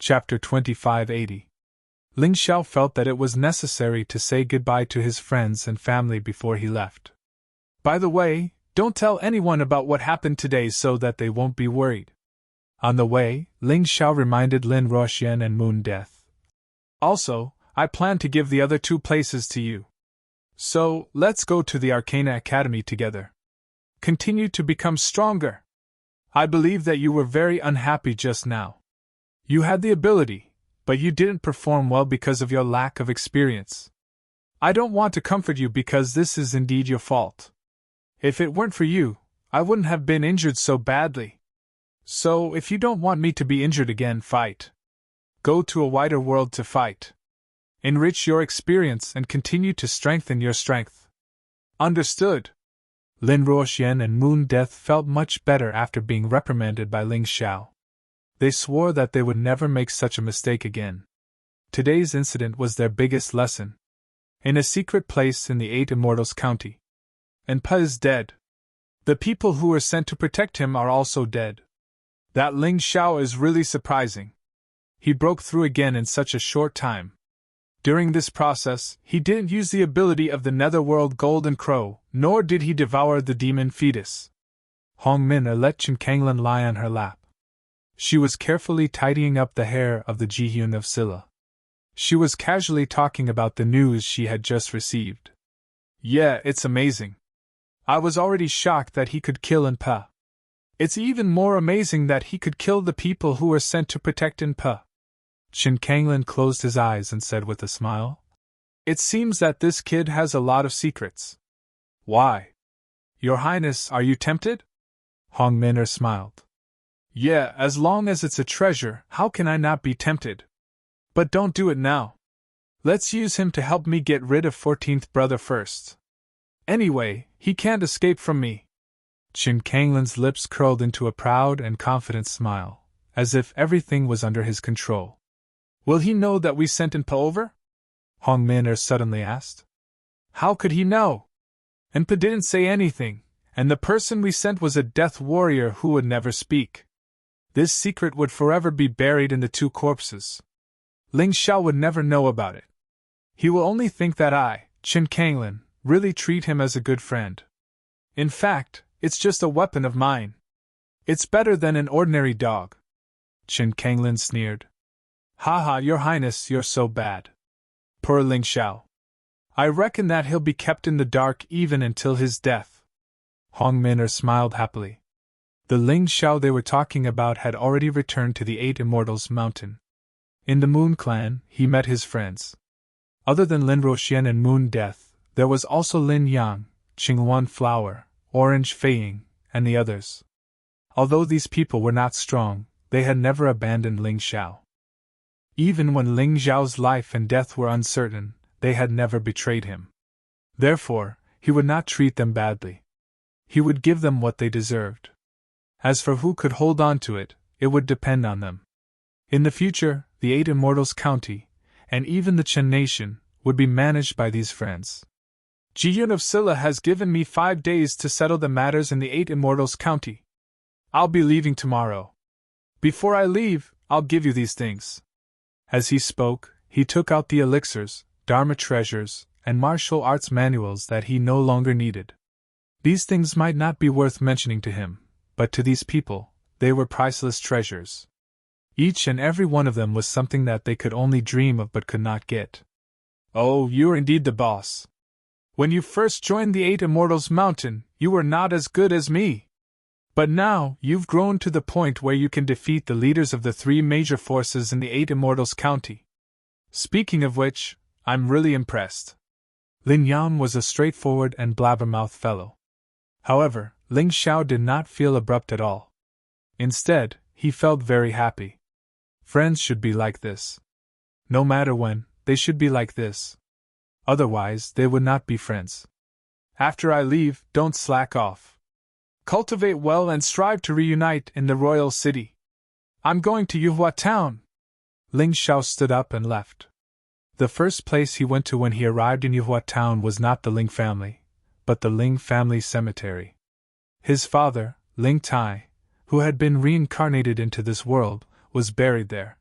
Chapter 2580. Ling Xiao felt that it was necessary to say goodbye to his friends and family before he left. By the way, don't tell anyone about what happened today so that they won't be worried. On the way, Ling Xiao reminded Lin Ruoxian and Moon Death. Also, I plan to give the other 2 places to you. So, let's go to the Arcana Academy together. Continue to become stronger. I believe that you were very unhappy just now. You had the ability, but you didn't perform well because of your lack of experience. I don't want to comfort you because this is indeed your fault. If it weren't for you, I wouldn't have been injured so badly. So, if you don't want me to be injured again, fight. Go to a wider world to fight. Enrich your experience and continue to strengthen your strength. Understood? Lin Ruoxian and Moon Death felt much better after being reprimanded by Ling Xiao. They swore that they would never make such a mistake again. Today's incident was their biggest lesson. In a secret place in the 8 Immortals County. And Pa is dead. The people who were sent to protect him are also dead. That Ling Xiao is really surprising. He broke through again in such a short time. During this process, he didn't use the ability of the Netherworld Golden Crow, nor did he devour the demon fetus. Hongmin let Chen Kanglin lie on her lap. She was carefully tidying up the hair of the Jihun of Silla. She was casually talking about the news she had just received. Yeah, it's amazing. I was already shocked that he could kill Inpa. It's even more amazing that he could kill the people who were sent to protect Inpa. Chen Kanglin closed his eyes and said with a smile, "It seems that this kid has a lot of secrets." Why? Your Highness, are you tempted? Hongmin smiled. Yeah, as long as it's a treasure, how can I not be tempted? But don't do it now. Let's use him to help me get rid of 14th brother first. Anyway, he can't escape from me. Chen Kanglin's lips curled into a proud and confident smile, as if everything was under his control. Will he know that we sent Inpa over? Hongmin suddenly asked. How could he know? Inpa didn't say anything, and the person we sent was a death warrior who would never speak. This secret would forever be buried in the 2 corpses. Ling Xiao would never know about it. He will only think that I, Chen Kanglin, really treat him as a good friend. In fact, it's just a weapon of mine. It's better than an ordinary dog. Chen Kanglin sneered. Haha, Your Highness, you're so bad. Poor Ling Xiao. I reckon that he'll be kept in the dark even until his death. Hongmin smiled happily. The Ling Xiao they were talking about had already returned to the 8 Immortals Mountain. In the Moon Clan, he met his friends. Other than Lin Ruoxian and Moon Death, there was also Lin Yang, Qinghuan Flower, Orange Feiying, and the others. Although these people were not strong, they had never abandoned Ling Xiao. Even when Ling Xiao's life and death were uncertain, they had never betrayed him. Therefore, he would not treat them badly. He would give them what they deserved. As for who could hold on to it, it would depend on them. In the future, the 8 Immortals County, and even the Chen Nation, would be managed by these friends. Jiyun of Silla has given me 5 days to settle the matters in the 8 Immortals County. I'll be leaving tomorrow. Before I leave, I'll give you these things. As he spoke, he took out the elixirs, Dharma treasures, and martial arts manuals that he no longer needed. These things might not be worth mentioning to him, but to these people, they were priceless treasures. Each and every one of them was something that they could only dream of but could not get. Oh, you're indeed the boss. When you first joined the 8 Immortals Mountain, you were not as good as me. But now, you've grown to the point where you can defeat the leaders of the 3 major forces in the 8 Immortals County. Speaking of which, I'm really impressed. Lin Yang was a straightforward and blabbermouth fellow. However, Ling Xiao did not feel abrupt at all. Instead, he felt very happy. Friends should be like this. No matter when, they should be like this. Otherwise, they would not be friends. After I leave, don't slack off. Cultivate well and strive to reunite in the royal city. I'm going to Yuhua town. Ling Xiao stood up and left. The first place he went to when he arrived in Yuhua town was not the Ling family, but the Ling family cemetery. His father, Ling Tai, who had been reincarnated into this world, was buried there.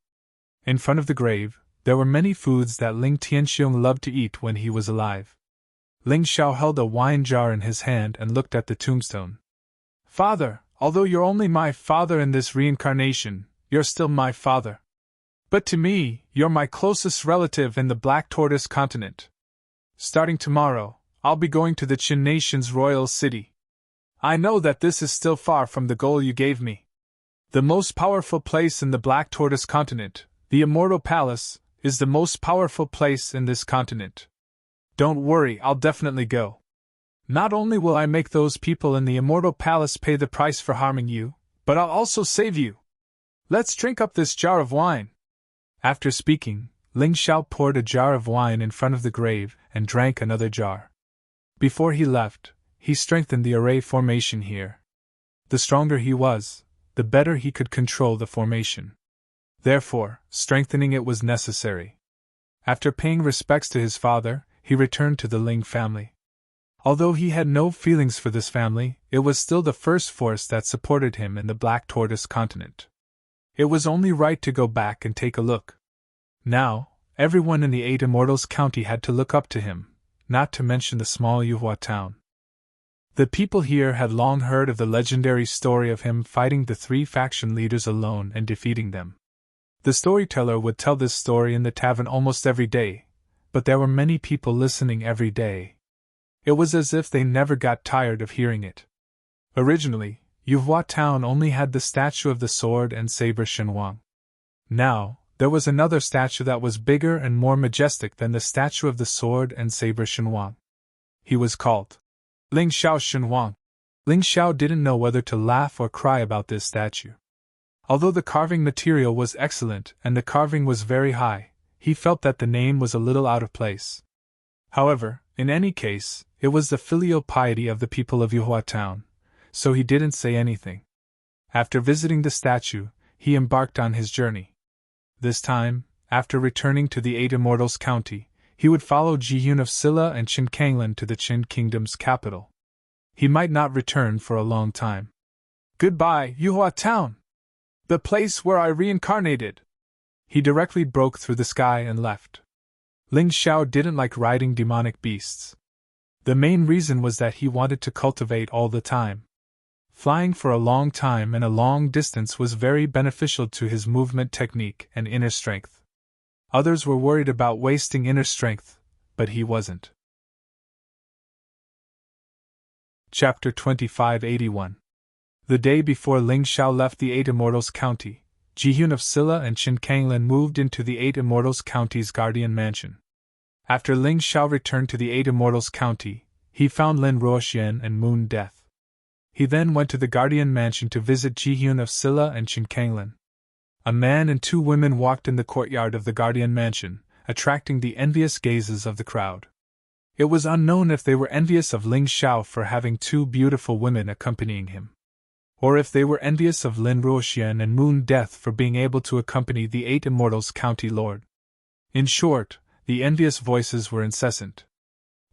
In front of the grave, there were many foods that Ling Tianxiong loved to eat when he was alive. Ling Xiao held a wine jar in his hand and looked at the tombstone. Father, although you're only my father in this reincarnation, you're still my father. But to me, you're my closest relative in the Black Tortoise continent. Starting tomorrow, I'll be going to the Qin nation's royal city. I know that this is still far from the goal you gave me. The most powerful place in the Black Tortoise continent, the Immortal Palace, is the most powerful place in this continent. Don't worry, I'll definitely go. Not only will I make those people in the Immortal Palace pay the price for harming you, but I'll also save you. Let's drink up this jar of wine. After speaking, Ling Xiao poured a jar of wine in front of the grave and drank another jar. Before he left, he strengthened the array formation here. The stronger he was, the better he could control the formation. Therefore, strengthening it was necessary. After paying respects to his father, he returned to the Ling family. Although he had no feelings for this family, it was still the first force that supported him in the Black Tortoise continent. It was only right to go back and take a look. Now, everyone in the 8 Immortals County had to look up to him, not to mention the small Yuhua town. The people here had long heard of the legendary story of him fighting the 3 faction leaders alone and defeating them. The storyteller would tell this story in the tavern almost every day, but there were many people listening every day. It was as if they never got tired of hearing it. Originally, Yuhua town only had the statue of the sword and saber Shenhuang. Now, there was another statue that was bigger and more majestic than the statue of the sword and saber Shenhuang. He was called Ling Xiao Shenhuang. Ling Xiao didn't know whether to laugh or cry about this statue. Although the carving material was excellent and the carving was very high, he felt that the name was a little out of place. However, in any case, it was the filial piety of the people of Yuhua town, so he didn't say anything. After visiting the statue, he embarked on his journey. This time, after returning to the 8 Immortals County, he would follow Jihun of Silla and Qin Kanglan to the Qin Kingdom's capital. He might not return for a long time. Goodbye, Yuhua town! The place where I reincarnated! He directly broke through the sky and left. Ling Xiao didn't like riding demonic beasts. The main reason was that he wanted to cultivate all the time. Flying for a long time and a long distance was very beneficial to his movement technique and inner strength. Others were worried about wasting inner strength, but he wasn't. Chapter 2581. The day before Ling Xiao left the 8 Immortals County, Jihun of Silla and Qin Kanglan moved into the 8 Immortals County's guardian mansion. After Ling Xiao returned to the 8 Immortals County, he found Lin Ruoxian and Moon Death. He then went to the guardian mansion to visit Jihun of Silla and Qin Kanglan. A man and 2 women walked in the courtyard of the guardian mansion, attracting the envious gazes of the crowd. It was unknown if they were envious of Ling Xiao for having 2 beautiful women accompanying him, or if they were envious of Lin Ruoxian and Moon Death for being able to accompany the 8 Immortals County Lord. In short, the envious voices were incessant.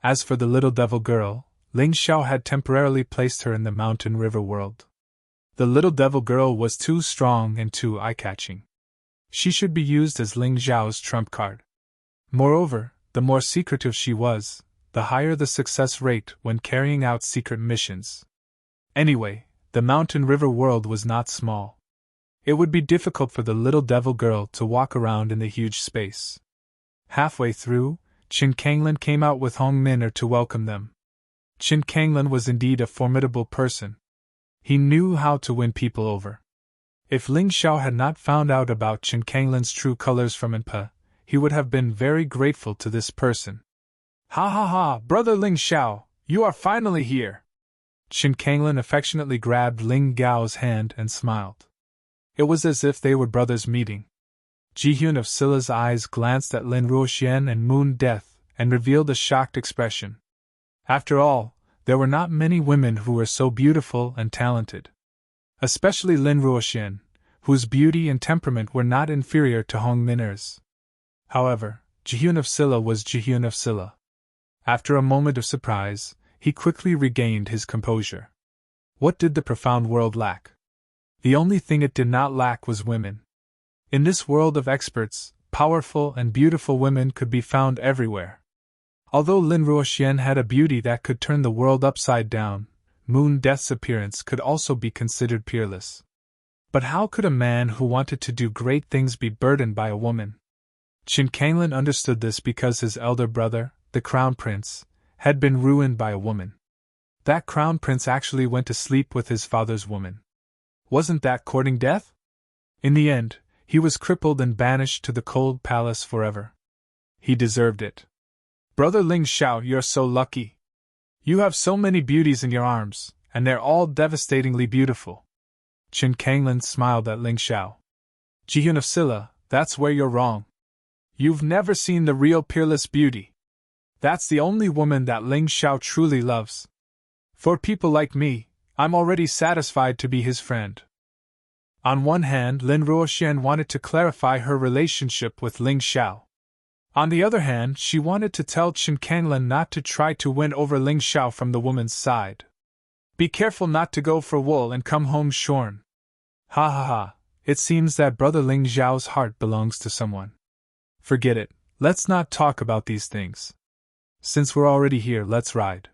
As for the little devil girl, Ling Xiao had temporarily placed her in the mountain river world. The little devil girl was too strong and too eye-catching. She should be used as Ling Xiao's trump card. Moreover, the more secretive she was, the higher the success rate when carrying out secret missions. Anyway, the mountain river world was not small. It would be difficult for the little devil girl to walk around in the huge space. Halfway through, Qin Kanglan came out with Hong Min'er to welcome them. Qin Kanglan was indeed a formidable person. He knew how to win people over. If Ling Xiao had not found out about Qin Kanglan's true colors from Enpa, he would have been very grateful to this person. Ha ha ha, brother Ling Xiao, you are finally here! Qin Kanglan affectionately grabbed Ling Gao's hand and smiled. It was as if they were brothers meeting. Jihun of Silla's eyes glanced at Lin Ruoxian and Moon Death and revealed a shocked expression. After all, there were not many women who were so beautiful and talented. Especially Lin Ruoxian, whose beauty and temperament were not inferior to Hong Min'er's. However, Jihun of Silla was Jihun of Silla. After a moment of surprise, he quickly regained his composure. What did the profound world lack? The only thing it did not lack was women. In this world of experts, powerful and beautiful women could be found everywhere. Although Lin Ruoxian had a beauty that could turn the world upside down, Moon Death's appearance could also be considered peerless. But how could a man who wanted to do great things be burdened by a woman? Qin Kanglin understood this because his elder brother, the Crown Prince, had been ruined by a woman. That Crown Prince actually went to sleep with his father's woman. Wasn't that courting death? In the end, he was crippled and banished to the cold palace forever. He deserved it. Brother Ling Xiao, you're so lucky. You have so many beauties in your arms, and they're all devastatingly beautiful. Qin Kanglin smiled at Ling Xiao. Jihun of Silla, that's where you're wrong. You've never seen the real peerless beauty. That's the only woman that Ling Xiao truly loves. For people like me, I'm already satisfied to be his friend. On one hand, Lin Ruoxian wanted to clarify her relationship with Ling Xiao. On the other hand, she wanted to tell Qin Kanglin not to try to win over Ling Xiao from the woman's side. Be careful not to go for wool and come home shorn. Ha ha ha, it seems that brother Ling Xiao's heart belongs to someone. Forget it, let's not talk about these things. Since we're already here, let's ride.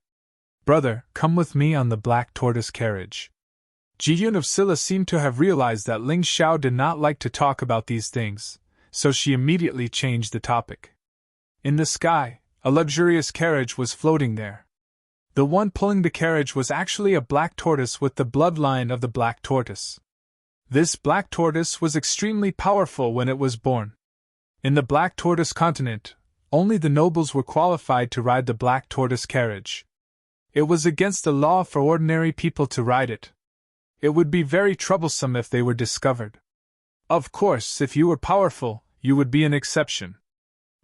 Brother, come with me on the black tortoise carriage. Jiyun of Silla seemed to have realized that Ling Xiao did not like to talk about these things, so she immediately changed the topic. In the sky, a luxurious carriage was floating there. The one pulling the carriage was actually a black tortoise with the bloodline of the black tortoise. This black tortoise was extremely powerful when it was born. In the black tortoise continent, only the nobles were qualified to ride the black tortoise carriage. It was against the law for ordinary people to ride it. It would be very troublesome if they were discovered. Of course, if you were powerful, you would be an exception.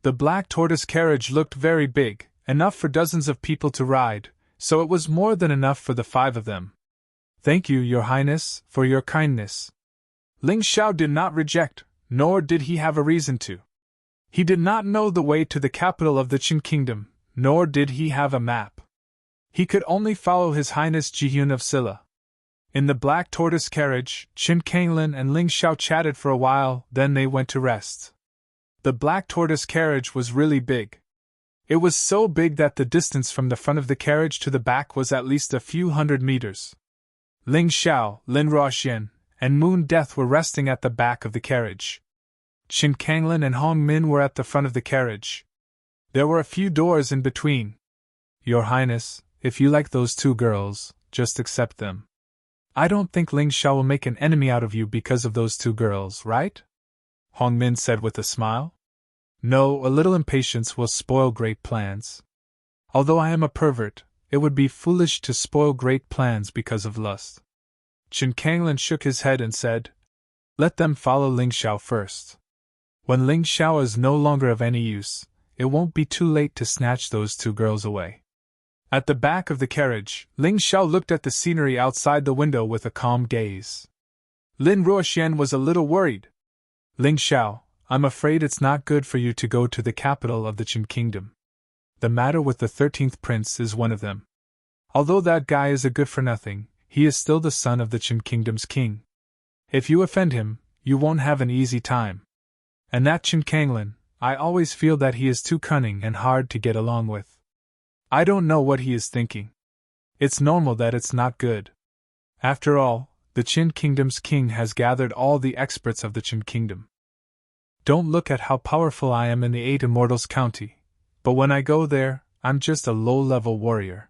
The black tortoise carriage looked very big, enough for dozens of people to ride, so it was more than enough for the 5 of them. Thank you, Your Highness, for your kindness. Ling Xiao did not reject, nor did he have a reason to. He did not know the way to the capital of the Qin Kingdom, nor did he have a map. He could only follow His Highness Jihun of Silla. In the black tortoise carriage, Qin Kanglin and Ling Xiao chatted for a while, then they went to rest. The black tortoise carriage was really big. It was so big that the distance from the front of the carriage to the back was at least a few hundred meters. Ling Xiao, Lin Ruoxian, and Moon Death were resting at the back of the carriage. Qin Kanglin and Hong Min were at the front of the carriage. There were a few doors in between. Your Highness, if you like those 2 girls, just accept them. I don't think Ling Xiao will make an enemy out of you because of those 2 girls, right? Hong Min said with a smile. No, a little impatience will spoil great plans. Although I am a pervert, it would be foolish to spoil great plans because of lust. Qin Kanglin shook his head and said, let them follow Ling Xiao first. When Ling Xiao is no longer of any use, it won't be too late to snatch those 2 girls away. At the back of the carriage, Ling Xiao looked at the scenery outside the window with a calm gaze. Lin Ruoxian was a little worried. Ling Xiao, I'm afraid it's not good for you to go to the capital of the Qin Kingdom. The matter with the 13th prince is one of them. Although that guy is a good-for-nothing, he is still the son of the Qin Kingdom's king. If you offend him, you won't have an easy time. And that Qin Kanglin, I always feel that he is too cunning and hard to get along with. I don't know what he is thinking. It's normal that it's not good. After all, the Qin Kingdom's king has gathered all the experts of the Qin Kingdom. Don't look at how powerful I am in the 8 Immortals County, but when I go there, I'm just a low-level warrior.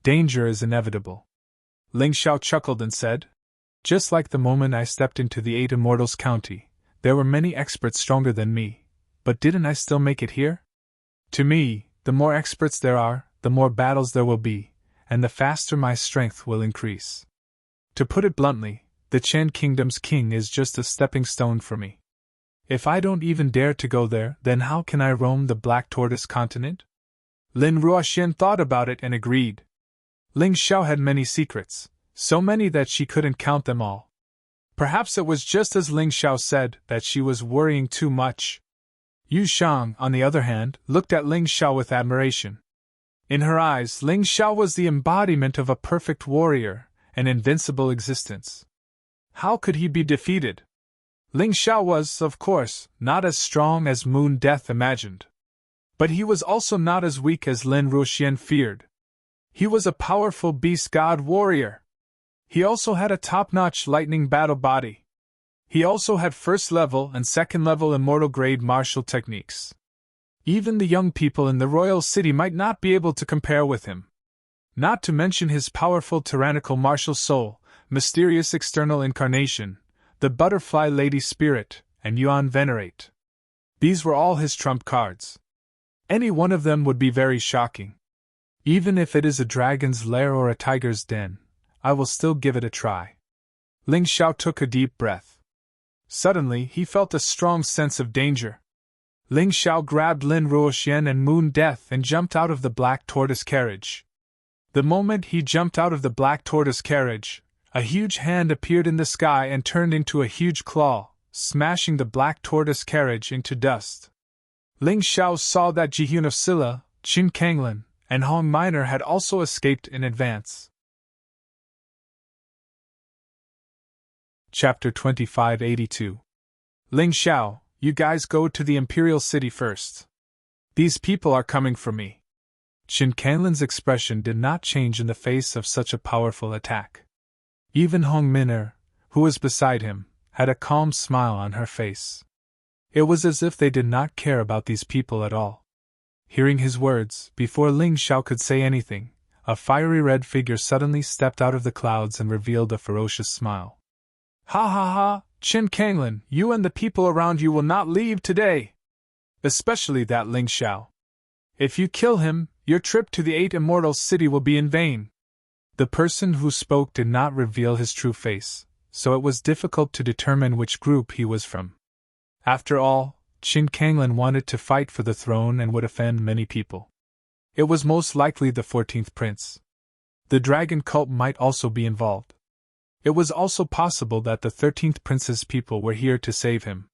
Danger is inevitable. Ling Xiao chuckled and said, just like the moment I stepped into the 8 Immortals County, there were many experts stronger than me, but didn't I still make it here? To me, the more experts there are, the more battles there will be, and the faster my strength will increase. To put it bluntly, the Qin Kingdom's king is just a stepping stone for me. If I don't even dare to go there, then how can I roam the Black Tortoise continent? Lin Ruoxian thought about it and agreed. Ling Xiao had many secrets, so many that she couldn't count them all. Perhaps it was just as Ling Xiao said, that she was worrying too much. Yu Shang, on the other hand, looked at Ling Xiao with admiration. In her eyes, Ling Xiao was the embodiment of a perfect warrior, an invincible existence. How could he be defeated? Ling Xiao was, of course, not as strong as Moon Death imagined. But he was also not as weak as Lin Ruoxian feared. He was a powerful beast god warrior. He also had a top-notch lightning battle body. He also had first-level and second-level immortal-grade martial techniques. Even the young people in the royal city might not be able to compare with him. Not to mention his powerful tyrannical martial soul, mysterious external incarnation, the butterfly lady spirit, and Yuan Venerate. These were all his trump cards. Any one of them would be very shocking. Even if it is a dragon's lair or a tiger's den, I will still give it a try. Ling Xiao took a deep breath. Suddenly, he felt a strong sense of danger. Ling Xiao grabbed Lin Ruoxian and Moon Death and jumped out of the black tortoise carriage. The moment he jumped out of the black tortoise carriage, a huge hand appeared in the sky and turned into a huge claw, smashing the black tortoise carriage into dust. Ling Xiao saw that Jihun of Silla, Qin Kanglin, and Hong Minor had also escaped in advance. Chapter 2582. Ling Xiao, you guys go to the Imperial City first. These people are coming for me. Qin Kanlin's expression did not change in the face of such a powerful attack. Even Hong Minor, who was beside him, had a calm smile on her face. It was as if they did not care about these people at all. Hearing his words, before Ling Xiao could say anything, a fiery red figure suddenly stepped out of the clouds and revealed a ferocious smile. Ha ha ha, Qin Kanglin, you and the people around you will not leave today! Especially that Ling Xiao. If you kill him, your trip to the 8 Immortals City will be in vain. The person who spoke did not reveal his true face, so it was difficult to determine which group he was from. After all, Qin Kanglin wanted to fight for the throne and would offend many people. It was most likely the 14th prince. The dragon cult might also be involved. It was also possible that the 13th prince's people were here to save him.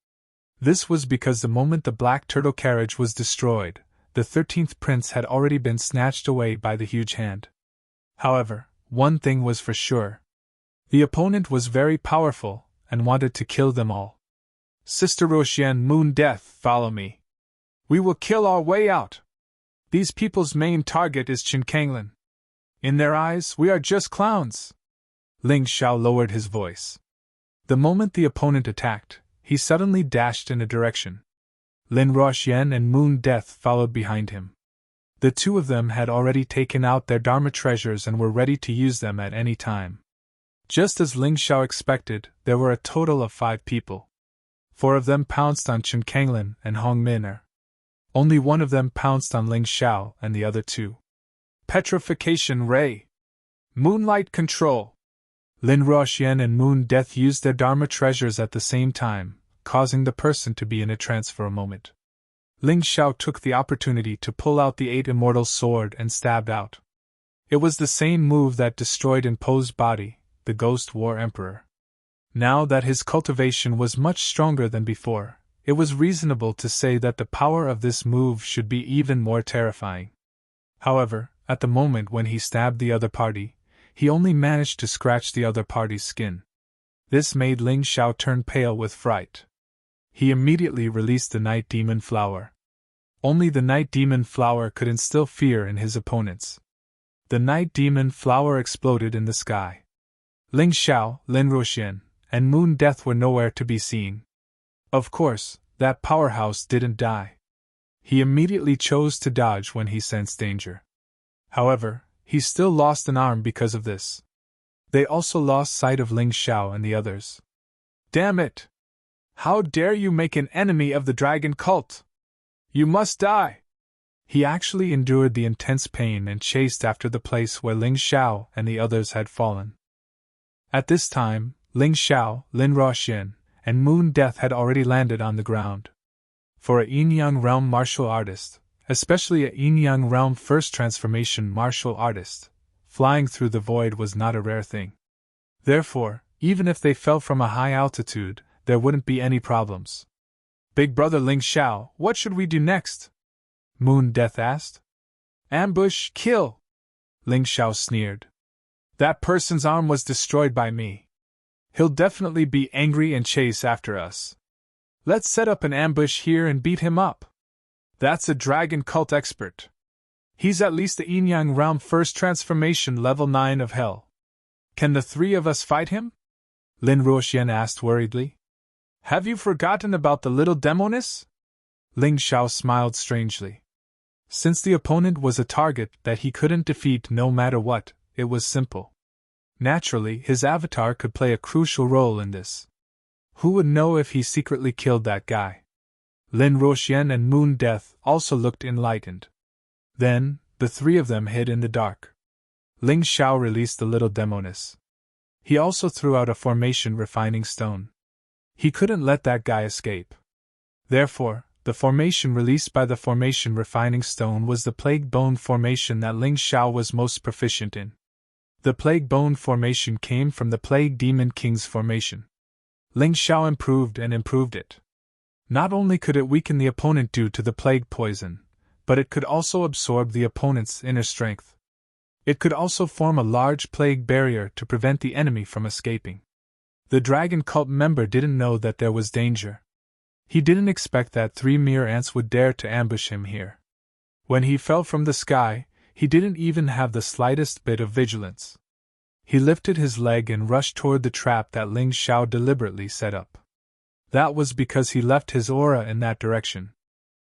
This was because the moment the black turtle carriage was destroyed, the 13th prince had already been snatched away by the huge hand. However, one thing was for sure. The opponent was very powerful, and wanted to kill them all. Sister Ruoxian, Moon Death, follow me. We will kill our way out. These people's main target is Qin Kanglin. In their eyes, we are just clowns. Ling Xiao lowered his voice. The moment the opponent attacked, he suddenly dashed in a direction. Lin Ruoxian and Moon Death followed behind him. The two of them had already taken out their Dharma treasures and were ready to use them at any time. Just as Ling Xiao expected, there were a total of 5 people. 4 of them pounced on Qin Kanglin and Hong Minor. Only one of them pounced on Ling Xiao and the other 2. Petrification Ray. Moonlight Control. Lin Ruoxian and Moon Death used their Dharma treasures at the same time, causing the person to be in a trance for a moment. Ling Xiao took the opportunity to pull out the 8 Immortal sword and stabbed out. It was the same move that destroyed in Poe's body, the Ghost War Emperor. Now that his cultivation was much stronger than before, it was reasonable to say that the power of this move should be even more terrifying. However, at the moment when he stabbed the other party, he only managed to scratch the other party's skin. This made Ling Xiao turn pale with fright. He immediately released the Night Demon Flower. Only the Night Demon Flower could instill fear in his opponents. The Night Demon Flower exploded in the sky. Ling Xiao, Lin Ruoxian, and Moon Death were nowhere to be seen. Of course, that powerhouse didn't die. He immediately chose to dodge when he sensed danger. However, he still lost an arm because of this. They also lost sight of Ling Xiao and the others. Damn it! How dare you make an enemy of the dragon cult? You must die! He actually endured the intense pain and chased after the place where Ling Xiao and the others had fallen. At this time, Ling Xiao, Lin Ruoxian, and Moon Death had already landed on the ground. For a Yin-Yang Realm martial artist, especially a Yin-Yang Realm first transformation martial artist, flying through the void was not a rare thing. Therefore, even if they fell from a high altitude, there wouldn't be any problems. Big brother Ling Xiao, what should we do next? Moon Death asked. Ambush, kill! Ling Xiao sneered. That person's arm was destroyed by me. He'll definitely be angry and chase after us. Let's set up an ambush here and beat him up. That's a dragon cult expert. He's at least the yin-yang realm first transformation level 9 of hell. Can the three of us fight him? Lin Ruoxian asked worriedly. Have you forgotten about the little demoness? Ling Xiao smiled strangely. Since the opponent was a target that he couldn't defeat no matter what, it was simple. Naturally, his avatar could play a crucial role in this. Who would know if he secretly killed that guy? Lin Ruoxian and Moon Death also looked enlightened. Then, the three of them hid in the dark. Ling Xiao released the little demoness. He also threw out a formation refining stone. He couldn't let that guy escape. Therefore, the formation released by the formation refining stone was the Plague Bone formation that Ling Xiao was most proficient in. The Plague Bone formation came from the Plague Demon King's formation. Ling Xiao improved and improved it. Not only could it weaken the opponent due to the plague poison, but it could also absorb the opponent's inner strength. It could also form a large plague barrier to prevent the enemy from escaping. The dragon cult member didn't know that there was danger. He didn't expect that 3 mere ants would dare to ambush him here. When he fell from the sky, he didn't even have the slightest bit of vigilance. He lifted his leg and rushed toward the trap that Ling Xiao deliberately set up. That was because he left his aura in that direction.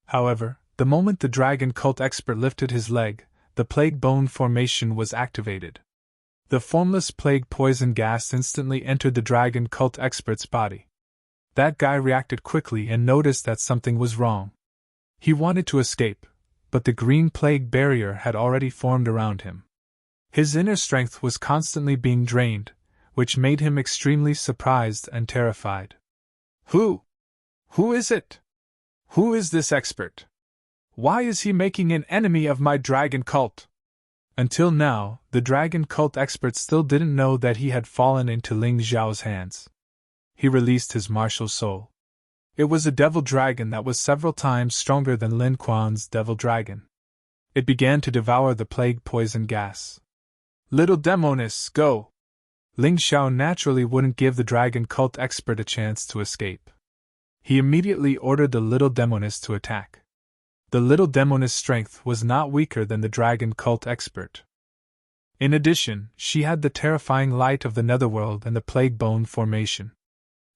However, the moment the dragon cult expert lifted his leg, the plague bone formation was activated. The formless plague poison gas instantly entered the dragon cult expert's body. That guy reacted quickly and noticed that something was wrong. He wanted to escape, but the green plague barrier had already formed around him. His inner strength was constantly being drained, which made him extremely surprised and terrified. Who is it? Who is this expert? Why is he making an enemy of my dragon cult? Until now, the dragon cult expert still didn't know that he had fallen into Ling Xiao's hands. He released his martial soul. It was a devil dragon that was several times stronger than Lin Quan's devil dragon. It began to devour the plague poison gas. Little demoness, go! Ling Xiao naturally wouldn't give the dragon cult expert a chance to escape. He immediately ordered the little demoness to attack. The little demoness' strength was not weaker than the dragon cult expert. In addition, she had the terrifying light of the netherworld and the plague bone formation.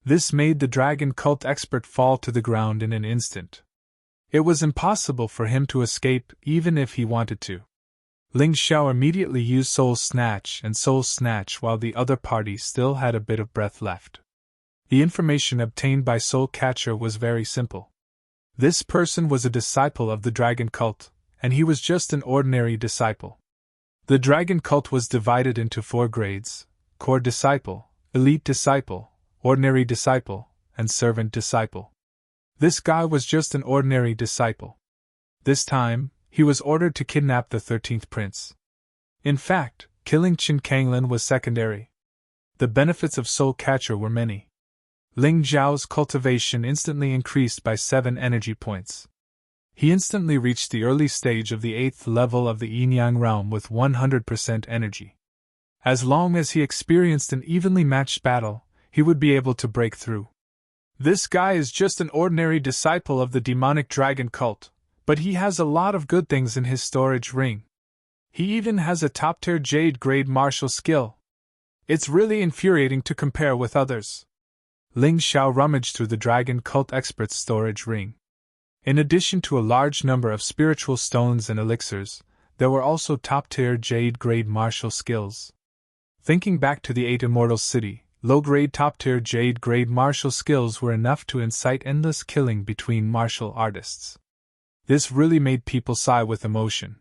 This made the dragon cult expert fall to the ground in an instant. It was impossible for him to escape even if he wanted to. Ling Xiao immediately used Soul Snatch and Soul Snatch while the other party still had a bit of breath left. The information obtained by Soul Catcher was very simple. This person was a disciple of the dragon cult, and he was just an ordinary disciple. The dragon cult was divided into 4 grades: core disciple, elite disciple, ordinary disciple, and servant disciple. This guy was just an ordinary disciple. This time, he was ordered to kidnap the 13th prince. In fact, killing Qin Kanglin was secondary. The benefits of Soul Catcher were many. Ling Zhao's cultivation instantly increased by 7 energy points. He instantly reached the early stage of the 8th level of the yin-yang realm with 100% energy. As long as he experienced an evenly matched battle, he would be able to break through. This guy is just an ordinary disciple of the demonic dragon cult, but he has a lot of good things in his storage ring. He even has a top-tier jade grade martial skill. It's really infuriating to compare with others. Ling Xiao rummaged through the dragon cult expert's storage ring. In addition to a large number of spiritual stones and elixirs, there were also top-tier jade grade martial skills. Thinking back to the 8 Immortals City, low-grade top-tier jade-grade martial skills were enough to incite endless killing between martial artists. This really made people sigh with emotion.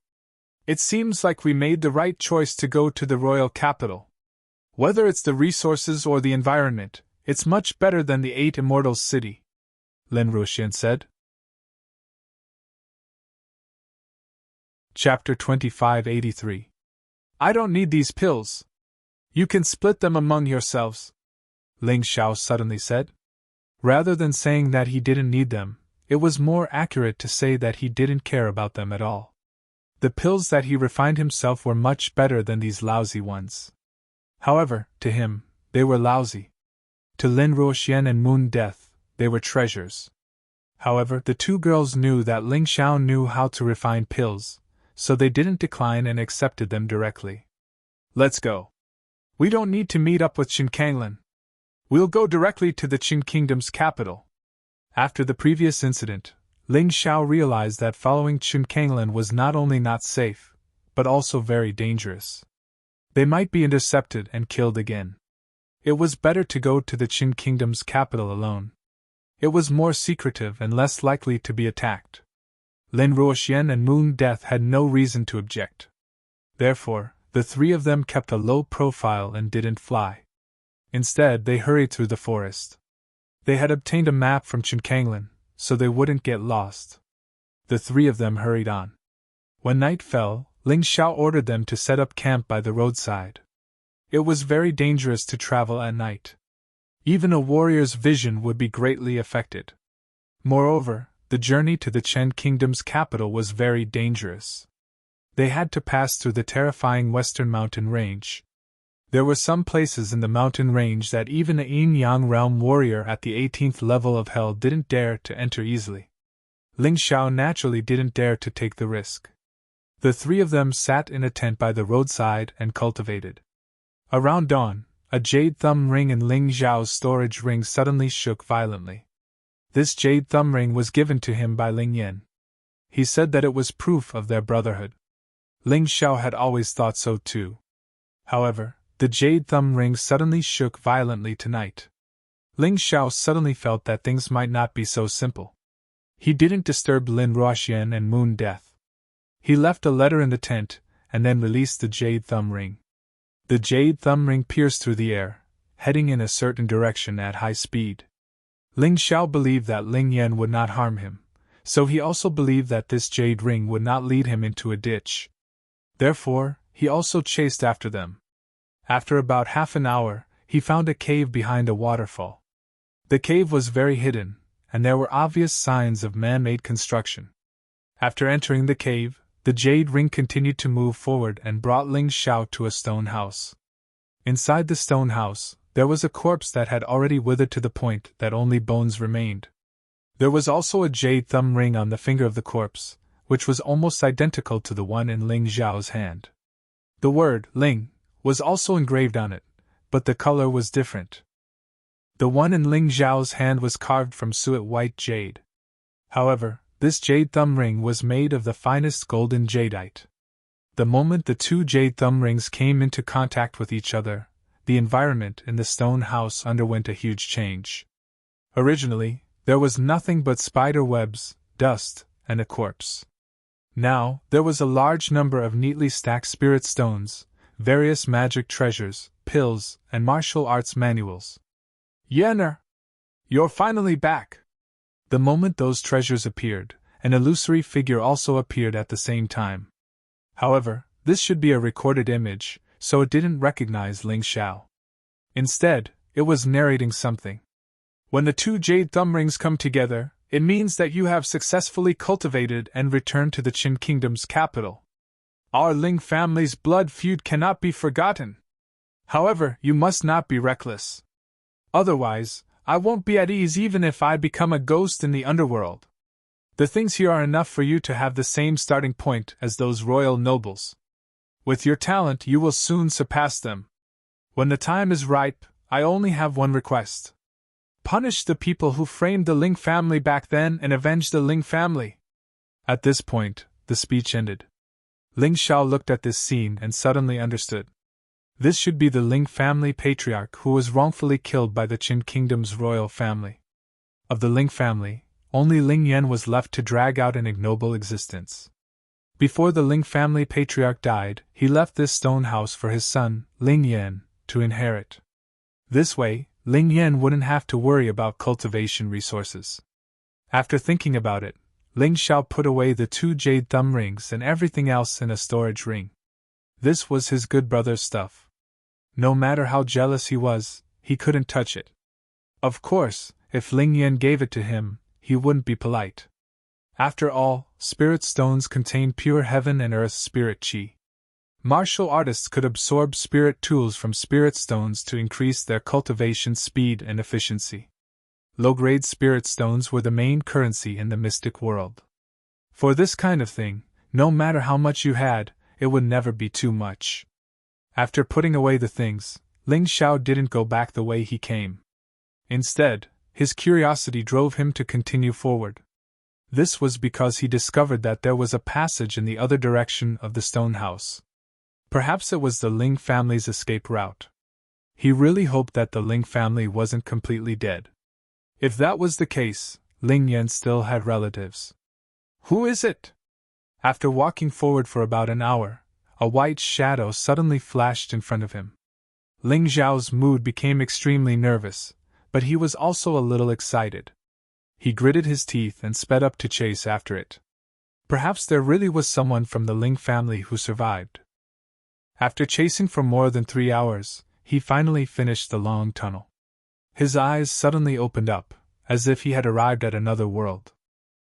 It seems like we made the right choice to go to the royal capital. Whether it's the resources or the environment, it's much better than the 8 Immortals City, Lin Ruoxian said. Chapter 2583. I don't need these pills. You can split them among yourselves, Ling Xiao suddenly said. Rather than saying that he didn't need them, it was more accurate to say that he didn't care about them at all. The pills that he refined himself were much better than these lousy ones. However, to him, they were lousy. To Lin Ruoxian and Moon Death, they were treasures. However, the two girls knew that Ling Xiao knew how to refine pills, so they didn't decline and accepted them directly. Let's go. We don't need to meet up with Qin Kanglin. We'll go directly to the Qin Kingdom's capital. After the previous incident, Ling Xiao realized that following Qin Kanglin was not only not safe, but also very dangerous. They might be intercepted and killed again. It was better to go to the Qin Kingdom's capital alone. It was more secretive and less likely to be attacked. Lin Ruoxian and Moon Death had no reason to object. Therefore, the three of them kept a low profile and didn't fly. Instead, they hurried through the forest. They had obtained a map from Qin Kanglin, so they wouldn't get lost. The three of them hurried on. When night fell, Ling Xiao ordered them to set up camp by the roadside. It was very dangerous to travel at night. Even a warrior's vision would be greatly affected. Moreover, the journey to the Chen Kingdom's capital was very dangerous. They had to pass through the terrifying western mountain range. There were some places in the mountain range that even a yin-yang realm warrior at the 18th level of hell didn't dare to enter easily. Ling Xiao naturally didn't dare to take the risk. The three of them sat in a tent by the roadside and cultivated. Around dawn, a jade thumb ring in Ling Xiao's storage ring suddenly shook violently. This jade thumb ring was given to him by Ling Yan. He said that it was proof of their brotherhood. Ling Xiao had always thought so too. However, the jade thumb ring suddenly shook violently tonight. Ling Xiao suddenly felt that things might not be so simple. He didn't disturb Lin Ruoxian and Moon Death. He left a letter in the tent, and then released the jade thumb ring. The jade thumb ring pierced through the air, heading in a certain direction at high speed. Ling Xiao believed that Ling Yan would not harm him, so he also believed that this jade ring would not lead him into a ditch. Therefore, he also chased after them. After about half an hour, he found a cave behind a waterfall. The cave was very hidden, and there were obvious signs of man-made construction. After entering the cave, the jade ring continued to move forward and brought Ling Xiao to a stone house. Inside the stone house, there was a corpse that had already withered to the point that only bones remained. There was also a jade thumb ring on the finger of the corpse, which was almost identical to the one in Ling Xiao's hand. The word Ling was also engraved on it, but the color was different. The one in Ling Xiao's hand was carved from suet white jade. However, this jade thumb ring was made of the finest golden jadeite. The moment the two jade thumb rings came into contact with each other, the environment in the stone house underwent a huge change. Originally, there was nothing but spider webs, dust, and a corpse. Now, there was a large number of neatly stacked spirit stones, various magic treasures, pills, and martial arts manuals. Yenner! You're finally back! The moment those treasures appeared, an illusory figure also appeared at the same time. However, this should be a recorded image, so it didn't recognize Ling Xiao. Instead, it was narrating something. When the two jade thumb rings come together, it means that you have successfully cultivated and returned to the Qin Kingdom's capital. Our Ling family's blood feud cannot be forgotten. However, you must not be reckless. Otherwise, I won't be at ease even if I become a ghost in the underworld. The things here are enough for you to have the same starting point as those royal nobles. With your talent, you will soon surpass them. When the time is ripe, I only have one request. Punish the people who framed the Ling family back then and avenge the Ling family. At this point, the speech ended. Ling Xiao looked at this scene and suddenly understood. This should be the Ling family patriarch who was wrongfully killed by the Qin Kingdom's royal family. Of the Ling family, only Ling Yan was left to drag out an ignoble existence. Before the Ling family patriarch died, he left this stone house for his son, Ling Yan, to inherit. This way, Ling Yan wouldn't have to worry about cultivation resources. After thinking about it, Ling Xiao put away the two jade thumb rings and everything else in a storage ring. This was his good brother's stuff. No matter how jealous he was, he couldn't touch it. Of course, if Ling Yan gave it to him, he wouldn't be polite. After all, spirit stones contain pure heaven and earth spirit qi. Martial artists could absorb spirit tools from spirit stones to increase their cultivation speed and efficiency. Low-grade spirit stones were the main currency in the mystic world. For this kind of thing, no matter how much you had, it would never be too much. After putting away the things, Ling Xiao didn't go back the way he came. Instead, his curiosity drove him to continue forward. This was because he discovered that there was a passage in the other direction of the stone house. Perhaps it was the Ling family's escape route. He really hoped that the Ling family wasn't completely dead. If that was the case, Ling Yan still had relatives. Who is it? After walking forward for about an hour, a white shadow suddenly flashed in front of him. Ling Xiao's mood became extremely nervous, but he was also a little excited. He gritted his teeth and sped up to chase after it. Perhaps there really was someone from the Ling family who survived. After chasing for more than 3 hours, he finally finished the long tunnel. His eyes suddenly opened up, as if he had arrived at another world.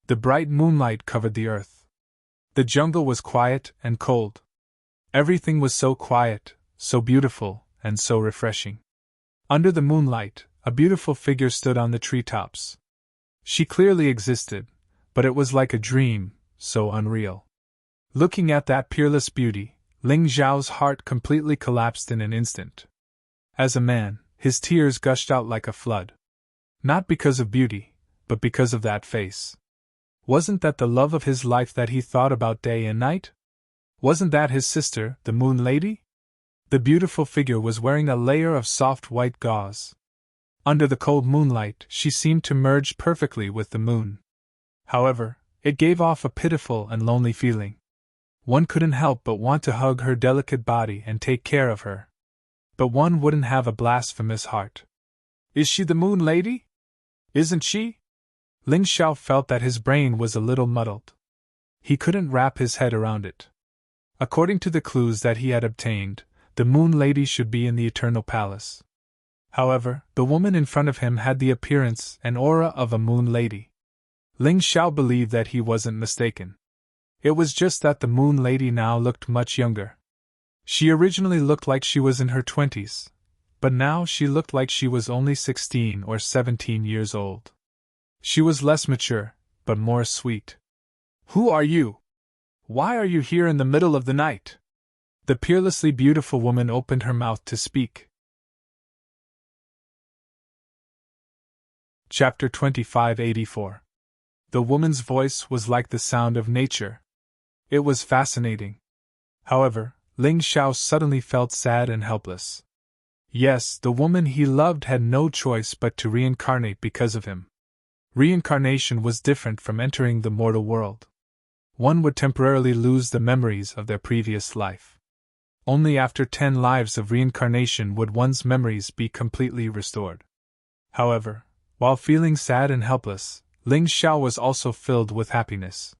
The bright moonlight covered the earth. The jungle was quiet and cold. Everything was so quiet, so beautiful, and so refreshing. Under the moonlight, a beautiful figure stood on the treetops. She clearly existed, but it was like a dream, so unreal. Looking at that peerless beauty, Ling Xiao's heart completely collapsed in an instant. As a man, his tears gushed out like a flood. Not because of beauty, but because of that face. Wasn't that the love of his life that he thought about day and night? Wasn't that his sister, the Moon Lady? The beautiful figure was wearing a layer of soft white gauze. Under the cold moonlight, she seemed to merge perfectly with the moon. However, it gave off a pitiful and lonely feeling. One couldn't help but want to hug her delicate body and take care of her. But one wouldn't have a blasphemous heart. Is she the Moon Lady? Isn't she? Ling Xiao felt that his brain was a little muddled. He couldn't wrap his head around it. According to the clues that he had obtained, the Moon Lady should be in the Eternal Palace. However, the woman in front of him had the appearance and aura of a Moon Lady. Ling Xiao believed that he wasn't mistaken. It was just that the Moon Lady now looked much younger. She originally looked like she was in her 20s, but now she looked like she was only 16 or 17 years old. She was less mature, but more sweet. Who are you? Why are you here in the middle of the night? The peerlessly beautiful woman opened her mouth to speak. Chapter 2584. The woman's voice was like the sound of nature. It was fascinating. However, Ling Xiao suddenly felt sad and helpless. Yes, the woman he loved had no choice but to reincarnate because of him. Reincarnation was different from entering the mortal world. One would temporarily lose the memories of their previous life. Only after 10 lives of reincarnation would one's memories be completely restored. However, while feeling sad and helpless, Ling Xiao was also filled with happiness.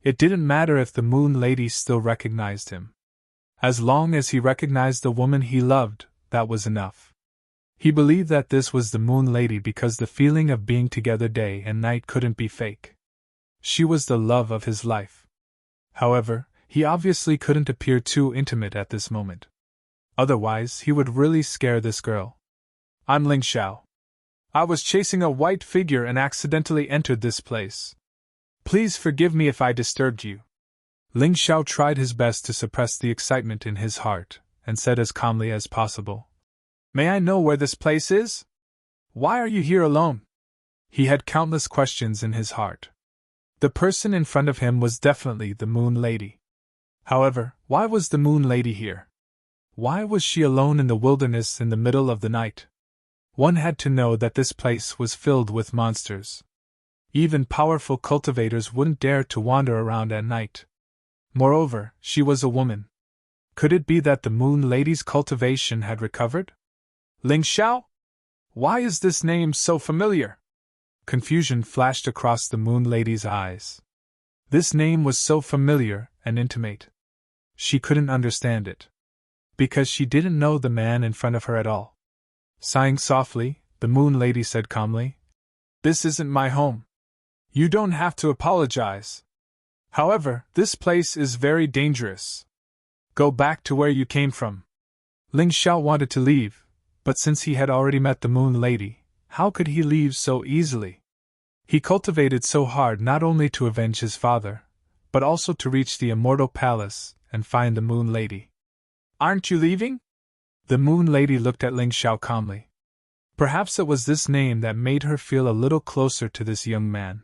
It didn't matter if the Moon Lady still recognized him. As long as he recognized the woman he loved, that was enough. He believed that this was the Moon Lady because the feeling of being together day and night couldn't be fake. She was the love of his life. However, he obviously couldn't appear too intimate at this moment. Otherwise, he would really scare this girl. I'm Ling Xiao. I was chasing a white figure and accidentally entered this place. Please forgive me if I disturbed you. Ling Xiao tried his best to suppress the excitement in his heart, and said as calmly as possible, May I know where this place is? Why are you here alone? He had countless questions in his heart. The person in front of him was definitely the Moon Lady. However, why was the Moon Lady here? Why was she alone in the wilderness in the middle of the night? One had to know that this place was filled with monsters. Even powerful cultivators wouldn't dare to wander around at night. Moreover, she was a woman. Could it be that the Moon Lady's cultivation had recovered? Ling Xiao? Why is this name so familiar? Confusion flashed across the Moon Lady's eyes. This name was so familiar and intimate. She couldn't understand it. Because she didn't know the man in front of her at all. Sighing softly, the Moon Lady said calmly, This isn't my home. You don't have to apologize. However, this place is very dangerous. Go back to where you came from. Ling Xiao wanted to leave, but since he had already met the Moon Lady, how could he leave so easily? He cultivated so hard not only to avenge his father, but also to reach the Immortal Palace and find the Moon Lady. Aren't you leaving? The Moon Lady looked at Ling Xiao calmly. Perhaps it was this name that made her feel a little closer to this young man.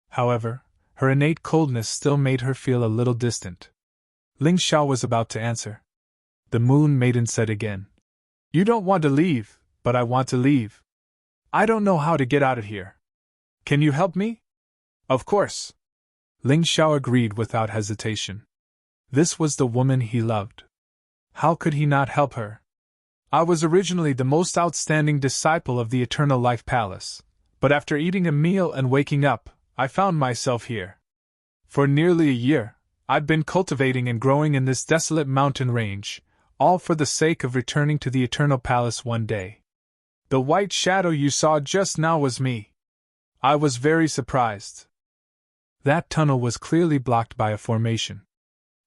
However, her innate coldness still made her feel a little distant. Ling Xiao was about to answer. The Moon Maiden said again, You don't want to leave, but I want to leave. I don't know how to get out of here. Can you help me? Of course. Ling Xiao agreed without hesitation. This was the woman he loved. How could he not help her? I was originally the most outstanding disciple of the Eternal Life Palace, but after eating a meal and waking up, I found myself here. For nearly a year, I'd been cultivating and growing in this desolate mountain range, all for the sake of returning to the Eternal Palace one day. The white shadow you saw just now was me. I was very surprised. That tunnel was clearly blocked by a formation.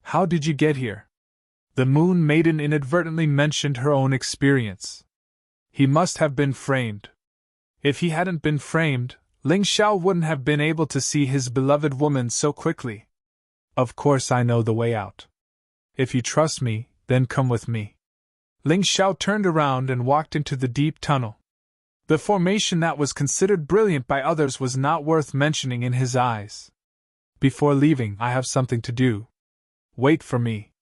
How did you get here? The Moon Maiden inadvertently mentioned her own experience. He must have been framed. If he hadn't been framed, Ling Xiao wouldn't have been able to see his beloved woman so quickly. Of course I know the way out. If you trust me, then come with me. Ling Xiao turned around and walked into the deep tunnel. The formation that was considered brilliant by others was not worth mentioning in his eyes. Before leaving, I have something to do. Wait for me.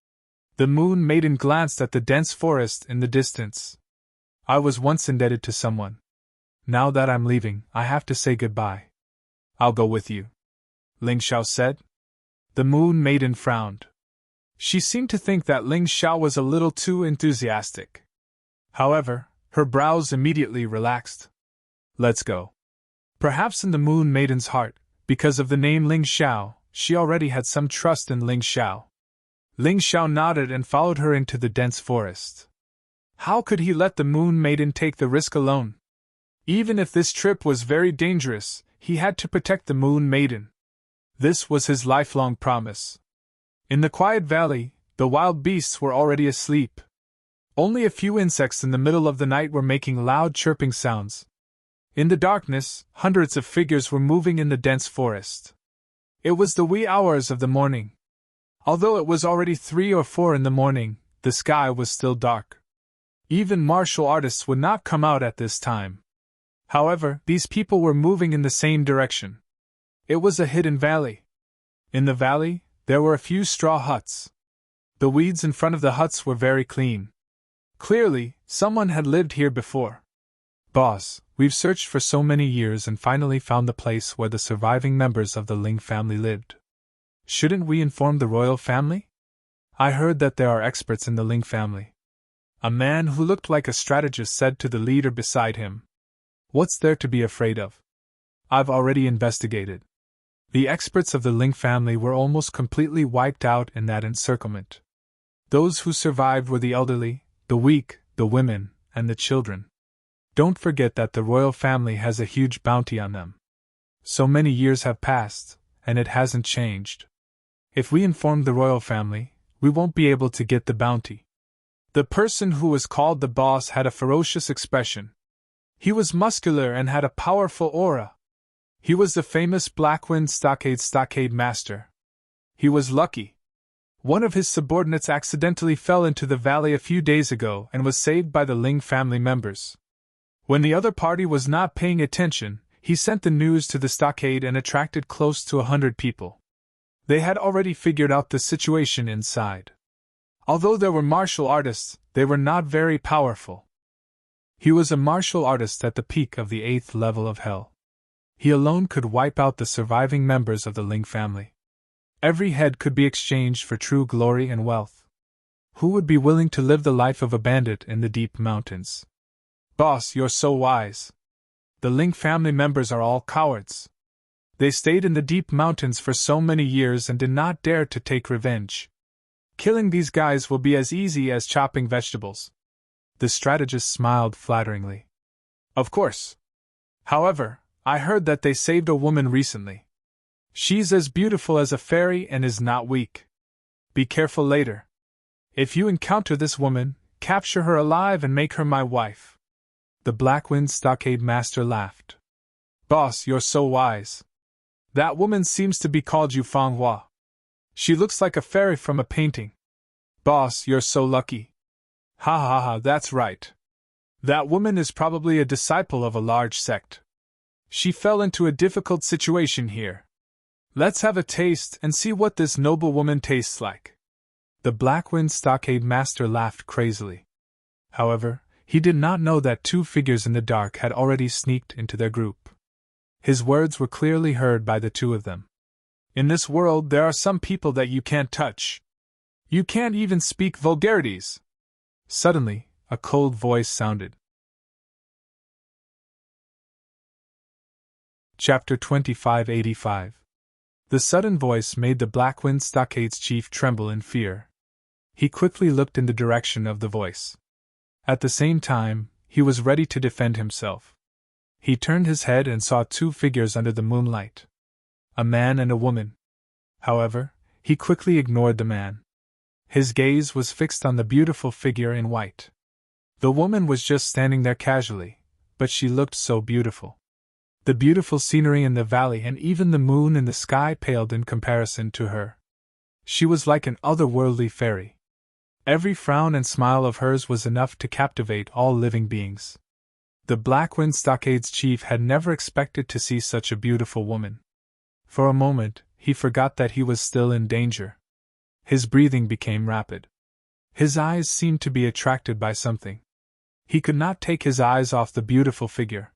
The Moon Maiden glanced at the dense forest in the distance. I was once indebted to someone. Now that I'm leaving, I have to say goodbye. I'll go with you, Ling Xiao said. The Moon Maiden frowned. She seemed to think that Ling Xiao was a little too enthusiastic. However, her brows immediately relaxed. Let's go. Perhaps in the Moon Maiden's heart, because of the name Ling Xiao, she already had some trust in Ling Xiao. Ling Xiao nodded and followed her into the dense forest. How could he let the Moon Maiden take the risk alone? Even if this trip was very dangerous, he had to protect the Moon Maiden. This was his lifelong promise. In the quiet valley, the wild beasts were already asleep. Only a few insects in the middle of the night were making loud chirping sounds. In the darkness, hundreds of figures were moving in the dense forest. It was the wee hours of the morning. Although it was already 3 or 4 in the morning, the sky was still dark. Even martial artists would not come out at this time. However, these people were moving in the same direction. It was a hidden valley. In the valley, there were a few straw huts. The weeds in front of the huts were very clean. Clearly, someone had lived here before. Boss, we've searched for so many years and finally found the place where the surviving members of the Ling family lived. Shouldn't we inform the royal family? I heard that there are experts in the Ling family. A man who looked like a strategist said to the leader beside him. What's there to be afraid of? I've already investigated. The experts of the Ling family were almost completely wiped out in that encirclement. Those who survived were the elderly, the weak, the women, and the children. Don't forget that the royal family has a huge bounty on them. So many years have passed, and it hasn't changed. If we inform the royal family, we won't be able to get the bounty. The person who was called the boss had a ferocious expression. He was muscular and had a powerful aura. He was the famous Blackwind Stockade Master. He was lucky. One of his subordinates accidentally fell into the valley a few days ago and was saved by the Ling family members. When the other party was not paying attention, he sent the news to the stockade and attracted close to 100 people. They had already figured out the situation inside. Although there were martial artists, they were not very powerful. He was a martial artist at the peak of the 8th level of hell. He alone could wipe out the surviving members of the Ling family. Every head could be exchanged for true glory and wealth. Who would be willing to live the life of a bandit in the deep mountains? Boss, you're so wise. The Ling family members are all cowards. They stayed in the deep mountains for so many years and did not dare to take revenge. Killing these guys will be as easy as chopping vegetables. The strategist smiled flatteringly. Of course. However, I heard that they saved a woman recently. She's as beautiful as a fairy and is not weak. Be careful later. If you encounter this woman, capture her alive and make her my wife." The Black Wind Stockade Master laughed. "Boss, you're so wise. That woman seems to be called Yu Fanghua. She looks like a fairy from a painting. Boss, you're so lucky." "Ha ha ha, that's right. That woman is probably a disciple of a large sect. She fell into a difficult situation here. Let's have a taste and see what this noble woman tastes like." The Black Wind Stockade Master laughed crazily. However, he did not know that two figures in the dark had already sneaked into their group. His words were clearly heard by the two of them. "In this world there are some people that you can't touch. You can't even speak vulgarities." Suddenly, a cold voice sounded. Chapter 2585. The sudden voice made the Black Wind Stockade's chief tremble in fear. He quickly looked in the direction of the voice. At the same time, he was ready to defend himself. He turned his head and saw two figures under the moonlight. A man and a woman. However, he quickly ignored the man. His gaze was fixed on the beautiful figure in white. The woman was just standing there casually, but she looked so beautiful. The beautiful scenery in the valley and even the moon in the sky paled in comparison to her. She was like an otherworldly fairy. Every frown and smile of hers was enough to captivate all living beings. The Black Wind Stockade's chief had never expected to see such a beautiful woman. For a moment, he forgot that he was still in danger. His breathing became rapid. His eyes seemed to be attracted by something. He could not take his eyes off the beautiful figure.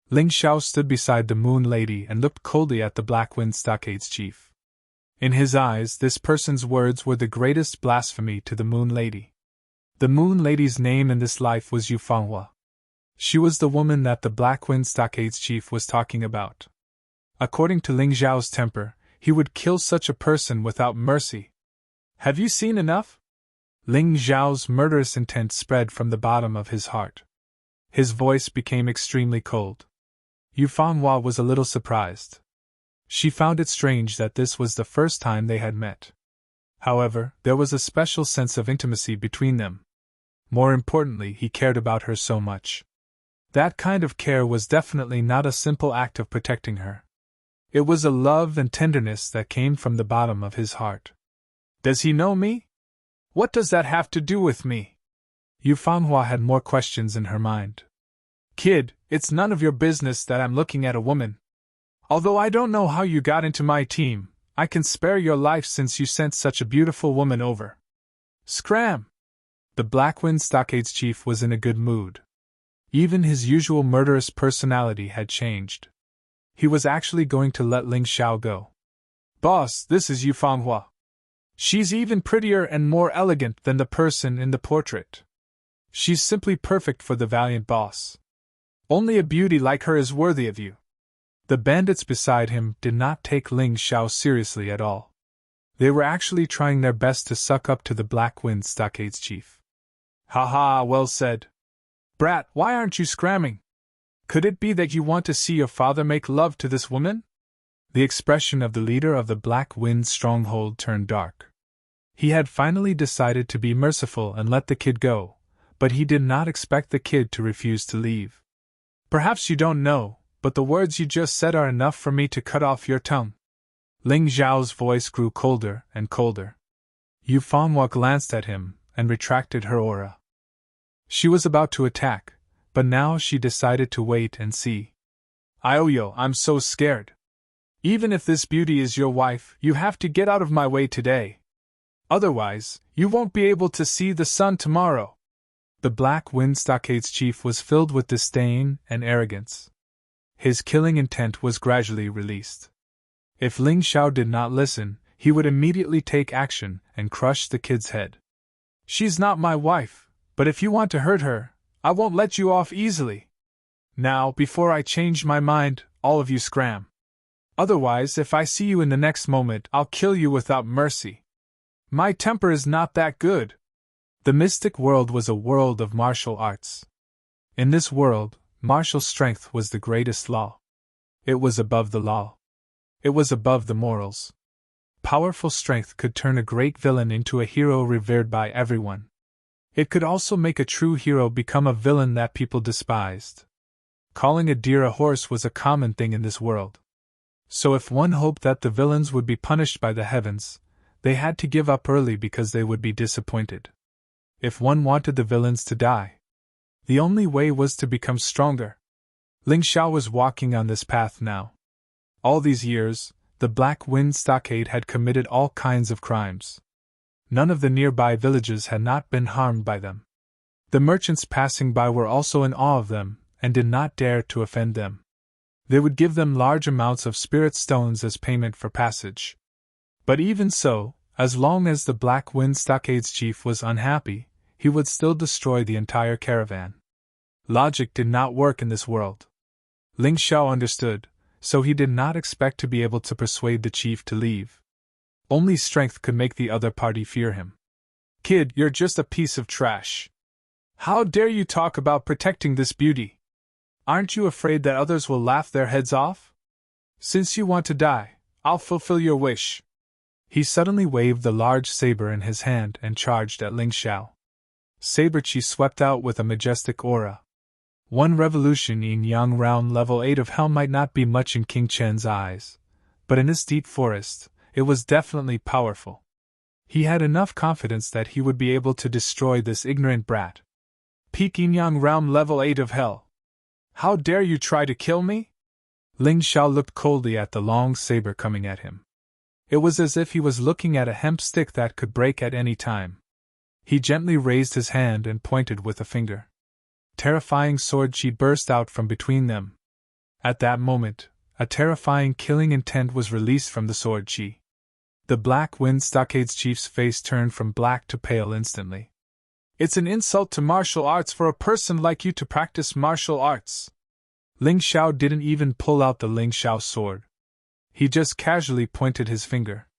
Ling Xiao stood beside the Moon Lady and looked coldly at the Black Wind Stockade's chief. In his eyes, this person's words were the greatest blasphemy to the Moon Lady. The Moon Lady's name in this life was Yu Fanghua. She was the woman that the Black Wind Stockade's chief was talking about. According to Ling Xiao's temper, he would kill such a person without mercy. "Have you seen enough?" Ling Xiao's murderous intent spread from the bottom of his heart. His voice became extremely cold. Yu Fanghua was a little surprised. She found it strange that this was the first time they had met. However, there was a special sense of intimacy between them. More importantly, he cared about her so much. That kind of care was definitely not a simple act of protecting her. It was a love and tenderness that came from the bottom of his heart. "Does he know me? What does that have to do with me?" Yu Fanghua had more questions in her mind. "Kid, it's none of your business that I'm looking at a woman. Although I don't know how you got into my team, I can spare your life since you sent such a beautiful woman over." Scram! The Black Wind Stockade's chief was in a good mood. Even his usual murderous personality had changed. He was actually going to let Ling Xiao go. "Boss, this is Yu Fanghua. She's even prettier and more elegant than the person in the portrait. She's simply perfect for the valiant boss. Only a beauty like her is worthy of you." The bandits beside him did not take Ling Xiao seriously at all. They were actually trying their best to suck up to the Black Wind Stockade's chief. "Ha ha, well said. Brat, why aren't you scramming? Could it be that you want to see your father make love to this woman?" The expression of the leader of the Black Wind stronghold turned dark. He had finally decided to be merciful and let the kid go, but he did not expect the kid to refuse to leave. "Perhaps you don't know, but the words you just said are enough for me to cut off your tongue." Ling Xiao's voice grew colder and colder. Yu Fanghua glanced at him and retracted her aura. She was about to attack, but now she decided to wait and see. "Ioyo, I'm so scared. Even if this beauty is your wife, you have to get out of my way today. Otherwise, you won't be able to see the sun tomorrow." The Black Wind Stockade's chief was filled with disdain and arrogance. His killing intent was gradually released. If Ling Xiao did not listen, he would immediately take action and crush the kid's head. "She's not my wife, but if you want to hurt her, I won't let you off easily. Now, before I change my mind, all of you scram. Otherwise, if I see you in the next moment, I'll kill you without mercy. My temper is not that good." The mystic world was a world of martial arts. In this world, martial strength was the greatest law. It was above the law. It was above the morals. Powerful strength could turn a great villain into a hero revered by everyone. It could also make a true hero become a villain that people despised. Calling a deer a horse was a common thing in this world. So if one hoped that the villains would be punished by the heavens, they had to give up early because they would be disappointed. If one wanted the villains to die, the only way was to become stronger. Ling Xiao was walking on this path now. All these years, the Black Wind Stockade had committed all kinds of crimes. None of the nearby villages had not been harmed by them. The merchants passing by were also in awe of them, and did not dare to offend them. They would give them large amounts of spirit stones as payment for passage. But even so, as long as the Black Wind Stockade's chief was unhappy, he would still destroy the entire caravan. Logic did not work in this world. Ling Xiao understood, so he did not expect to be able to persuade the chief to leave. Only strength could make the other party fear him. "Kid, you're just a piece of trash. How dare you talk about protecting this beauty? Aren't you afraid that others will laugh their heads off? Since you want to die, I'll fulfill your wish." He suddenly waved the large saber in his hand and charged at Ling Xiao. Saber-Chi swept out with a majestic aura. One revolution in Yang round level 8 of hell might not be much in King Chen's eyes, but in this deep forest, it was definitely powerful. He had enough confidence that he would be able to destroy this ignorant brat. "Peak Yin Yang round level 8 of hell. How dare you try to kill me?" Ling Xiao looked coldly at the long saber coming at him. It was as if he was looking at a hemp stick that could break at any time. He gently raised his hand and pointed with a finger. Terrifying sword-chi burst out from between them. At that moment, a terrifying killing intent was released from the sword-chi. The Black Wind Stockade's chief's face turned from black to pale instantly. "It's an insult to martial arts for a person like you to practice martial arts." Ling Xiao didn't even pull out the Ling Xiao sword. He just casually pointed his finger.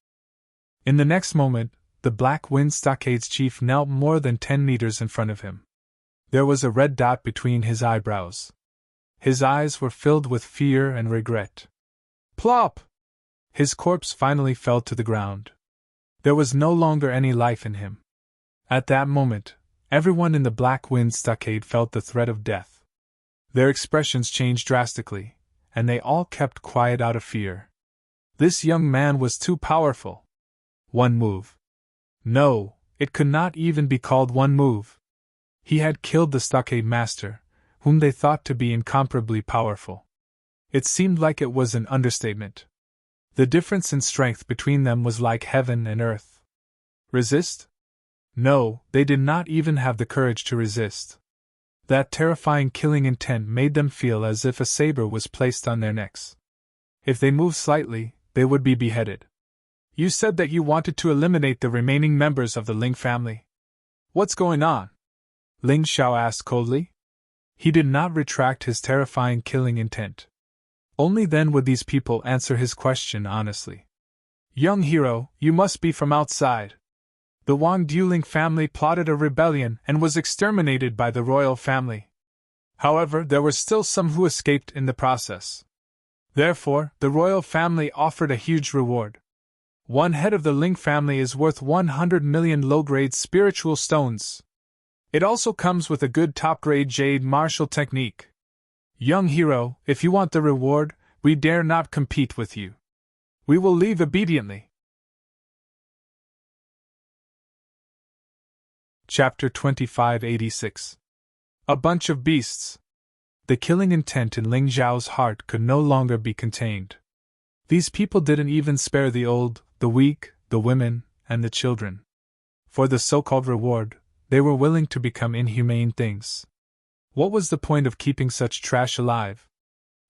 In the next moment, the Black Wind Stockade's chief knelt more than 10 meters in front of him. There was a red dot between his eyebrows. His eyes were filled with fear and regret. Plop! His corpse finally fell to the ground. There was no longer any life in him. At that moment, everyone in the Black Wind Stockade felt the threat of death. Their expressions changed drastically, and they all kept quiet out of fear. This young man was too powerful. One move. No, it could not even be called one move. He had killed the stockade master, whom they thought to be incomparably powerful. It seemed like it was an understatement. The difference in strength between them was like heaven and earth. Resist? No, they did not even have the courage to resist. That terrifying killing intent made them feel as if a saber was placed on their necks. If they moved slightly, they would be beheaded. "You said that you wanted to eliminate the remaining members of the Ling family. What's going on?" Ling Xiao asked coldly. He did not retract his terrifying killing intent. Only then would these people answer his question honestly. "Young hero, you must be from outside. The Wang Dueling family plotted a rebellion and was exterminated by the royal family. However, there were still some who escaped in the process. Therefore, the royal family offered a huge reward. One head of the Ling family is worth 100 million low-grade spiritual stones. It also comes with a good top-grade jade martial technique. Young hero, if you want the reward, we dare not compete with you. We will leave obediently." Chapter 2586. A bunch of beasts. The killing intent in Ling Zhao's heart could no longer be contained. These people didn't even spare the old, the weak, the women, and the children. For the so-called reward, they were willing to become inhumane things. What was the point of keeping such trash alive?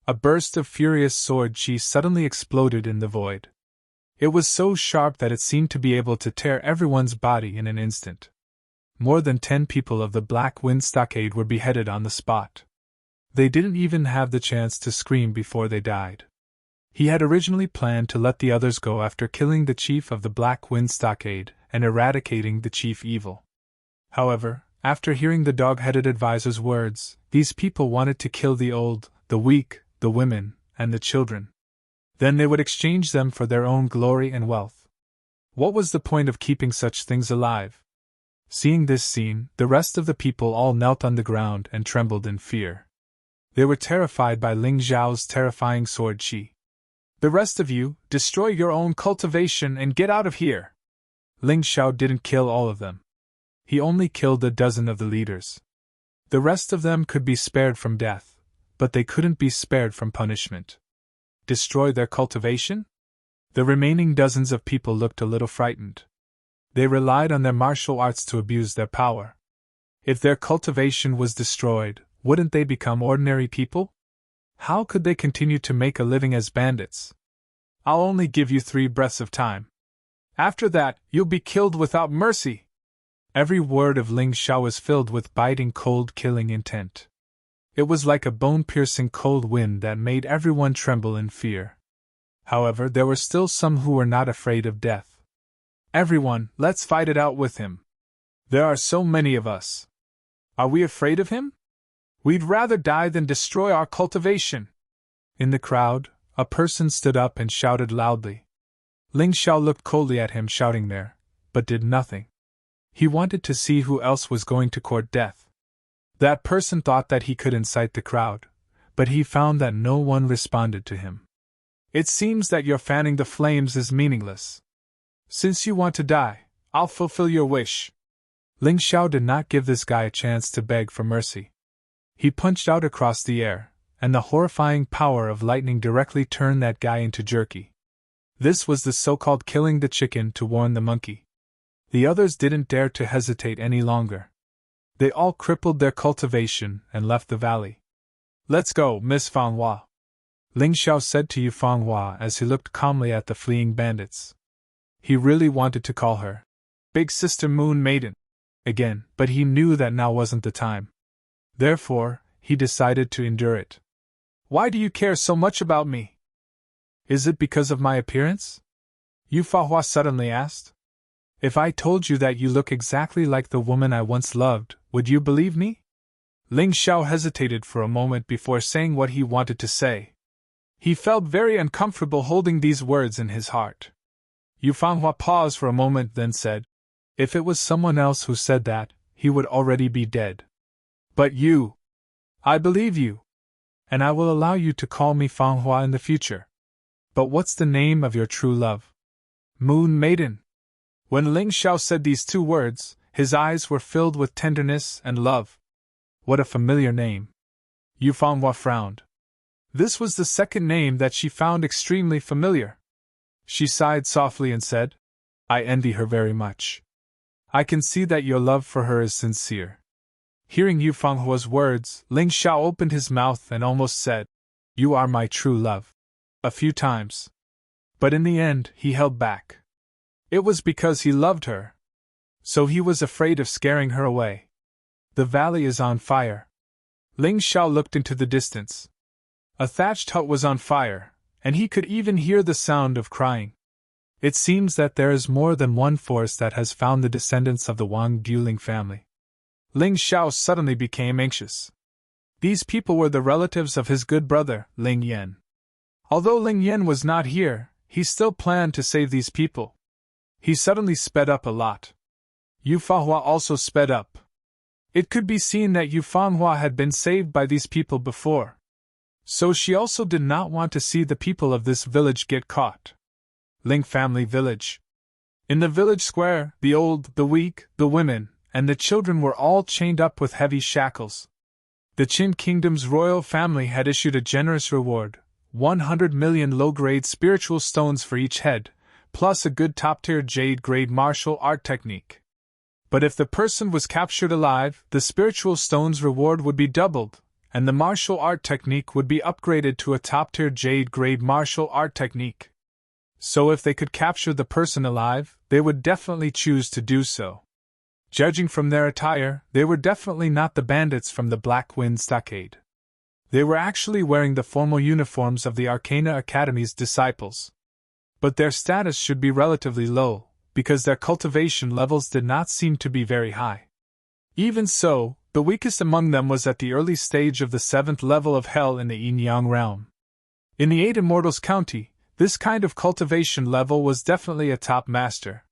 A burst of furious sword-chi suddenly exploded in the void. It was so sharp that it seemed to be able to tear everyone's body in an instant. More than 10 people of the Black Wind Stockade were beheaded on the spot. They didn't even have the chance to scream before they died. He had originally planned to let the others go after killing the chief of the Black Wind Stockade and eradicating the chief evil. However, after hearing the dog-headed advisor's words, these people wanted to kill the old, the weak, the women, and the children. Then they would exchange them for their own glory and wealth. What was the point of keeping such things alive? Seeing this scene, the rest of the people all knelt on the ground and trembled in fear. They were terrified by Ling Xiao's terrifying sword qi. The rest of you, destroy your own cultivation and get out of here! Ling Xiao didn't kill all of them. He only killed a dozen of the leaders. The rest of them could be spared from death, but they couldn't be spared from punishment. Destroy their cultivation? The remaining dozens of people looked a little frightened. They relied on their martial arts to abuse their power. If their cultivation was destroyed, wouldn't they become ordinary people? How could they continue to make a living as bandits? I'll only give you 3 breaths of time. After that, you'll be killed without mercy. Every word of Ling Xiao was filled with biting, cold, killing intent. It was like a bone-piercing cold wind that made everyone tremble in fear. However, there were still some who were not afraid of death. Everyone, let's fight it out with him. There are so many of us. Are we afraid of him? We'd rather die than destroy our cultivation. In the crowd, a person stood up and shouted loudly. Ling Xiao looked coldly at him shouting there, but did nothing. He wanted to see who else was going to court death. That person thought that he could incite the crowd, but he found that no one responded to him. It seems that your fanning the flames is meaningless. Since you want to die, I'll fulfill your wish. Ling Xiao did not give this guy a chance to beg for mercy. He punched out across the air, and the horrifying power of lightning directly turned that guy into jerky. This was the so-called killing the chicken to warn the monkey. The others didn't dare to hesitate any longer. They all crippled their cultivation and left the valley. Let's go, Miss Fanghua, Ling Xiao said to Yu Fanghua as he looked calmly at the fleeing bandits. He really wanted to call her Big Sister Moon Maiden again, but he knew that now wasn't the time. Therefore, he decided to endure it. Why do you care so much about me? Is it because of my appearance? Yu Fanghua suddenly asked. If I told you that you look exactly like the woman I once loved, would you believe me? Ling Xiao hesitated for a moment before saying what he wanted to say. He felt very uncomfortable holding these words in his heart. Yu Fanghua paused for a moment, then said, If it was someone else who said that, he would already be dead. But you. I believe you. And I will allow you to call me Fanghua in the future. But what's the name of your true love? Moon Maiden. When Ling Xiao said these 2 words, his eyes were filled with tenderness and love. What a familiar name. Yu Fanghua frowned. This was the second name that she found extremely familiar. She sighed softly and said, I envy her very much. I can see that your love for her is sincere. Hearing Yu Fanghua's words, Ling Xiao opened his mouth and almost said, You are my true love. A few times. But in the end, he held back. It was because he loved her. So he was afraid of scaring her away. The valley is on fire. Ling Xiao looked into the distance. A thatched hut was on fire, and he could even hear the sound of crying. It seems that there is more than one force that has found the descendants of the Wang Guling family. Ling Xiao suddenly became anxious. These people were the relatives of his good brother, Ling Yan. Although Ling Yan was not here, he still planned to save these people. He suddenly sped up a lot. Yu Fanghua also sped up. It could be seen that Yu Fanghua had been saved by these people before. So she also did not want to see the people of this village get caught. Ling family village. In the village square, the old, the weak, the women, and the children were all chained up with heavy shackles. The Qin Kingdom's royal family had issued a generous reward, 100 million low-grade spiritual stones for each head, plus a good top-tier jade-grade martial art technique. But if the person was captured alive, the spiritual stones reward would be doubled, and the martial art technique would be upgraded to a top-tier jade-grade martial art technique. So if they could capture the person alive, they would definitely choose to do so. Judging from their attire, they were definitely not the bandits from the Black Wind Stockade. They were actually wearing the formal uniforms of the Arcana Academy's disciples. But their status should be relatively low, because their cultivation levels did not seem to be very high. Even so, the weakest among them was at the early stage of the 7th level of Hell in the Yin-Yang realm. In the 8 Immortals County, This kind of cultivation level was definitely a top master.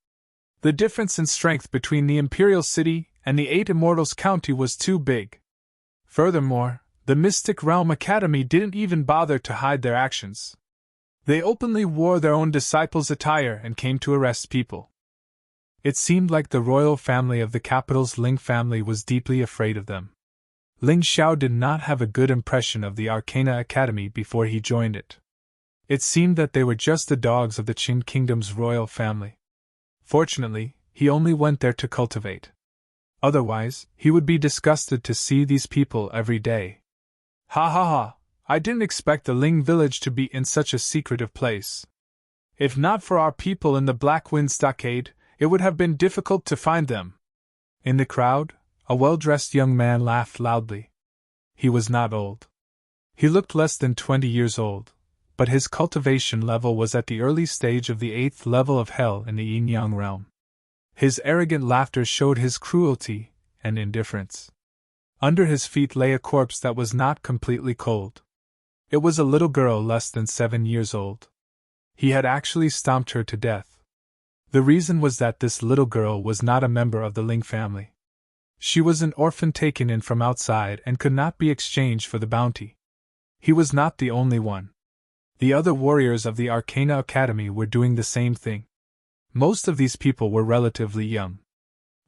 The difference in strength between the Imperial City and the 8 Immortals County was too big. Furthermore, the Mystic Realm Academy didn't even bother to hide their actions. They openly wore their own disciples' attire and came to arrest people. It seemed like the royal family of the capital's Ling family was deeply afraid of them. Ling Xiao did not have a good impression of the Arcana Academy before he joined it. It seemed that they were just the dogs of the Qin Kingdom's royal family. Fortunately, he only went there to cultivate. Otherwise, he would be disgusted to see these people every day. Ha ha ha, I didn't expect the Ling village to be in such a secretive place. If not for our people in the Black Wind Stockade, it would have been difficult to find them. In the crowd, a well-dressed young man laughed loudly. He was not old. He looked less than 20 years old, but his cultivation level was at the early stage of the 8th level of hell in the Yin-Yang realm. His arrogant laughter showed his cruelty and indifference. Under his feet lay a corpse that was not completely cold. It was a little girl less than 7 years old. He had actually stomped her to death. The reason was that this little girl was not a member of the Ling family. She was an orphan taken in from outside and could not be exchanged for the bounty. He was not the only one. The other warriors of the Arcana Academy were doing the same thing. Most of these people were relatively young.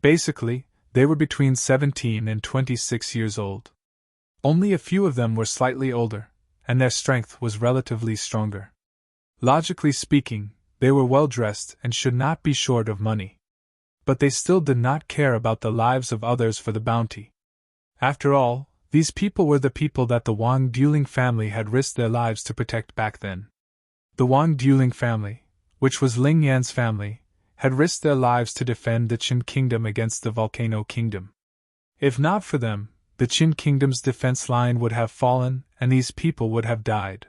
Basically, they were between 17 and 26 years old. Only a few of them were slightly older, and their strength was relatively stronger. Logically speaking, they were well-dressed and should not be short of money. But they still did not care about the lives of others for the bounty. After all, these people were the people that the Wang Dueling family had risked their lives to protect back then. The Wang Dueling family, which was Ling Yan's family, had risked their lives to defend the Qin Kingdom against the Volcano Kingdom. If not for them, the Qin Kingdom's defense line would have fallen and these people would have died.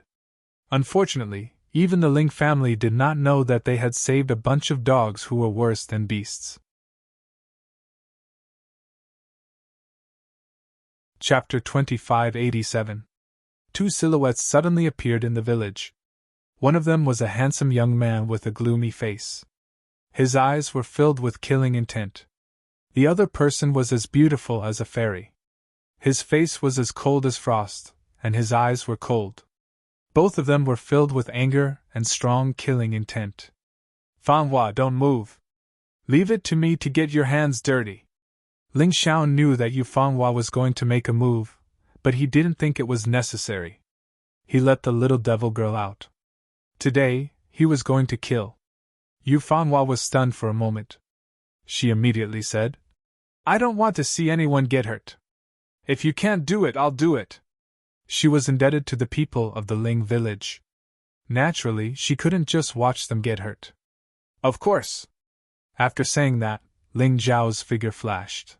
Unfortunately, even the Ling family did not know that they had saved a bunch of dogs who were worse than beasts. Chapter 2587. 2 silhouettes suddenly appeared in the village. One of them was a handsome young man with a gloomy face. His eyes were filled with killing intent. The other person was as beautiful as a fairy. His face was as cold as frost, and his eyes were cold. Both of them were filled with anger and strong killing intent. Fanhua, don't move. Leave it to me to get your hands dirty. Ling Xiao knew that Yu Fanhua was going to make a move, but he didn't think it was necessary. He let the little devil girl out. Today, he was going to kill. Yu Fanhua was stunned for a moment. She immediately said, I don't want to see anyone get hurt. If you can't do it, I'll do it. She was indebted to the people of the Ling village. Naturally, she couldn't just watch them get hurt. Of course. After saying that, Ling Zhao's figure flashed.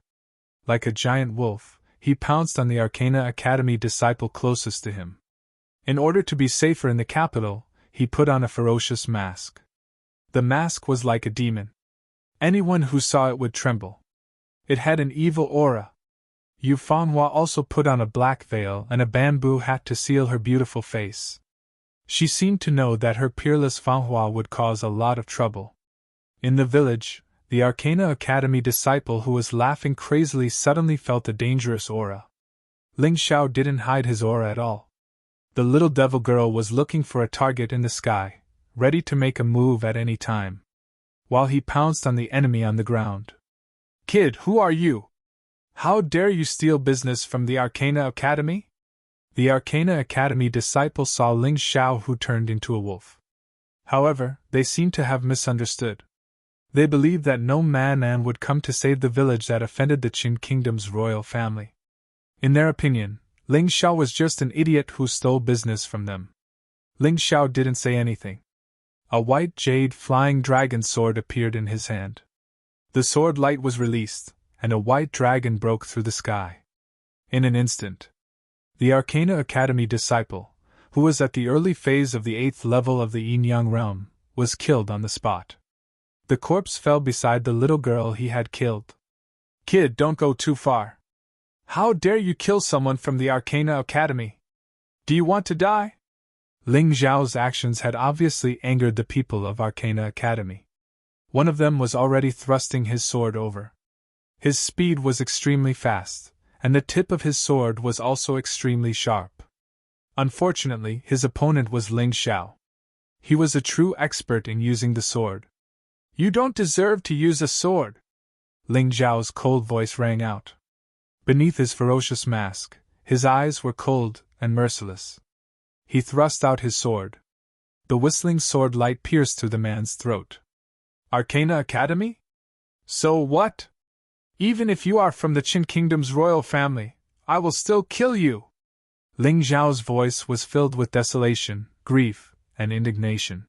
Like a giant wolf, he pounced on the Arcana Academy disciple closest to him. In order to be safer in the capital, he put on a ferocious mask. The mask was like a demon. Anyone who saw it would tremble. It had an evil aura. Yu Fanhua also put on a black veil and a bamboo hat to seal her beautiful face. She seemed to know that her peerless Fanhua would cause a lot of trouble. In the village, the Arcana Academy disciple who was laughing crazily suddenly felt a dangerous aura. Ling Xiao didn't hide his aura at all. The little devil girl was looking for a target in the sky, ready to make a move at any time, while he pounced on the enemy on the ground. Kid, who are you? How dare you steal business from the Arcana Academy? The Arcana Academy disciple saw Ling Xiao, who turned into a wolf. However, they seemed to have misunderstood. They believed that no man would come to save the village that offended the Qin Kingdom's royal family. In their opinion, Ling Xiao was just an idiot who stole business from them. Ling Xiao didn't say anything. A white jade flying dragon sword appeared in his hand. The sword light was released, and a white dragon broke through the sky. In an instant, the Arcana Academy disciple, who was at the early phase of the 8th level of the Yin-Yang realm, was killed on the spot. The corpse fell beside the little girl he had killed. Kid, don't go too far. How dare you kill someone from the Arcana Academy? Do you want to die? Ling Xiao's actions had obviously angered the people of Arcana Academy. One of them was already thrusting his sword over. His speed was extremely fast, and the tip of his sword was also extremely sharp. Unfortunately, his opponent was Ling Xiao. He was a true expert in using the sword. "You don't deserve to use a sword!" Ling Xiao's cold voice rang out. Beneath his ferocious mask, his eyes were cold and merciless. He thrust out his sword. The whistling sword light pierced through the man's throat. "Arcana Academy? So what? Even if you are from the Qin Kingdom's royal family, I will still kill you!" Ling Xiao's voice was filled with desolation, grief, and indignation.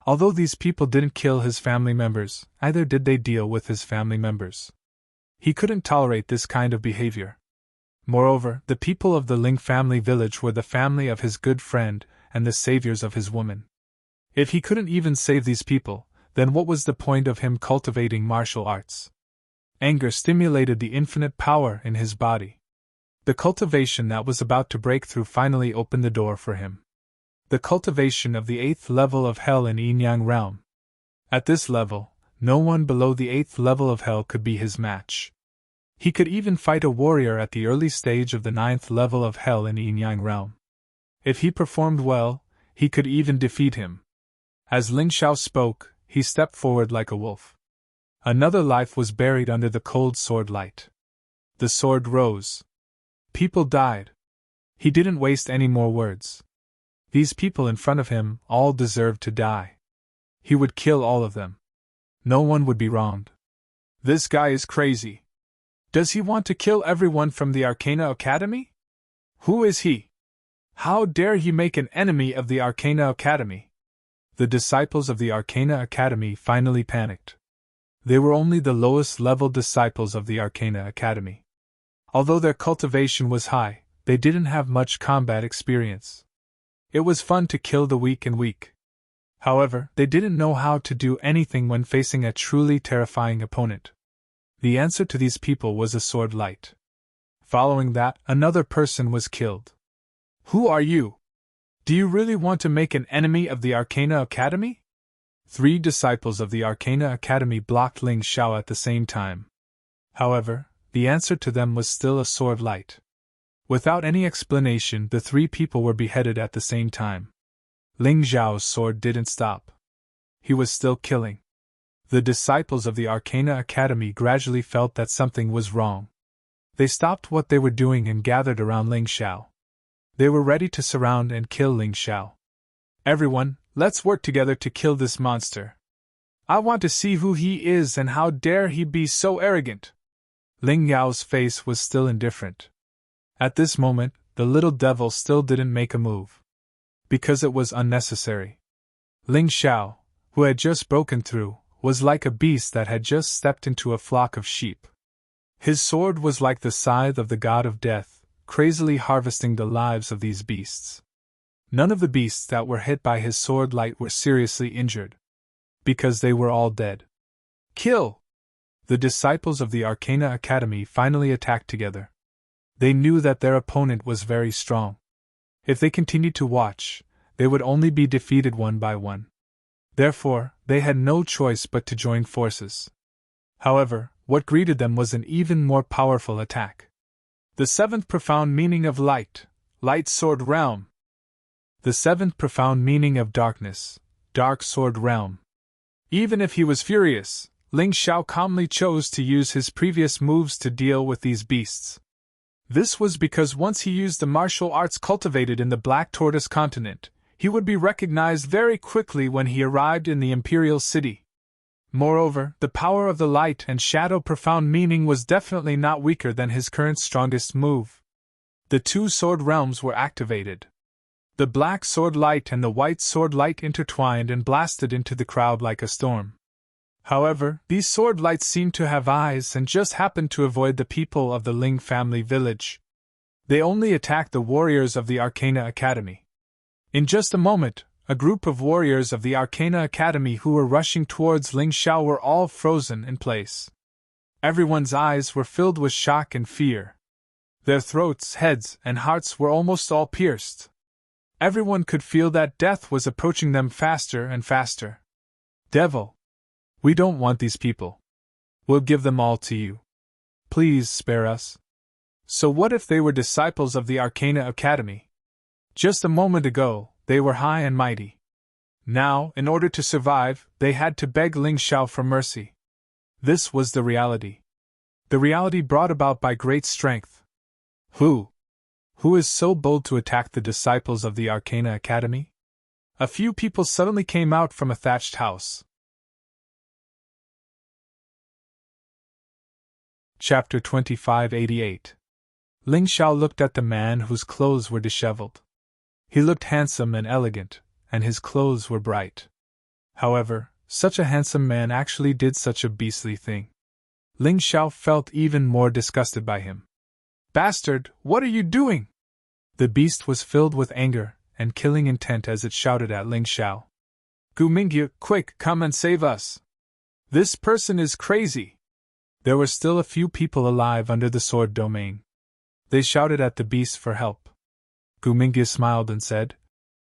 Although these people didn't kill his family members, neither did they deal with his family members. He couldn't tolerate this kind of behavior. Moreover, the people of the Ling family village were the family of his good friend and the saviors of his woman. If he couldn't even save these people, then what was the point of him cultivating martial arts? Anger stimulated the infinite power in his body. The cultivation that was about to break through finally opened the door for him. The cultivation of the 8th level of Hell in Yin-Yang realm. At this level, no one below the 8th level of Hell could be his match. He could even fight a warrior at the early stage of the 9th level of Hell in Yin-Yang realm. If he performed well, he could even defeat him. As Ling Xiao spoke, he stepped forward like a wolf. Another life was buried under the cold sword light. The sword rose. People died. He didn't waste any more words. These people in front of him all deserved to die. He would kill all of them. No one would be wronged. This guy is crazy. Does he want to kill everyone from the Arcana Academy? Who is he? How dare he make an enemy of the Arcana Academy? The disciples of the Arcana Academy finally panicked. They were only the lowest level disciples of the Arcana Academy. Although their cultivation was high, they didn't have much combat experience. It was fun to kill the weak and weak. However, they didn't know how to do anything when facing a truly terrifying opponent. The answer to these people was a sword light. Following that, another person was killed. Who are you? Do you really want to make an enemy of the Arcana Academy? 3 disciples of the Arcana Academy blocked Ling Xiao at the same time. However, the answer to them was still a sword light. Without any explanation, the 3 people were beheaded at the same time. Ling Xiao's sword didn't stop. He was still killing. The disciples of the Arcana Academy gradually felt that something was wrong. They stopped what they were doing and gathered around Ling Xiao. They were ready to surround and kill Ling Xiao. "Everyone, let's work together to kill this monster. I want to see who he is and how dare he be so arrogant." Ling Yao's face was still indifferent. At this moment, the little devil still didn't make a move. Because it was unnecessary. Ling Xiao, who had just broken through, was like a beast that had just stepped into a flock of sheep. His sword was like the scythe of the god of death, crazily harvesting the lives of these beasts. None of the beasts that were hit by his sword light were seriously injured. Because they were all dead. Kill! The disciples of the Arcana Academy finally attacked together. They knew that their opponent was very strong. If they continued to watch, they would only be defeated one by one. Therefore, they had no choice but to join forces. However, what greeted them was an even more powerful attack. The 7th profound meaning of light, light sword realm. The 7th profound meaning of darkness, dark sword realm. Even if he was furious, Ling Xiao calmly chose to use his previous moves to deal with these beasts. This was because once he used the martial arts cultivated in the Black Tortoise continent, he would be recognized very quickly when he arrived in the Imperial City. Moreover, the power of the light and shadow profound meaning was definitely not weaker than his current strongest move. The 2 sword realms were activated. The black sword light and the white sword light intertwined and blasted into the crowd like a storm. However, these sword lights seemed to have eyes and just happened to avoid the people of the Ling family village. They only attacked the warriors of the Arcana Academy. In just a moment, a group of warriors of the Arcana Academy who were rushing towards Ling Xiao were all frozen in place. Everyone's eyes were filled with shock and fear. Their throats, heads, and hearts were almost all pierced. Everyone could feel that death was approaching them faster and faster. Devil! We don't want these people. We'll give them all to you. Please spare us. So what if they were disciples of the Arcana Academy? Just a moment ago, they were high and mighty. Now, in order to survive, they had to beg Ling Xiao for mercy. This was the reality. The reality brought about by great strength. Who is so bold to attack the disciples of the Arcana Academy? A few people suddenly came out from a thatched house. Chapter 2588. Ling Xiao looked at the man whose clothes were disheveled. He looked handsome and elegant, and his clothes were bright. However, such a handsome man actually did such a beastly thing. Ling Xiao felt even more disgusted by him. Bastard, what are you doing? The beast was filled with anger and killing intent as it shouted at Ling Xiao. Gu Mingyu, quick, come and save us! This person is crazy! There were still a few people alive under the sword domain. They shouted at the beast for help. Gu Mingyu smiled and said,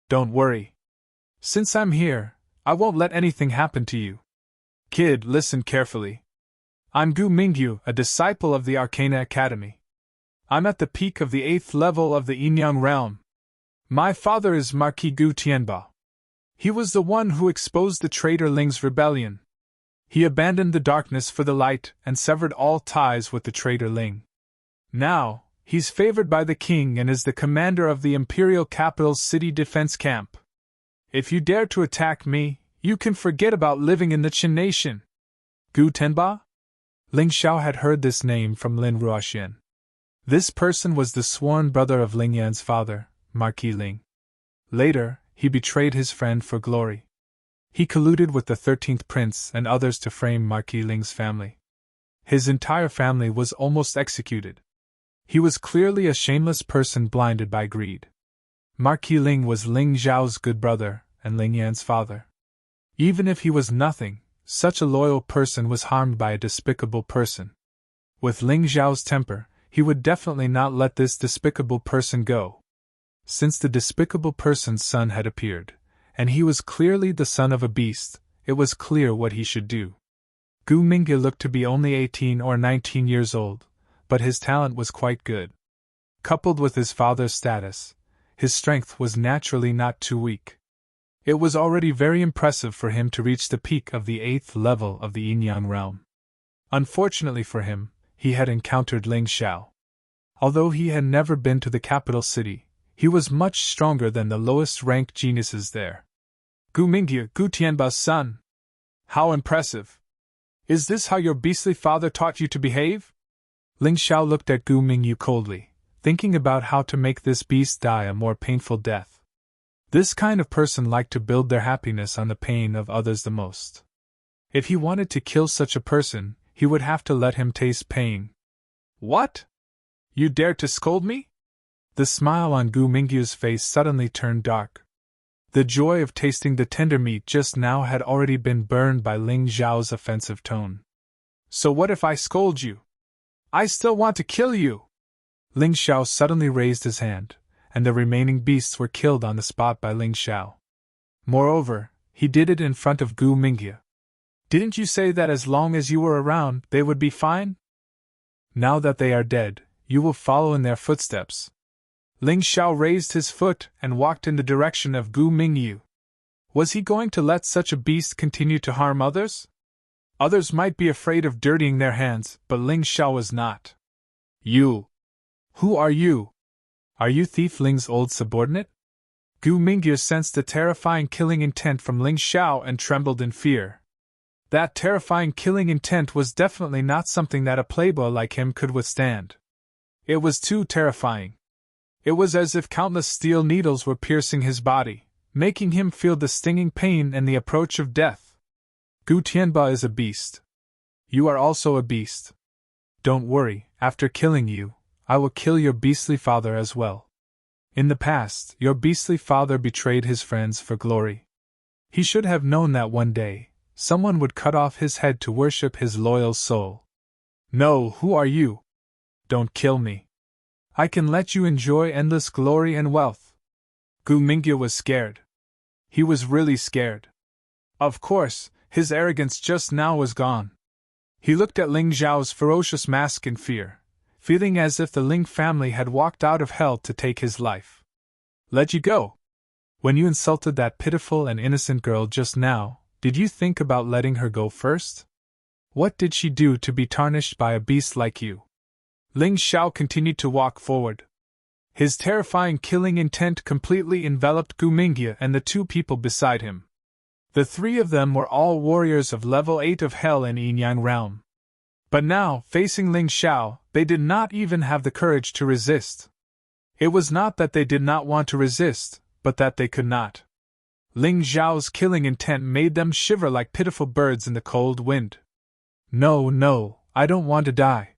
Don't worry. Since I'm here, I won't let anything happen to you. Kid, listen carefully. I'm Gu Mingyu, a disciple of the Arcana Academy. I'm at the peak of the 8th level of the Yinyang realm. My father is Marquis Gu Tianba. He was the one who exposed the traitor Ling's rebellion. He abandoned the darkness for the light and severed all ties with the traitor Ling. Now, he's favored by the king and is the commander of the imperial capital's city defense camp. If you dare to attack me, you can forget about living in the Qin nation. Gu Tenba? Ling Xiao had heard this name from Lin Ruoxian. This person was the sworn brother of Ling Yan's father, Marquis Ling. Later, he betrayed his friend for glory. He colluded with the 13th prince and others to frame Marquis Ling's family. His entire family was almost executed. He was clearly a shameless person blinded by greed. Marquis Ling was Ling Zhao's good brother and Ling Yan's father. Even if he was nothing, such a loyal person was harmed by a despicable person. With Ling Zhao's temper, he would definitely not let this despicable person go. Since the despicable person's son had appeared, and he was clearly the son of a beast, it was clear what he should do. Gu Mingyu looked to be only 18 or 19 years old, but his talent was quite good. Coupled with his father's status, his strength was naturally not too weak. It was already very impressive for him to reach the peak of the 8th level of the Yinyang realm. Unfortunately for him, he had encountered Ling Xiao. Although he had never been to the capital city, he was much stronger than the lowest-ranked geniuses there. Gu Mingyu, Gu Tianba's son! How impressive! Is this how your beastly father taught you to behave? Ling Xiao looked at Gu Mingyu coldly, thinking about how to make this beast die a more painful death. This kind of person liked to build their happiness on the pain of others the most. If he wanted to kill such a person, he would have to let him taste pain. What? You dare to scold me? The smile on Gu Mingyu's face suddenly turned dark. The joy of tasting the tender meat just now had already been burned by Ling Zhao's offensive tone. So what if I scold you? I still want to kill you! Ling Xiao suddenly raised his hand, and the remaining beasts were killed on the spot by Ling Xiao. Moreover, he did it in front of Gu Mingyu. Didn't you say that as long as you were around, they would be fine? Now that they are dead, you will follow in their footsteps. Ling Xiao raised his foot and walked in the direction of Gu Mingyu. Was he going to let such a beast continue to harm others? Others might be afraid of dirtying their hands, but Ling Xiao was not. You! Who are you? Are you Thief Ling's old subordinate? Gu Mingyu sensed a terrifying killing intent from Ling Xiao and trembled in fear. That terrifying killing intent was definitely not something that a playboy like him could withstand. It was too terrifying. It was as if countless steel needles were piercing his body, making him feel the stinging pain and the approach of death. Gu Tianba is a beast. You are also a beast. Don't worry, after killing you, I will kill your beastly father as well. In the past, your beastly father betrayed his friends for glory. He should have known that one day, someone would cut off his head to worship his loyal soul. No, who are you? Don't kill me. I can let you enjoy endless glory and wealth. Gu Mingyu was scared. He was really scared. Of course, his arrogance just now was gone. He looked at Ling Zhao's ferocious mask in fear, feeling as if the Ling family had walked out of hell to take his life. Let you go? When you insulted that pitiful and innocent girl just now, did you think about letting her go first? What did she do to be tarnished by a beast like you? Ling Xiao continued to walk forward. His terrifying killing intent completely enveloped Gu Mingyu and the two people beside him. The three of them were all warriors of level 8 of Hell and Yin Yang realm. But now, facing Ling Xiao, they did not even have the courage to resist. It was not that they did not want to resist, but that they could not. Ling Xiao's killing intent made them shiver like pitiful birds in the cold wind. No, I don't want to die.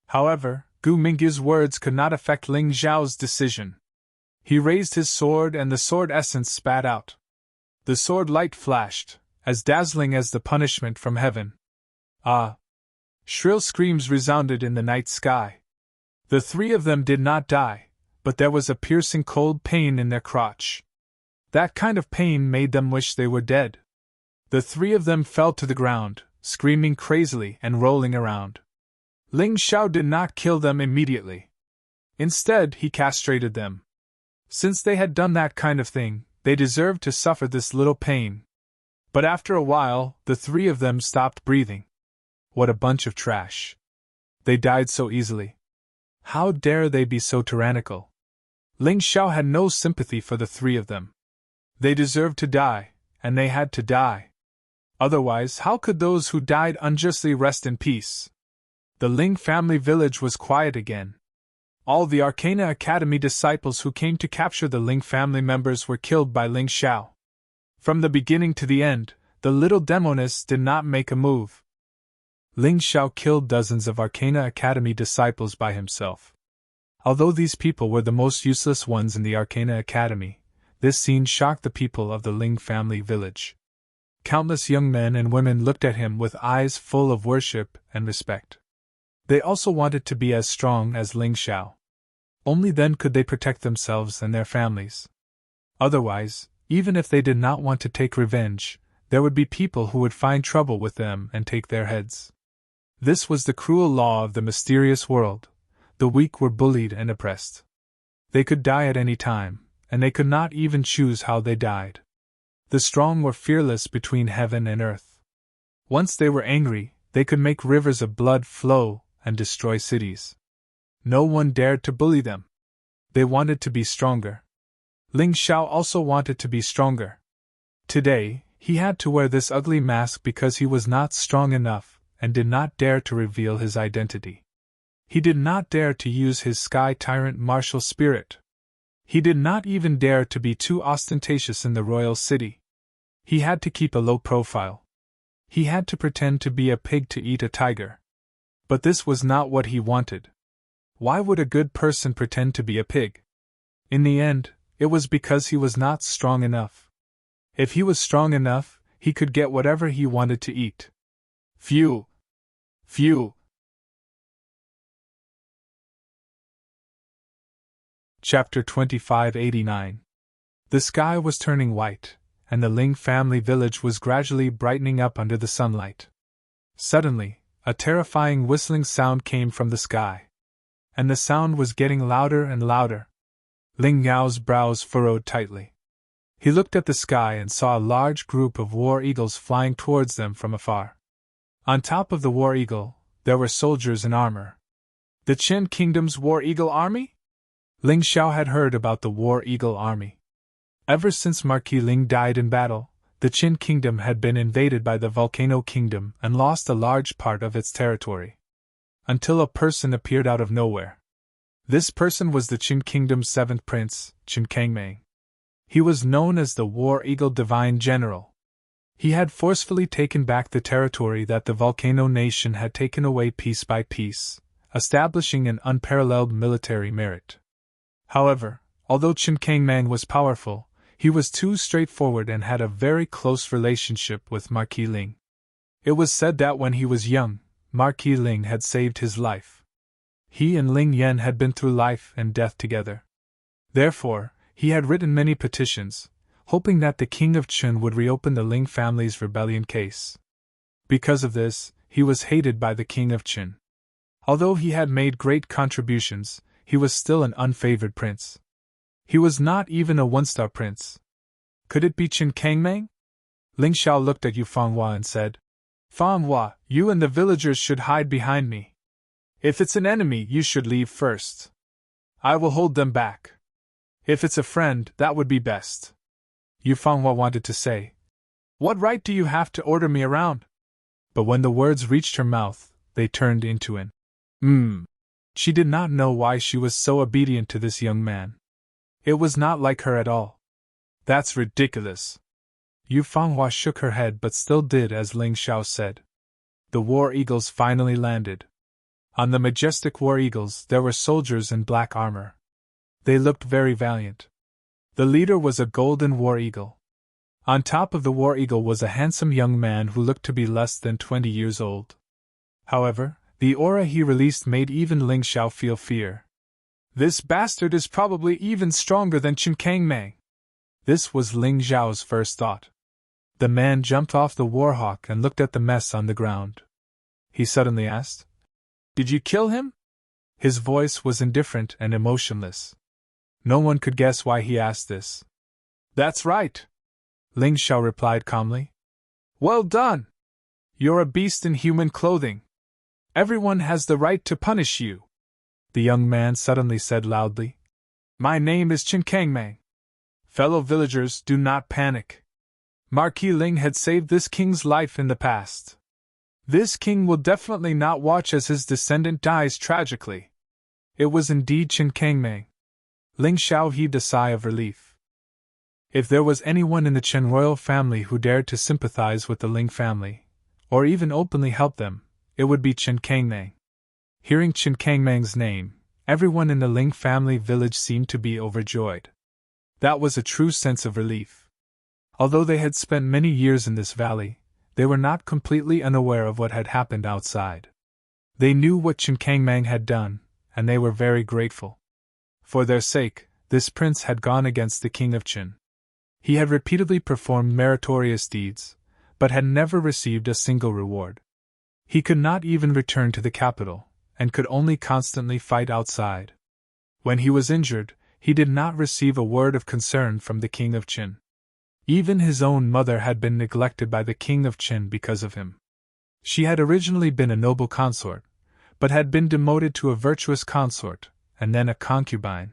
However, Gu Mingyu's words could not affect Ling Xiao's decision. He raised his sword and the sword essence spat out. The sword light flashed, as dazzling as the punishment from heaven. Ah! Shrill screams resounded in the night sky. The three of them did not die, but there was a piercing cold pain in their crotch. That kind of pain made them wish they were dead. The three of them fell to the ground, screaming crazily and rolling around. Ling Xiao did not kill them immediately. Instead, he castrated them. Since they had done that kind of thing, they deserved to suffer this little pain. But after a while, the three of them stopped breathing. What a bunch of trash. They died so easily. How dare they be so tyrannical? Ling Xiao had no sympathy for the three of them. They deserved to die, and they had to die. Otherwise, how could those who died unjustly rest in peace? The Ling family village was quiet again. All the Arcana Academy disciples who came to capture the Ling family members were killed by Ling Xiao. From the beginning to the end, the little demoness did not make a move. Ling Xiao killed dozens of Arcana Academy disciples by himself. Although these people were the most useless ones in the Arcana Academy, this scene shocked the people of the Ling family village. Countless young men and women looked at him with eyes full of worship and respect. They also wanted to be as strong as Ling Xiao. Only then could they protect themselves and their families. Otherwise, even if they did not want to take revenge, there would be people who would find trouble with them and take their heads. This was the cruel law of the mysterious world. The weak were bullied and oppressed. They could die at any time, and they could not even choose how they died. The strong were fearless between heaven and earth. Once they were angry, they could make rivers of blood flow and destroy cities. No one dared to bully them. They wanted to be stronger. Ling Xiao also wanted to be stronger. Today, he had to wear this ugly mask because he was not strong enough and did not dare to reveal his identity. He did not dare to use his Sky Tyrant martial spirit. He did not even dare to be too ostentatious in the royal city. He had to keep a low profile. He had to pretend to be a pig to eat a tiger. But this was not what he wanted. Why would a good person pretend to be a pig? In the end, it was because he was not strong enough. If he was strong enough, he could get whatever he wanted to eat. Phew! Chapter 2589. The sky was turning white, and the Ling family village was gradually brightening up under the sunlight. Suddenly, a terrifying whistling sound came from the sky. And the sound was getting louder and louder. Ling Yao's brows furrowed tightly. He looked at the sky and saw a large group of war eagles flying towards them from afar. On top of the war eagle, there were soldiers in armor. The Qin Kingdom's war eagle army? Ling Xiao had heard about the war eagle army. Ever since Marquis Ling died in battle, the Qin Kingdom had been invaded by the Volcano Kingdom and lost a large part of its territory. Until a person appeared out of nowhere. This person was the Qin Kingdom's 7th prince, Qin Kangming. He was known as the War Eagle Divine General. He had forcefully taken back the territory that the Volcano Nation had taken away piece by piece, establishing an unparalleled military merit. However, although Qin Kangming was powerful, he was too straightforward and had a very close relationship with Marquis Ling. It was said that when he was young, Marquis Ling had saved his life. He and Ling Yan had been through life and death together. Therefore, He had written many petitions, hoping that the king of Qin would reopen the Ling family's rebellion case. Because of this, he was hated by the king of Qin. Although he had made great contributions, he was still an unfavored prince. He was not even a one-star prince. Could it be Qin Kangmeng? Ling Xiao looked at Yu Fanghua and said, Fanghua, you and the villagers should hide behind me. If it's an enemy, you should leave first. I will hold them back. If it's a friend, that would be best. Yu Fanghua wanted to say, What right do you have to order me around? But when the words reached her mouth, they turned into an She did not know why she was so obedient to this young man. It was not like her at all. That's ridiculous. Yu Fanghua shook her head but still did as Ling Xiao said. The war eagles finally landed. On the majestic war eagles there were soldiers in black armor. They looked very valiant. The leader was a golden war eagle. On top of the war eagle was a handsome young man who looked to be less than 20 years old. However, the aura he released made even Ling Xiao feel fear. This bastard is probably even stronger than Qin Kangmeng. This was Ling Xiao's first thought. The man jumped off the warhawk and looked at the mess on the ground. He suddenly asked, Did you kill him? His voice was indifferent and emotionless. No one could guess why he asked this. That's right, Ling Xiao replied calmly. Well done! You're a beast in human clothing. Everyone has the right to punish you. The young man suddenly said loudly, My name is Qin Kangmeng. Fellow villagers, do not panic. Marquis Ling had saved this king's life in the past. This king will definitely not watch as his descendant dies tragically. It was indeed Qin Kangmeng. Ling Xiao heaved a sigh of relief. If there was anyone in the Qin royal family who dared to sympathize with the Ling family, or even openly help them, it would be Qin Kangmeng. Hearing Qin Kangmeng's name, everyone in the Ling family village seemed to be overjoyed. That was a true sense of relief. Although they had spent many years in this valley, they were not completely unaware of what had happened outside. They knew what Qin Kangmeng had done, and they were very grateful. For their sake, this prince had gone against the king of Qin. He had repeatedly performed meritorious deeds, but had never received a single reward. He could not even return to the capital, and could only constantly fight outside. When he was injured, he did not receive a word of concern from the king of Qin. Even his own mother had been neglected by the king of Qin because of him. She had originally been a noble consort, but had been demoted to a virtuous consort, and then a concubine.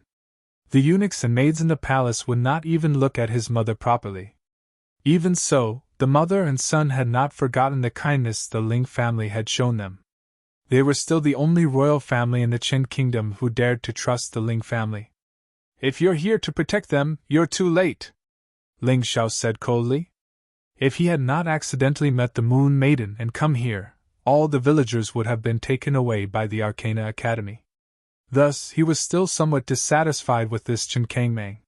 The eunuchs and maids in the palace would not even look at his mother properly. Even so, the mother and son had not forgotten the kindness the Ling family had shown them. They were still the only royal family in the Qin kingdom who dared to trust the Ling family. If you're here to protect them, you're too late, Ling Xiao said coldly. If he had not accidentally met the Moon Maiden and come here, all the villagers would have been taken away by the Arcana Academy. Thus, he was still somewhat dissatisfied with this Qin Kangmeng.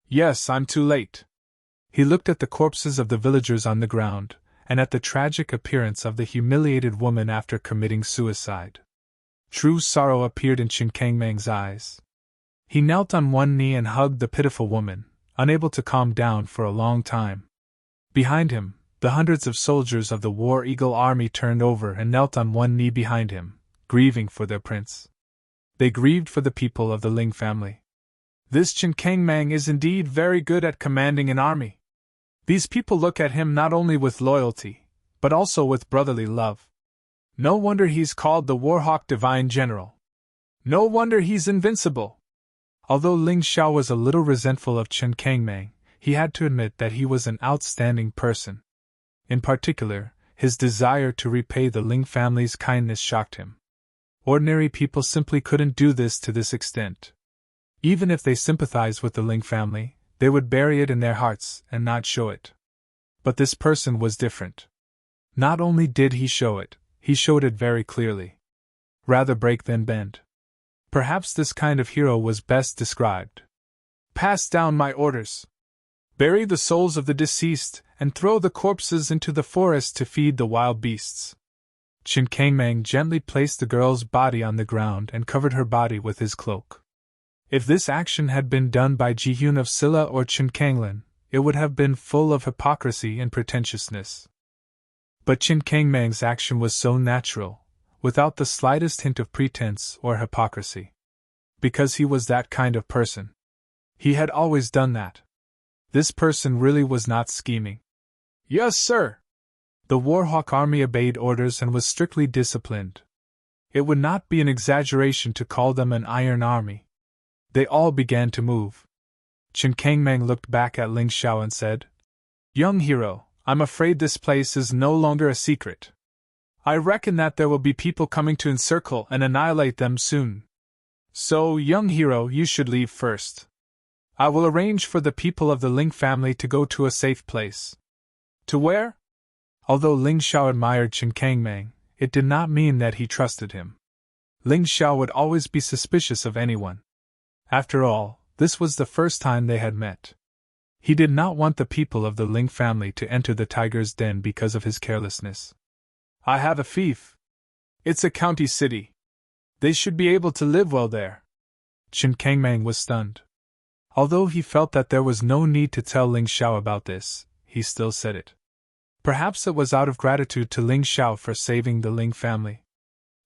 Yes, I'm too late. He looked at the corpses of the villagers on the ground, and at the tragic appearance of the humiliated woman after committing suicide. True sorrow appeared in Qin Kangmeng's eyes. He knelt on one knee and hugged the pitiful woman, unable to calm down for a long time. Behind him, the hundreds of soldiers of the War Eagle army turned over and knelt on one knee behind him, grieving for their prince. They grieved for the people of the Ling family. This Qin Kangmeng is indeed very good at commanding an army. These people look at him not only with loyalty, but also with brotherly love. No wonder he's called the Warhawk Divine General. No wonder he's invincible. Although Ling Xiao was a little resentful of Qin Kangmeng, he had to admit that he was an outstanding person. In particular, his desire to repay the Ling family's kindness shocked him. Ordinary people simply couldn't do this to this extent. Even if they sympathized with the Ling family, they would bury it in their hearts and not show it. But this person was different. Not only did he show it, he showed it very clearly. Rather break than bend. Perhaps this kind of hero was best described. Pass down my orders. Bury the souls of the deceased and throw the corpses into the forest to feed the wild beasts. Qin Kangmeng gently placed the girl's body on the ground and covered her body with his cloak. If this action had been done by Ji-hyun of Silla or Chen Kanglin, it would have been full of hypocrisy and pretentiousness. But Chen Kangmang's action was so natural, without the slightest hint of pretense or hypocrisy. Because he was that kind of person. He had always done that. This person really was not scheming. Yes, sir. The Warhawk army obeyed orders and was strictly disciplined. It would not be an exaggeration to call them an iron army. They all began to move. Chen Kangmang looked back at Ling Xiao and said, Young hero, I'm afraid this place is no longer a secret. I reckon that there will be people coming to encircle and annihilate them soon. So, young hero, you should leave first. I will arrange for the people of the Ling family to go to a safe place. To where? Although Ling Xiao admired Chen Kangmang, it did not mean that he trusted him. Ling Xiao would always be suspicious of anyone. After all, this was the first time they had met. He did not want the people of the Ling family to enter the tiger's den because of his carelessness. I have a fief. It's a county city. They should be able to live well there. Chen Kangmang was stunned. Although he felt that there was no need to tell Ling Xiao about this, he still said it. Perhaps it was out of gratitude to Ling Xiao for saving the Ling family.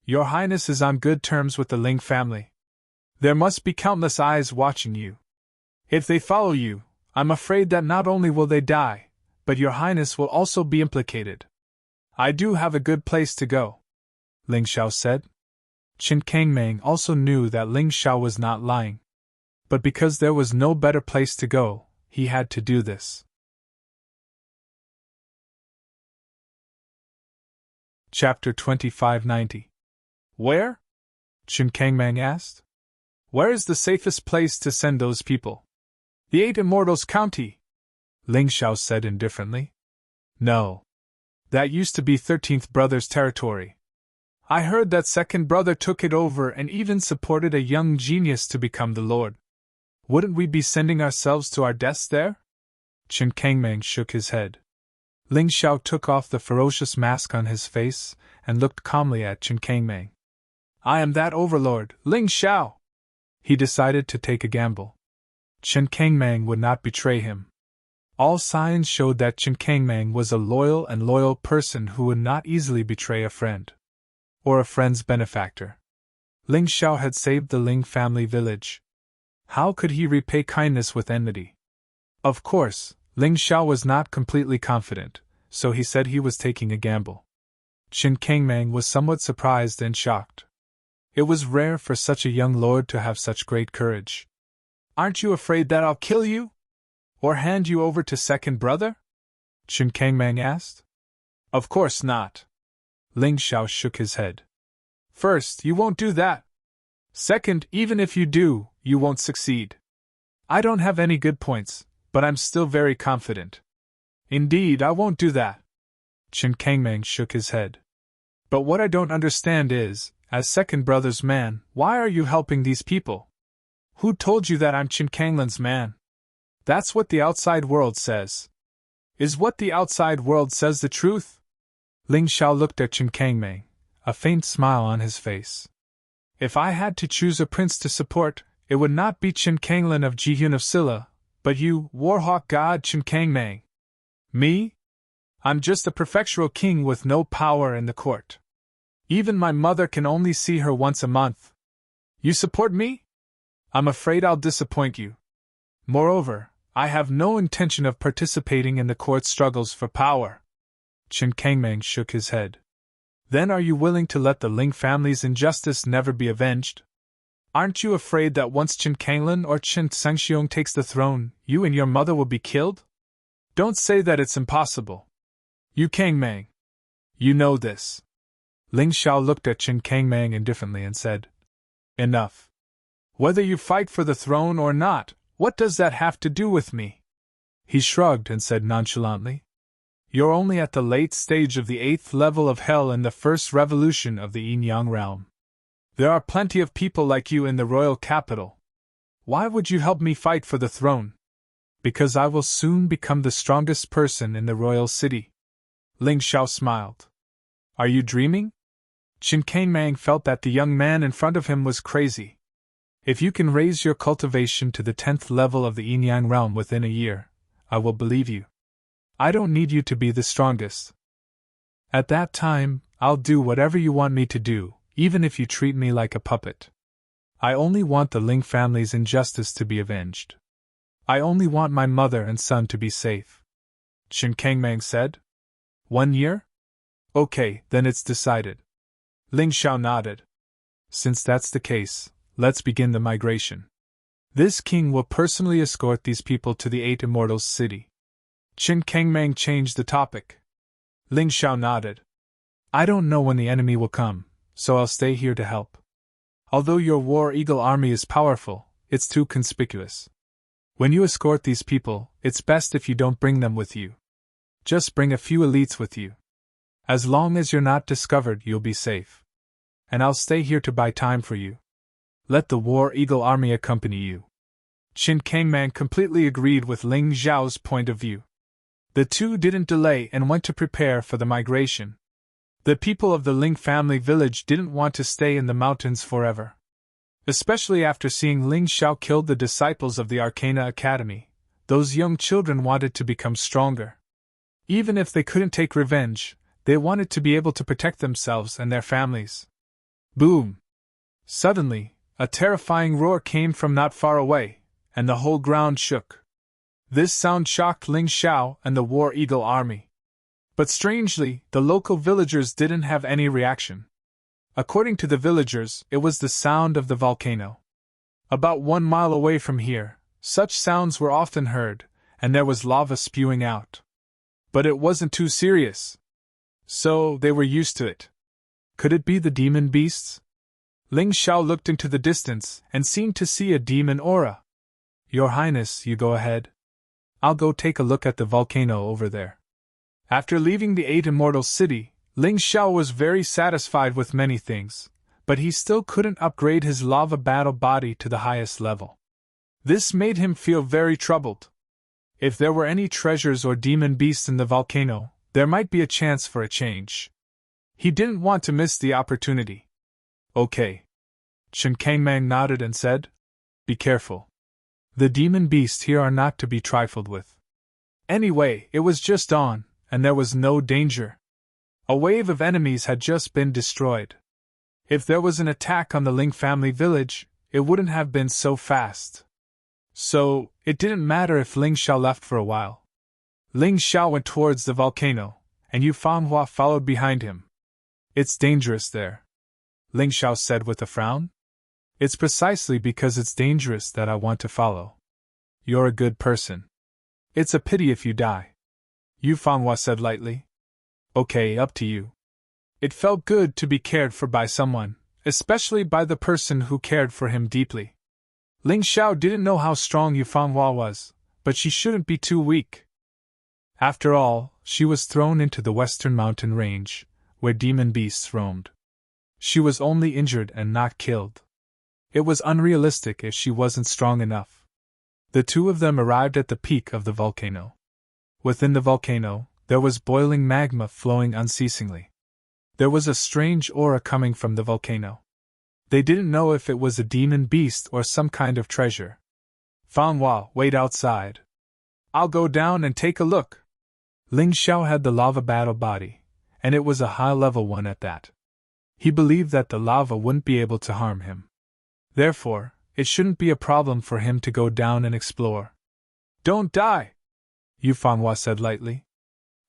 Your Highness is on good terms with the Ling family. There must be countless eyes watching you. If they follow you, I'm afraid that not only will they die, but your Highness will also be implicated. I do have a good place to go, Ling Xiao said. Chen Kangmang also knew that Ling Xiao was not lying. But because there was no better place to go, he had to do this. Chapter 2590. Where? Chen Kangmang asked. Where is the safest place to send those people? The Eight Immortals County, Ling Xiao said indifferently. No. That used to be 13th Brother's territory. I heard that second brother took it over and even supported a young genius to become the Lord. Wouldn't we be sending ourselves to our deaths there? Chen Kangmang shook his head. Ling Xiao took off the ferocious mask on his face and looked calmly at Chen Kangmang. I am that overlord, Ling Xiao! He decided to take a gamble. Chen Kangmang would not betray him. All signs showed that Chen Kangmang was a loyal person who would not easily betray a friend. Or a friend's benefactor. Ling Xiao had saved the Ling family village. How could he repay kindness with enmity? Of course, Ling Xiao was not completely confident, so he said he was taking a gamble. Chen Kangmang was somewhat surprised and shocked. It was rare for such a young lord to have such great courage. Aren't you afraid that I'll kill you? Or hand you over to second brother? Chen Kangmang asked. Of course not. Ling Xiao shook his head. First, you won't do that. Second, even if you do, you won't succeed. I don't have any good points, but I'm still very confident. Indeed, I won't do that. Chen Kangmang shook his head. But what I don't understand is, as second brother's man, why are you helping these people? Who told you that I'm Chen Kanglin's man? That's what the outside world says. Is what the outside world says the truth? Ling Xiao looked at Chen Kangmang, a faint smile on his face. If I had to choose a prince to support, it would not be Chen Kanglin of Ji-hyun of Silla, but you, Warhawk God Chen Kangmang. Me? I'm just a prefectural king with no power in the court. Even my mother can only see her once a month. You support me? I'm afraid I'll disappoint you. Moreover, I have no intention of participating in the court's struggles for power. Chen Kangmang shook his head. Then are you willing to let the Ling family's injustice never be avenged? Aren't you afraid that once Chen Kanglin or Chen Sengxiong takes the throne, you and your mother will be killed? Don't say that it's impossible. You Kangmang. You know this. Ling Xiao looked at Chen Kangmang indifferently and said, Enough. Whether you fight for the throne or not, what does that have to do with me? He shrugged and said nonchalantly, You're only at the late stage of the 8th level of hell in the first revolution of the Yin-Yang realm. There are plenty of people like you in the royal capital. Why would you help me fight for the throne? Because I will soon become the strongest person in the royal city. Ling Xiao smiled. Are you dreaming? Chen Kangmang felt that the young man in front of him was crazy. If you can raise your cultivation to the 10th level of the yin-yang realm within a year, I will believe you. I don't need you to be the strongest. At that time, I'll do whatever you want me to do, even if you treat me like a puppet. I only want the Ling family's injustice to be avenged. I only want my mother and son to be safe. Chen Kangmang said. 1 year? Okay, then it's decided. Ling Xiao nodded. Since that's the case, let's begin the migration. This king will personally escort these people to the 8 Immortals' city. Chen Kangmang changed the topic. Ling Xiao nodded. I don't know when the enemy will come, so I'll stay here to help. Although your War Eagle army is powerful, it's too conspicuous. When you escort these people, it's best if you don't bring them with you. Just bring a few elites with you. As long as you're not discovered, you'll be safe. And I'll stay here to buy time for you. Let the War Eagle army accompany you. Qin Kangman completely agreed with Ling Xiao's point of view. The two didn't delay and went to prepare for the migration. The people of the Ling family village didn't want to stay in the mountains forever. Especially after seeing Ling Xiao kill the disciples of the Arcana Academy, those young children wanted to become stronger. Even if they couldn't take revenge, they wanted to be able to protect themselves and their families. Boom! Suddenly, a terrifying roar came from not far away, and the whole ground shook. This sound shocked Ling Xiao and the War Eagle army. But strangely, the local villagers didn't have any reaction. According to the villagers, it was the sound of the volcano. About 1 mile away from here, such sounds were often heard, and there was lava spewing out. But it wasn't too serious. So, they were used to it. Could it be the demon beasts? Ling Xiao looked into the distance and seemed to see a demon aura. Your Highness, you go ahead. I'll go take a look at the volcano over there. After leaving the 8 Immortal City, Ling Xiao was very satisfied with many things, but he still couldn't upgrade his lava battle body to the highest level. This made him feel very troubled. If there were any treasures or demon beasts in the volcano, there might be a chance for a change. He didn't want to miss the opportunity. Okay. Chen Kangmang nodded and said, Be careful. The demon beasts here are not to be trifled with. Anyway, it was just dawn, and there was no danger. A wave of enemies had just been destroyed. If there was an attack on the Ling family village, it wouldn't have been so fast. So, it didn't matter if Ling Xiao left for a while. Ling Xiao went towards the volcano, and Yu Fanhua followed behind him. It's dangerous there, Ling Xiao said with a frown. It's precisely because it's dangerous that I want to follow. You're a good person. It's a pity if you die, Yu Fanhua said lightly. Okay, up to you. It felt good to be cared for by someone, especially by the person who cared for him deeply. Ling Xiao didn't know how strong Yu Fanhua was, but she shouldn't be too weak. After all, she was thrown into the western mountain range, where demon beasts roamed. She was only injured and not killed. It was unrealistic if she wasn't strong enough. The two of them arrived at the peak of the volcano. Within the volcano, there was boiling magma flowing unceasingly. There was a strange aura coming from the volcano. They didn't know if it was a demon beast or some kind of treasure. Fanhua, wait outside. I'll go down and take a look. Ling Xiao had the lava battle body, and it was a high-level one at that. He believed that the lava wouldn't be able to harm him. Therefore, it shouldn't be a problem for him to go down and explore. Don't die, Yu Fanhua said lightly.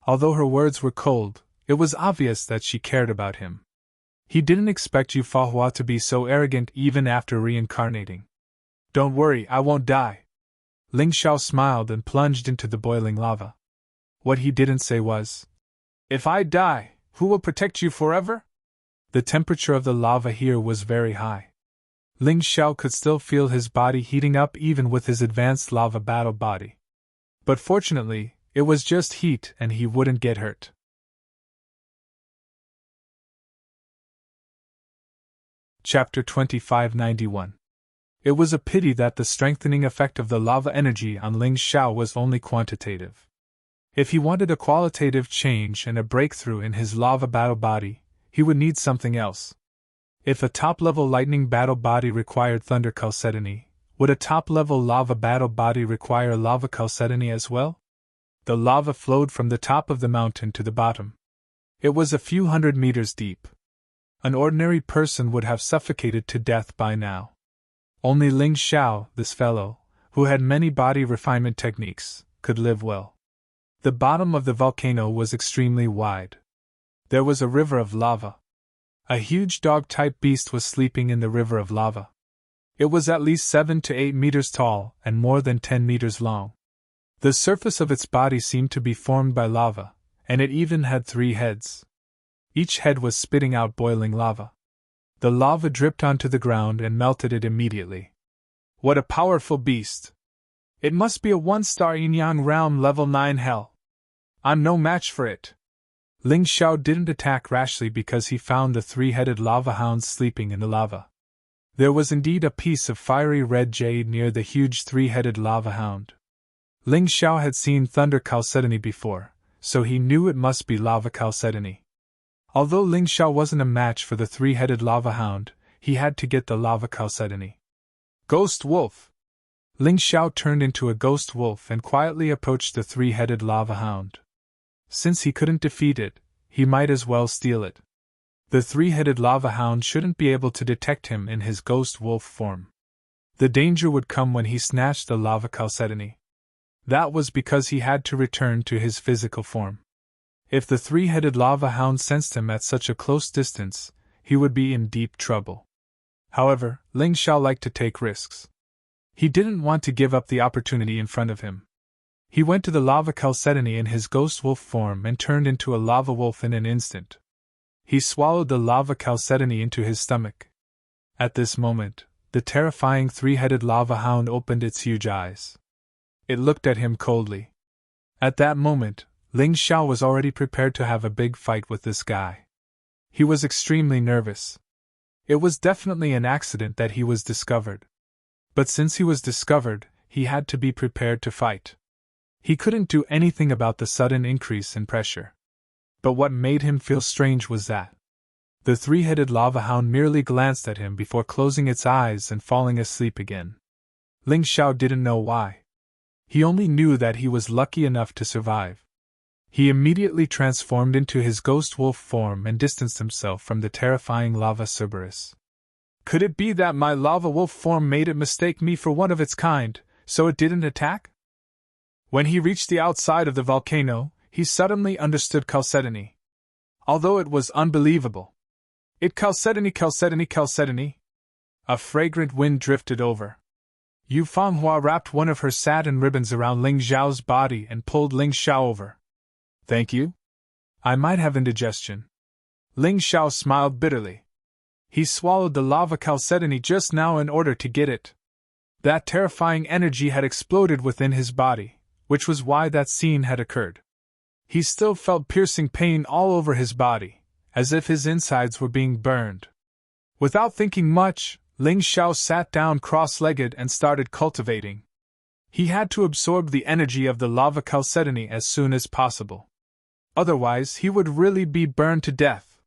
Although her words were cold, it was obvious that she cared about him. He didn't expect Yu Fanhua to be so arrogant even after reincarnating. Don't worry, I won't die. Ling Xiao smiled and plunged into the boiling lava. What he didn't say was, If I die, who will protect you forever? The temperature of the lava here was very high. Ling Xiao could still feel his body heating up even with his advanced lava battle body. But fortunately, it was just heat and he wouldn't get hurt. Chapter 2591. It was a pity that the strengthening effect of the lava energy on Ling Xiao was only quantitative. If he wanted a qualitative change and a breakthrough in his lava battle body, he would need something else. If a top-level lightning battle body required thunder chalcedony, would a top-level lava battle body require lava chalcedony as well? The lava flowed from the top of the mountain to the bottom. It was a few hundred meters deep. An ordinary person would have suffocated to death by now. Only Ling Xiao, this fellow, who had many body refinement techniques, could live well. The bottom of the volcano was extremely wide. There was a river of lava. A huge dog-type beast was sleeping in the river of lava. It was at least 7 to 8 meters tall and more than 10 meters long. The surface of its body seemed to be formed by lava, and it even had 3 heads. Each head was spitting out boiling lava. The lava dripped onto the ground and melted it immediately. What a powerful beast! It must be a 1-star Yin-Yang realm level 9 hell. I'm no match for it. Ling Xiao didn't attack rashly because he found the 3-headed lava hound sleeping in the lava. There was indeed a piece of fiery red jade near the huge 3-headed lava hound. Ling Xiao had seen thunder chalcedony before, so he knew it must be lava chalcedony. Although Ling Xiao wasn't a match for the 3-headed lava hound, he had to get the lava chalcedony. Ghost wolf! Ling Xiao turned into a ghost wolf and quietly approached the 3-headed lava hound. Since he couldn't defeat it, he might as well steal it. The 3-headed lava hound shouldn't be able to detect him in his ghost wolf form. The danger would come when he snatched the lava chalcedony. That was because he had to return to his physical form. If the 3-headed lava hound sensed him at such a close distance, he would be in deep trouble. However, Ling Xiao liked to take risks. He didn't want to give up the opportunity in front of him. He went to the lava chalcedony in his ghost wolf form and turned into a lava wolf in an instant. He swallowed the lava chalcedony into his stomach. At this moment, the terrifying 3-headed lava hound opened its huge eyes. It looked at him coldly. At that moment, Ling Xiao was already prepared to have a big fight with this guy. He was extremely nervous. It was definitely an accident that he was discovered. But since he was discovered, he had to be prepared to fight. He couldn't do anything about the sudden increase in pressure. But what made him feel strange was that the 3-headed lava hound merely glanced at him before closing its eyes and falling asleep again. Ling Xiao didn't know why. He only knew that he was lucky enough to survive. He immediately transformed into his ghost wolf form and distanced himself from the terrifying lava Cerberus. Could it be that my lava wolf form made it mistake me for one of its kind, so it didn't attack? When he reached the outside of the volcano, he suddenly understood chalcedony. Although it was unbelievable. It chalcedony. A fragrant wind drifted over. Yu Fanghua wrapped one of her satin ribbons around Ling Xiao's body and pulled Ling Xiao over. Thank you? I might have indigestion. Ling Xiao smiled bitterly. He swallowed the lava chalcedony just now in order to get it. That terrifying energy had exploded within his body, which was why that scene had occurred. He still felt piercing pain all over his body, as if his insides were being burned. Without thinking much, Ling Xiao sat down cross-legged and started cultivating. He had to absorb the energy of the lava chalcedony as soon as possible. Otherwise, he would really be burned to death.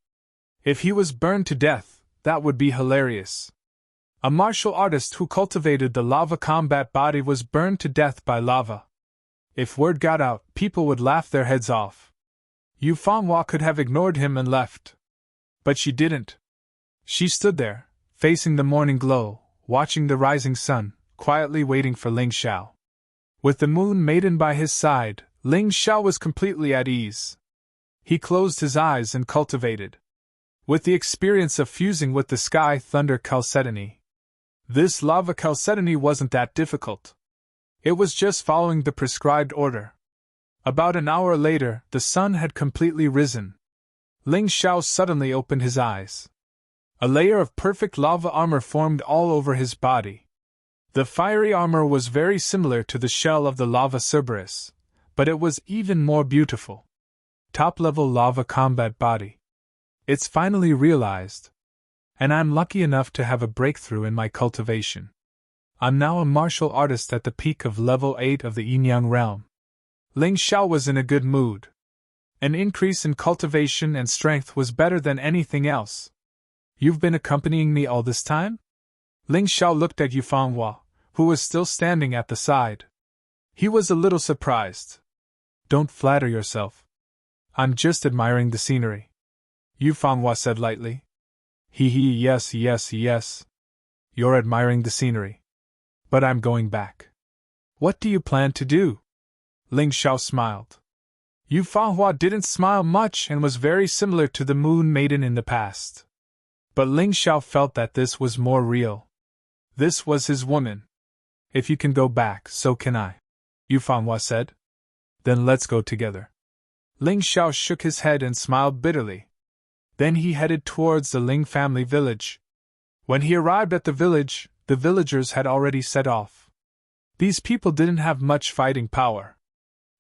If he was burned to death, that would be hilarious. A martial artist who cultivated the lava combat body was burned to death by lava. If word got out, people would laugh their heads off. Yu Fanghua could have ignored him and left. But she didn't. She stood there, facing the morning glow, watching the rising sun, quietly waiting for Ling Xiao. With the moon maiden by his side, Ling Xiao was completely at ease. He closed his eyes and cultivated. With the experience of fusing with the sky thunder chalcedony, this lava chalcedony wasn't that difficult. It was just following the prescribed order. About an hour later, the sun had completely risen. Ling Xiao suddenly opened his eyes. A layer of perfect lava armor formed all over his body. The fiery armor was very similar to the shell of the lava Cerberus, but it was even more beautiful. Top-level lava combat body. It's finally realized. And I'm lucky enough to have a breakthrough in my cultivation. I'm now a martial artist at the peak of level 8 of the Yin-Yang realm. Ling Xiao was in a good mood. An increase in cultivation and strength was better than anything else. You've been accompanying me all this time? Ling Xiao looked at Yufanhua, who was still standing at the side. He was a little surprised. Don't flatter yourself. I'm just admiring the scenery. Yufanhua said lightly. Yes. You're admiring the scenery. But I'm going back. What do you plan to do? Ling Xiao smiled. Yufanhua didn't smile much and was very similar to the Moon Maiden in the past. But Ling Xiao felt that this was more real. This was his woman. If you can go back, so can I, Yufanhua said. Then let's go together. Ling Xiao shook his head and smiled bitterly. Then he headed towards the Ling family village. When he arrived at the village, the villagers had already set off. These people didn't have much fighting power.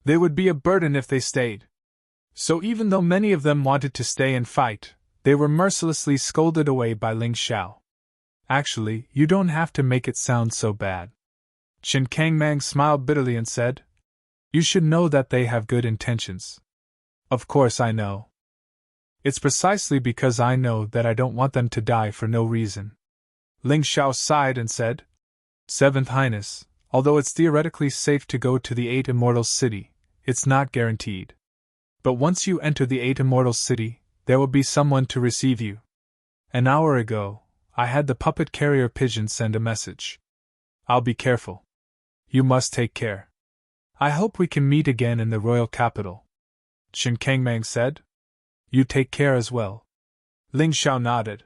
They would be a burden if they stayed. So even though many of them wanted to stay and fight, they were mercilessly scolded away by Ling Xiao. Actually, you don't have to make it sound so bad. Qin Kangmang smiled bitterly and said, You should know that they have good intentions. Of course I know. It's precisely because I know that I don't want them to die for no reason. Ling Xiao sighed and said, Seventh Highness, although it's theoretically safe to go to the Eight Immortals City, it's not guaranteed. But once you enter the Eight Immortals City, there will be someone to receive you. An hour ago, I had the puppet carrier pigeon send a message. I'll be careful. You must take care. I hope we can meet again in the royal capital. Qin Kangmang said. You take care as well. Ling Xiao nodded.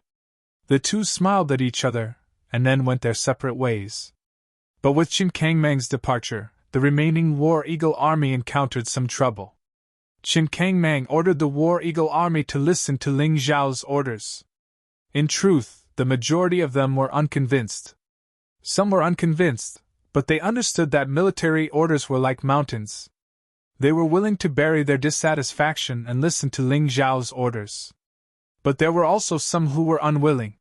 The two smiled at each other, and then went their separate ways. But with Qin Kangmang's departure, the remaining War Eagle army encountered some trouble. Qin Kangmang ordered the War Eagle army to listen to Ling Xiao's orders. In truth, the majority of them were unconvinced. Some were unconvinced, but they understood that military orders were like mountains. They were willing to bury their dissatisfaction and listen to Ling Xiao's orders. But there were also some who were unwilling.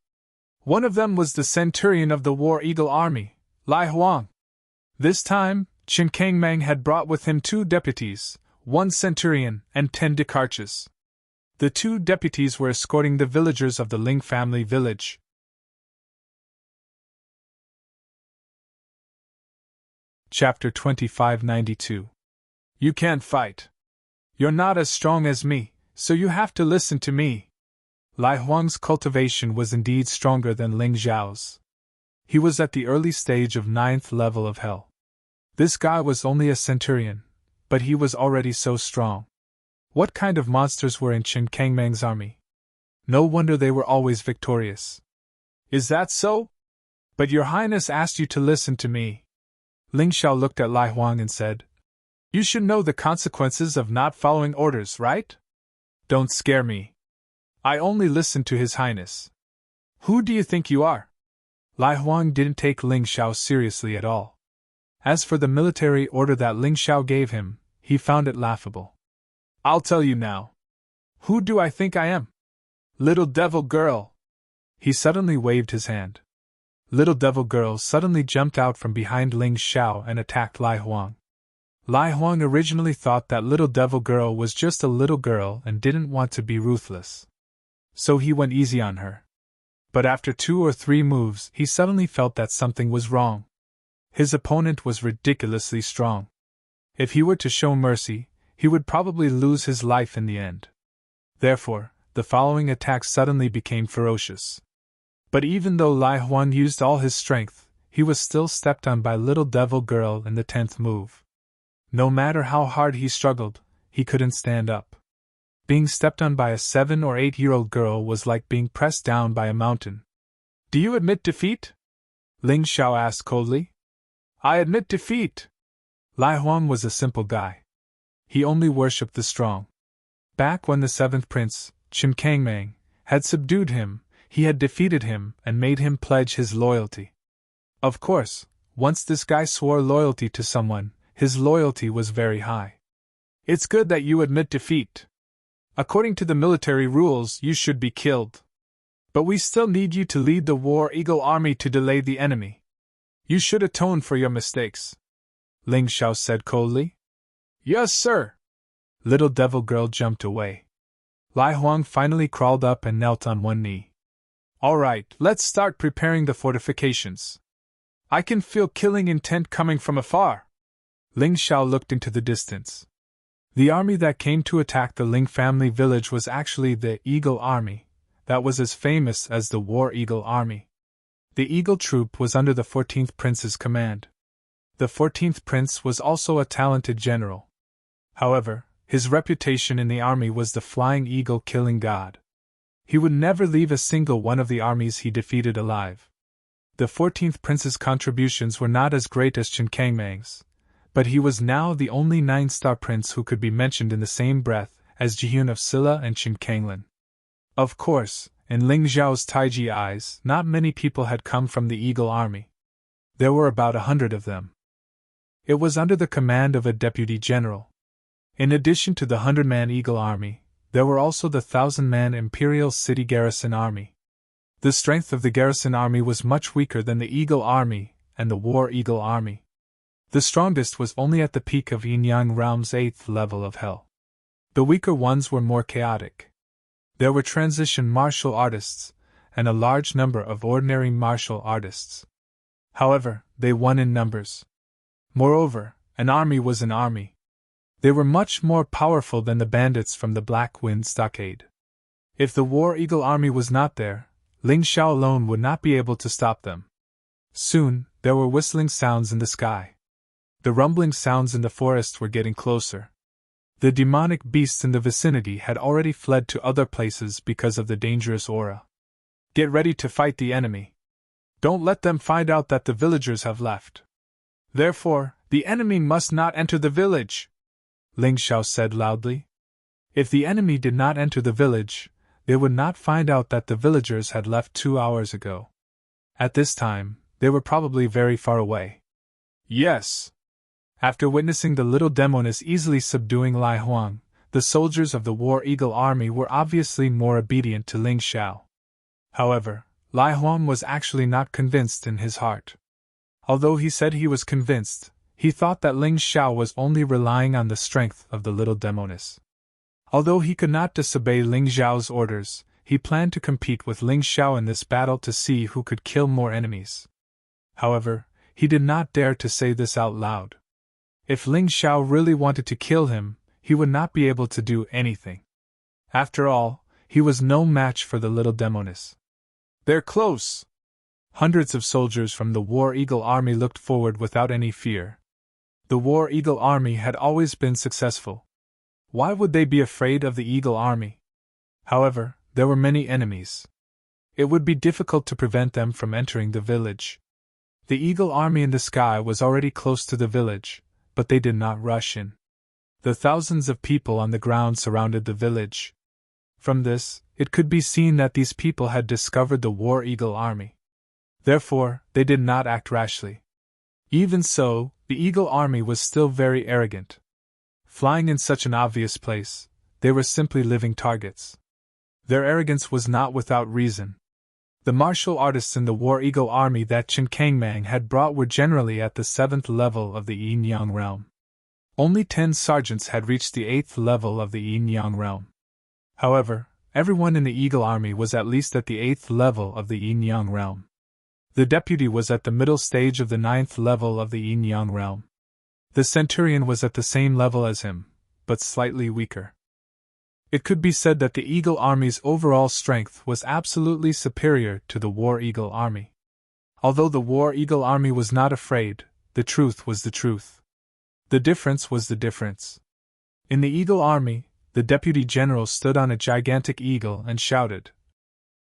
One of them was the centurion of the War Eagle army, Lai Huang. This time, Qin Kangmang had brought with him 2 deputies, 1 centurion, and 10 decarches. The 2 deputies were escorting the villagers of the Ling family village. Chapter 2592. You can't fight. You're not as strong as me, so you have to listen to me. Lai Huang's cultivation was indeed stronger than Ling Xiao's. He was at the early stage of 9th level of hell. This guy was only a centurion, but he was already so strong. What kind of monsters were in Qin Kangmang's army? No wonder they were always victorious. Is that so? But your highness asked you to listen to me. Ling Xiao looked at Lai Huang and said, You should know the consequences of not following orders, right? Don't scare me. I only listen to his highness. Who do you think you are? Lai Huang didn't take Ling Xiao seriously at all. As for the military order that Ling Xiao gave him, he found it laughable. I'll tell you now. Who do I think I am? Little devil girl. He suddenly waved his hand. Little devil girl suddenly jumped out from behind Ling Xiao and attacked Lai Huang. Lai Huang originally thought that little devil girl was just a little girl and didn't want to be ruthless. So he went easy on her. But after 2 or 3 moves, he suddenly felt that something was wrong. His opponent was ridiculously strong. If he were to show mercy, he would probably lose his life in the end. Therefore, the following attack suddenly became ferocious. But even though Lai Huang used all his strength, he was still stepped on by little devil girl in the 10th move. No matter how hard he struggled, he couldn't stand up. Being stepped on by a 7 or 8-year-old girl was like being pressed down by a mountain. Do you admit defeat? Ling Xiao asked coldly. I admit defeat. Lai Huang was a simple guy. He only worshipped the strong. Back when the 7th prince, Qin Kangmang, had subdued him, he had defeated him and made him pledge his loyalty. Of course, once this guy swore loyalty to someone, his loyalty was very high. It's good that you admit defeat. According to the military rules, you should be killed. But we still need you to lead the War Eagle army to delay the enemy. You should atone for your mistakes. Ling Xiao said coldly. Yes, sir. Little devil girl jumped away. Lai Huang finally crawled up and knelt on one knee. All right, let's start preparing the fortifications. I can feel killing intent coming from afar. Ling Xiao looked into the distance. The army that came to attack the Ling family village was actually the Eagle Army, that was as famous as the War Eagle Army. The Eagle Troop was under the 14th Prince's command. The 14th Prince was also a talented general. However, his reputation in the army was the Flying Eagle Killing God. He would never leave a single one of the armies he defeated alive. The 14th Prince's contributions were not as great as Chen Kangmang's, but he was now the only 9-star prince who could be mentioned in the same breath as Jihyun of Silla and Chen Kanglin. Of course, in Ling Xiao's Taiji eyes, not many people had come from the Eagle Army. There were about 100 of them. It was under the command of a deputy general. In addition to the 100-man Eagle Army, there were also the 1,000-man Imperial City Garrison Army. The strength of the Garrison Army was much weaker than the Eagle Army and the War Eagle Army. The strongest was only at the peak of Yin Yang Realm's 8th level of Hell. The weaker ones were more chaotic. There were transition martial artists, and a large number of ordinary martial artists. However, they won in numbers. Moreover, an army was an army. They were much more powerful than the bandits from the Black Wind Stockade. If the War Eagle Army was not there, Ling Xiao alone would not be able to stop them. Soon, there were whistling sounds in the sky. The rumbling sounds in the forest were getting closer. The demonic beasts in the vicinity had already fled to other places because of the dangerous aura. Get ready to fight the enemy. Don't let them find out that the villagers have left. Therefore, the enemy must not enter the village, Ling Xiao said loudly. If the enemy did not enter the village, they would not find out that the villagers had left 2 hours ago. At this time, they were probably very far away. Yes. After witnessing the little demoness easily subduing Lai Huang, the soldiers of the War Eagle Army were obviously more obedient to Ling Xiao. However, Lai Huang was actually not convinced in his heart. Although he said he was convinced, he thought that Ling Xiao was only relying on the strength of the little demoness. Although he could not disobey Ling Xiao's orders, he planned to compete with Ling Xiao in this battle to see who could kill more enemies. However, he did not dare to say this out loud. If Ling Xiao really wanted to kill him, he would not be able to do anything. After all, he was no match for the little demoness. They're close! Hundreds of soldiers from the War Eagle Army looked forward without any fear. The War Eagle Army had always been successful. Why would they be afraid of the Eagle Army? However, there were many enemies. It would be difficult to prevent them from entering the village. The Eagle Army in the sky was already close to the village, but they did not rush in. The thousands of people on the ground surrounded the village. From this, it could be seen that these people had discovered the War Eagle Army. Therefore, they did not act rashly. Even so, the Eagle Army was still very arrogant. Flying in such an obvious place, they were simply living targets. Their arrogance was not without reason. The martial artists in the War Eagle Army that Chen Kangmang had brought were generally at the 7th level of the Yin Yang realm. Only 10 sergeants had reached the 8th level of the Yin Yang realm. However, everyone in the Eagle Army was at least at the 8th level of the Yin Yang realm. The deputy was at the middle stage of the 9th level of the Yin Yang realm. The centurion was at the same level as him, but slightly weaker. It could be said that the Eagle Army's overall strength was absolutely superior to the War Eagle Army. Although the War Eagle Army was not afraid, the truth was the truth. The difference was the difference. In the Eagle Army, the deputy general stood on a gigantic eagle and shouted,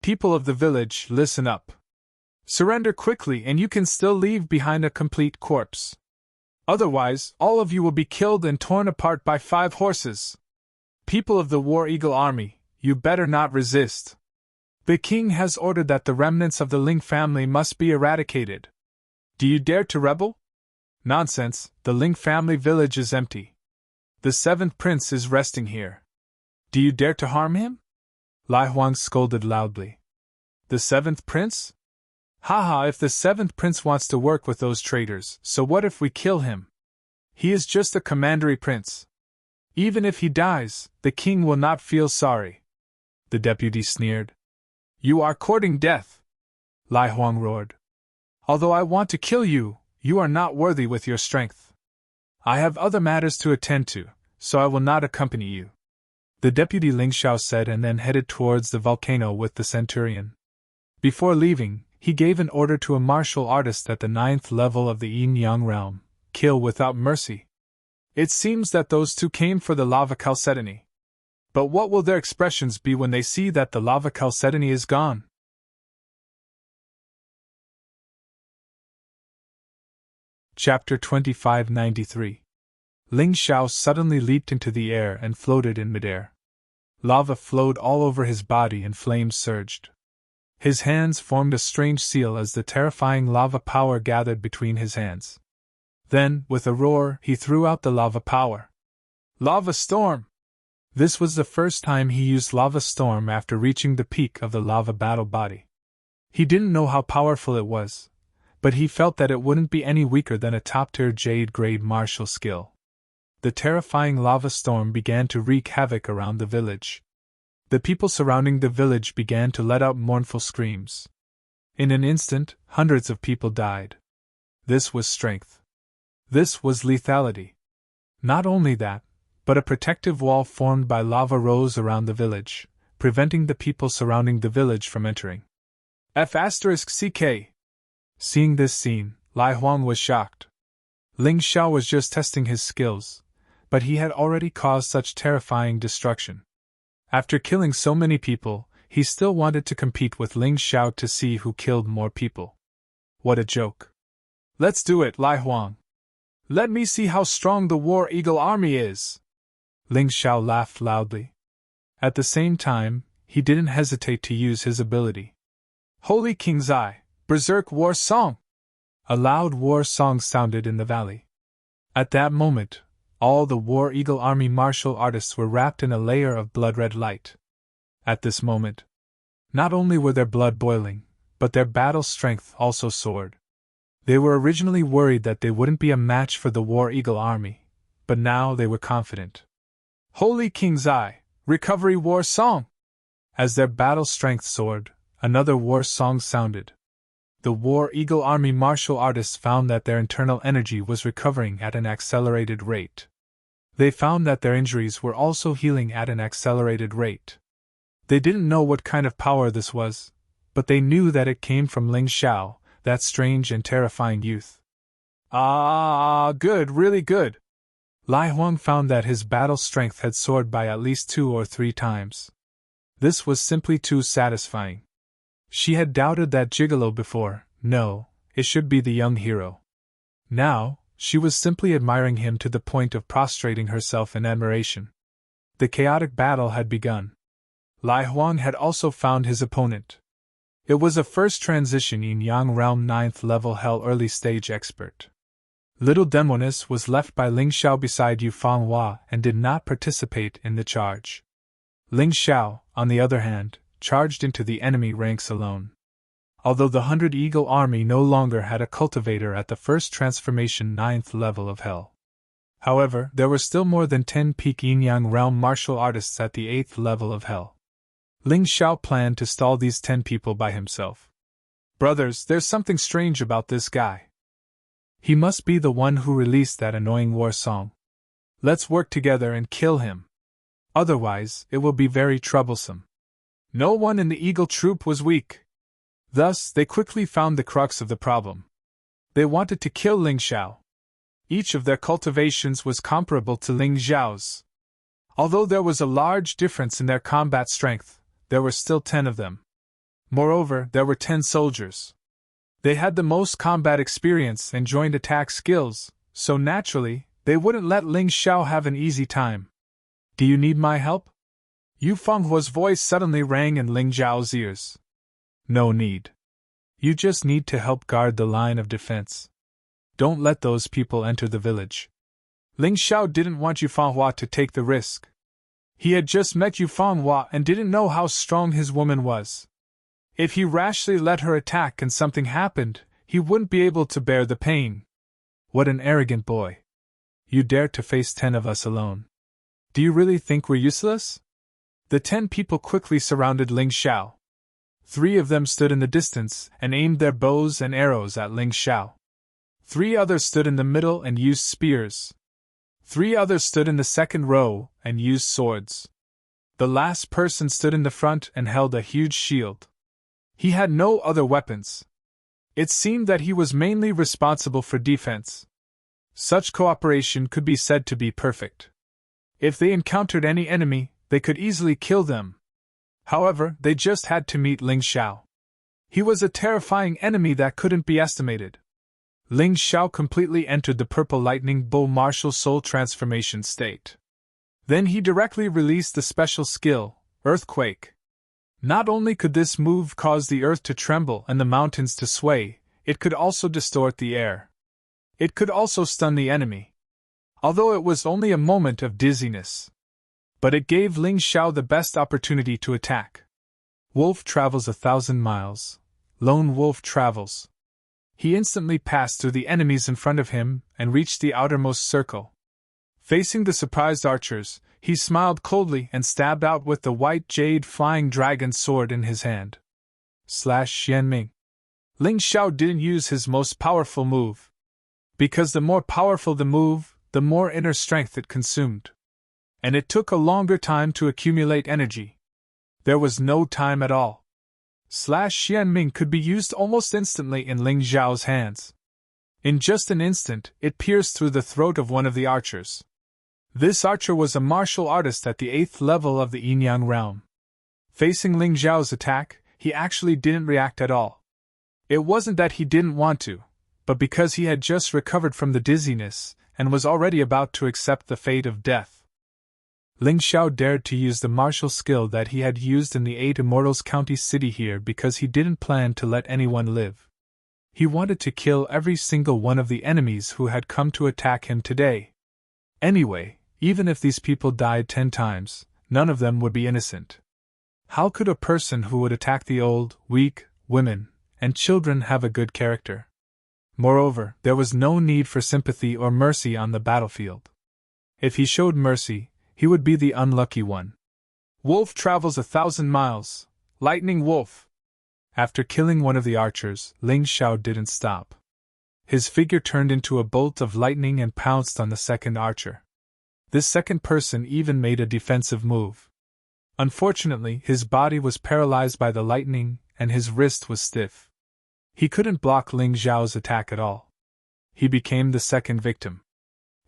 "People of the village, listen up. Surrender quickly and you can still leave behind a complete corpse. Otherwise, all of you will be killed and torn apart by 5 horses. People of the War Eagle Army, you better not resist. The king has ordered that the remnants of the Ling family must be eradicated. Do you dare to rebel? Nonsense, the Ling family village is empty. The 7th prince is resting here. Do you dare to harm him?" Lai Huang scolded loudly. "The 7th prince? Haha, if the 7th prince wants to work with those traitors, so what if we kill him? He is just a commandery prince. Even if he dies, the king will not feel sorry." The deputy sneered. You are courting death! Lai Huang roared. Although I want to kill you, you are not worthy with your strength. I have other matters to attend to, so I will not accompany you. The deputy Ling Xiao said and then headed towards the volcano with the centurion. Before leaving, he gave an order to a martial artist at the 9th level of the yin-yang realm: kill without mercy. It seems that those two came for the lava chalcedony. But what will their expressions be when they see that the lava chalcedony is gone? Chapter 2593. Ling Xiao suddenly leaped into the air and floated in midair. Lava flowed all over his body and flames surged. His hands formed a strange seal as the terrifying lava power gathered between his hands. Then, with a roar, he threw out the lava power. Lava Storm! This was the first time he used Lava Storm after reaching the peak of the lava battle body. He didn't know how powerful it was, but he felt that it wouldn't be any weaker than a top-tier Jade-grade martial skill. The terrifying lava storm began to wreak havoc around the village. The people surrounding the village began to let out mournful screams. In an instant, hundreds of people died. This was strength. This was lethality. Not only that, but a protective wall formed by lava rose around the village, preventing the people surrounding the village from entering. F***CK. Seeing this scene, Lai Huang was shocked. Ling Xiao was just testing his skills, but he had already caused such terrifying destruction. After killing so many people, he still wanted to compete with Ling Xiao to see who killed more people. What a joke. Let's do it, Lai Huang. Let me see how strong the War Eagle army is. Ling Xiao laughed loudly. At the same time, he didn't hesitate to use his ability. Holy King's Eye! Berserk War Song! A loud war song sounded in the valley. At that moment, all the War Eagle Army martial artists were wrapped in a layer of blood-red light. At this moment, not only were their blood boiling, but their battle strength also soared. They were originally worried that they wouldn't be a match for the War Eagle Army, but now they were confident. Holy King's Eye! Recovery War Song! As their battle strength soared, another war song sounded. The War Eagle Army martial artists found that their internal energy was recovering at an accelerated rate. They found that their injuries were also healing at an accelerated rate. They didn't know what kind of power this was, but they knew that it came from Ling Xiao, that strange and terrifying youth. Good, really good. Lai Huang found that his battle strength had soared by at least 2 or 3 times. This was simply too satisfying. She had doubted that gigolo before. No, it should be the young hero. Now, she was simply admiring him to the point of prostrating herself in admiration. The chaotic battle had begun. Lai Huang had also found his opponent. It was a first transition yin-yang realm 9th level hell early stage expert. Little Demonis was left by Ling Xiao beside Yu Fanghua and did not participate in the charge. Ling Xiao, on the other hand, charged into the enemy ranks alone. Although the 100 Eagle Army no longer had a cultivator at the first transformation 9th level of hell. However, there were still more than 10 peak yin-yang realm martial artists at the 8th level of hell. Ling Xiao planned to stall these 10 people by himself. Brothers, there's something strange about this guy. He must be the one who released that annoying war song. Let's work together and kill him. Otherwise, it will be very troublesome. No one in the Eagle troop was weak. Thus, they quickly found the crux of the problem. They wanted to kill Ling Xiao. Each of their cultivations was comparable to Ling Xiao's. Although there was a large difference in their combat strength, there were still 10 of them. Moreover, there were 10 soldiers. They had the most combat experience and joint attack skills, so naturally, they wouldn't let Ling Xiao have an easy time. Do you need my help? Yu Fenghua's voice suddenly rang in Ling Xiao's ears. No need. You just need to help guard the line of defense. Don't let those people enter the village. Ling Xiao didn't want Yu Fanghua to take the risk. He had just met Yu Fanghua and didn't know how strong his woman was. If he rashly let her attack and something happened, he wouldn't be able to bear the pain. What an arrogant boy. You dare to face 10 of us alone. Do you really think we're useless? The 10 people quickly surrounded Ling Xiao. 3 of them stood in the distance and aimed their bows and arrows at Ling Xiao. 3 others stood in the middle and used spears. 3 others stood in the second row and used swords. The last person stood in the front and held a huge shield. He had no other weapons. It seemed that he was mainly responsible for defense. Such cooperation could be said to be perfect. If they encountered any enemy, they could easily kill them. However, they just had to meet Ling Xiao. He was a terrifying enemy that couldn't be estimated. Ling Xiao completely entered the purple lightning bow martial soul transformation state. Then he directly released the special skill, Earthquake. Not only could this move cause the earth to tremble and the mountains to sway, it could also distort the air. It could also stun the enemy. Although it was only a moment of dizziness. But it gave Ling Xiao the best opportunity to attack. Wolf travels 1,000 miles. Lone wolf travels. He instantly passed through the enemies in front of him and reached the outermost circle. Facing the surprised archers, he smiled coldly and stabbed out with the white jade flying dragon sword in his hand. /Xianming. Ling Xiao didn't use his most powerful move. Because the more powerful the move, the more inner strength it consumed. And it took a longer time to accumulate energy. There was no time at all. /Xianming could be used almost instantly in Ling Xiao's hands. In just an instant, it pierced through the throat of one of the archers. This archer was a martial artist at the 8th level of the Yin-Yang realm. Facing Ling Xiao's attack, he actually didn't react at all. It wasn't that he didn't want to, but because he had just recovered from the dizziness and was already about to accept the fate of death. Ling Xiao dared to use the martial skill that he had used in the 8 Immortals County city here because he didn't plan to let anyone live. He wanted to kill every single one of the enemies who had come to attack him today. Anyway, even if these people died 10 times, none of them would be innocent. How could a person who would attack the old, weak, women, and children have a good character? Moreover, there was no need for sympathy or mercy on the battlefield. If he showed mercy, he would be the unlucky one. Wolf travels 1,000 miles. Lightning wolf. After killing one of the archers, Ling Xiao didn't stop. His figure turned into a bolt of lightning and pounced on the second archer. This second person even made a defensive move. Unfortunately, his body was paralyzed by the lightning, and his wrist was stiff. He couldn't block Ling Xiao's attack at all. He became the second victim.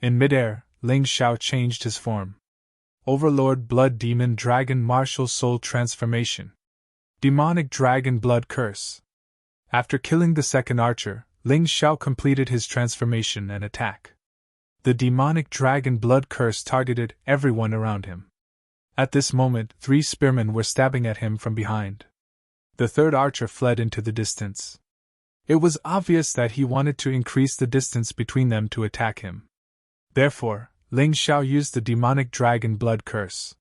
In midair, Ling Xiao changed his form. Overlord Blood Demon Dragon Martial Soul Transformation. Demonic Dragon Blood Curse. After killing the second archer, Ling Xiao completed his transformation and attack. The demonic dragon blood curse targeted everyone around him. At this moment, 3 spearmen were stabbing at him from behind. The third archer fled into the distance. It was obvious that he wanted to increase the distance between them to attack him. Therefore, Ling Xiao used the demonic dragon blood curse.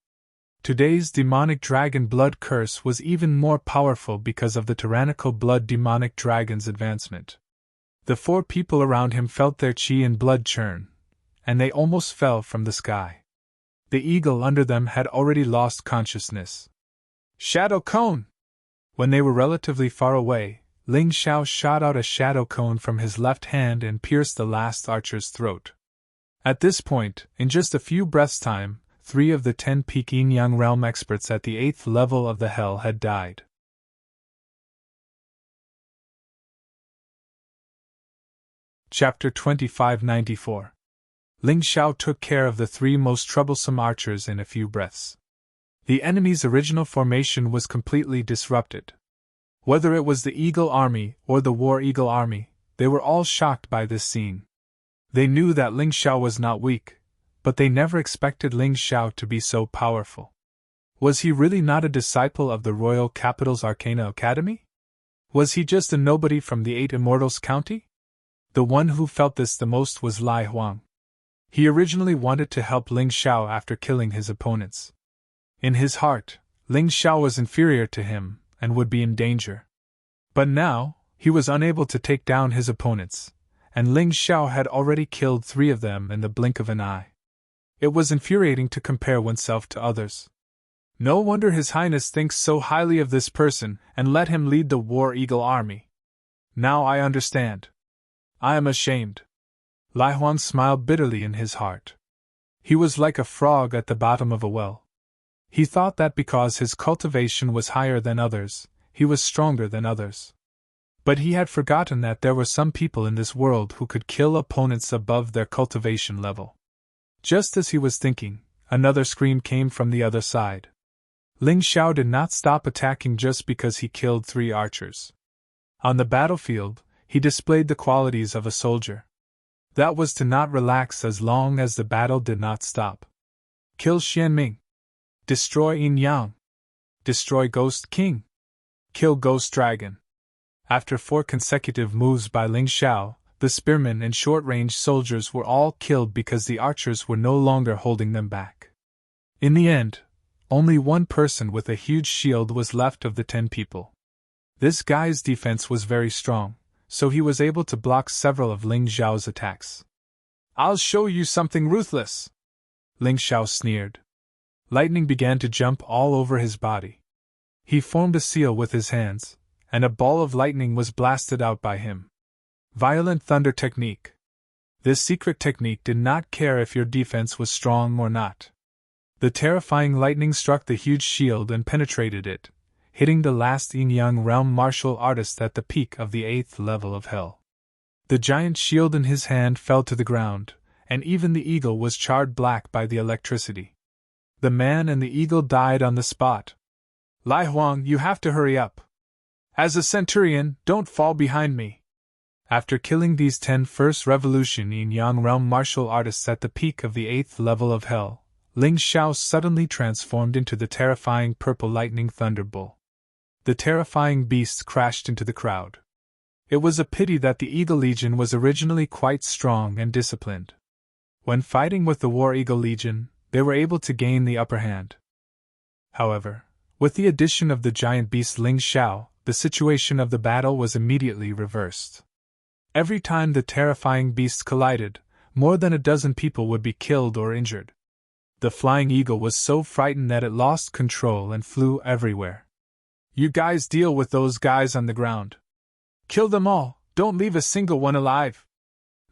Today's demonic dragon blood curse was even more powerful because of the tyrannical blood demonic dragon's advancement. The 4 people around him felt their chi and blood churn, and they almost fell from the sky. The eagle under them had already lost consciousness. Shadow cone! When they were relatively far away, Ling Xiao shot out a shadow cone from his left hand and pierced the last archer's throat. At this point, in just a few breaths' time, 3 of the 10 peak Yin-Yang realm experts at the 8th level of the hell had died. Chapter 2594. Ling Xiao took care of the 3 most troublesome archers in a few breaths. The enemy's original formation was completely disrupted. Whether it was the Eagle Army or the War Eagle Army, they were all shocked by this scene. They knew that Ling Xiao was not weak, but they never expected Ling Xiao to be so powerful. Was he really not a disciple of the Royal Capital's Arcana Academy? Was he just a nobody from the 8 Immortals County? The one who felt this the most was Lai Huang. He originally wanted to help Ling Xiao after killing his opponents. In his heart, Ling Xiao was inferior to him and would be in danger. But now, he was unable to take down his opponents, and Ling Xiao had already killed 3 of them in the blink of an eye. It was infuriating to compare oneself to others. No wonder His Highness thinks so highly of this person and let him lead the War Eagle army. Now I understand. I am ashamed. Lai Huang smiled bitterly in his heart. He was like a frog at the bottom of a well. He thought that because his cultivation was higher than others, he was stronger than others. But he had forgotten that there were some people in this world who could kill opponents above their cultivation level. Just as he was thinking, another scream came from the other side. Ling Xiao did not stop attacking just because he killed 3 archers. On the battlefield, he displayed the qualities of a soldier. That was to not relax as long as the battle did not stop. Kill Xianming. Destroy Yin Yang. Destroy Ghost King. Kill Ghost Dragon. After 4 consecutive moves by Ling Xiao, the spearmen and short-range soldiers were all killed because the archers were no longer holding them back. In the end, only one person with a huge shield was left of the 10 people. This guy's defense was very strong, so he was able to block several of Ling Xiao's attacks. I'll show you something ruthless! Ling Xiao sneered. Lightning began to jump all over his body. He formed a seal with his hands, and a ball of lightning was blasted out by him. Violent thunder technique. This secret technique did not care if your defense was strong or not. The terrifying lightning struck the huge shield and penetrated it, hitting the last Yin-Yang realm martial artist at the peak of the 8th level of hell. The giant shield in his hand fell to the ground, and even the eagle was charred black by the electricity. The man and the eagle died on the spot. Lai Huang, you have to hurry up. As a centurion, don't fall behind me. After killing these 10 First Revolution Yin-Yang realm martial artists at the peak of the 8th level of hell, Ling Xiao suddenly transformed into the terrifying purple lightning thunderbolt. The terrifying beast crashed into the crowd. It was a pity that the Eagle Legion was originally quite strong and disciplined. When fighting with the War Eagle Legion, they were able to gain the upper hand. However, with the addition of the giant beast Ling Xiao, the situation of the battle was immediately reversed. Every time the terrifying beast collided, more than a dozen people would be killed or injured. The flying eagle was so frightened that it lost control and flew everywhere. You guys deal with those guys on the ground. Kill them all, don't leave a single one alive.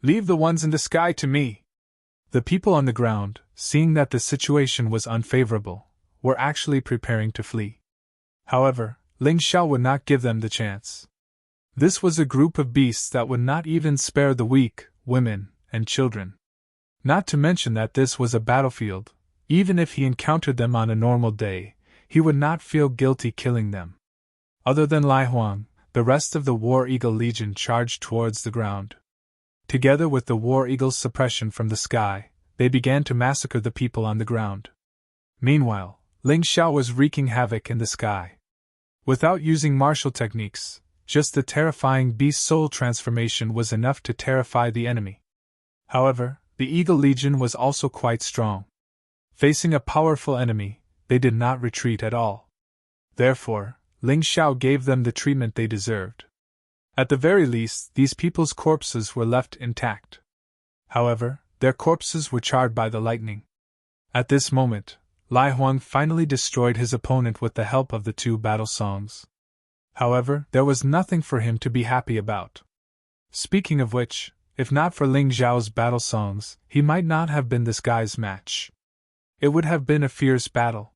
Leave the ones in the sky to me. The people on the ground, seeing that the situation was unfavorable, were actually preparing to flee. However, Ling Xiao would not give them the chance. This was a group of beasts that would not even spare the weak, women, and children. Not to mention that this was a battlefield. Even if he encountered them on a normal day, he would not feel guilty killing them. Other than Lai Huang, the rest of the War Eagle Legion charged towards the ground. Together with the War Eagle's suppression from the sky, they began to massacre the people on the ground. Meanwhile, Ling Xiao was wreaking havoc in the sky. Without using martial techniques, just the terrifying beast soul transformation was enough to terrify the enemy. However, the Eagle Legion was also quite strong. Facing a powerful enemy, they did not retreat at all. Therefore, Ling Xiao gave them the treatment they deserved. At the very least, these people's corpses were left intact. However, their corpses were charred by the lightning. At this moment, Lai Huang finally destroyed his opponent with the help of the 2 battle songs. However, there was nothing for him to be happy about. Speaking of which, if not for Ling Xiao's battle songs, he might not have been this guy's match. It would have been a fierce battle.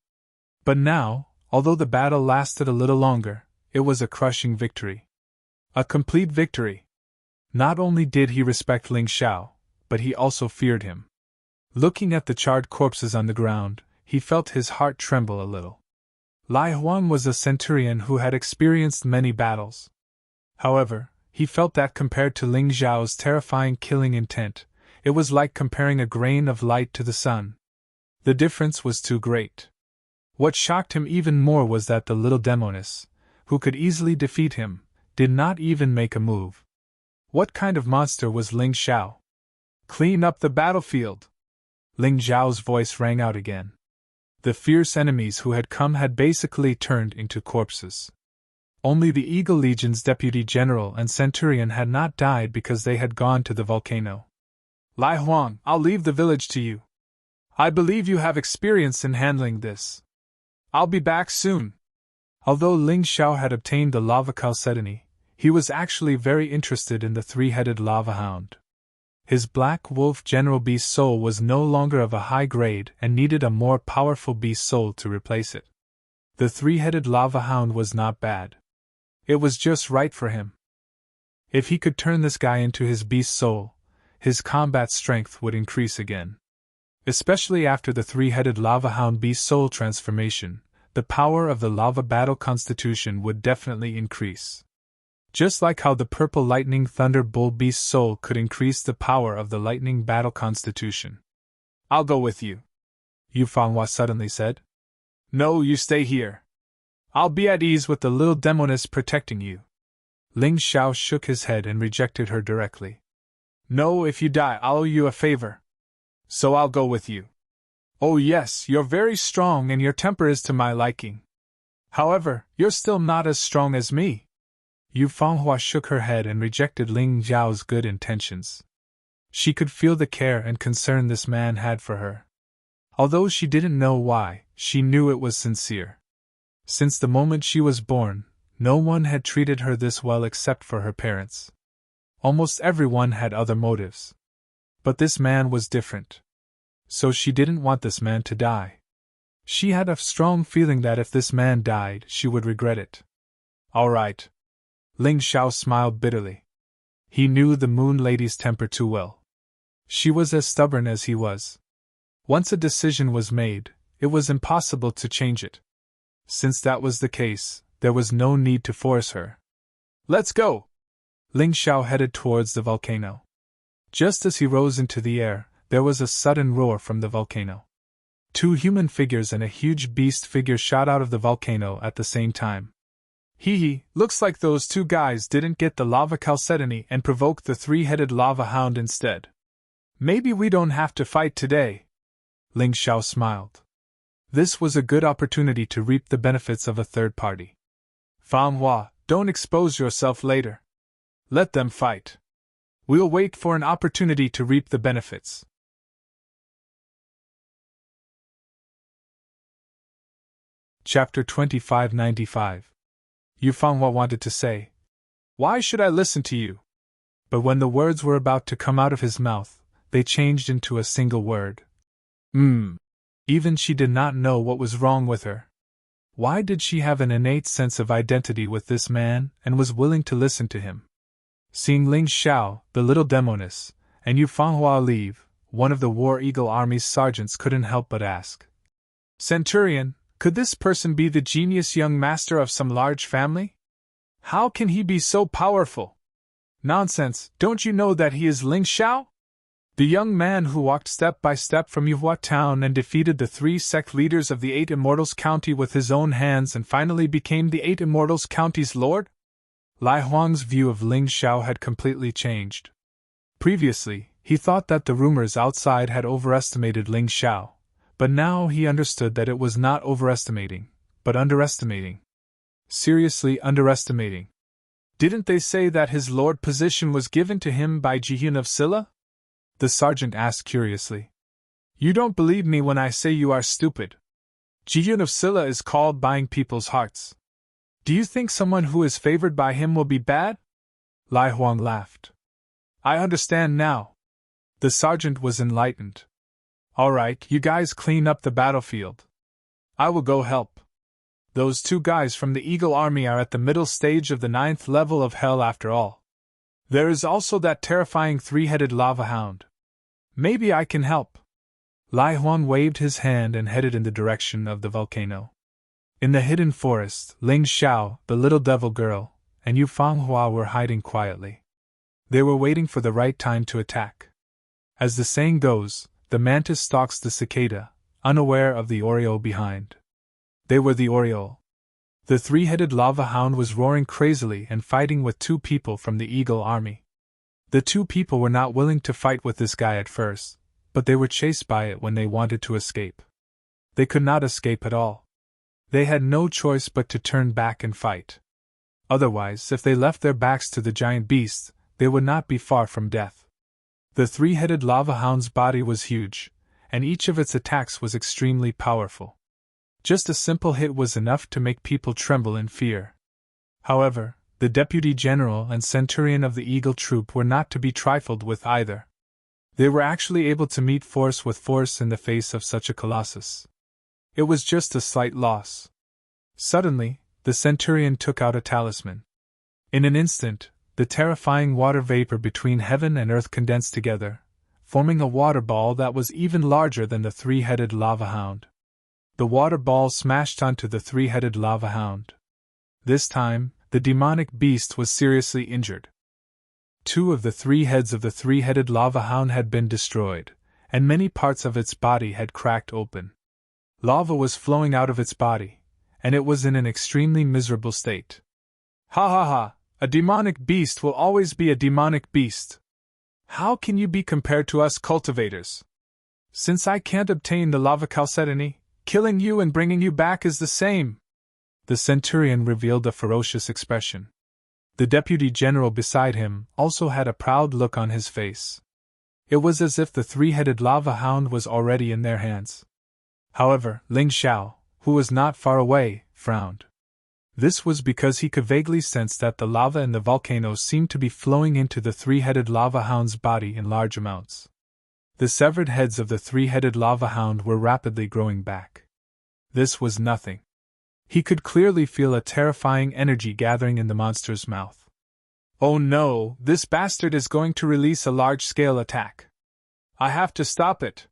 But now, although the battle lasted a little longer, it was a crushing victory. A complete victory. Not only did he respect Ling Xiao, but he also feared him. Looking at the charred corpses on the ground, he felt his heart tremble a little. Lai Huang was a centurion who had experienced many battles. However, he felt that compared to Ling Xiao's terrifying killing intent, it was like comparing a grain of light to the sun. The difference was too great. What shocked him even more was that the little demoness, who could easily defeat him, did not even make a move. What kind of monster was Ling Xiao? Clean up the battlefield! Ling Xiao's voice rang out again. The fierce enemies who had come had basically turned into corpses. Only the Eagle Legion's deputy general and centurion had not died because they had gone to the volcano. Lai Huang, I'll leave the village to you. I believe you have experience in handling this. I'll be back soon. Although Ling Xiao had obtained the lava chalcedony, he was actually very interested in the three-headed lava hound. His black wolf general beast soul was no longer of a high grade and needed a more powerful beast soul to replace it. The three-headed lava hound was not bad. It was just right for him. If he could turn this guy into his beast soul, his combat strength would increase again. Especially after the three-headed lava hound beast soul transformation, the power of the lava battle constitution would definitely increase. Just like how the purple lightning thunder bull beast soul could increase the power of the lightning battle constitution. I'll go with you, Yu Fanghua suddenly said. No, you stay here. I'll be at ease with the little demoness protecting you. Ling Xiao shook his head and rejected her directly. No, if you die, I'll owe you a favor. So I'll go with you. Oh yes, you're very strong and your temper is to my liking. However, you're still not as strong as me. Yu Fanghua shook her head and rejected Ling Xiao's good intentions. She could feel the care and concern this man had for her. Although she didn't know why, she knew it was sincere. Since the moment she was born, no one had treated her this well except for her parents. Almost everyone had other motives. But this man was different. So she didn't want this man to die. She had a strong feeling that if this man died, she would regret it. All right. Ling Xiao smiled bitterly. He knew the Moon Lady's temper too well. She was as stubborn as he was. Once a decision was made, it was impossible to change it. Since that was the case, there was no need to force her. Let's go! Ling Xiao headed towards the volcano. Just as he rose into the air, there was a sudden roar from the volcano. Two human figures and a huge beast figure shot out of the volcano at the same time. Hee, looks like those two guys didn't get the lava chalcedony and provoked the three-headed lava hound instead. Maybe we don't have to fight today. Ling Xiao smiled. This was a good opportunity to reap the benefits of a third party. Fanghua, don't expose yourself later. Let them fight. We'll wait for an opportunity to reap the benefits. Chapter 2595. Yu Fanghua wanted to say, "Why should I listen to you?" But when the words were about to come out of his mouth, they changed into a single word. Even she did not know what was wrong with her. Why did she have an innate sense of identity with this man and was willing to listen to him? Seeing Ling Xiao, the little demoness, and Yu Fanghua leave, one of the War Eagle Army's sergeants couldn't help but ask, "Centurion, could this person be the genius young master of some large family? How can he be so powerful?" "Nonsense, don't you know that he is Ling Xiao? The young man who walked step by step from Yuhua town and defeated the 3 sect leaders of the 8 Immortals County with his own hands and finally became the 8 Immortals County's lord?" Lai Huang's view of Ling Xiao had completely changed. Previously, he thought that the rumors outside had overestimated Ling Xiao, but now he understood that it was not overestimating, but underestimating. Seriously underestimating. Didn't they say that his lord position was given to him by Jihyun of Silla? The sergeant asked curiously. "You don't believe me when I say you are stupid. Jihyun of Silla is called buying people's hearts. Do you think someone who is favored by him will be bad?" Lai Huang laughed. "I understand now." The sergeant was enlightened. "All right, you guys clean up the battlefield. I will go help. Those 2 guys from the Eagle Army are at the middle stage of the 9th level of hell after all. There is also that terrifying 3-headed lava hound. Maybe I can help." Lai Huang waved his hand and headed in the direction of the volcano. In the hidden forest, Ling Xiao, the little devil girl, and Yu Fanghua were hiding quietly. They were waiting for the right time to attack. As the saying goes, the mantis stalks the cicada, unaware of the oriole behind. They were the oriole. The 3-headed lava hound was roaring crazily and fighting with 2 people from the Eagle Army. The 2 people were not willing to fight with this guy at first, but they were chased by it when they wanted to escape. They could not escape at all. They had no choice but to turn back and fight. Otherwise, if they left their backs to the giant beast, they would not be far from death. The 3-headed lava hound's body was huge, and each of its attacks was extremely powerful. Just a simple hit was enough to make people tremble in fear. However, the Deputy General and Centurion of the Eagle Troop were not to be trifled with either. They were actually able to meet force with force in the face of such a colossus. It was just a slight loss. Suddenly, the Centurion took out a talisman. In an instant, the terrifying water vapor between heaven and earth condensed together, forming a water ball that was even larger than the three-headed lava hound. The water ball smashed onto the three-headed lava hound. This time, the demonic beast was seriously injured. 2 of the 3 heads of the three-headed lava hound had been destroyed, and many parts of its body had cracked open. Lava was flowing out of its body, and it was in an extremely miserable state. Ha ha ha! A demonic beast will always be a demonic beast. How can you be compared to us cultivators? Since I can't obtain the lava chalcedony, killing you and bringing you back is the same. The Centurion revealed a ferocious expression. The Deputy General beside him also had a proud look on his face. It was as if the three-headed lava hound was already in their hands. However, Ling Xiao, who was not far away, frowned. This was because he could vaguely sense that the lava in the volcano seemed to be flowing into the three-headed lava hound's body in large amounts. The severed heads of the three-headed lava hound were rapidly growing back. This was nothing. He could clearly feel a terrifying energy gathering in the monster's mouth. Oh no, this bastard is going to release a large-scale attack. I have to stop it.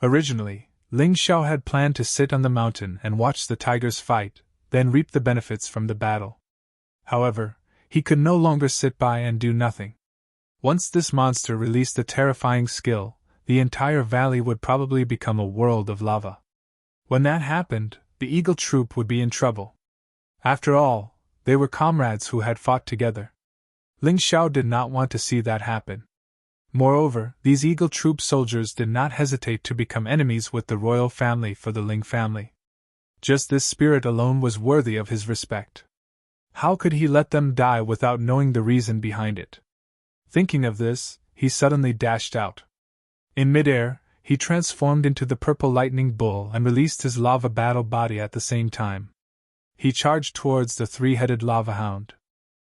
Originally, Ling Xiao had planned to sit on the mountain and watch the tigers fight, then reap the benefits from the battle. However, he could no longer sit by and do nothing. Once this monster released a terrifying skill, the entire valley would probably become a world of lava. When that happened, the Eagle Troop would be in trouble. After all, they were comrades who had fought together. Ling Xiao did not want to see that happen. Moreover, these Eagle Troop soldiers did not hesitate to become enemies with the royal family for the Ling family. Just this spirit alone was worthy of his respect. How could he let them die without knowing the reason behind it? Thinking of this, he suddenly dashed out. In midair, he transformed into the purple lightning bull and released his lava battle body at the same time. He charged towards the three-headed lava hound.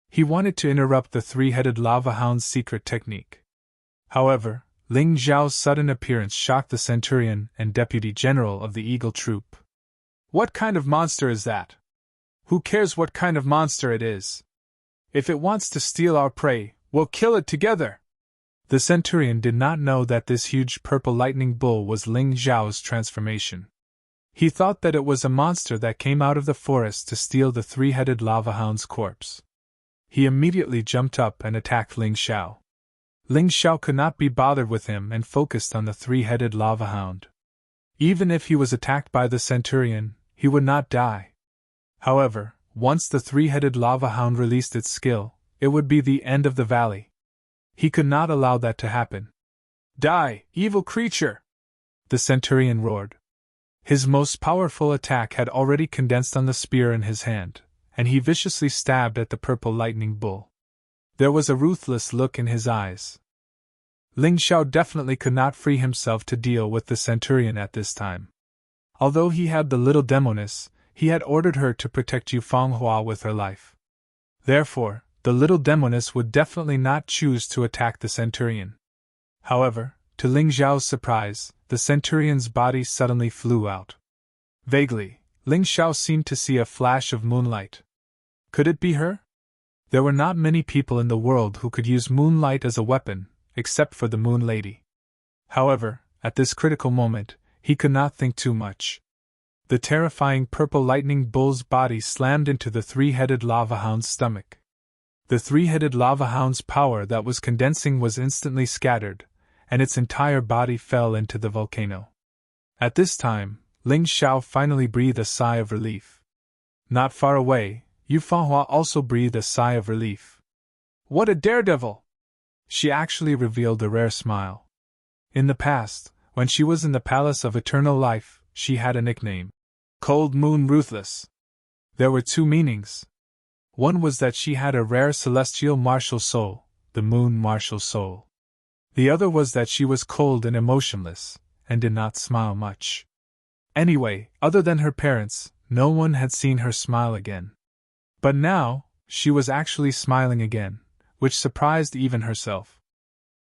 He wanted to interrupt the three-headed lava hound's secret technique. However, Ling Xiao's sudden appearance shocked the Centurion and Deputy General of the Eagle Troop. What kind of monster is that? Who cares what kind of monster it is? If it wants to steal our prey, we'll kill it together. The Centurion did not know that this huge purple lightning bull was Ling Xiao's transformation. He thought that it was a monster that came out of the forest to steal the three-headed lava hound's corpse. He immediately jumped up and attacked Ling Xiao. Ling Xiao could not be bothered with him and focused on the three-headed lava hound. Even if he was attacked by the Centurion, he would not die. However, once the three-headed lava hound released its skill, it would be the end of the valley. He could not allow that to happen. Die, evil creature! The Centurion roared. His most powerful attack had already condensed on the spear in his hand, and he viciously stabbed at the purple lightning bull. There was a ruthless look in his eyes. Ling Xiao definitely could not free himself to deal with the Centurion at this time. Although he had the little demoness, he had ordered her to protect Yu Fanghua with her life. Therefore, the little demoness would definitely not choose to attack the Centurion. However, to Ling Xiao's surprise, the Centurion's body suddenly flew out. Vaguely, Ling Xiao seemed to see a flash of moonlight. Could it be her? There were not many people in the world who could use moonlight as a weapon, except for the Moon Lady. However, at this critical moment, he could not think too much. The terrifying purple lightning bull's body slammed into the three-headed lava hound's stomach. The three-headed lava hound's power that was condensing was instantly scattered, and its entire body fell into the volcano. At this time, Ling Xiao finally breathed a sigh of relief. Not far away, Yu Fanghua also breathed a sigh of relief. What a daredevil! She actually revealed a rare smile. In the past, when she was in the Palace of Eternal Life, she had a nickname. Cold Moon Ruthless. There were 2 meanings. One was that she had a rare celestial martial soul, the Moon Martial Soul. The other was that she was cold and emotionless, and did not smile much. Anyway, other than her parents, no one had seen her smile again. But now, she was actually smiling again, which surprised even herself.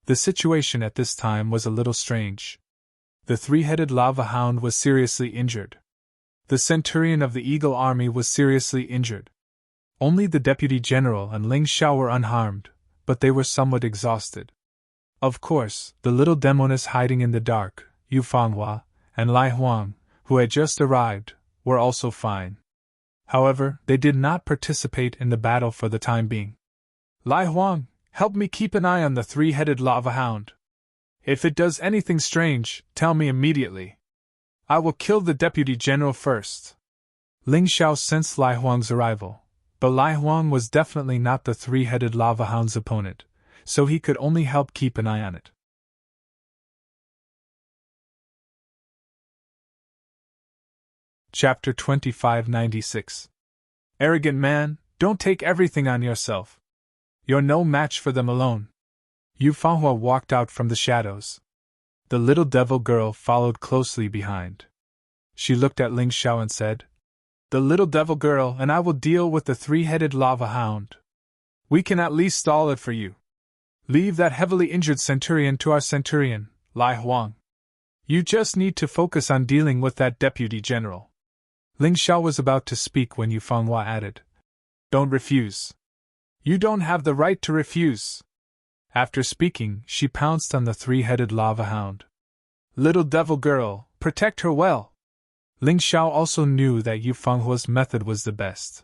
The situation at this time was a little strange. The three-headed lava hound was seriously injured. The centurion of the Eagle Army was seriously injured. Only the deputy general and Ling Xiao were unharmed, but they were somewhat exhausted. Of course, the little demoness hiding in the dark, Yu Fanghua, and Lai Huang, who had just arrived, were also fine. However, they did not participate in the battle for the time being. Lai Huang, help me keep an eye on the three-headed lava hound. If it does anything strange, tell me immediately. I will kill the deputy general first. Ling Xiao sensed Lai Huang's arrival, but Lai Huang was definitely not the three-headed lava hound's opponent, so he could only help keep an eye on it. Chapter 2596. Arrogant man, don't take everything on yourself. You're no match for them alone. Yu Fanghua walked out from the shadows. The little devil girl followed closely behind. She looked at Ling Xiao and said, "The little devil girl and I will deal with the three-headed lava hound. We can at least stall it for you. Leave that heavily injured centurion to our centurion, Lai Huang. You just need to focus on dealing with that deputy general." Ling Xiao was about to speak when Yu Fanghua added, "Don't refuse. You don't have the right to refuse." After speaking, she pounced on the three-headed lava hound. "Little devil girl, protect her well." Ling Xiao also knew that Yu Fenghua's method was the best.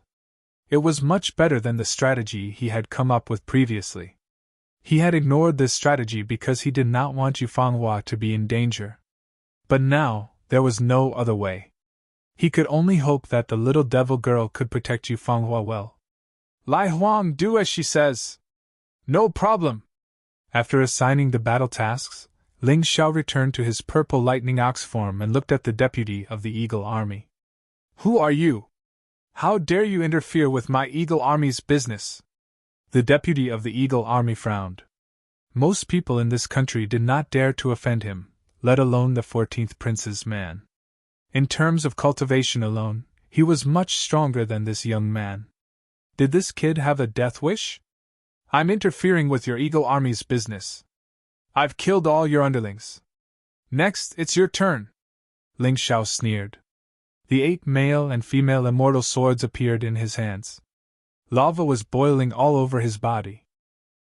It was much better than the strategy he had come up with previously. He had ignored this strategy because he did not want Yu Fanghua to be in danger. But now, there was no other way. He could only hope that the little devil girl could protect Yu Fanghua well. "Lai Huang, do as she says." "No problem." After assigning the battle tasks, Ling Xiao returned to his purple lightning ox form and looked at the deputy of the Eagle Army. "Who are you? How dare you interfere with my Eagle Army's business?" The deputy of the Eagle Army frowned. Most people in this country did not dare to offend him, let alone the 14th Prince's man. In terms of cultivation alone, he was much stronger than this young man. Did this kid have a death wish? "I'm interfering with your Eagle Army's business. I've killed all your underlings. Next, it's your turn." Ling Xiao sneered. The 8 male and female immortal swords appeared in his hands. Lava was boiling all over his body.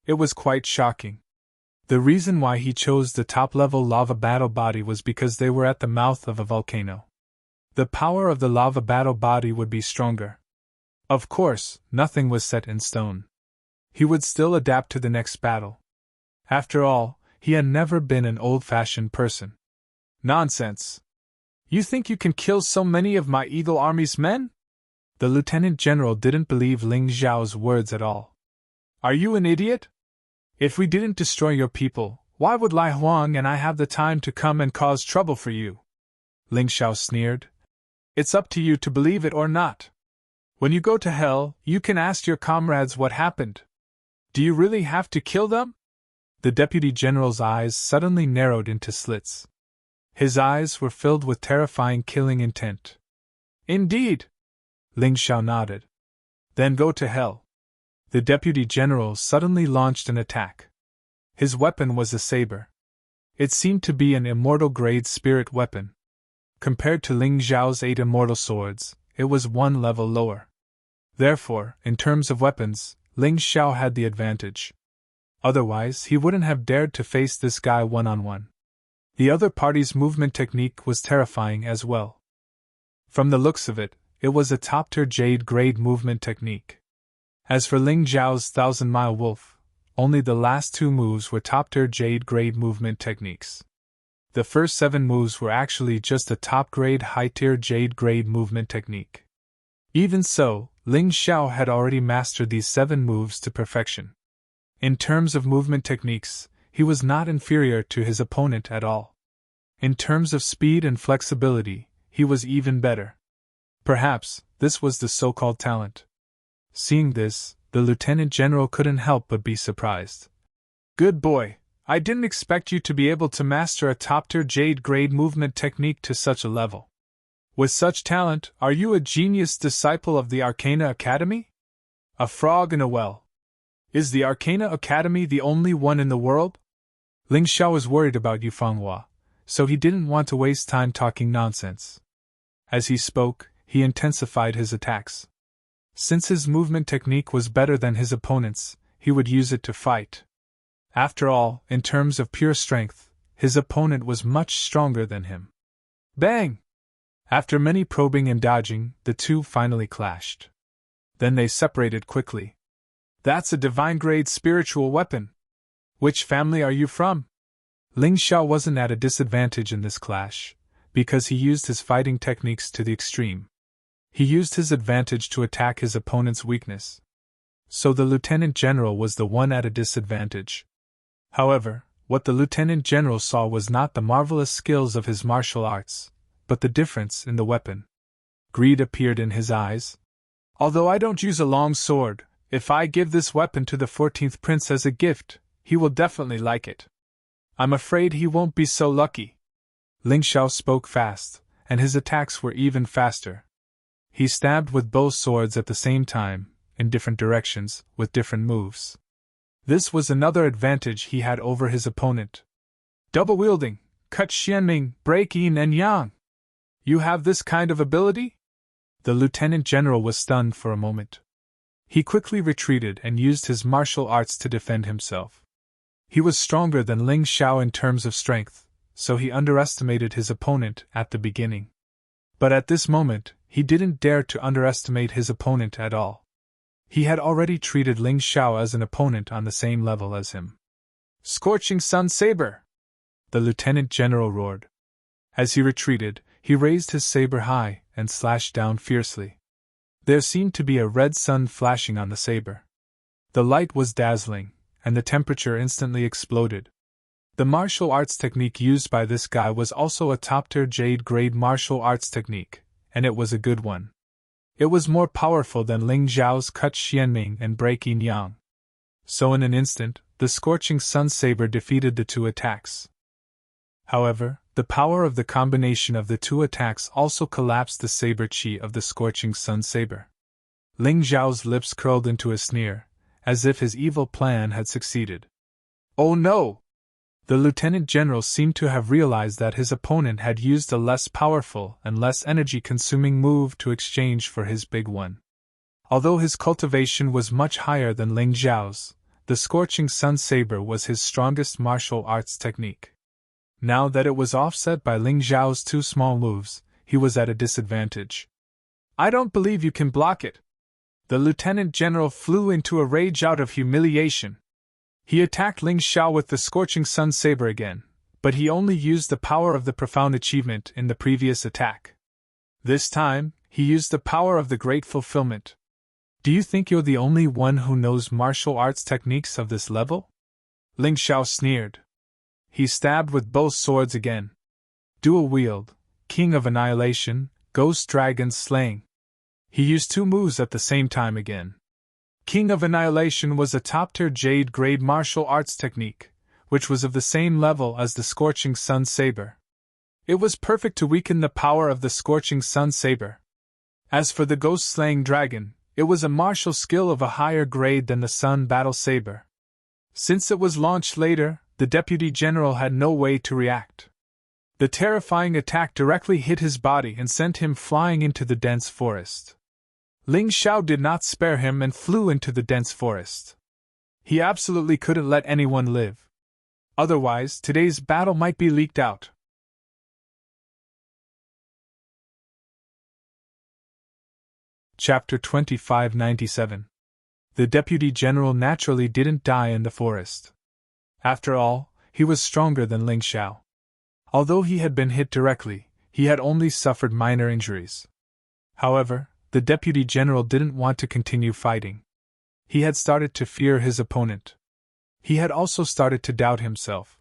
It was quite shocking. The reason why he chose the top-level lava battle body was because they were at the mouth of a volcano. The power of the lava battle body would be stronger. Of course, nothing was set in stone. He would still adapt to the next battle. After all, he had never been an old-fashioned person. "Nonsense! You think you can kill so many of my Eagle Army's men?" The lieutenant general didn't believe Ling Xiao's words at all. "Are you an idiot? If we didn't destroy your people, why would Lai Huang and I have the time to come and cause trouble for you?" Ling Xiao sneered. "It's up to you to believe it or not. When you go to hell, you can ask your comrades what happened. Do you really have to kill them?" The deputy general's eyes suddenly narrowed into slits. His eyes were filled with terrifying killing intent. "Indeed!" Ling Xiao nodded. "Then go to hell." The deputy general suddenly launched an attack. His weapon was a saber. It seemed to be an immortal-grade spirit weapon. Compared to Ling Xiao's 8 immortal swords, it was 1 level lower. Therefore, in terms of weapons, Ling Xiao had the advantage. Otherwise, he wouldn't have dared to face this guy one-on-one. The other party's movement technique was terrifying as well. From the looks of it, it was a top-tier jade-grade movement technique. As for Ling Xiao's 1,000-mile wolf, only the last 2 moves were top-tier jade-grade movement techniques. The first 7 moves were actually just a top-grade high-tier jade-grade movement technique. Even so, Ling Xiao had already mastered these 7 moves to perfection. In terms of movement techniques, he was not inferior to his opponent at all. In terms of speed and flexibility, he was even better. Perhaps, this was the so-called talent. Seeing this, the lieutenant general couldn't help but be surprised. "Good boy, I didn't expect you to be able to master a top-tier jade-grade movement technique to such a level. With such talent, are you a genius disciple of the Arcana Academy? A frog in a well. Is the Arcana Academy the only one in the world? Ling Xiao was worried about Yufenghua, so he didn't want to waste time talking nonsense. As he spoke, he intensified his attacks. Since his movement technique was better than his opponent's, he would use it to fight. After all, in terms of pure strength, his opponent was much stronger than him. Bang! After many probing and dodging, the two finally clashed. Then they separated quickly. That's a divine-grade spiritual weapon. Which family are you from? Ling Xiao wasn't at a disadvantage in this clash, because he used his fighting techniques to the extreme. He used his advantage to attack his opponent's weakness. So the Lieutenant General was the one at a disadvantage. However, what the Lieutenant General saw was not the marvelous skills of his martial arts, but the difference in the weapon. Greed appeared in his eyes. Although I don't use a long sword, if I give this weapon to the 14th Prince as a gift, he will definitely like it. I'm afraid he won't be so lucky. Ling Xiao spoke fast, and his attacks were even faster. He stabbed with both swords at the same time, in different directions, with different moves. This was another advantage he had over his opponent. Double wielding, cut xianming, break yin and yang. You have this kind of ability? The Lieutenant General was stunned for a moment. He quickly retreated and used his martial arts to defend himself. He was stronger than Ling Xiao in terms of strength, so he underestimated his opponent at the beginning. But at this moment, he didn't dare to underestimate his opponent at all. He had already treated Ling Xiao as an opponent on the same level as him. Scorching Sun Saber! The Lieutenant General roared. As he retreated, he raised his saber high and slashed down fiercely. There seemed to be a red sun flashing on the saber. The light was dazzling, and the temperature instantly exploded. The martial arts technique used by this guy was also a top-tier jade-grade martial arts technique, and it was a good one. It was more powerful than Ling Xiao's cut xianming and break yin yang. So in an instant, the scorching sun saber defeated the two attacks. However, the power of the combination of the two attacks also collapsed the saber chi of the scorching sun saber. Ling Xiao's lips curled into a sneer, as if his evil plan had succeeded. Oh no! The Lieutenant General seemed to have realized that his opponent had used a less powerful and less energy-consuming move to exchange for his big one. Although his cultivation was much higher than Ling Xiao's, the scorching sun saber was his strongest martial arts technique. Now that it was offset by Ling Xiao's two small moves, he was at a disadvantage. I don't believe you can block it. The Lieutenant General flew into a rage out of humiliation. He attacked Ling Xiao with the scorching sun saber again, but he only used the power of the profound achievement in the previous attack. This time, he used the power of the great fulfillment. Do you think you're the only one who knows martial arts techniques of this level? Ling Xiao sneered. He stabbed with both swords again. Dual wield, King of Annihilation, Ghost Dragon Slaying. He used two moves at the same time again. King of Annihilation was a top-tier jade-grade martial arts technique, which was of the same level as the Scorching Sun Saber. It was perfect to weaken the power of the Scorching Sun Saber. As for the Ghost-Slaying Dragon, it was a martial skill of a higher grade than the Sun Battle Saber. Since it was launched later, the Deputy General had no way to react. The terrifying attack directly hit his body and sent him flying into the dense forest. Ling Xiao did not spare him and flew into the dense forest. He absolutely couldn't let anyone live. Otherwise, today's battle might be leaked out. Chapter 2597. The Deputy General naturally didn't die in the forest. After all, he was stronger than Ling Xiao. Although he had been hit directly, he had only suffered minor injuries. However, the Deputy General didn't want to continue fighting. He had started to fear his opponent. He had also started to doubt himself.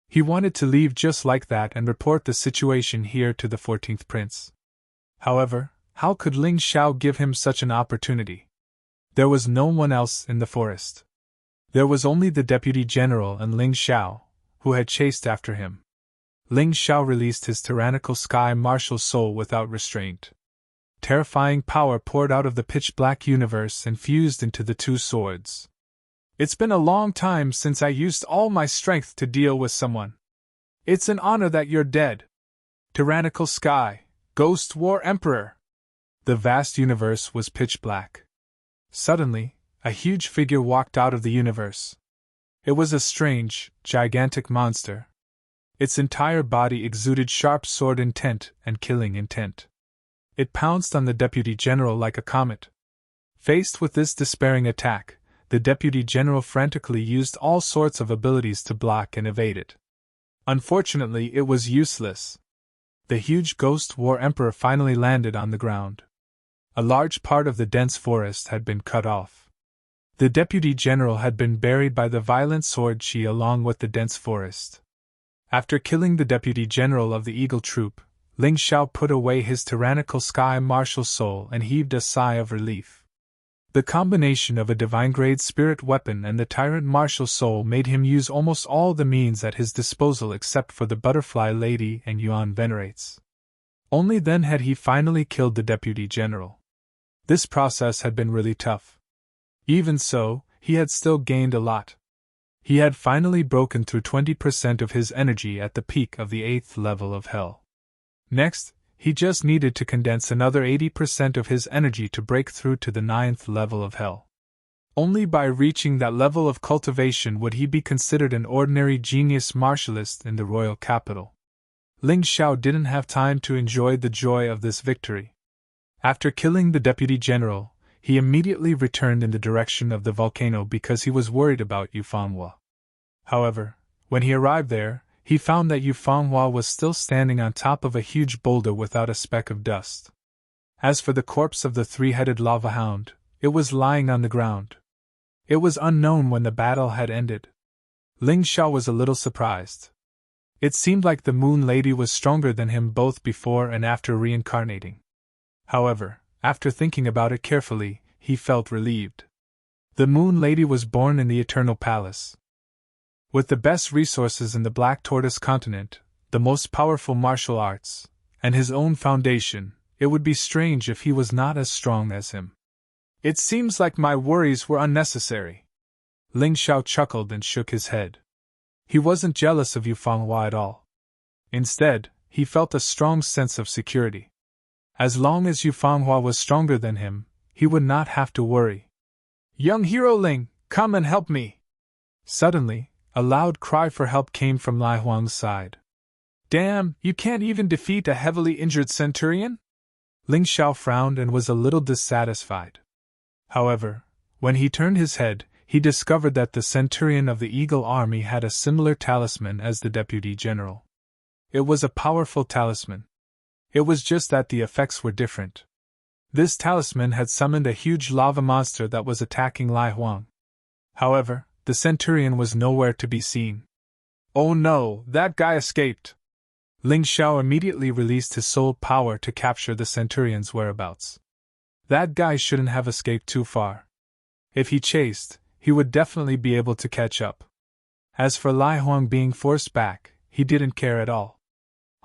He wanted to leave just like that and report the situation here to the 14th Prince. However, how could Ling Xiao give him such an opportunity? There was no one else in the forest. There was only the Deputy General and Ling Xiao, who had chased after him. Ling Xiao released his tyrannical sky martial soul without restraint. Terrifying power poured out of the pitch-black universe and fused into the two swords. It's been a long time since I used all my strength to deal with someone. It's an honor that you're dead. Tyrannical sky, Ghost War Emperor. The vast universe was pitch black. Suddenly, a huge figure walked out of the universe. It was a strange, gigantic monster. Its entire body exuded sharp sword intent and killing intent. It pounced on the Deputy General like a comet. Faced with this despairing attack, the Deputy General frantically used all sorts of abilities to block and evade it. Unfortunately, it was useless. The huge Ghost War Emperor finally landed on the ground. A large part of the dense forest had been cut off. The Deputy General had been buried by the violent sword chi along with the dense forest. After killing the Deputy General of the Eagle Troop, Ling Xiao put away his tyrannical sky martial soul and heaved a sigh of relief. The combination of a divine-grade spirit weapon and the Tyrant martial soul made him use almost all the means at his disposal except for the Butterfly Lady and Yuan Venerates. Only then had he finally killed the Deputy General. This process had been really tough. Even so, he had still gained a lot. He had finally broken through 20% of his energy at the peak of the 8th level of Hell. Next, he just needed to condense another 80% of his energy to break through to the 9th level of Hell. Only by reaching that level of cultivation would he be considered an ordinary genius martialist in the royal capital. Ling Xiao didn't have time to enjoy the joy of this victory. After killing the Deputy General, he immediately returned in the direction of the volcano because he was worried about Yufanhua. However, when he arrived there, he found that Yufanhua was still standing on top of a huge boulder without a speck of dust. As for the corpse of the three-headed lava hound, it was lying on the ground. It was unknown when the battle had ended. Ling Xiao was a little surprised. It seemed like the Moon Lady was stronger than him both before and after reincarnating. However, after thinking about it carefully, he felt relieved. The Moon Lady was born in the Eternal Palace. With the best resources in the Black Tortoise continent, the most powerful martial arts, and his own foundation, it would be strange if he was not as strong as him. It seems like my worries were unnecessary. Ling Xiao chuckled and shook his head. He wasn't jealous of Yufanhua at all. Instead, he felt a strong sense of security. As long as Yufanhua was stronger than him, he would not have to worry. Young hero Ling, come and help me! Suddenly, a loud cry for help came from Lai Huang's side. Damn, you can't even defeat a heavily injured centurion? Ling Xiao frowned and was a little dissatisfied. However, when he turned his head, he discovered that the centurion of the Eagle Army had a similar talisman as the Deputy General. It was a powerful talisman. It was just that the effects were different. This talisman had summoned a huge lava monster that was attacking Lai Huang. However, the centurion was nowhere to be seen. Oh no, that guy escaped! Ling Xiao immediately released his soul power to capture the centurion's whereabouts. That guy shouldn't have escaped too far. If he chased, he would definitely be able to catch up. As for Lai Huang being forced back, he didn't care at all.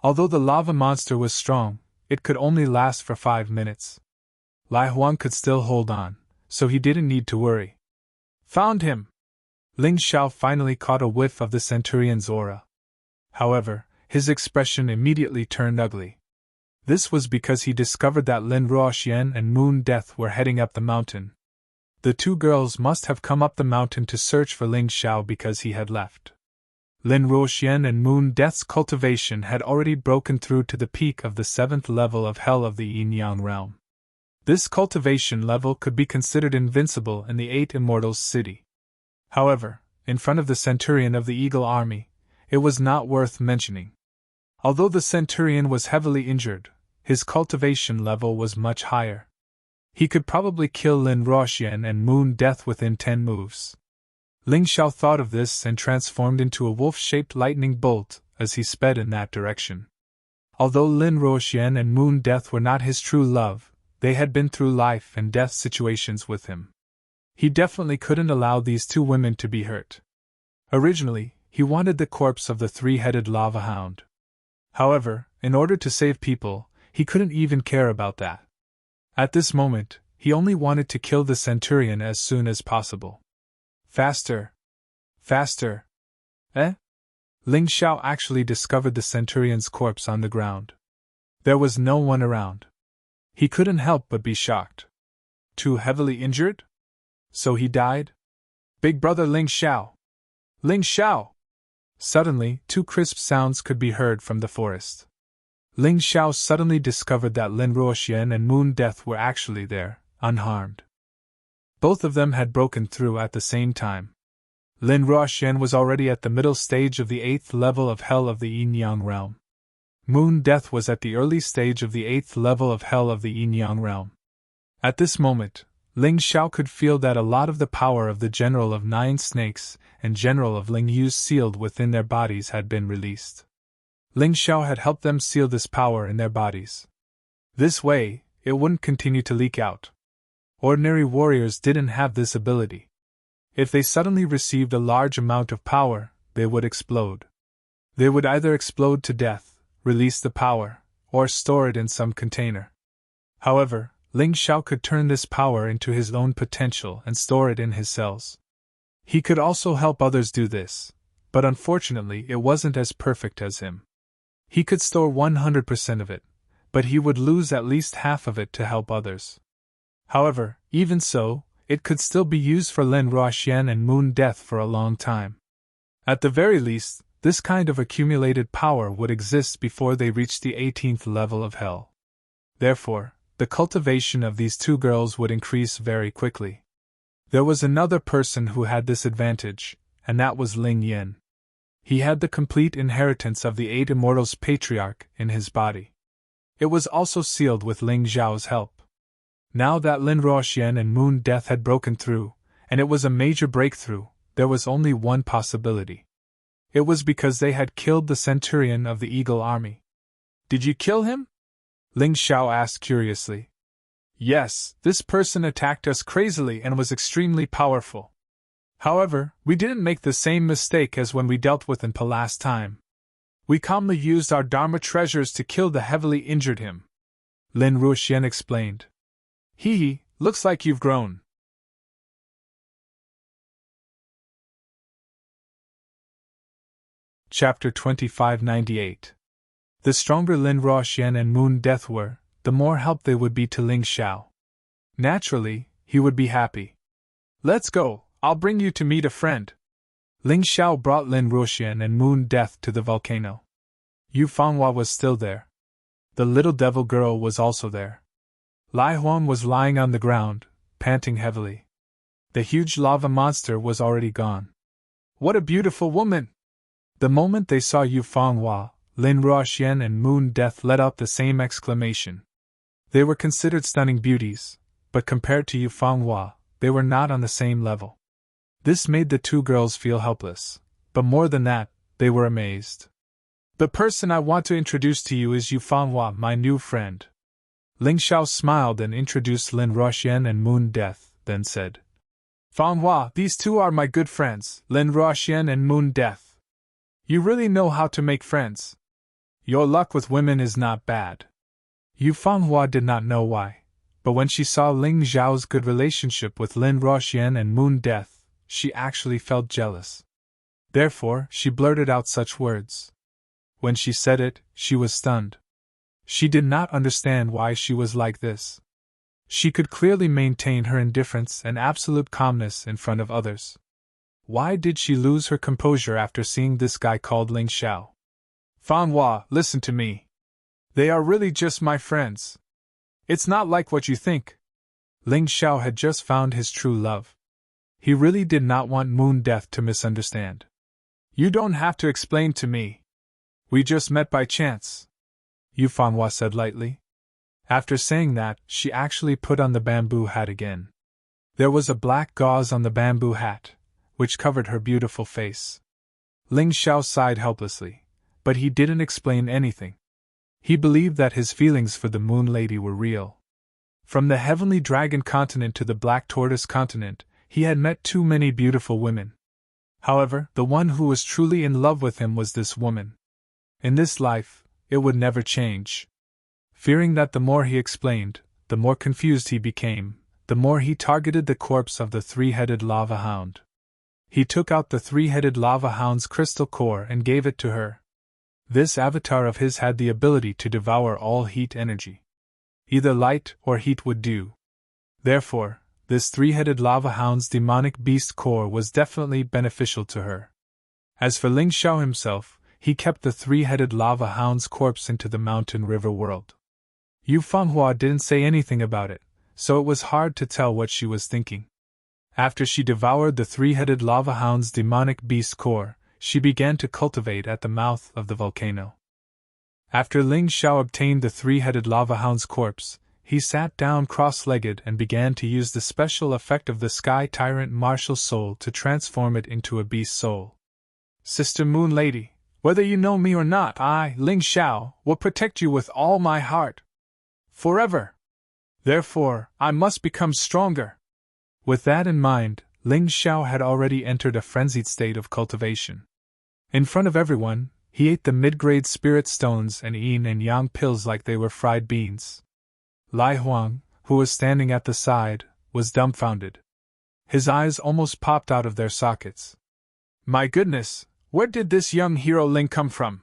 Although the lava monster was strong, it could only last for 5 minutes. Lai Huang could still hold on, so he didn't need to worry. Found him! Ling Xiao finally caught a whiff of the centurion's aura. However, his expression immediately turned ugly. This was because he discovered that Lin Ruoxian and Moon Death were heading up the mountain. The two girls must have come up the mountain to search for Ling Xiao because he had left. Lin Ruoxian and Moon Death's cultivation had already broken through to the peak of the 7th level of Hell of the Yin-Yang realm. This cultivation level could be considered invincible in the 8 Immortals city. However, in front of the centurion of the Eagle Army, it was not worth mentioning. Although the centurion was heavily injured, his cultivation level was much higher. He could probably kill Lin Ruoxian and Moon Death within 10 moves. Ling Xiao thought of this and transformed into a wolf-shaped lightning bolt as he sped in that direction. Although Lin Ruoxian and Moon Death were not his true love, they had been through life and death situations with him. He definitely couldn't allow these two women to be hurt. Originally, he wanted the corpse of the three-headed lava hound. However, in order to save people, he couldn't even care about that. At this moment, he only wanted to kill the centurion as soon as possible. Faster! Faster! Eh? Ling Xiao actually discovered the centurion's corpse on the ground. There was no one around. He couldn't help but be shocked. Too heavily injured? So he died? Big brother Ling Xiao! Ling Xiao! Suddenly, two crisp sounds could be heard from the forest. Ling Xiao suddenly discovered that Lin Ruoxian and Moon Death were actually there, unharmed. Both of them had broken through at the same time. Lin Ruoxian was already at the middle stage of the 8th level of Hell of the Yin-Yang realm. Moon Death was at the early stage of the 8th level of Hell of the Yin-Yang realm. At this moment, Ling Xiao could feel that a lot of the power of the General of Nine Snakes and General of Ling Yu sealed within their bodies had been released. Ling Xiao had helped them seal this power in their bodies. This way, it wouldn't continue to leak out. Ordinary warriors didn't have this ability. If they suddenly received a large amount of power, they would explode. They would either explode to death, release the power, or store it in some container. However, Ling Xiao could turn this power into his own potential and store it in his cells. He could also help others do this, but unfortunately it wasn't as perfect as him. He could store 100% of it, but he would lose at least half of it to help others. However, even so, it could still be used for Lin Ruoxian and Moon Death for a long time. At the very least, this kind of accumulated power would exist before they reached the 18th level of Hell. Therefore, the cultivation of these two girls would increase very quickly. There was another person who had this advantage, and that was Ling Yin. He had the complete inheritance of the 8 Immortals Patriarch in his body. It was also sealed with Ling Zhao's help. Now that Lin Ruoxian and Moon Death had broken through, and it was a major breakthrough, there was only one possibility. It was because they had killed the centurion of the Eagle Army. Did you kill him? Ling Xiao asked curiously. Yes, this person attacked us crazily and was extremely powerful. However, we didn't make the same mistake as when we dealt with him last time. We calmly used our Dharma treasures to kill the heavily injured him. Lin Ruoxian explained. Hee, looks like you've grown. Chapter 2598. The stronger Lin Ruoxian and Moon Death were, the more help they would be to Ling Xiao. Naturally, he would be happy. Let's go, I'll bring you to meet a friend. Ling Xiao brought Lin Ruoxian and Moon Death to the volcano. Yu Fanghua was still there. The little devil girl was also there. Lai Huan was lying on the ground, panting heavily. The huge lava monster was already gone. What a beautiful woman! The moment they saw Yu Fanghua, Lin Ruoxian and Moon Death let out the same exclamation. They were considered stunning beauties, but compared to Yu Fanghua, they were not on the same level. This made the two girls feel helpless, but more than that, they were amazed. The person I want to introduce to you is Yu Fanghua, my new friend. Ling Xiao smiled and introduced Lin Ruoxian and Moon Death, then said, Fanghua, these two are my good friends, Lin Ruoxian and Moon Death. You really know how to make friends. Your luck with women is not bad. Yu Fanghua did not know why, but when she saw Ling Zhao's good relationship with Lin Ruoxian and Moon Death, she actually felt jealous. Therefore, she blurted out such words. When she said it, she was stunned. She did not understand why she was like this. She could clearly maintain her indifference and absolute calmness in front of others. Why did she lose her composure after seeing this guy called Ling Xiao? Fanghua, listen to me. They are really just my friends. It's not like what you think. Ling Xiao had just found his true love. He really did not want Moon Death to misunderstand. You don't have to explain to me. We just met by chance, Yu Fanghua said lightly. After saying that, she actually put on the bamboo hat again. There was a black gauze on the bamboo hat, which covered her beautiful face. Ling Xiao sighed helplessly, but he didn't explain anything. He believed that his feelings for the Moon Lady were real. From the Heavenly Dragon continent to the Black Tortoise continent, he had met too many beautiful women. However, the one who was truly in love with him was this woman. In this life, it would never change. Fearing that the more he explained, the more confused he became, the more he targeted the corpse of the three-headed lava hound. He took out the three-headed lava hound's crystal core and gave it to her. This avatar of his had the ability to devour all heat energy. Either light or heat would do. Therefore, this three-headed lava hound's demonic beast core was definitely beneficial to her. As for Ling Xiao himself, he kept the three-headed lava hound's corpse into the mountain river world. Yu Fanghua didn't say anything about it, so it was hard to tell what she was thinking. After she devoured the three-headed lava hound's demonic beast core, she began to cultivate at the mouth of the volcano. After Ling Xiao obtained the three-headed lava hound's corpse, he sat down cross-legged and began to use the special effect of the Sky Tyrant martial soul to transform it into a beast soul. Sister Moon Lady, whether you know me or not, I, Ling Xiao, will protect you with all my heart. Forever. Therefore, I must become stronger. With that in mind, Ling Xiao had already entered a frenzied state of cultivation. In front of everyone, he ate the mid-grade spirit stones and yin and yang pills like they were fried beans. Lai Huang, who was standing at the side, was dumbfounded. His eyes almost popped out of their sockets. My goodness, where did this young hero Ling come from?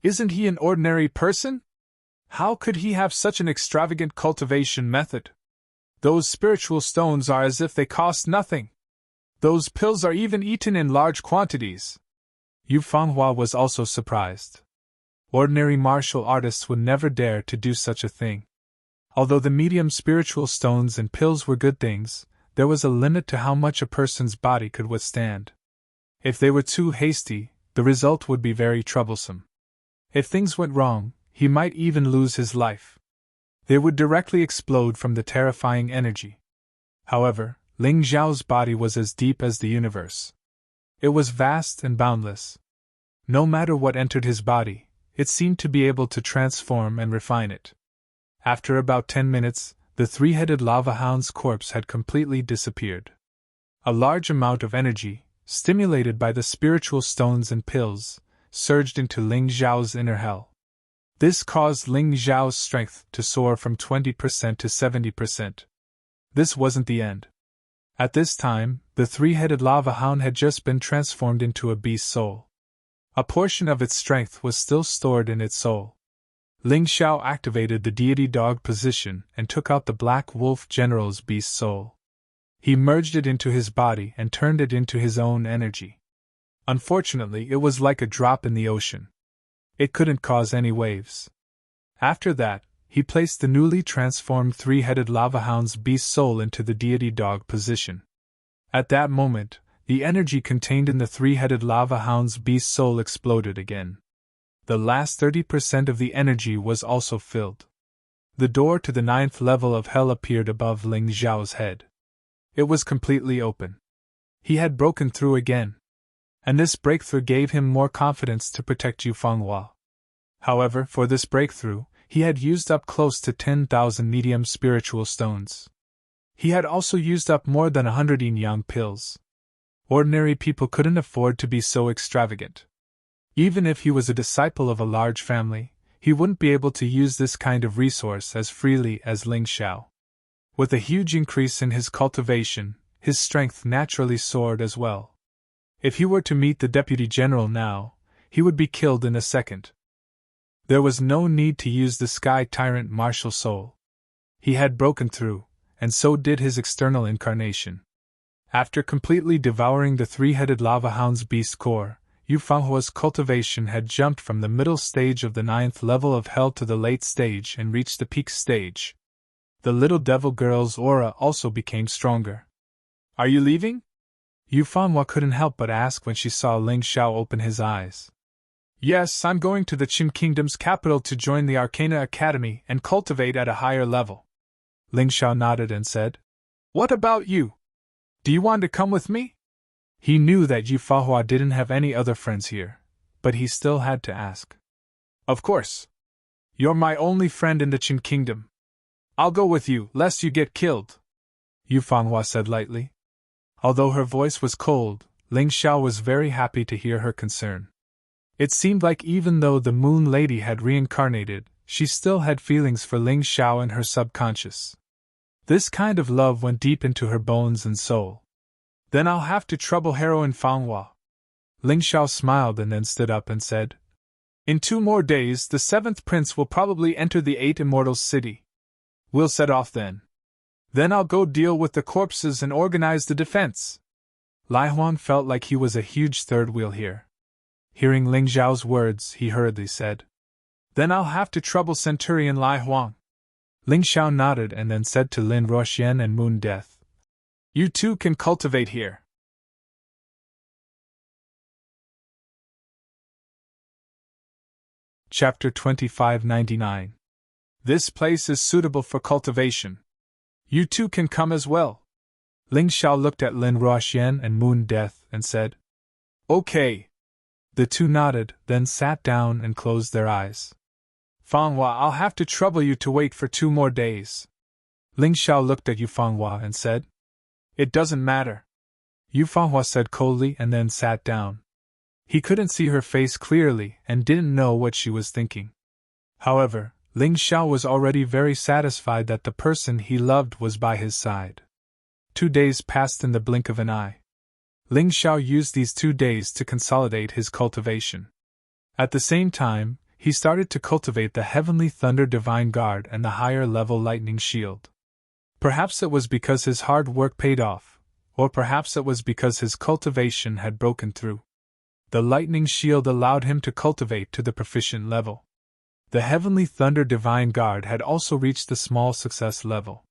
Isn't he an ordinary person? How could he have such an extravagant cultivation method? Those spiritual stones are as if they cost nothing. Those pills are even eaten in large quantities. Yu Fanghua was also surprised. Ordinary martial artists would never dare to do such a thing. Although the medium spiritual stones and pills were good things, there was a limit to how much a person's body could withstand. If they were too hasty, the result would be very troublesome. If things went wrong, he might even lose his life. They would directly explode from the terrifying energy. However, Ling Xiao's body was as deep as the universe. It was vast and boundless. No matter what entered his body, it seemed to be able to transform and refine it. After about 10 minutes, the three-headed lava hound's corpse had completely disappeared. A large amount of energy, stimulated by the spiritual stones and pills, surged into Ling Xiao's inner hell. This caused Ling Xiao's strength to soar from 20% to 70%. This wasn't the end. At this time, the three-headed lava hound had just been transformed into a beast soul. A portion of its strength was still stored in its soul. Ling Xiao activated the deity dog position and took out the Black Wolf General's beast soul. He merged it into his body and turned it into his own energy. Unfortunately, it was like a drop in the ocean. It couldn't cause any waves. After that, he placed the newly transformed three-headed lava hound's beast soul into the deity dog position. At that moment, the energy contained in the three-headed lava hound's beast soul exploded again. The last 30% of the energy was also filled. The door to the 9th level of hell appeared above Ling Xiao's head. It was completely open. He had broken through again. And this breakthrough gave him more confidence to protect Yu Fanghua. However, for this breakthrough, he had used up close to 10,000 medium spiritual stones. He had also used up more than 100 yin-yang pills. Ordinary people couldn't afford to be so extravagant. Even if he was a disciple of a large family, he wouldn't be able to use this kind of resource as freely as Ling Xiao. With a huge increase in his cultivation, his strength naturally soared as well. If he were to meet the Deputy General now, he would be killed in a second. There was no need to use the Sky Tyrant martial soul. He had broken through, and so did his external incarnation. After completely devouring the three-headed lava hound's beast core, Yu Fanghua's cultivation had jumped from the middle stage of the 9th level of hell to the late stage and reached the peak stage. The little devil girl's aura also became stronger. Are you leaving? Yu Fanghua couldn't help but ask when she saw Ling Xiao open his eyes. Yes, I'm going to the Qin Kingdom's capital to join the Arcana Academy and cultivate at a higher level. Ling Xiao nodded and said, What about you? Do you want to come with me? He knew that Yu Fanghua didn't have any other friends here, but he still had to ask. Of course. You're my only friend in the Qin Kingdom. I'll go with you, lest you get killed, Yu Fanghua said lightly. Although her voice was cold, Ling Xiao was very happy to hear her concern. It seemed like even though the Moon Lady had reincarnated, she still had feelings for Ling Xiao in her subconscious. This kind of love went deep into her bones and soul. Then I'll have to trouble heroine Fanghua. Ling Xiao smiled and then stood up and said, In 2 more days, the 7th prince will probably enter the 8 Immortals' city. We'll set off then. Then I'll go deal with the corpses and organize the defense. Lai Huang felt like he was a huge third wheel here. Hearing Ling Xiao's words, he hurriedly said, Then I'll have to trouble Centurion Lai Huang. Ling Xiao nodded and then said to Lin Ruoxian and Moon Death, You two can cultivate here. Chapter 2599. This place is suitable for cultivation. You two can come as well. Ling Xiao looked at Lin Ruoxian and Moon Death and said, Okay. The two nodded, then sat down and closed their eyes. Fanghua, I'll have to trouble you to wait for 2 more days. Ling Xiao looked at Yu Fanghua and said, It doesn't matter. Yu Fanghua said coldly and then sat down. He couldn't see her face clearly and didn't know what she was thinking. However, Ling Xiao was already very satisfied that the person he loved was by his side. 2 days passed in the blink of an eye. Ling Xiao used these 2 days to consolidate his cultivation. At the same time, he started to cultivate the Heavenly Thunder Divine Guard and the higher-level Lightning Shield. Perhaps it was because his hard work paid off, or perhaps it was because his cultivation had broken through. The Lightning Shield allowed him to cultivate to the proficient level. The Heavenly Thunder Divine Guard had also reached the small success level.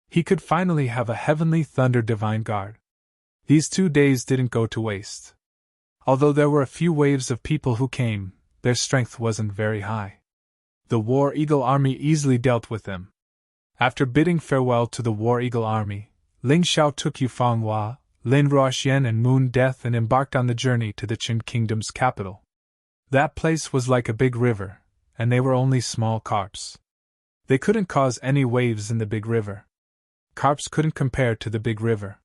He could finally have a Heavenly Thunder Divine Guard. These 2 days didn't go to waste. Although there were a few waves of people who came, their strength wasn't very high. The War Eagle army easily dealt with them. After bidding farewell to the War Eagle army, Ling Xiao took Yu Fanghua, Lin Ruoxian and Moon Death and embarked on the journey to the Qin Kingdom's capital. That place was like a big river, and they were only small carps. They couldn't cause any waves in the big river. Carps couldn't compare to the big river.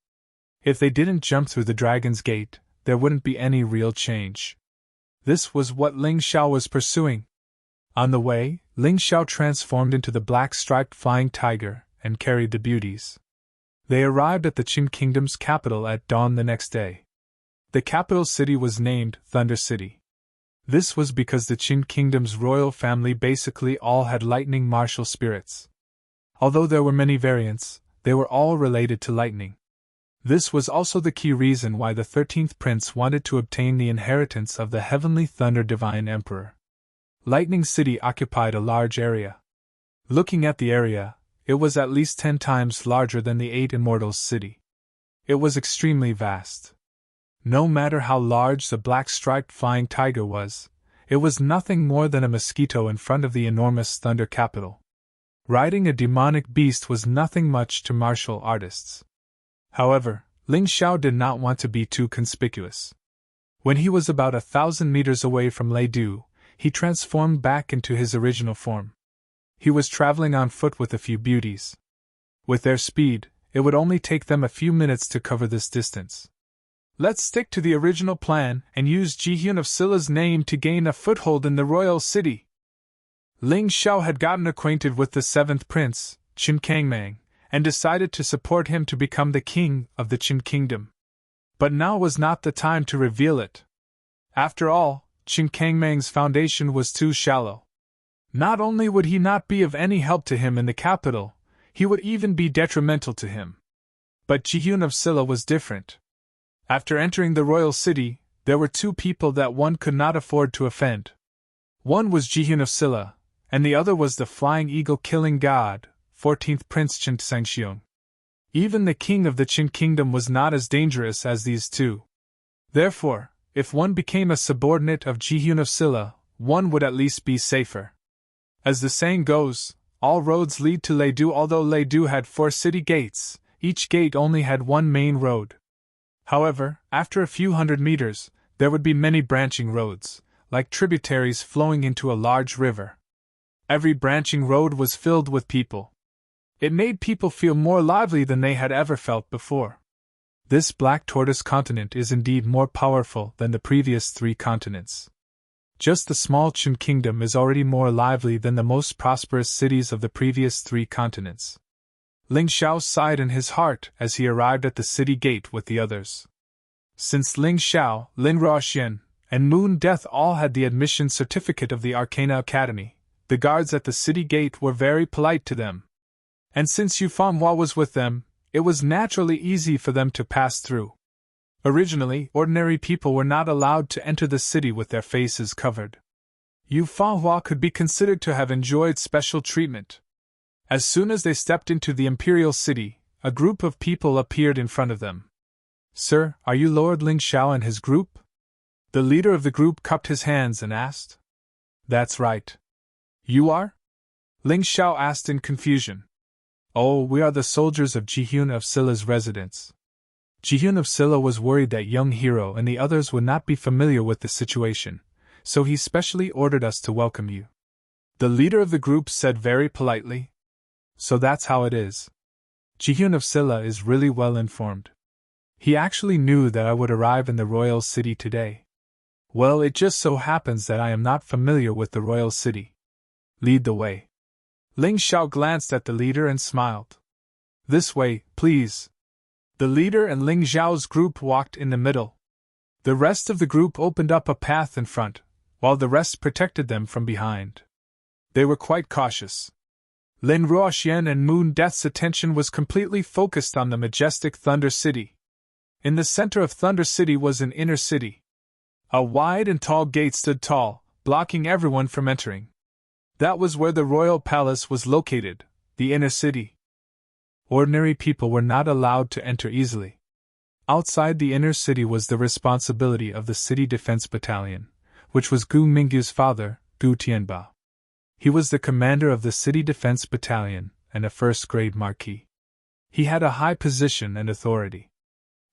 If they didn't jump through the Dragon's Gate, there wouldn't be any real change. This was what Ling Xiao was pursuing. On the way, Ling Xiao transformed into the black-striped flying tiger and carried the beauties. They arrived at the Qin Kingdom's capital at dawn the next day. The capital city was named Thunder City. This was because the Qin Kingdom's royal family basically all had lightning martial spirits. Although there were many variants, they were all related to lightning. This was also the key reason why the 13th prince wanted to obtain the inheritance of the Heavenly Thunder Divine Emperor. Lightning City occupied a large area. Looking at the area, it was at least 10 times larger than the 8 Immortals' city. It was extremely vast. No matter how large the black-striped flying tiger was, it was nothing more than a mosquito in front of the enormous Thunder capital. Riding a demonic beast was nothing much to martial artists. However, Ling Xiao did not want to be too conspicuous. When he was about 1,000 meters away from Lei Du, he transformed back into his original form. He was traveling on foot with a few beauties. With their speed, it would only take them a few minutes to cover this distance. Let's stick to the original plan and use Jihyun of Silla's name to gain a foothold in the royal city. Ling Xiao had gotten acquainted with the 7th prince, Qin Kangmang, and decided to support him to become the king of the Qin Kingdom. But now was not the time to reveal it. After all, Qin Kangmang's foundation was too shallow. Not only would he not be of any help to him in the capital, he would even be detrimental to him. But Jihyun of Silla was different. After entering the royal city, there were 2 people that one could not afford to offend. One was Jihyun of Silla, and the other was the flying eagle-killing god, 14th Prince Qin Sangxiong. Even the king of the Qin Kingdom was not as dangerous as these 2. Therefore, if one became a subordinate of Jihyun of Silla, one would at least be safer. As the saying goes, all roads lead to Lei Du. Although Lei Du had 4 city gates, each gate only had one main road. However, after a few hundred meters, there would be many branching roads, like tributaries flowing into a large river. Every branching road was filled with people. It made people feel more lively than they had ever felt before. This Black Tortoise continent is indeed more powerful than the previous 3 continents. Just the small Qin kingdom is already more lively than the most prosperous cities of the previous 3 continents. Ling Xiao sighed in his heart as he arrived at the city gate with the others. Since Ling Xiao, Lin Ruoxian, and Moon Death all had the admission certificate of the Arcana Academy, the guards at the city gate were very polite to them. And since Yu Fanhua was with them, it was naturally easy for them to pass through. Originally, ordinary people were not allowed to enter the city with their faces covered. Yu Fanhua could be considered to have enjoyed special treatment. As soon as they stepped into the imperial city, a group of people appeared in front of them. "Sir, are you Lord Ling Xiao and his group?" The leader of the group cupped his hands and asked. "That's right. You are?" Ling Xiao asked in confusion. "Oh, we are the soldiers of Jihyun of Silla's residence." Jihyun of Silla was worried that young hero and the others would not be familiar with the situation, so he specially ordered us to welcome you. The leader of the group said very politely. "So that's how it is. Jihyun of Silla is really well informed. He actually knew that I would arrive in the royal city today. Well, it just so happens that I am not familiar with the royal city. Lead the way." Ling Xiao glanced at the leader and smiled. "This way, please." The leader and Ling Xiao's group walked in the middle. The rest of the group opened up a path in front, while the rest protected them from behind. They were quite cautious. Lin Ruoxian and Moon Death's attention was completely focused on the majestic Thunder City. In the center of Thunder City was an inner city. A wide and tall gate stood tall, blocking everyone from entering. That was where the royal palace was located, the inner city. Ordinary people were not allowed to enter easily. Outside the inner city was the responsibility of the City Defense Battalion, which was Gu Mingyu's father, Gu Tianba. He was the commander of the City Defense Battalion and a first-grade marquis. He had a high position and authority.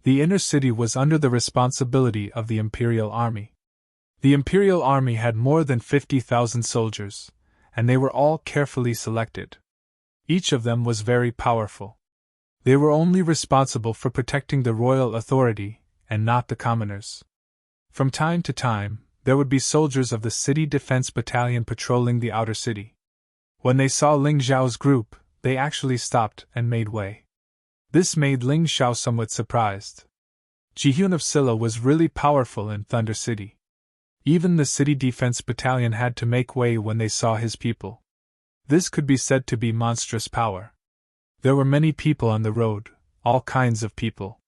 The inner city was under the responsibility of the Imperial Army. The Imperial Army had more than 50,000 soldiers, and they were all carefully selected. Each of them was very powerful. They were only responsible for protecting the royal authority, and not the commoners. From time to time, there would be soldiers of the City Defense Battalion patrolling the outer city. When they saw Ling Xiao's group, they actually stopped and made way. This made Ling Xiao somewhat surprised. Jihyun of Silla was really powerful in Thunder City. Even the City Defense Battalion had to make way when they saw his people. This could be said to be monstrous power. There were many people on the road, all kinds of people.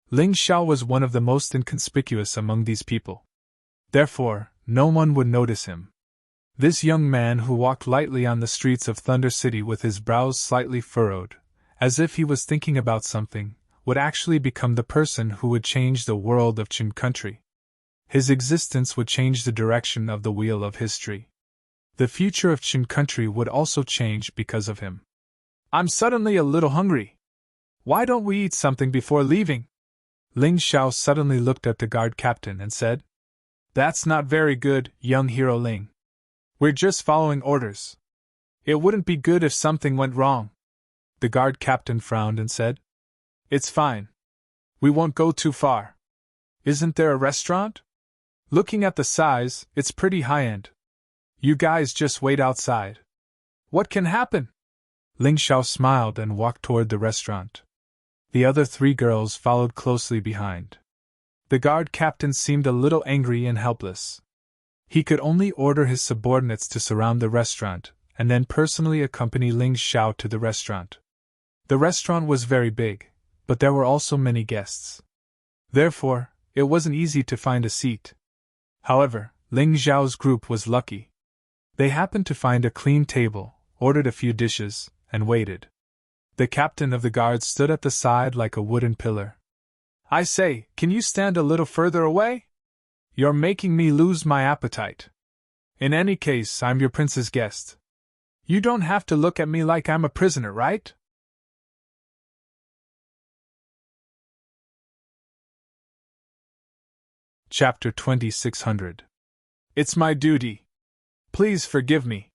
Ling Xiao was one of the most inconspicuous among these people. Therefore, no one would notice him. This young man who walked lightly on the streets of Thunder City with his brows slightly furrowed, as if he was thinking about something, would actually become the person who would change the world of Qin country. His existence would change the direction of the wheel of history. The future of Qin country would also change because of him. "I'm suddenly a little hungry. Why don't we eat something before leaving?" Ling Xiao suddenly looked at the guard captain and said. "That's not very good, young hero Ling. We're just following orders. It wouldn't be good if something went wrong." The guard captain frowned and said, "It's fine. We won't go too far. Isn't there a restaurant? Looking at the size, it's pretty high-end. You guys just wait outside. What can happen?" Ling Xiao smiled and walked toward the restaurant. The other 3 girls followed closely behind. The guard captain seemed a little angry and helpless. He could only order his subordinates to surround the restaurant, and then personally accompany Ling Xiao to the restaurant. The restaurant was very big, but there were also many guests. Therefore, it wasn't easy to find a seat. However, Ling Xiao's group was lucky. They happened to find a clean table, ordered a few dishes, and waited. The captain of the guards stood at the side like a wooden pillar. "I say, can you stand a little further away? You're making me lose my appetite. In any case, I'm your prince's guest. You don't have to look at me like I'm a prisoner, right?" Chapter 2600. It's my duty. Please forgive me.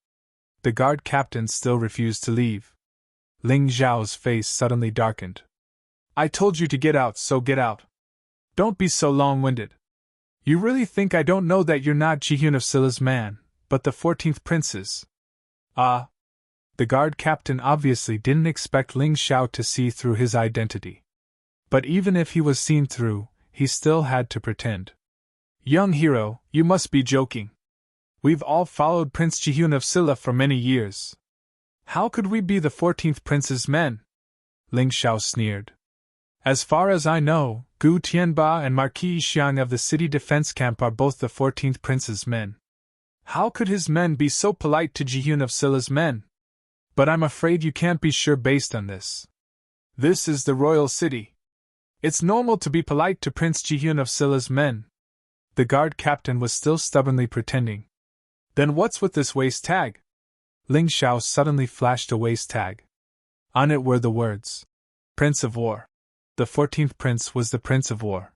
The guard captain still refused to leave. Ling Xiao's face suddenly darkened. "I told you to get out, so get out. Don't be so long-winded. You really think I don't know that you're not Ji-hyun of Scylla's man, but the 14th prince's? Ah. The guard captain obviously didn't expect Ling Xiao to see through his identity. But even if he was seen through, he still had to pretend. Young hero, you must be joking. We've all followed Prince Ji-hyun of Scylla for many years. How could we be the 14th prince's men? Ling Xiao sneered. As far as I know, Gu Tianba and Marquis Xiang of the city defense camp are both the 14th prince's men. How could his men be so polite to Ji-hyun of Scylla's men? But I'm afraid you can't be sure based on this. This is the royal city. It's normal to be polite to Prince Ji-hyun of Scylla's men. The guard captain was still stubbornly pretending. Then what's with this waist tag? Ling Xiao suddenly flashed a waist tag. On it were the words, Prince of War. The 14th prince was the Prince of War.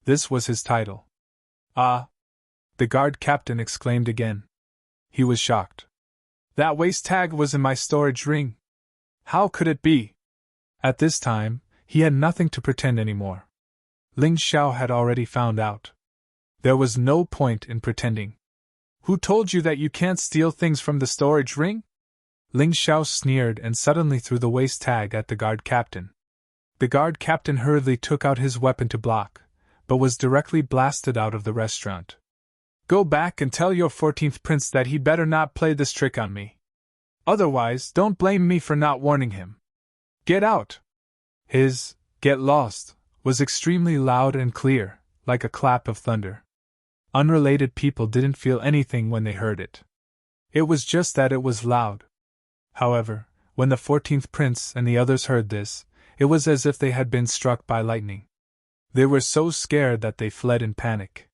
This was his title. Ah! The guard captain exclaimed again. He was shocked. That waist tag was in my storage ring. How could it be? At this time, he had nothing to pretend anymore. Ling Xiao had already found out. There was no point in pretending. Who told you that you can't steal things from the storage ring? Ling Xiao sneered and suddenly threw the waist tag at the guard captain. The guard captain hurriedly took out his weapon to block, but was directly blasted out of the restaurant. Go back and tell your 14th prince that he better not play this trick on me. Otherwise, don't blame me for not warning him. Get out! His "get lost" was extremely loud and clear, like a clap of thunder. Unrelated people didn't feel anything when they heard it. It was just that it was loud. However, when the 14th prince and the others heard this, it was as if they had been struck by lightning. They were so scared that they fled in panic.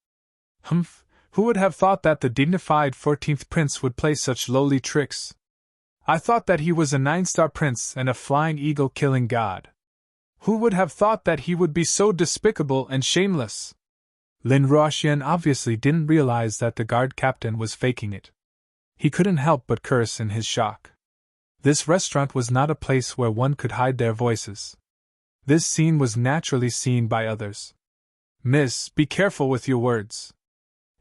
Humph, who would have thought that the dignified 14th prince would play such lowly tricks? I thought that he was a 9-star prince and a flying eagle killing god. Who would have thought that he would be so despicable and shameless? Lin Ruoxian obviously didn't realize that the guard captain was faking it. He couldn't help but curse in his shock. This restaurant was not a place where one could hide their voices. This scene was naturally seen by others. Miss, be careful with your words.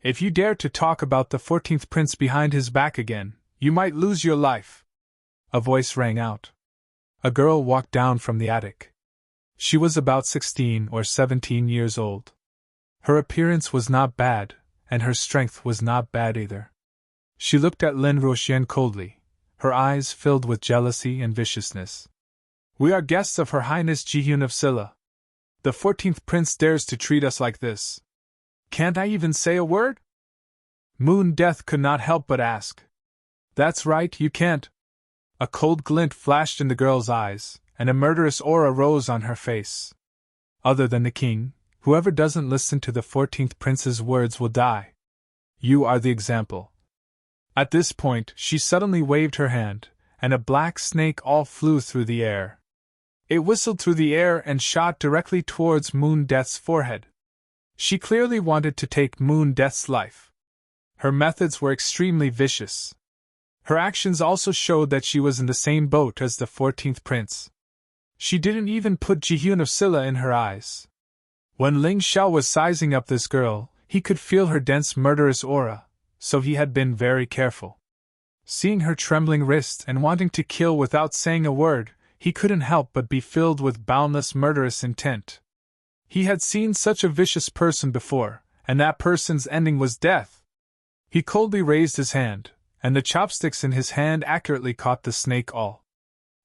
If you dare to talk about the 14th prince behind his back again, you might lose your life. A voice rang out. A girl walked down from the attic. She was about 16 or 17 years old. Her appearance was not bad, and her strength was not bad either. She looked at Lin Ruoxian coldly, her eyes filled with jealousy and viciousness. We are guests of Her Highness Ji-hyun of Scylla. The 14th prince dares to treat us like this. Can't I even say a word? Moon Death could not help but ask. That's right, you can't. A cold glint flashed in the girl's eyes, and a murderous aura rose on her face. Other than the king, whoever doesn't listen to the 14th prince's words will die. You are the example. At this point, she suddenly waved her hand, and a black snake all flew through the air. It whistled through the air and shot directly towards Moon Death's forehead. She clearly wanted to take Moon Death's life. Her methods were extremely vicious. Her actions also showed that she was in the same boat as the 14th prince. She didn't even put Ji-hyun of Scylla in her eyes. When Ling Xiao was sizing up this girl, he could feel her dense murderous aura, so he had been very careful. Seeing her trembling wrist and wanting to kill without saying a word, he couldn't help but be filled with boundless murderous intent. He had seen such a vicious person before, and that person's ending was death. He coldly raised his hand, and the chopsticks in his hand accurately caught the snake awl.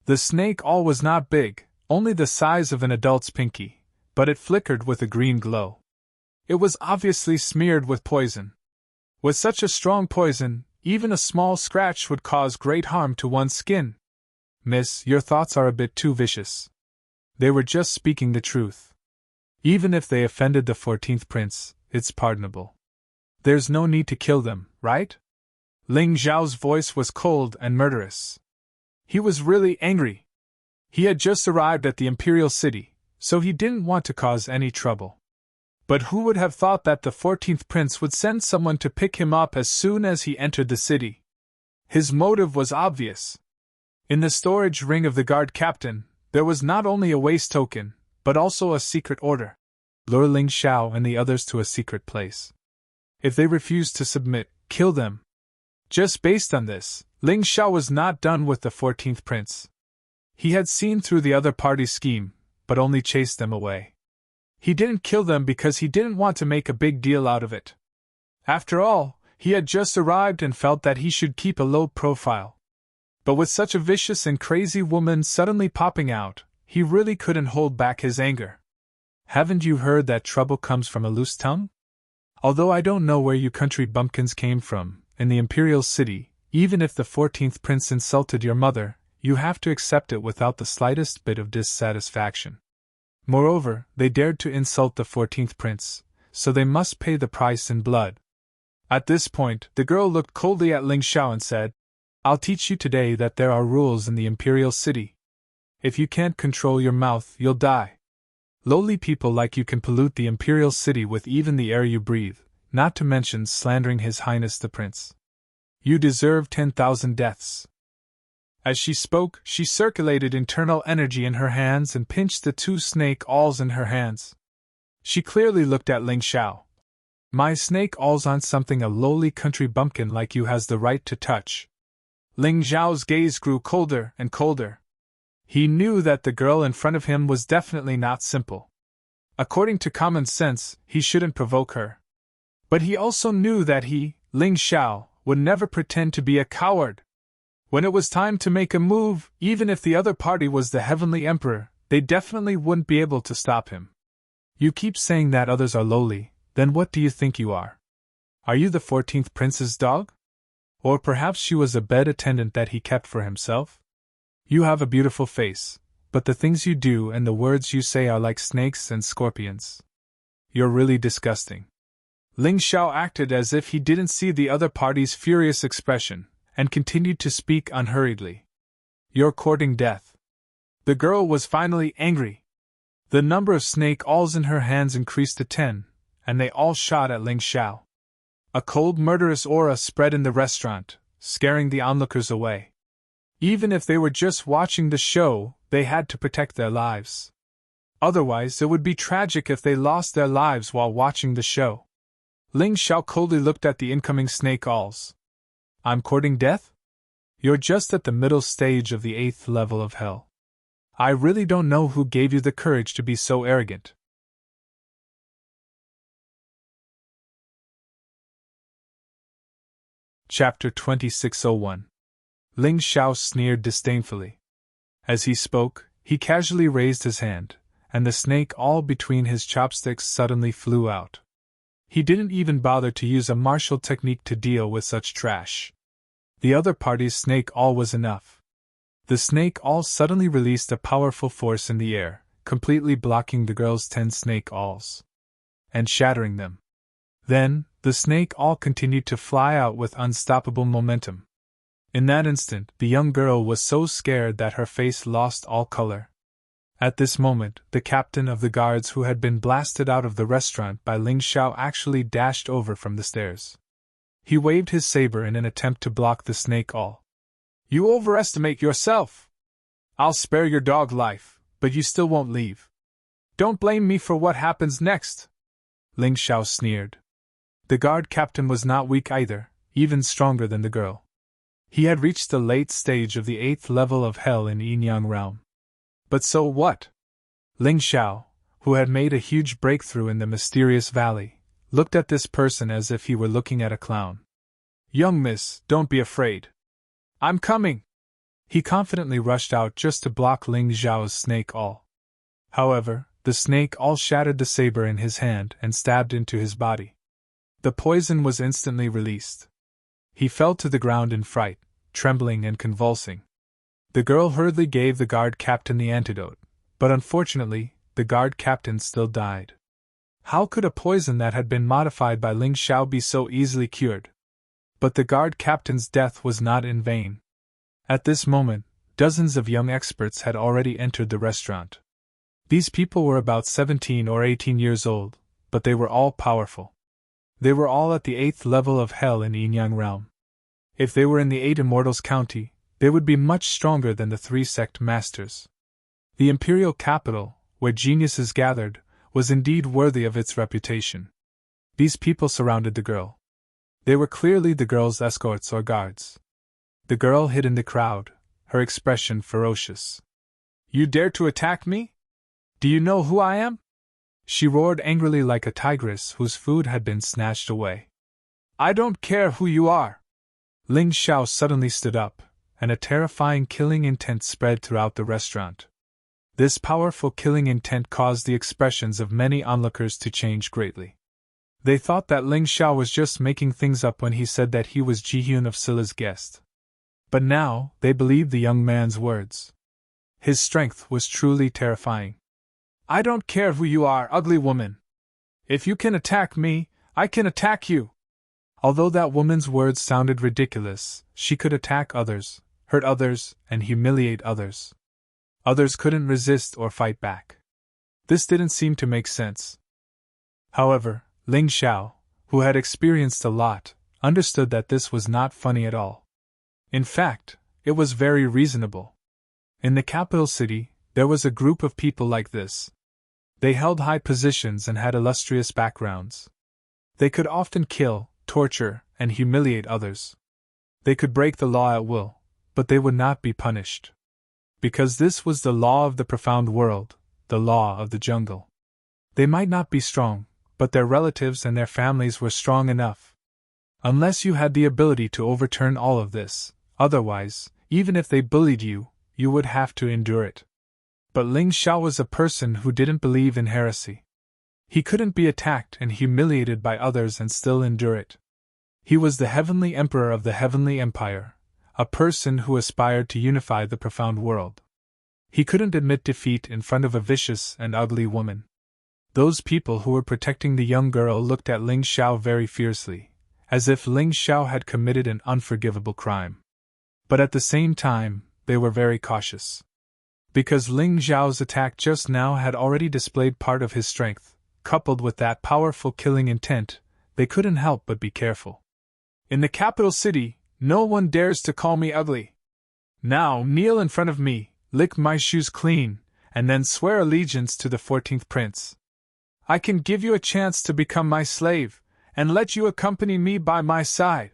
The snake awl was not big, only the size of an adult's pinky, but it flickered with a green glow. It was obviously smeared with poison. With such a strong poison, even a small scratch would cause great harm to one's skin. Miss, your thoughts are a bit too vicious. They were just speaking the truth. Even if they offended the 14th prince, it's pardonable. There's no need to kill them, right? Ling Zhao's voice was cold and murderous. He was really angry. He had just arrived at the imperial city, so he didn't want to cause any trouble. But who would have thought that the 14th prince would send someone to pick him up as soon as he entered the city? His motive was obvious. In the storage ring of the guard captain, there was not only a waste token, but also a secret order. Lure Ling Xiao and the others to a secret place. If they refused to submit, kill them. Just based on this, Ling Xiao was not done with the 14th prince. He had seen through the other party's scheme, but only chased them away. He didn't kill them because he didn't want to make a big deal out of it. After all, he had just arrived and felt that he should keep a low profile. But with such a vicious and crazy woman suddenly popping out, he really couldn't hold back his anger. Haven't you heard that trouble comes from a loose tongue? Although I don't know where you country bumpkins came from, in the imperial city, even if the 14th prince insulted your mother, you have to accept it without the slightest bit of dissatisfaction. Moreover, they dared to insult the 14th prince, so they must pay the price in blood. At this point, the girl looked coldly at Ling Xiao and said, I'll teach you today that there are rules in the imperial city. If you can't control your mouth, you'll die. Lowly people like you can pollute the imperial city with even the air you breathe, not to mention slandering His Highness the Prince. You deserve 10,000 deaths. As she spoke, she circulated internal energy in her hands and pinched the 2 snake awls in her hands. She clearly looked at Ling Xiao. My snake awls aren't something a lowly country bumpkin like you has the right to touch. Ling Xiao's gaze grew colder and colder. He knew that the girl in front of him was definitely not simple. According to common sense, he shouldn't provoke her. But he also knew that he, Ling Xiao, would never pretend to be a coward. When it was time to make a move, even if the other party was the Heavenly Emperor, they definitely wouldn't be able to stop him. You keep saying that others are lowly, then what do you think you are? Are you the 14th prince's dog? Or perhaps she was a bed attendant that he kept for himself? You have a beautiful face, but the things you do and the words you say are like snakes and scorpions. You're really disgusting. Ling Xiao acted as if he didn't see the other party's furious expression, and continued to speak unhurriedly. You're courting death. The girl was finally angry. The number of snake awls in her hands increased to 10, and they all shot at Ling Xiao. A cold, murderous aura spread in the restaurant, scaring the onlookers away. Even if they were just watching the show, they had to protect their lives. Otherwise, it would be tragic if they lost their lives while watching the show. Ling Xiao coldly looked at the incoming snake awls. I'm courting death? You're just at the middle stage of the 8th level of hell. I really don't know who gave you the courage to be so arrogant. Chapter 2601. Ling Xiao sneered disdainfully. As he spoke, he casually raised his hand, and the snake awl between his chopsticks suddenly flew out. He didn't even bother to use a martial technique to deal with such trash. The other party's snake awl was enough. The snake awl suddenly released a powerful force in the air, completely blocking the girl's 10 snake awls and shattering them. Then, the snake awl continued to fly out with unstoppable momentum. In that instant, the young girl was so scared that her face lost all color. At this moment, the captain of the guards who had been blasted out of the restaurant by Ling Xiao actually dashed over from the stairs. He waved his saber in an attempt to block the snake awl. You overestimate yourself! I'll spare your dog life, but you still won't leave. Don't blame me for what happens next! Ling Xiao sneered. The guard captain was not weak either, even stronger than the girl. He had reached the late stage of the 8th level of hell in Yin-Yang realm. But so what? Ling Xiao, who had made a huge breakthrough in the mysterious valley, looked at this person as if he were looking at a clown. Young miss, don't be afraid. I'm coming! He confidently rushed out just to block Ling Xiao's snake awl. However, the snake awl shattered the saber in his hand and stabbed into his body. The poison was instantly released. He fell to the ground in fright, trembling and convulsing. The girl hurriedly gave the guard captain the antidote, but unfortunately, the guard captain still died. How could a poison that had been modified by Ling Xiao be so easily cured? But the guard captain's death was not in vain. At this moment, dozens of young experts had already entered the restaurant. These people were about 17 or 18 years old, but they were all powerful. They were all at the 8th level of hell in Yin-Yang realm. If they were in the 8 Immortals County, they would be much stronger than the 3 sect masters. The imperial capital, where geniuses gathered, was indeed worthy of its reputation. These people surrounded the girl. They were clearly the girl's escorts or guards. The girl hid in the crowd, her expression ferocious. You dare to attack me? Do you know who I am? She roared angrily like a tigress whose food had been snatched away. I don't care who you are. Ling Xiao suddenly stood up, and a terrifying killing intent spread throughout the restaurant. This powerful killing intent caused the expressions of many onlookers to change greatly. They thought that Ling Xiao was just making things up when he said that he was Jihyun of Scylla's guest. But now, they believed the young man's words. His strength was truly terrifying. I don't care who you are, ugly woman. If you can attack me, I can attack you. Although that woman's words sounded ridiculous, she could attack others, hurt others, and humiliate others. Others couldn't resist or fight back. This didn't seem to make sense. However, Ling Xiao, who had experienced a lot, understood that this was not funny at all. In fact, it was very reasonable. In the capital city, there was a group of people like this. They held high positions and had illustrious backgrounds. They could often kill, torture, and humiliate others. They could break the law at will, but they would not be punished. Because this was the law of the profound world, the law of the jungle. They might not be strong, but their relatives and their families were strong enough. Unless you had the ability to overturn all of this, otherwise, even if they bullied you, you would have to endure it. But Ling Xiao was a person who didn't believe in heresy. He couldn't be attacked and humiliated by others and still endure it. He was the heavenly emperor of the heavenly empire, a person who aspired to unify the profound world. He couldn't admit defeat in front of a vicious and ugly woman. Those people who were protecting the young girl looked at Ling Xiao very fiercely, as if Ling Xiao had committed an unforgivable crime. But at the same time, they were very cautious. Because Ling Xiao's attack just now had already displayed part of his strength, coupled with that powerful killing intent, they couldn't help but be careful. In the capital city, no one dares to call me ugly. Now kneel in front of me, lick my shoes clean, and then swear allegiance to the 14th prince. I can give you a chance to become my slave, and let you accompany me by my side.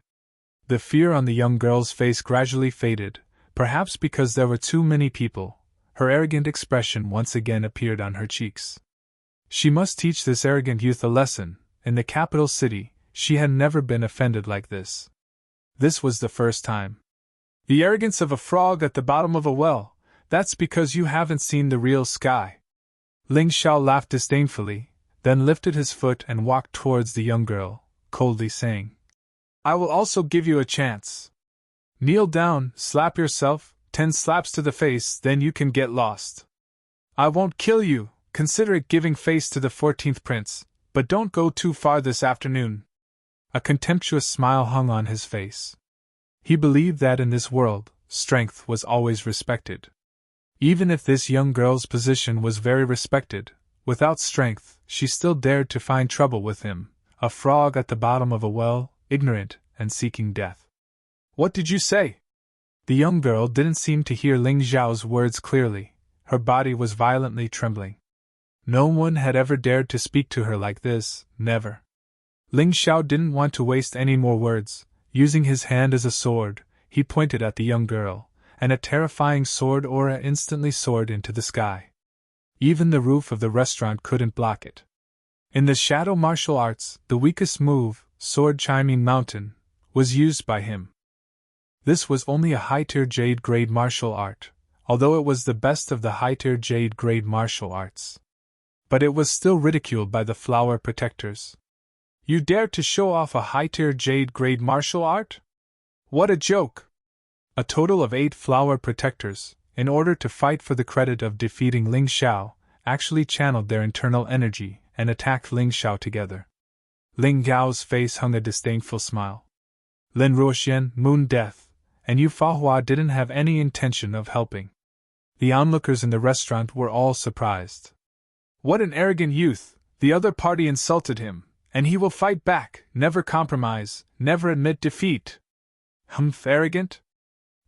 The fear on the young girl's face gradually faded, perhaps because there were too many people. Her arrogant expression once again appeared on her cheeks. She must teach this arrogant youth a lesson. In the capital city, she had never been offended like this. This was the first time. The arrogance of a frog at the bottom of a well, that's because you haven't seen the real sky. Ling Xiao laughed disdainfully, then lifted his foot and walked towards the young girl, coldly saying, I will also give you a chance. Kneel down, slap yourself, 10 slaps to the face, then you can get lost. I won't kill you, consider it giving face to the 14th prince, but don't go too far this afternoon. A contemptuous smile hung on his face. He believed that in this world, strength was always respected. Even if this young girl's position was very respected, without strength, she still dared to find trouble with him, a frog at the bottom of a well, ignorant and seeking death. What did you say? The young girl didn't seem to hear Ling Xiao's words clearly. Her body was violently trembling. No one had ever dared to speak to her like this, never. Ling Xiao didn't want to waste any more words. Using his hand as a sword, he pointed at the young girl, and a terrifying sword aura instantly soared into the sky. Even the roof of the restaurant couldn't block it. In the shadow martial arts, the weakest move, sword chiming mountain, was used by him. This was only a high-tier Jade grade martial art, although it was the best of the high-tier Jade grade martial arts. But it was still ridiculed by the flower protectors. You dare to show off a high-tier Jade grade martial art? What a joke! A total of 8 flower protectors, in order to fight for the credit of defeating Ling Xiao, actually channeled their internal energy and attacked Ling Xiao together. Ling Gao's face hung a disdainful smile. Lin Ruoxian, Moon Death, and Yu Fahua didn't have any intention of helping. The onlookers in the restaurant were all surprised. What an arrogant youth! The other party insulted him, and he will fight back, never compromise, never admit defeat. Arrogant?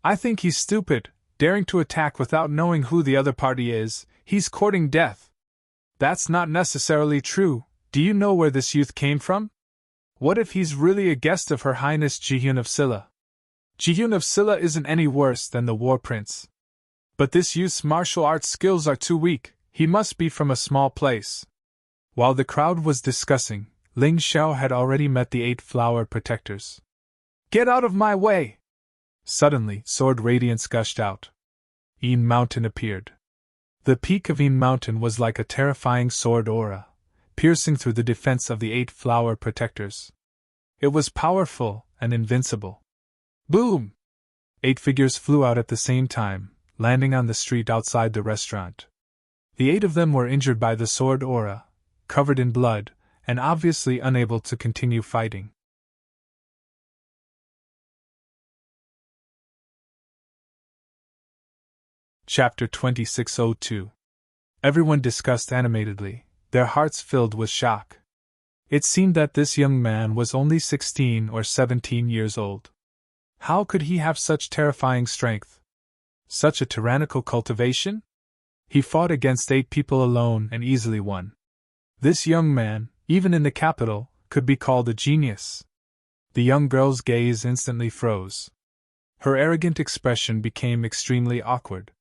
I think he's stupid, daring to attack without knowing who the other party is. He's courting death. That's not necessarily true. Do you know where this youth came from? What if he's really a guest of Her Highness Jihyun of Silla? Jihyun of Silla isn't any worse than the War Prince. But this youth's martial arts skills are too weak, he must be from a small place. While the crowd was discussing, Ling Xiao had already met the 8 flower protectors. Get out of my way! Suddenly, sword radiance gushed out. Een Mountain appeared. The peak of Een Mountain was like a terrifying sword aura, piercing through the defense of the 8 flower protectors. It was powerful and invincible. Boom! 8 figures flew out at the same time, landing on the street outside the restaurant. The 8 of them were injured by the sword aura, covered in blood, and obviously unable to continue fighting. Chapter 2602. Everyone discussed animatedly, their hearts filled with shock. It seemed that this young man was only 16 or 17 years old. How could he have such terrifying strength? Such a tyrannical cultivation? He fought against 8 people alone and easily won. This young man, even in the capital, could be called a genius. The young girl's gaze instantly froze. Her arrogant expression became extremely awkward.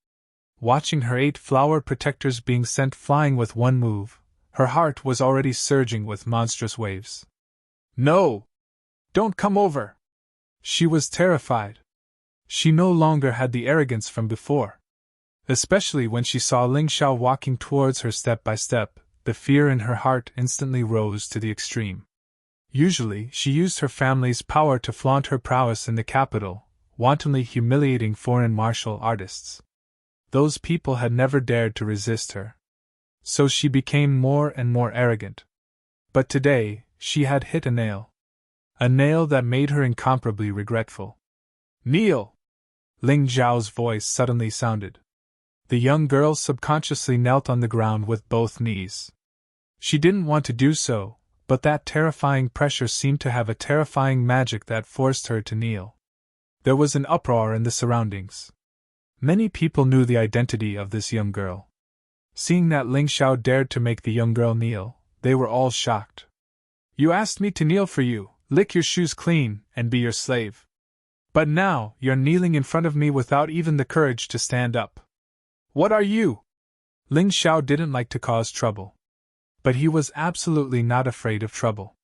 Watching her 8 flower protectors being sent flying with one move, her heart was already surging with monstrous waves. No! Don't come over! She was terrified. She no longer had the arrogance from before. Especially when she saw Ling Xiao walking towards her step by step, the fear in her heart instantly rose to the extreme. Usually, she used her family's power to flaunt her prowess in the capital, wantonly humiliating foreign martial artists. Those people had never dared to resist her. So she became more and more arrogant. But today, she had hit a nail. A nail that made her incomparably regretful. Kneel! Ling Zhao's voice suddenly sounded. The young girl subconsciously knelt on the ground with both knees. She didn't want to do so, but that terrifying pressure seemed to have a terrifying magic that forced her to kneel. There was an uproar in the surroundings. Many people knew the identity of this young girl. Seeing that Ling Xiao dared to make the young girl kneel, they were all shocked. You asked me to kneel for you, lick your shoes clean, and be your slave. But now, you're kneeling in front of me without even the courage to stand up. What are you? Ling Xiao didn't like to cause trouble. But he was absolutely not afraid of trouble.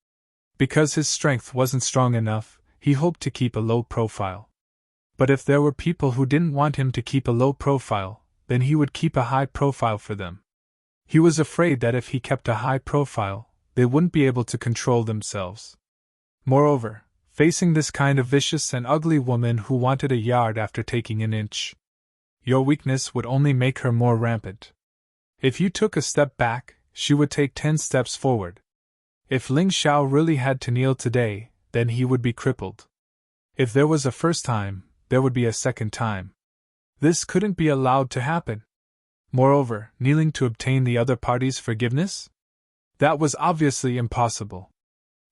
Because his strength wasn't strong enough, he hoped to keep a low profile. But if there were people who didn't want him to keep a low profile, then he would keep a high profile for them. He was afraid that if he kept a high profile, they wouldn't be able to control themselves. Moreover, facing this kind of vicious and ugly woman who wanted a yard after taking an inch, your weakness would only make her more rampant. If you took a step back, she would take 10 steps forward. If Ling Xiao really had to kneel today, then he would be crippled. If there was a first time, there would be a second time. This couldn't be allowed to happen. Moreover, kneeling to obtain the other party's forgiveness? That was obviously impossible.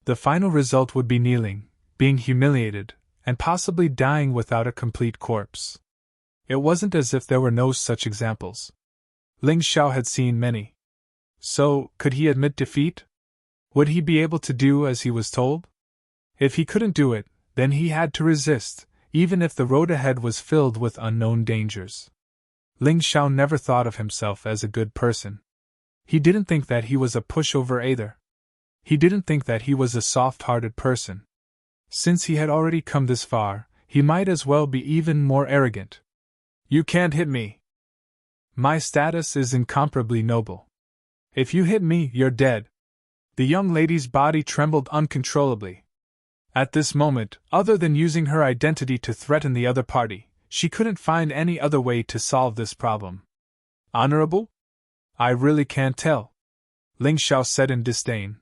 The final result would be kneeling, being humiliated, and possibly dying without a complete corpse. It wasn't as if there were no such examples. Ling Xiao had seen many. So, could he admit defeat? Would he be able to do as he was told? If he couldn't do it, then he had to resist, even if the road ahead was filled with unknown dangers. Ling Xiao never thought of himself as a good person. He didn't think that he was a pushover either. He didn't think that he was a soft-hearted person. Since he had already come this far, he might as well be even more arrogant. You can't hit me. My status is incomparably noble. If you hit me, you're dead. The young lady's body trembled uncontrollably. At this moment, other than using her identity to threaten the other party, she couldn't find any other way to solve this problem. Honorable? I really can't tell. Ling Xiao said in disdain.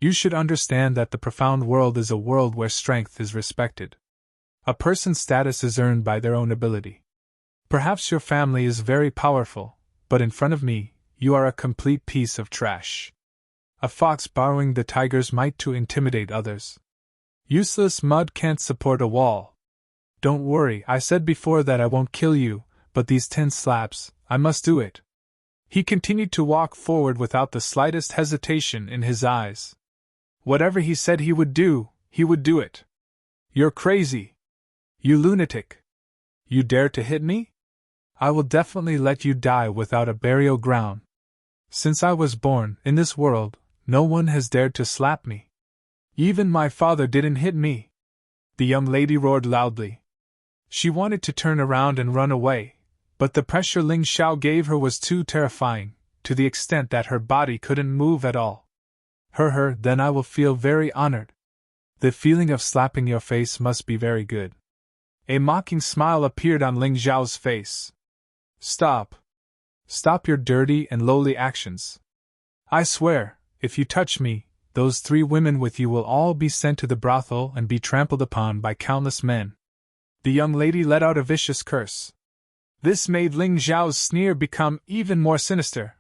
You should understand that the profound world is a world where strength is respected. A person's status is earned by their own ability. Perhaps your family is very powerful, but in front of me, you are a complete piece of trash. A fox borrowing the tiger's might to intimidate others. Useless mud can't support a wall. Don't worry, I said before that I won't kill you, but these 10 slaps, I must do it. He continued to walk forward without the slightest hesitation in his eyes. Whatever he said he would do it. You're crazy. You lunatic. You dare to hit me? I will definitely let you die without a burial ground. Since I was born in this world, no one has dared to slap me. Even my father didn't hit me. The young lady roared loudly. She wanted to turn around and run away, but the pressure Ling Xiao gave her was too terrifying, to the extent that her body couldn't move at all. Then I will feel very honored. The feeling of slapping your face must be very good. A mocking smile appeared on Ling Xiao's face. Stop. Stop your dirty and lowly actions. I swear, if you touch me, those 3 women with you will all be sent to the brothel and be trampled upon by countless men. The young lady let out a vicious curse. This made Ling Xiao's sneer become even more sinister.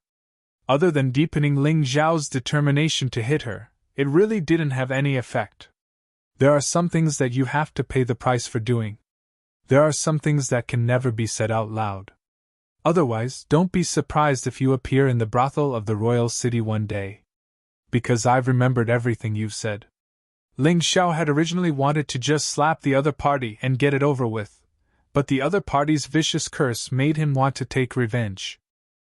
Other than deepening Ling Xiao's determination to hit her, it really didn't have any effect. There are some things that you have to pay the price for doing. There are some things that can never be said out loud. Otherwise, don't be surprised if you appear in the brothel of the royal city one day. Because I've remembered everything you've said. Ling Xiao had originally wanted to just slap the other party and get it over with, but the other party's vicious curse made him want to take revenge.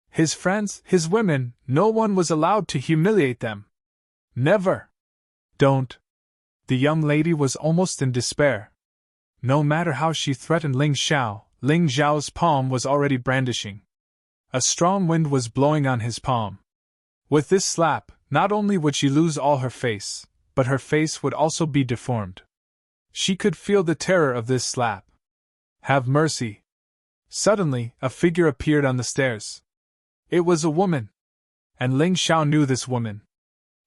His friends, his women, no one was allowed to humiliate them. Never. Don't. The young lady was almost in despair. No matter how she threatened Ling Xiao's palm was already brandishing. A strong wind was blowing on his palm. With this slap, not only would she lose all her face, but her face would also be deformed. She could feel the terror of this slap. Have mercy. Suddenly, a figure appeared on the stairs. It was a woman. And Ling Xiao knew this woman.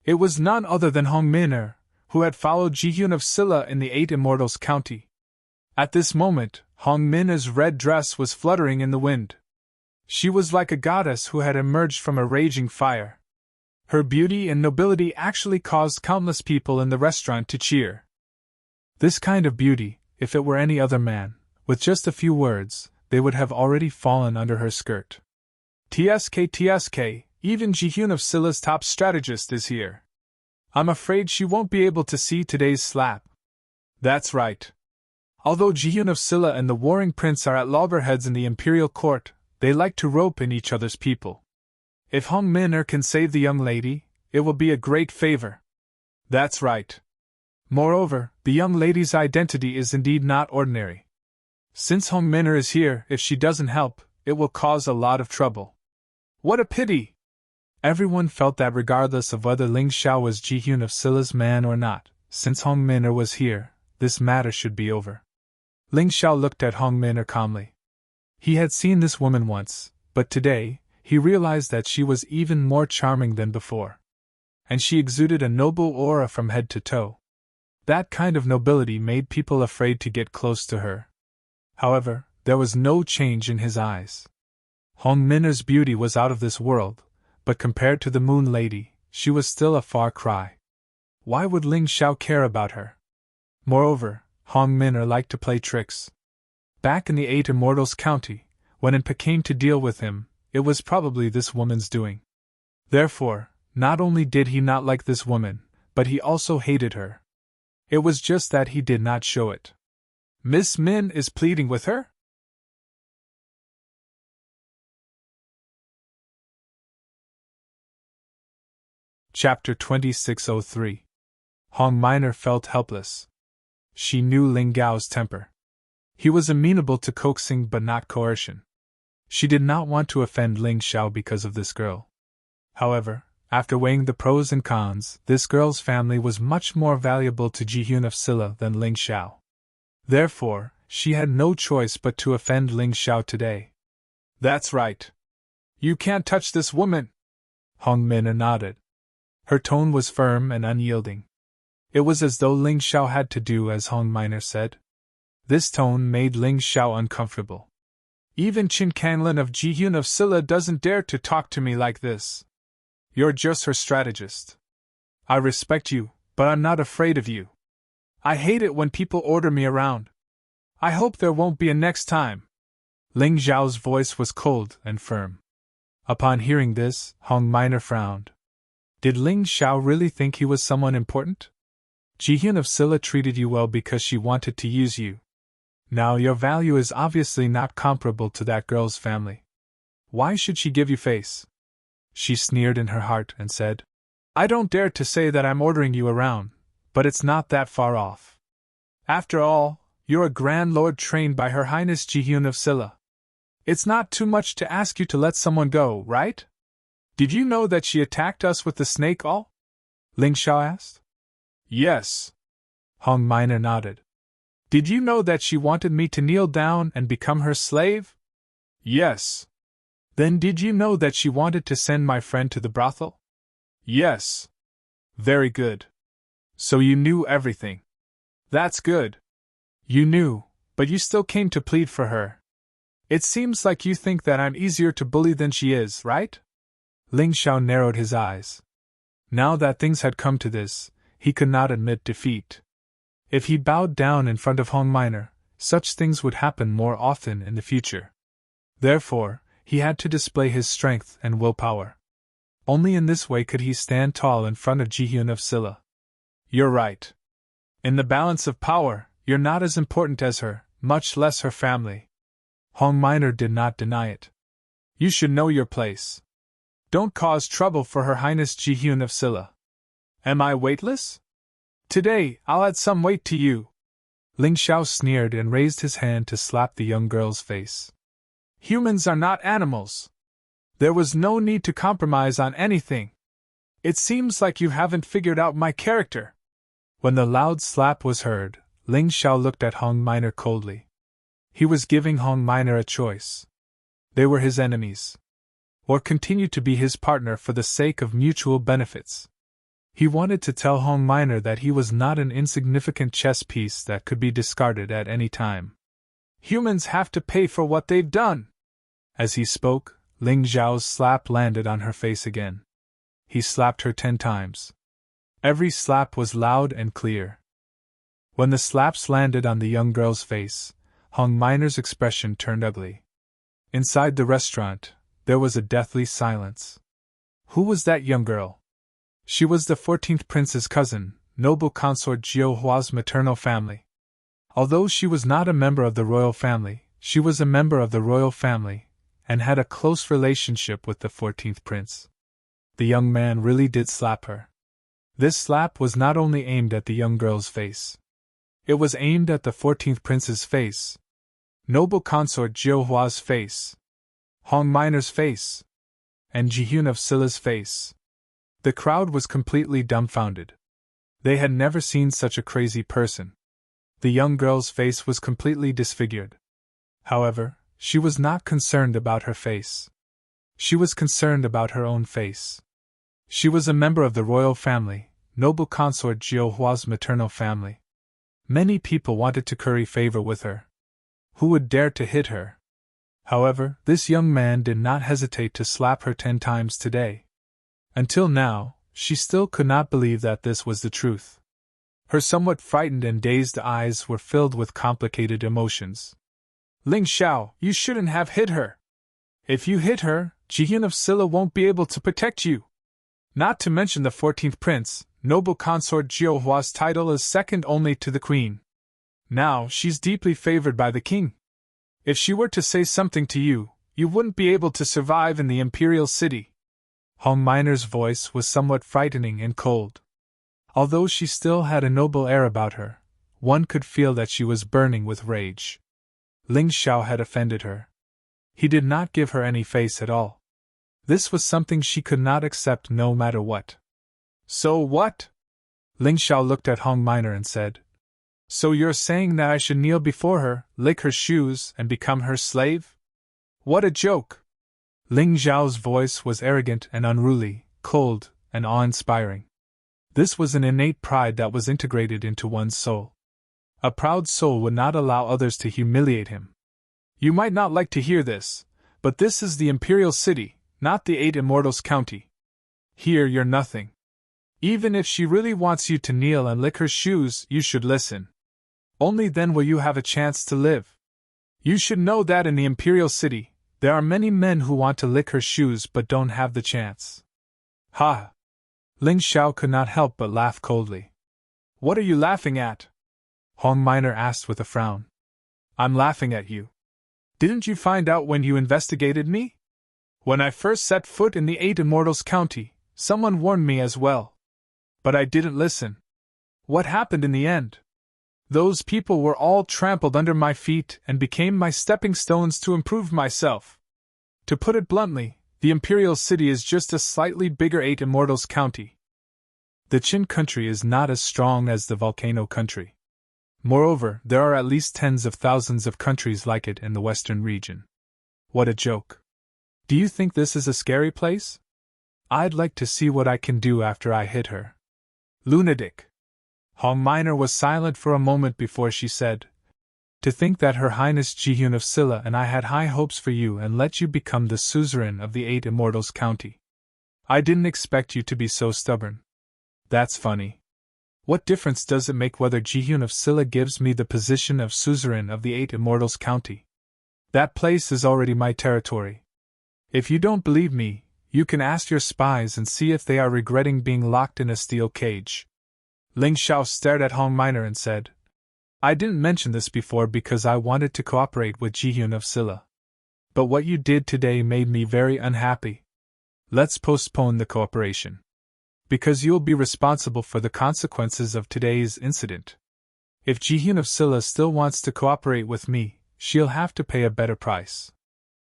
It was none other than Hong Min'er, who had followed Ji-Hyun of Silla in the 8 Immortals County. At this moment, Hong Min'er's red dress was fluttering in the wind. She was like a goddess who had emerged from a raging fire. Her beauty and nobility actually caused countless people in the restaurant to cheer. This kind of beauty, if it were any other man, with just a few words, they would have already fallen under her skirt. TSK, even Ji-Hyun of Silla's top strategist is here. I'm afraid she won't be able to see today's slap. That's right. Although Ji-Hyun of Silla and the warring prince are at loggerheads in the imperial court, they like to rope in each other's people. If Hong Min'er can save the young lady, it will be a great favor. That's right. Moreover, the young lady's identity is indeed not ordinary. Since Hong Min'er is here, if she doesn't help, it will cause a lot of trouble. What a pity! Everyone felt that regardless of whether Ling Xiao was Ji-Hyun of Silla's man or not, since Hong Min'er was here, this matter should be over. Ling Xiao looked at Hong Min'er calmly. He had seen this woman once, but today, he realized that she was even more charming than before. And she exuded a noble aura from head to toe. That kind of nobility made people afraid to get close to her. However, there was no change in his eyes. Hong Min'er's beauty was out of this world, but compared to the Moon Lady, she was still a far cry. Why would Ling Xiao care about her? Moreover, Hong Min'er liked to play tricks. Back in the 8 Immortals County, when it came to deal with him, it was probably this woman's doing. Therefore, not only did he not like this woman, but he also hated her. It was just that he did not show it. Miss Min is pleading with her? Chapter 2603. Hong Min'er felt helpless. She knew Ling Gao's temper. He was amenable to coaxing but not coercion. She did not want to offend Ling Xiao because of this girl. However, after weighing the pros and cons, this girl's family was much more valuable to Ji-Hyun of Silla than Ling Xiao. Therefore, she had no choice but to offend Ling Xiao today. That's right. You can't touch this woman. Hong Min'er nodded. Her tone was firm and unyielding. It was as though Ling Xiao had to do as Hong Min'er said. This tone made Ling Xiao uncomfortable. Even Qin Canlin of Ji-Hyun of Silla doesn't dare to talk to me like this. You're just her strategist. I respect you, but I'm not afraid of you. I hate it when people order me around. I hope there won't be a next time. Ling Xiao's voice was cold and firm. Upon hearing this, Hong Min'er frowned. Did Ling Xiao really think he was someone important? Jihyun of Silla treated you well because she wanted to use you. Now your value is obviously not comparable to that girl's family. Why should she give you face? She sneered in her heart and said, I don't dare to say that I'm ordering you around, but it's not that far off. After all, you're a Grand Lord trained by Her Highness Jihyun of Silla. It's not too much to ask you to let someone go, right? Did you know that she attacked us with the snake all? Ling Xiao asked. Yes. Hong Minor nodded. Did you know that she wanted me to kneel down and become her slave? Yes. Then did you know that she wanted to send my friend to the brothel? Yes. Very good. So you knew everything. That's good. You knew, but you still came to plead for her. It seems like you think that I'm easier to bully than she is, right? Ling Xiao narrowed his eyes. Now that things had come to this, he could not admit defeat. If he bowed down in front of Hong Minor, such things would happen more often in the future. Therefore, he had to display his strength and willpower. Only in this way could he stand tall in front of Jihyun of Silla. You're right. In the balance of power, you're not as important as her, much less her family. Hong Minor did not deny it. You should know your place. Don't cause trouble for Her Highness Jihyun of Silla. Am I weightless? Today, I'll add some weight to you. Ling Xiao sneered and raised his hand to slap the young girl's face. Humans are not animals. There was no need to compromise on anything. It seems like you haven't figured out my character. When the loud slap was heard, Ling Xiao looked at Hong Minor coldly. He was giving Hong Minor a choice. They were his enemies. Or continue to be his partner for the sake of mutual benefits. He wanted to tell Hong Minor that he was not an insignificant chess piece that could be discarded at any time. Humans have to pay for what they've done. As he spoke, Ling Xiao's slap landed on her face again. He slapped her 10 times. Every slap was loud and clear. When the slaps landed on the young girl's face, Hong Minor's expression turned ugly. Inside the restaurant, there was a deathly silence. Who was that young girl? She was the 14th prince's cousin, noble consort Jiu Hua's maternal family. Although she was not a member of the royal family, she was a member of the royal family, and had a close relationship with the 14th prince. The young man really did slap her. This slap was not only aimed at the young girl's face. It was aimed at the 14th prince's face, noble consort Jiu Hua's face, Hong Minor's face, and Jihyun of Silla's face. The crowd was completely dumbfounded. They had never seen such a crazy person. The young girl's face was completely disfigured. However, she was not concerned about her face. She was concerned about her own face. She was a member of the royal family, noble consort Jiu Hua's maternal family. Many people wanted to curry favor with her. Who would dare to hit her? However, this young man did not hesitate to slap her 10 times today. Until now, she still could not believe that this was the truth. Her somewhat frightened and dazed eyes were filled with complicated emotions. Ling Xiao, you shouldn't have hit her. If you hit her, Jihyun of Silla won't be able to protect you. Not to mention the 14th prince, noble consort Jiu Hua's title is second only to the queen. Now she's deeply favored by the king. If she were to say something to you, you wouldn't be able to survive in the imperial city. Hong Minor's voice was somewhat frightening and cold. Although she still had a noble air about her, one could feel that she was burning with rage. Ling Xiao had offended her. He did not give her any face at all. This was something she could not accept no matter what. So what? Ling Xiao looked at Hong Minor and said, So you're saying that I should kneel before her, lick her shoes, and become her slave? What a joke! Ling Xiao's voice was arrogant and unruly, cold and awe-inspiring. This was an innate pride that was integrated into one's soul. A proud soul would not allow others to humiliate him. You might not like to hear this, but this is the imperial city, not the 8 Immortals County. Here you're nothing. Even if she really wants you to kneel and lick her shoes, you should listen. Only then will you have a chance to live. You should know that in the imperial city, there are many men who want to lick her shoes but don't have the chance. Ha! Ling Xiao could not help but laugh coldly. What are you laughing at? Hong Minor asked with a frown. I'm laughing at you. Didn't you find out when you investigated me? When I first set foot in the Eight Immortals County, someone warned me as well. But I didn't listen. What happened in the end? Those people were all trampled under my feet and became my stepping stones to improve myself. To put it bluntly, the Imperial City is just a slightly bigger Eight Immortals County. The Qin country is not as strong as the Volcano country. Moreover, there are at least tens of thousands of countries like it in the western region. What a joke. Do you think this is a scary place? I'd like to see what I can do after I hit her. Lunatic. Hong Minor was silent for a moment before she said, To think that Her Highness Jihun of Silla and I had high hopes for you and let you become the suzerain of the Eight Immortals County. I didn't expect you to be so stubborn. That's funny. What difference does it make whether Jihun of Silla gives me the position of suzerain of the Eight Immortals County? That place is already my territory. If you don't believe me, you can ask your spies and see if they are regretting being locked in a steel cage. Ling Xiao stared at Hong Minor and said, I didn't mention this before because I wanted to cooperate with Jihun of Silla. But what you did today made me very unhappy. Let's postpone the cooperation. Because you'll be responsible for the consequences of today's incident. If Jihun of Silla still wants to cooperate with me, she'll have to pay a better price.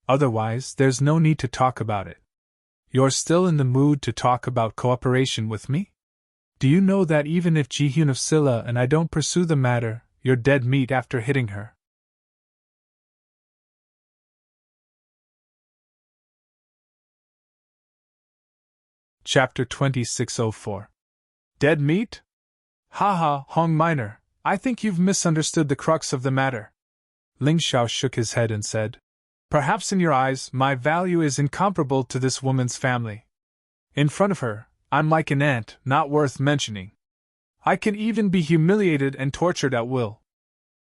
Otherwise, there's no need to talk about it. You're still in the mood to talk about cooperation with me? Do you know that even if Jihun of Silla and I don't pursue the matter, you're dead meat after hitting her? Chapter 2604. Dead meat? Haha, Hong Minor, I think you've misunderstood the crux of the matter. Ling Xiao shook his head and said, Perhaps in your eyes, my value is incomparable to this woman's family. In front of her, I'm like an ant, not worth mentioning. I can even be humiliated and tortured at will.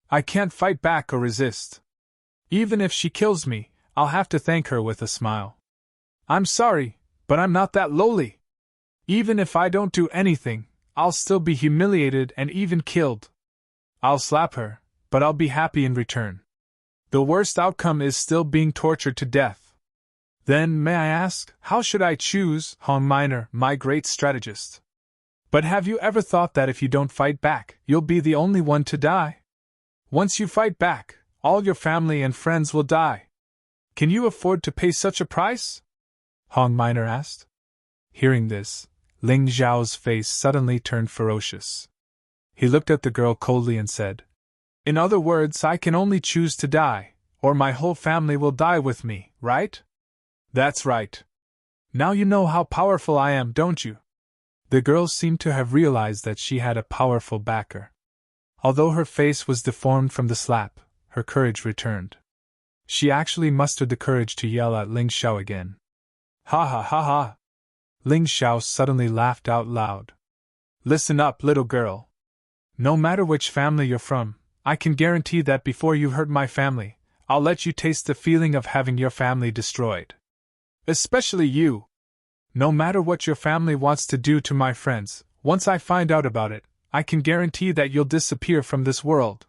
I can't fight back or resist. Even if she kills me, I'll have to thank her with a smile. I'm sorry, but I'm not that lowly. Even if I don't do anything, I'll still be humiliated and even killed. I'll slap her, but I'll be happy in return. The worst outcome is still being tortured to death. Then, may I ask, how should I choose, Hong Minor, my great strategist? But have you ever thought that if you don't fight back, you'll be the only one to die? Once you fight back, all your family and friends will die. Can you afford to pay such a price? Hong Minor asked. Hearing this, Ling Zhao's face suddenly turned ferocious. He looked at the girl coldly and said, In other words, I can only choose to die, or my whole family will die with me, right? That's right. Now you know how powerful I am, don't you? The girl seemed to have realized that she had a powerful backer. Although her face was deformed from the slap, her courage returned. She actually mustered the courage to yell at Ling Xiao again. Ha ha ha ha! Ling Xiao suddenly laughed out loud. Listen up, little girl. No matter which family you're from, I can guarantee that before you hurt my family, I'll let you taste the feeling of having your family destroyed. Especially you. No matter what your family wants to do to my friends, once I find out about it, I can guarantee that you'll disappear from this world.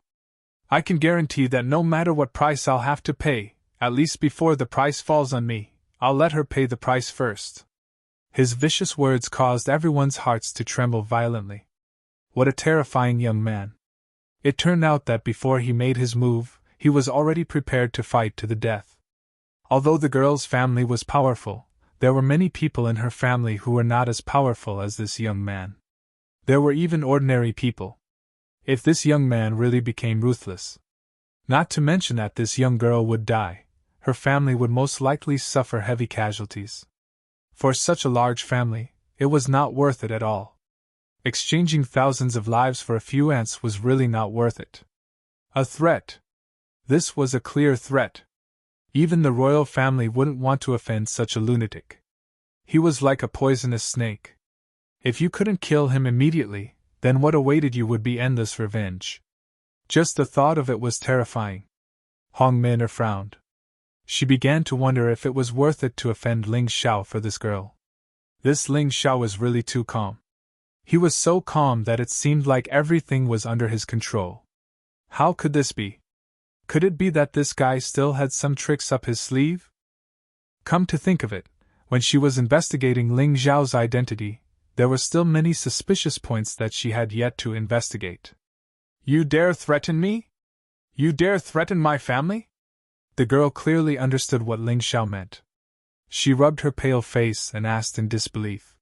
I can guarantee that no matter what price I'll have to pay, at least before the price falls on me, I'll let her pay the price first. His vicious words caused everyone's hearts to tremble violently. What a terrifying young man. It turned out that before he made his move, he was already prepared to fight to the death. Although the girl's family was powerful, there were many people in her family who were not as powerful as this young man. There were even ordinary people. If this young man really became ruthless, not to mention that this young girl would die, her family would most likely suffer heavy casualties. For such a large family, it was not worth it at all. Exchanging thousands of lives for a few ants was really not worth it. A threat. This was a clear threat. Even the royal family wouldn't want to offend such a lunatic. He was like a poisonous snake. If you couldn't kill him immediately, then what awaited you would be endless revenge. Just the thought of it was terrifying. Hong Minor frowned. She began to wonder if it was worth it to offend Ling Xiao for this girl. This Ling Xiao was really too calm. He was so calm that it seemed like everything was under his control. How could this be? Could it be that this guy still had some tricks up his sleeve? Come to think of it, when she was investigating Ling Xiao's identity, there were still many suspicious points that she had yet to investigate. You dare threaten me? You dare threaten my family? The girl clearly understood what Ling Xiao meant. She rubbed her pale face and asked in disbelief.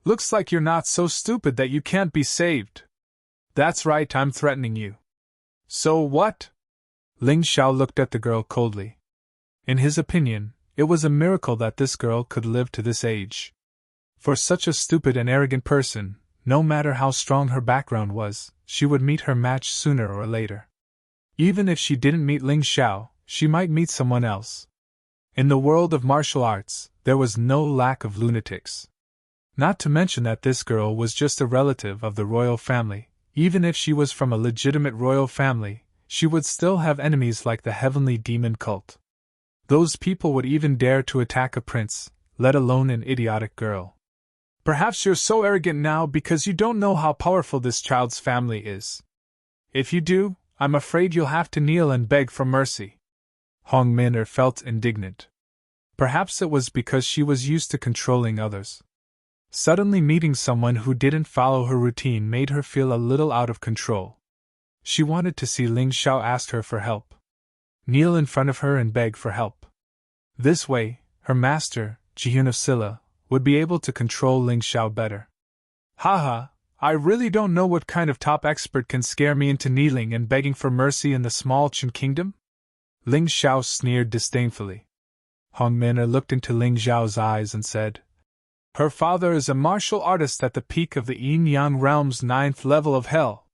Looks like you're not so stupid that you can't be saved. That's right, I'm threatening you. So what? Ling Xiao looked at the girl coldly. In his opinion, it was a miracle that this girl could live to this age. For such a stupid and arrogant person, no matter how strong her background was, she would meet her match sooner or later. Even if she didn't meet Ling Xiao, she might meet someone else. In the world of martial arts, there was no lack of lunatics. Not to mention that this girl was just a relative of the royal family. Even if she was from a legitimate royal family, she would still have enemies like the heavenly demon cult. Those people would even dare to attack a prince, let alone an idiotic girl. Perhaps you're so arrogant now because you don't know how powerful this child's family is. If you do, I'm afraid you'll have to kneel and beg for mercy. Hong Min'er felt indignant. Perhaps it was because she was used to controlling others. Suddenly meeting someone who didn't follow her routine made her feel a little out of control. She wanted to see Ling Xiao ask her for help. Kneel in front of her and beg for help. This way, her master, Jihyun of Silla, would be able to control Ling Xiao better. Haha, I really don't know what kind of top expert can scare me into kneeling and begging for mercy in the small Qin kingdom? Ling Xiao sneered disdainfully. Hong Min'er looked into Ling Xiao's eyes and said, Her father is a martial artist at the peak of the Yin-Yang realm's 9th level of hell.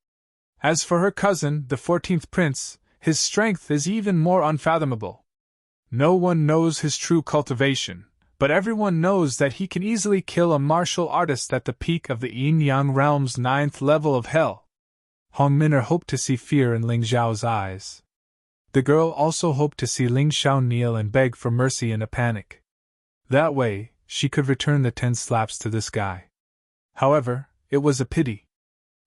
As for her cousin, the 14th prince, his strength is even more unfathomable. No one knows his true cultivation, but everyone knows that he can easily kill a martial artist at the peak of the Yin-Yang realm's 9th level of hell. Hong Min'er hoped to see fear in Ling Xiao's eyes. The girl also hoped to see Ling Xiao kneel and beg for mercy in a panic. That way, she could return the 10 slaps to this guy. However, it was a pity.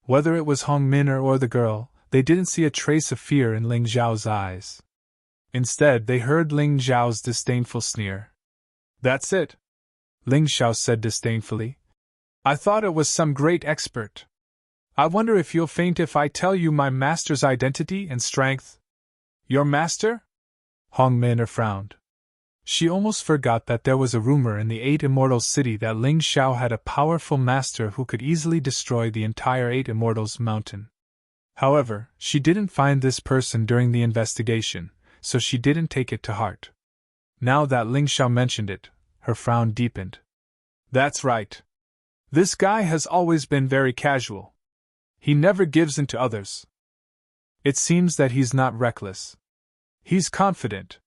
Whether it was Hong Min'er or the girl, they didn't see a trace of fear in Ling Xiao's eyes. Instead, they heard Ling Xiao's disdainful sneer. That's it, Ling Xiao said disdainfully. I thought it was some great expert. I wonder if you'll faint if I tell you my master's identity and strength. Your master? Hong Min'er frowned. She almost forgot that there was a rumor in the 8 Immortals city that Ling Xiao had a powerful master who could easily destroy the entire 8 Immortals mountain. However, she didn't find this person during the investigation, so she didn't take it to heart. Now that Ling Xiao mentioned it, her frown deepened. That's right. This guy has always been very casual. He never gives in to others. It seems that he's not reckless. He's confident.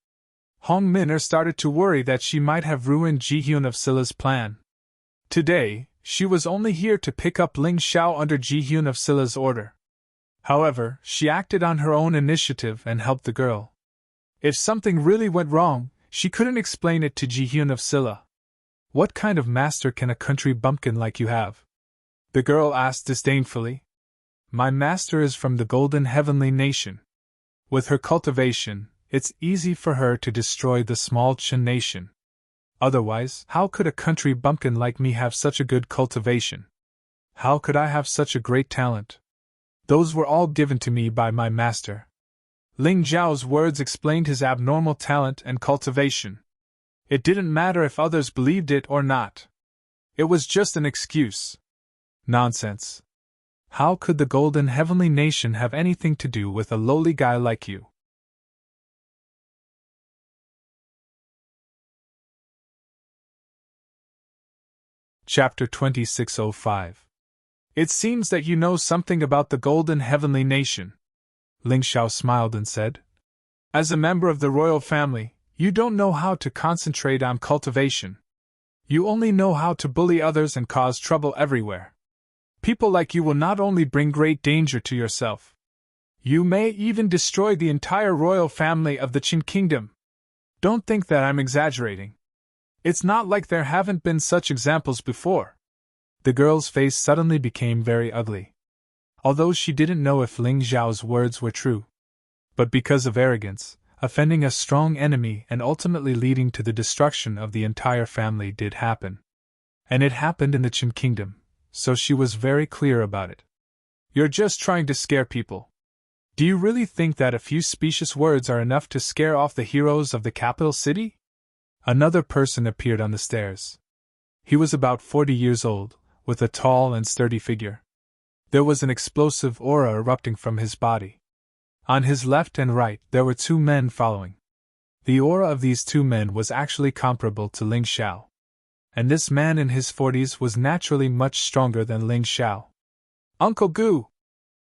Hong Min'er started to worry that she might have ruined Jihyun of Silla's plan. Today, she was only here to pick up Ling Xiao under Jihyun of Silla's order. However, she acted on her own initiative and helped the girl. If something really went wrong, she couldn't explain it to Jihyun of Silla. What kind of master can a country bumpkin like you have? The girl asked disdainfully. My master is from the Golden Heavenly Nation. With her cultivation, it's easy for her to destroy the small Qin nation. Otherwise, how could a country bumpkin like me have such a good cultivation? How could I have such a great talent? Those were all given to me by my master. Ling Xiao's words explained his abnormal talent and cultivation. It didn't matter if others believed it or not. It was just an excuse. Nonsense. How could the Golden Heavenly Nation have anything to do with a lowly guy like you? Chapter 2605. It seems that you know something about the Golden Heavenly Nation. Ling Xiao smiled and said. As a member of the royal family, you don't know how to concentrate on cultivation. You only know how to bully others and cause trouble everywhere. People like you will not only bring great danger to yourself. You may even destroy the entire royal family of the Qin kingdom. Don't think that I'm exaggerating. It's not like there haven't been such examples before. The girl's face suddenly became very ugly. Although she didn't know if Ling Xiao's words were true. But because of arrogance, offending a strong enemy and ultimately leading to the destruction of the entire family did happen. And it happened in the Qin Kingdom, so she was very clear about it. You're just trying to scare people. Do you really think that a few specious words are enough to scare off the heroes of the capital city? Another person appeared on the stairs. He was about 40 years old, with a tall and sturdy figure. There was an explosive aura erupting from his body. On his left and right there were two men following. The aura of these two men was actually comparable to Ling Xiao. And this man in his 40s was naturally much stronger than Ling Xiao. Uncle Gu!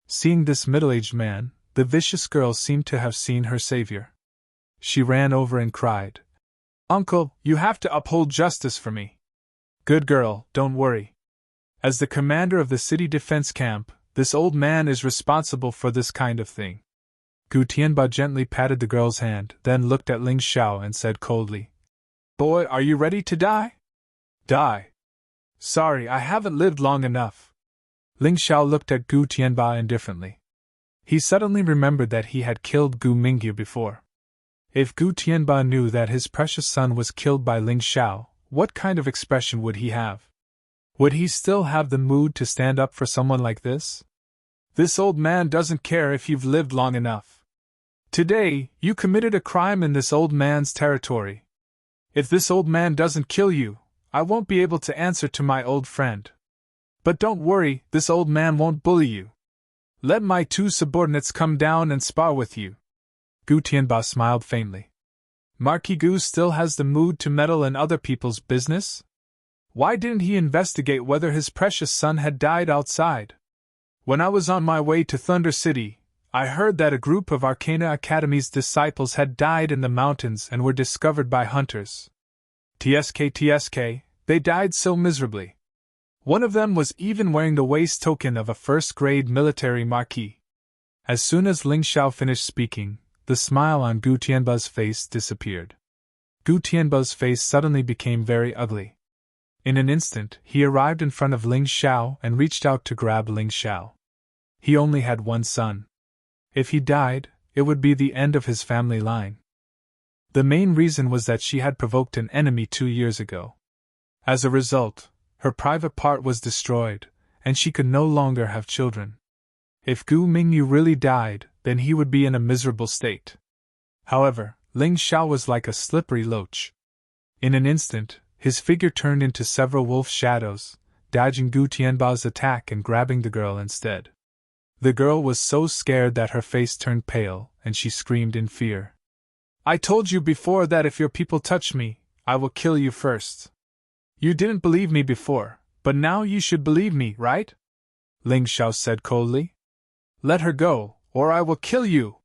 Seeing this middle-aged man, the vicious girl seemed to have seen her savior. She ran over and cried, Uncle, you have to uphold justice for me. Good girl, don't worry. As the commander of the city defense camp, this old man is responsible for this kind of thing. Gu Tianba gently patted the girl's hand, then looked at Ling Xiao and said coldly, Boy, are you ready to die? Die. Sorry, I haven't lived long enough. Ling Xiao looked at Gu Tianba indifferently. He suddenly remembered that he had killed Gu Mingyu before. If Gu Tianba knew that his precious son was killed by Ling Xiao, what kind of expression would he have? Would he still have the mood to stand up for someone like this? This old man doesn't care if you've lived long enough. Today, you committed a crime in this old man's territory. If this old man doesn't kill you, I won't be able to answer to my old friend. But don't worry, this old man won't bully you. Let my two subordinates come down and spar with you. Gu Tianba smiled faintly. Marquis Gu still has the mood to meddle in other people's business? Why didn't he investigate whether his precious son had died outside? When I was on my way to Thunder City, I heard that a group of Arcana Academy's disciples had died in the mountains and were discovered by hunters. TSK, they died so miserably. One of them was even wearing the waist token of a first-grade military marquis. As soon as Ling Xiao finished speaking, the smile on Gu Tianba's face disappeared. Gu Tianba's face suddenly became very ugly. In an instant, he arrived in front of Ling Xiao and reached out to grab Ling Xiao. He only had one son. If he died, it would be the end of his family line. The main reason was that she had provoked an enemy 2 years ago. As a result, her private part was destroyed, and she could no longer have children. If Gu Mingyu really died, then he would be in a miserable state. However, Ling Xiao was like a slippery loach. In an instant, his figure turned into several wolf shadows, dodging Gu Tianba's attack and grabbing the girl instead. The girl was so scared that her face turned pale, and she screamed in fear. I told you before that if your people touch me, I will kill you first. You didn't believe me before, but now you should believe me, right? Ling Xiao said coldly. Let her go, or I will kill you.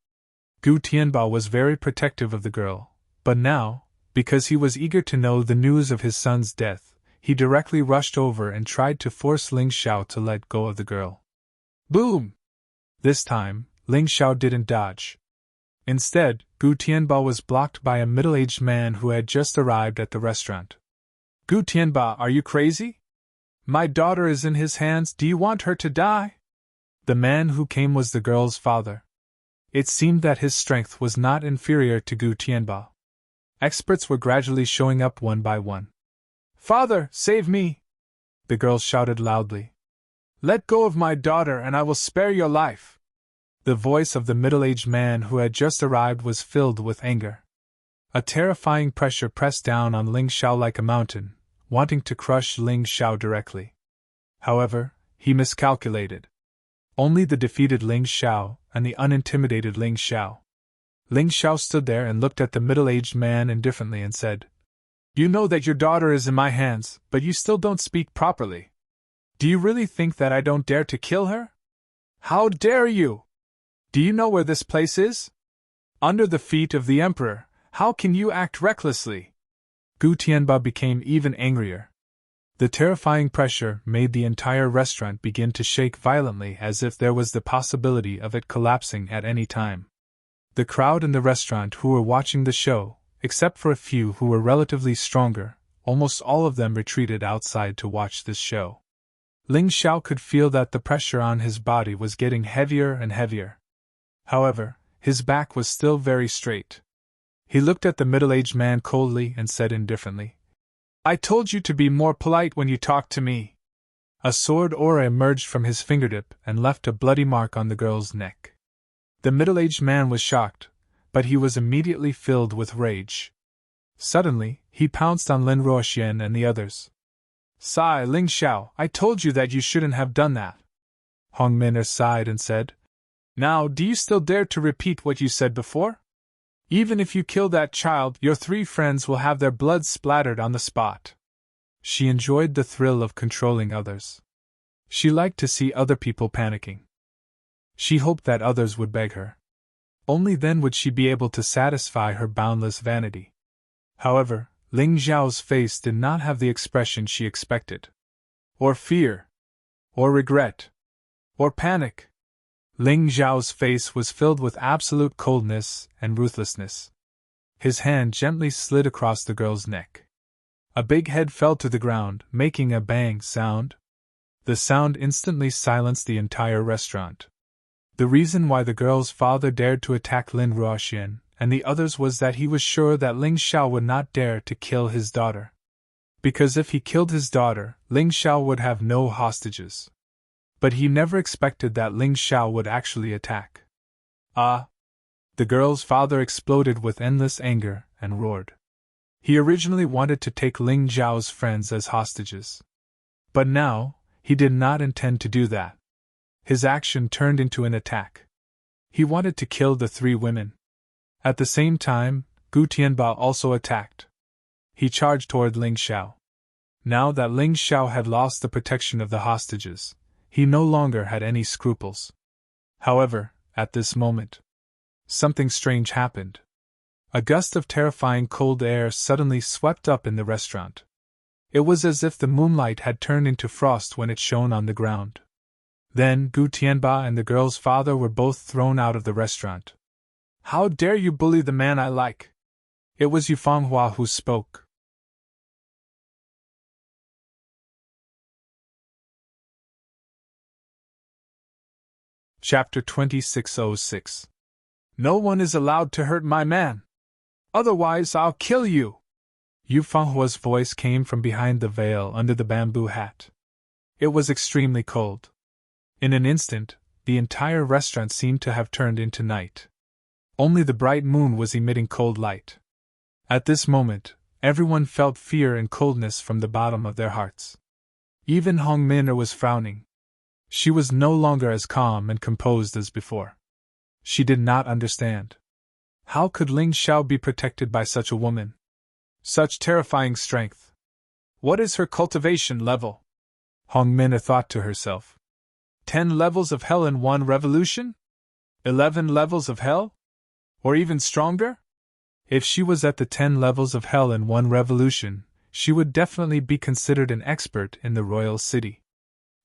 Gu Tianba was very protective of the girl, but now, because he was eager to know the news of his son's death, he directly rushed over and tried to force Ling Xiao to let go of the girl. Boom! This time, Ling Xiao didn't dodge. Instead, Gu Tianba was blocked by a middle-aged man who had just arrived at the restaurant. Gu Tianba, are you crazy? My daughter is in his hands, do you want her to die? The man who came was the girl's father. It seemed that his strength was not inferior to Gu Tianba. Experts were gradually showing up one by one. Father, save me! The girl shouted loudly. Let go of my daughter and I will spare your life. The voice of the middle-aged man who had just arrived was filled with anger. A terrifying pressure pressed down on Ling Xiao like a mountain, wanting to crush Ling Xiao directly. However, he miscalculated. Only the defeated Ling Xiao and the unintimidated Ling Xiao. Ling Xiao stood there and looked at the middle-aged man indifferently and said, You know that your daughter is in my hands, but you still don't speak properly. Do you really think that I don't dare to kill her? How dare you? Do you know where this place is? Under the feet of the Emperor, how can you act recklessly? Gu Tianba became even angrier. The terrifying pressure made the entire restaurant begin to shake violently as if there was the possibility of it collapsing at any time. The crowd in the restaurant who were watching the show, except for a few who were relatively stronger, almost all of them retreated outside to watch this show. Ling Xiao could feel that the pressure on his body was getting heavier and heavier. However, his back was still very straight. He looked at the middle-aged man coldly and said indifferently, "I told you to be more polite when you talk to me." A sword aura emerged from his fingertip and left a bloody mark on the girl's neck. The middle-aged man was shocked, but he was immediately filled with rage. Suddenly, he pounced on Lin Ruoxian and the others. "Sigh, Ling Xiao, I told you that you shouldn't have done that." Hong Min'er sighed and said, "Now, do you still dare to repeat what you said before? Even if you kill that child, your 3 friends will have their blood splattered on the spot." She enjoyed the thrill of controlling others. She liked to see other people panicking. She hoped that others would beg her. Only then would she be able to satisfy her boundless vanity. However, Ling Xiao's face did not have the expression she expected. Or fear. Or regret. Or panic. Ling Xiao's face was filled with absolute coldness and ruthlessness. His hand gently slid across the girl's neck. A big head fell to the ground, making a bang sound. The sound instantly silenced the entire restaurant. The reason why the girl's father dared to attack Lin Ruoxian and the others was that he was sure that Ling Xiao would not dare to kill his daughter. Because if he killed his daughter, Ling Xiao would have no hostages. But he never expected that Ling Xiao would actually attack. Ah! The girl's father exploded with endless anger and roared. He originally wanted to take Ling Xiao's friends as hostages. But now, he did not intend to do that. His action turned into an attack. He wanted to kill the 3 women. At the same time, Gu Tianba also attacked. He charged toward Ling Xiao. Now that Ling Xiao had lost the protection of the hostages, he no longer had any scruples. However, at this moment, something strange happened. A gust of terrifying cold air suddenly swept up in the restaurant. It was as if the moonlight had turned into frost when it shone on the ground. Then Gu Tianba and the girl's father were both thrown out of the restaurant. "How dare you bully the man I like?" It was Yufanghua who spoke. Chapter 2606. "No one is allowed to hurt my man. Otherwise I'll kill you." Yufanghua's voice came from behind the veil under the bamboo hat. It was extremely cold. In an instant, the entire restaurant seemed to have turned into night. Only the bright moon was emitting cold light. At this moment, everyone felt fear and coldness from the bottom of their hearts. Even Hong Min'er was frowning. She was no longer as calm and composed as before. She did not understand. How could Ling Xiao be protected by such a woman? Such terrifying strength. What is her cultivation level? Hong Min'er thought to herself. 10 levels of hell in 1 revolution? 11 levels of hell? Or even stronger? If she was at the 10 levels of hell in 1 revolution, she would definitely be considered an expert in the royal city.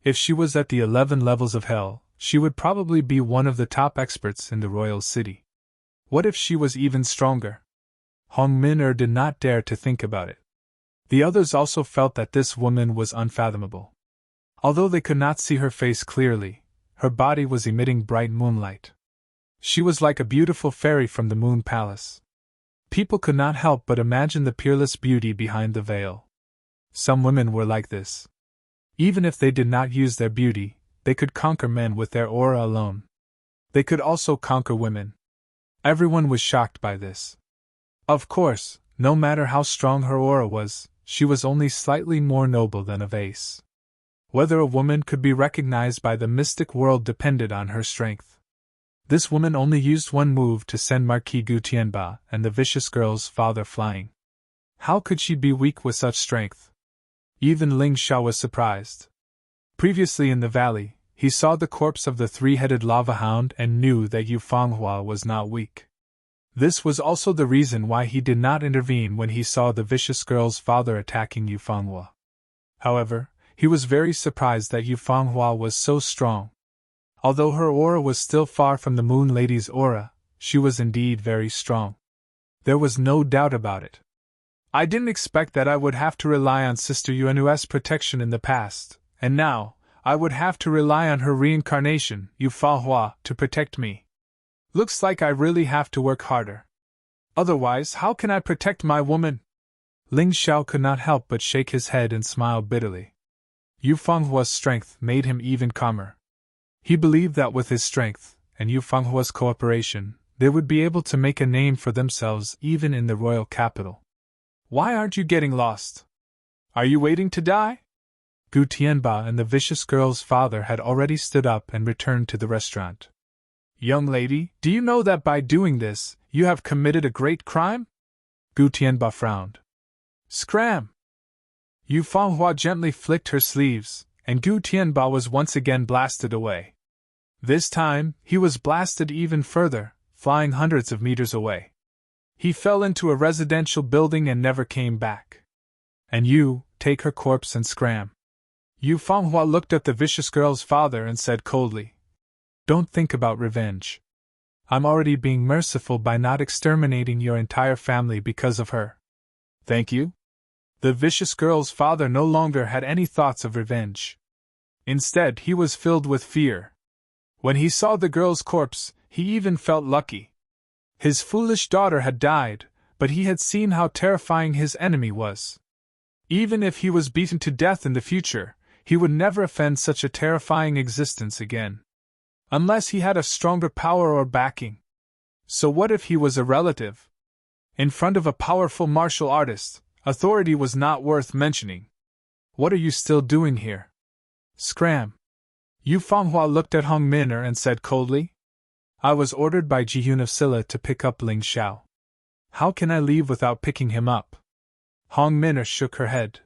If she was at the 11 levels of hell, she would probably be one of the top experts in the royal city. What if she was even stronger? Hong Min'er did not dare to think about it. The others also felt that this woman was unfathomable. Although they could not see her face clearly, her body was emitting bright moonlight. She was like a beautiful fairy from the Moon Palace. People could not help but imagine the peerless beauty behind the veil. Some women were like this. Even if they did not use their beauty, they could conquer men with their aura alone. They could also conquer women. Everyone was shocked by this. Of course, no matter how strong her aura was, she was only slightly more noble than a vase. Whether a woman could be recognized by the mystic world depended on her strength. This woman only used one move to send Marquis Gu Tianba and the vicious girl's father flying. How could she be weak with such strength? Even Ling Xiao was surprised. Previously in the valley, he saw the corpse of the 3-headed lava hound and knew that Yufanghua was not weak. This was also the reason why he did not intervene when he saw the vicious girl's father attacking Yufanghua. However, he was very surprised that Yufanghua was so strong. Although her aura was still far from the Moon Lady's aura, she was indeed very strong. There was no doubt about it. I didn't expect that I would have to rely on Sister Yunu's protection in the past, and now, I would have to rely on her reincarnation, Yu Fanghua, to protect me. Looks like I really have to work harder. Otherwise, how can I protect my woman? Ling Xiao could not help but shake his head and smile bitterly. Yu Fenghua's strength made him even calmer. He believed that with his strength, and Yu Fenghua's cooperation, they would be able to make a name for themselves even in the royal capital. Why aren't you getting lost? Are you waiting to die? Gu Tianba and the vicious girl's father had already stood up and returned to the restaurant. Young lady, do you know that by doing this, you have committed a great crime? Gu Tianba frowned. Scram! Yu Fanghua gently flicked her sleeves, and Gu Tianba was once again blasted away. This time, he was blasted even further, flying hundreds of meters away. He fell into a residential building and never came back. And you, take her corpse and scram. Yu Fanghua looked at the vicious girl's father and said coldly, Don't think about revenge. I'm already being merciful by not exterminating your entire family because of her. Thank you? The vicious girl's father no longer had any thoughts of revenge. Instead, he was filled with fear. When he saw the girl's corpse, he even felt lucky. His foolish daughter had died, but he had seen how terrifying his enemy was. Even if he was beaten to death in the future, he would never offend such a terrifying existence again. Unless he had a stronger power or backing. So what if he was a relative? In front of a powerful martial artist, authority was not worth mentioning. What are you still doing here? Scram. Yu Fanghua looked at Hong Min'er and said coldly, I was ordered by Jihun of Silla to pick up Ling Xiao. How can I leave without picking him up? Hong Min'er shook her head.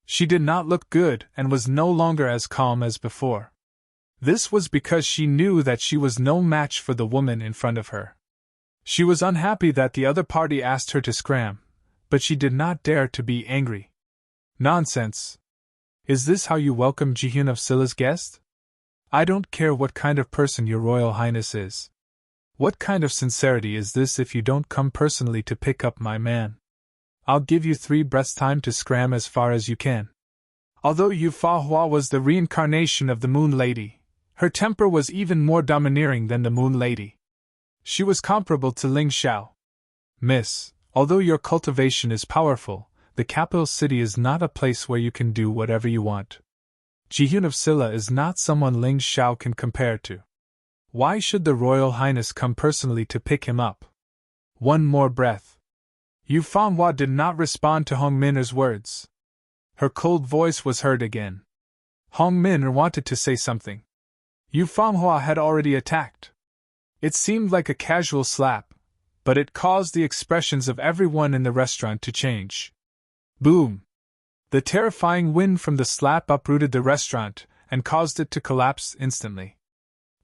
She did not look good and was no longer as calm as before. This was because she knew that she was no match for the woman in front of her. She was unhappy that the other party asked her to scram, but she did not dare to be angry. Nonsense! Is this how you welcome Jihun of Silla's guest? I don't care what kind of person your Royal Highness is. What kind of sincerity is this if you don't come personally to pick up my man? I'll give you 3 breaths time to scram as far as you can. Although Yu Fanghua was the reincarnation of the Moon Lady, her temper was even more domineering than the Moon Lady. She was comparable to Ling Xiao. Miss, although your cultivation is powerful, the capital city is not a place where you can do whatever you want. Jihun of Silla is not someone Ling Xiao can compare to. Why should the Royal Highness come personally to pick him up? One more breath. Yu Fanghua did not respond to Hong Min'er's words. Her cold voice was heard again. Hong Min'er wanted to say something. Yu Fanghua had already attacked. It seemed like a casual slap, but it caused the expressions of everyone in the restaurant to change. Boom! The terrifying wind from the slap uprooted the restaurant and caused it to collapse instantly.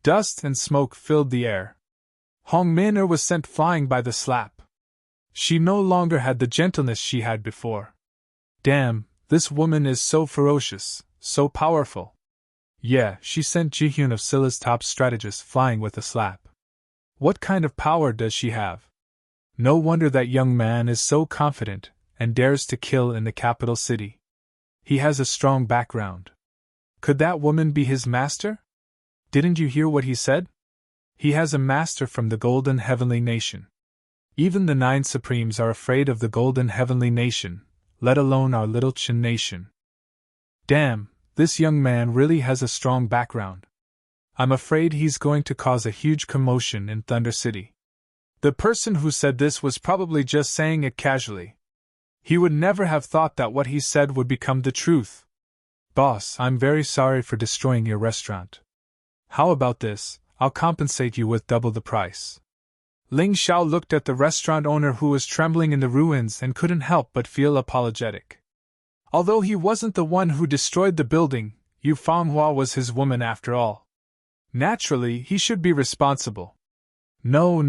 Dust and smoke filled the air. Hong Min'er was sent flying by the slap. She no longer had the gentleness she had before. Damn, this woman is so ferocious, so powerful. Yeah, she sent Jihun of Silla's top strategist flying with a slap. What kind of power does she have? No wonder that young man is so confident and dares to kill in the capital city. He has a strong background. Could that woman be his master? Didn't you hear what he said? He has a master from the Golden Heavenly Nation. Even the 9 Supremes are afraid of the Golden Heavenly Nation, let alone our little Qin nation. Damn, this young man really has a strong background. I'm afraid he's going to cause a huge commotion in Thunder City. The person who said this was probably just saying it casually. He would never have thought that what he said would become the truth. Boss, I'm very sorry for destroying your restaurant. How about this? I'll compensate you with double the price. Ling Xiao looked at the restaurant owner who was trembling in the ruins and couldn't help but feel apologetic. Although he wasn't the one who destroyed the building, Yu Fanghua was his woman after all. Naturally, he should be responsible. No,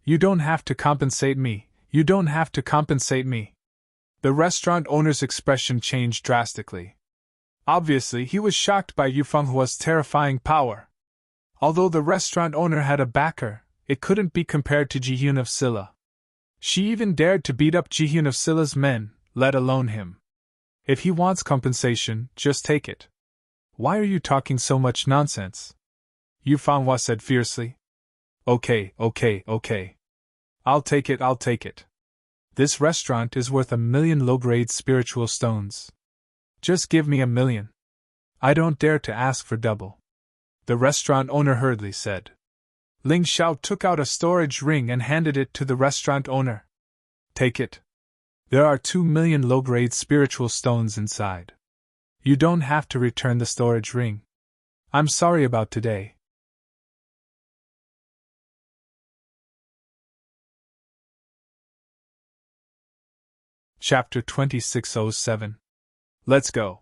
you don't have to compensate me, you don't have to compensate me. The restaurant owner's expression changed drastically. Obviously, he was shocked by Yu Fenghua's terrifying power. Although the restaurant owner had a backer, it couldn't be compared to Jihun of Silla. She even dared to beat up Jihyun of Silla's men, let alone him. If he wants compensation, just take it. Why are you talking so much nonsense? Yu Fanghua said fiercely. Okay. I'll take it. This restaurant is worth 1,000,000 low-grade spiritual stones. Just give me 1,000,000. I don't dare to ask for double. The restaurant owner hurriedly said. Ling Xiao took out a storage ring and handed it to the restaurant owner. Take it. There are 2,000,000 low-grade spiritual stones inside. You don't have to return the storage ring. I'm sorry about today. Chapter 2607. Let's go.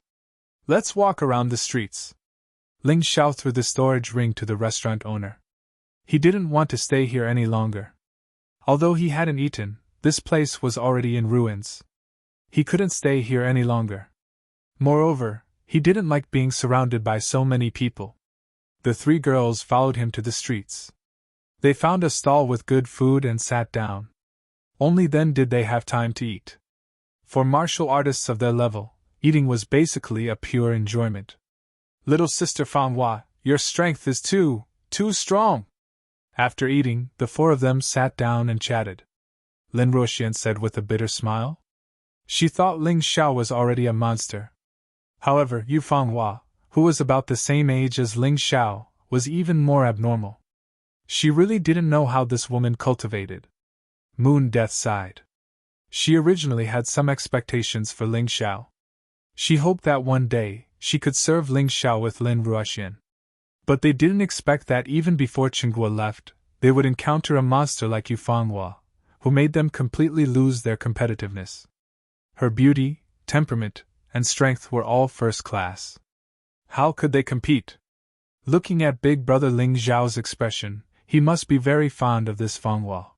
Let's walk around the streets. Ling Xiao threw the storage ring to the restaurant owner. He didn't want to stay here any longer. Although he hadn't eaten, this place was already in ruins. He couldn't stay here any longer. Moreover, he didn't like being surrounded by so many people. The three girls followed him to the streets. They found a stall with good food and sat down. Only then did they have time to eat. For martial artists of their level, eating was basically a pure enjoyment. Little sister Fanghua, your strength is too strong. After eating, the four of them sat down and chatted. Lin Ruoxian said with a bitter smile. She thought Ling Xiao was already a monster. However, Yu Fanghua, who was about the same age as Ling Xiao, was even more abnormal. She really didn't know how this woman cultivated. Moon Death sighed. She originally had some expectations for Ling Xiao. She hoped that one day, she could serve Ling Xiao with Lin Ruoxian. But they didn't expect that even before Qinghua left, they would encounter a monster like Yu Fanghua, who made them completely lose their competitiveness. Her beauty, temperament, and strength were all first class. How could they compete? Looking at big brother Ling Xiao's expression, he must be very fond of this Fanghua.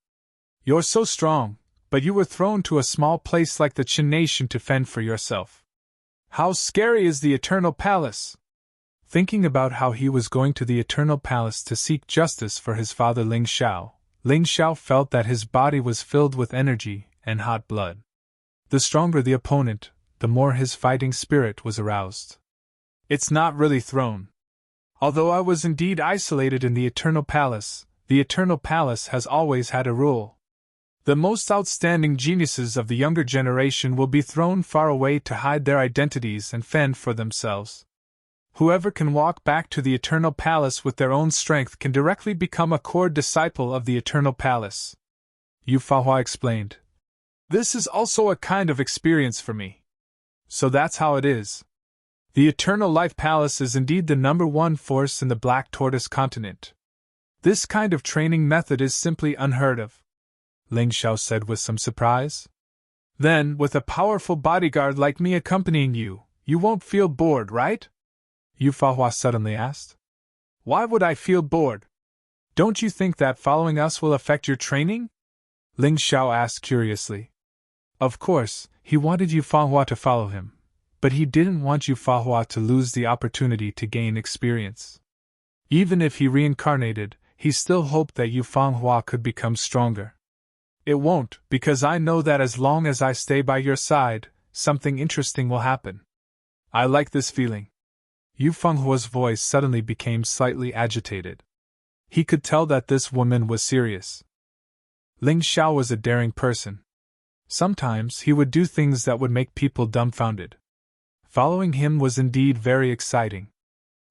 You're so strong, but you were thrown to a small place like the Qin nation to fend for yourself. How scary is the Eternal Palace? Thinking about how he was going to the Eternal Palace to seek justice for his father Ling Xiao felt that his body was filled with energy and hot blood. The stronger the opponent, the more his fighting spirit was aroused. It's not really thrown. Although I was indeed isolated in the Eternal Palace has always had a rule. The most outstanding geniuses of the younger generation will be thrown far away to hide their identities and fend for themselves. Whoever can walk back to the Eternal Palace with their own strength can directly become a core disciple of the Eternal Palace. Yu Fanghua explained. This is also a kind of experience for me. So that's how it is. The Eternal Life Palace is indeed the #1 force in the Black Tortoise continent. This kind of training method is simply unheard of, Ling Xiao said with some surprise. Then, with a powerful bodyguard like me accompanying you, you won't feel bored, right? Yu Fanghua suddenly asked. Why would I feel bored? Don't you think that following us will affect your training? Ling Xiao asked curiously. Of course, he wanted Yu Fanghua to follow him, but he didn't want Yu Fanghua to lose the opportunity to gain experience. Even if he reincarnated, he still hoped that Yu Fanghua could become stronger. It won't, because I know that as long as I stay by your side, something interesting will happen. I like this feeling. Yu Fenghua's voice suddenly became slightly agitated. He could tell that this woman was serious. Ling Xiao was a daring person. Sometimes he would do things that would make people dumbfounded. Following him was indeed very exciting.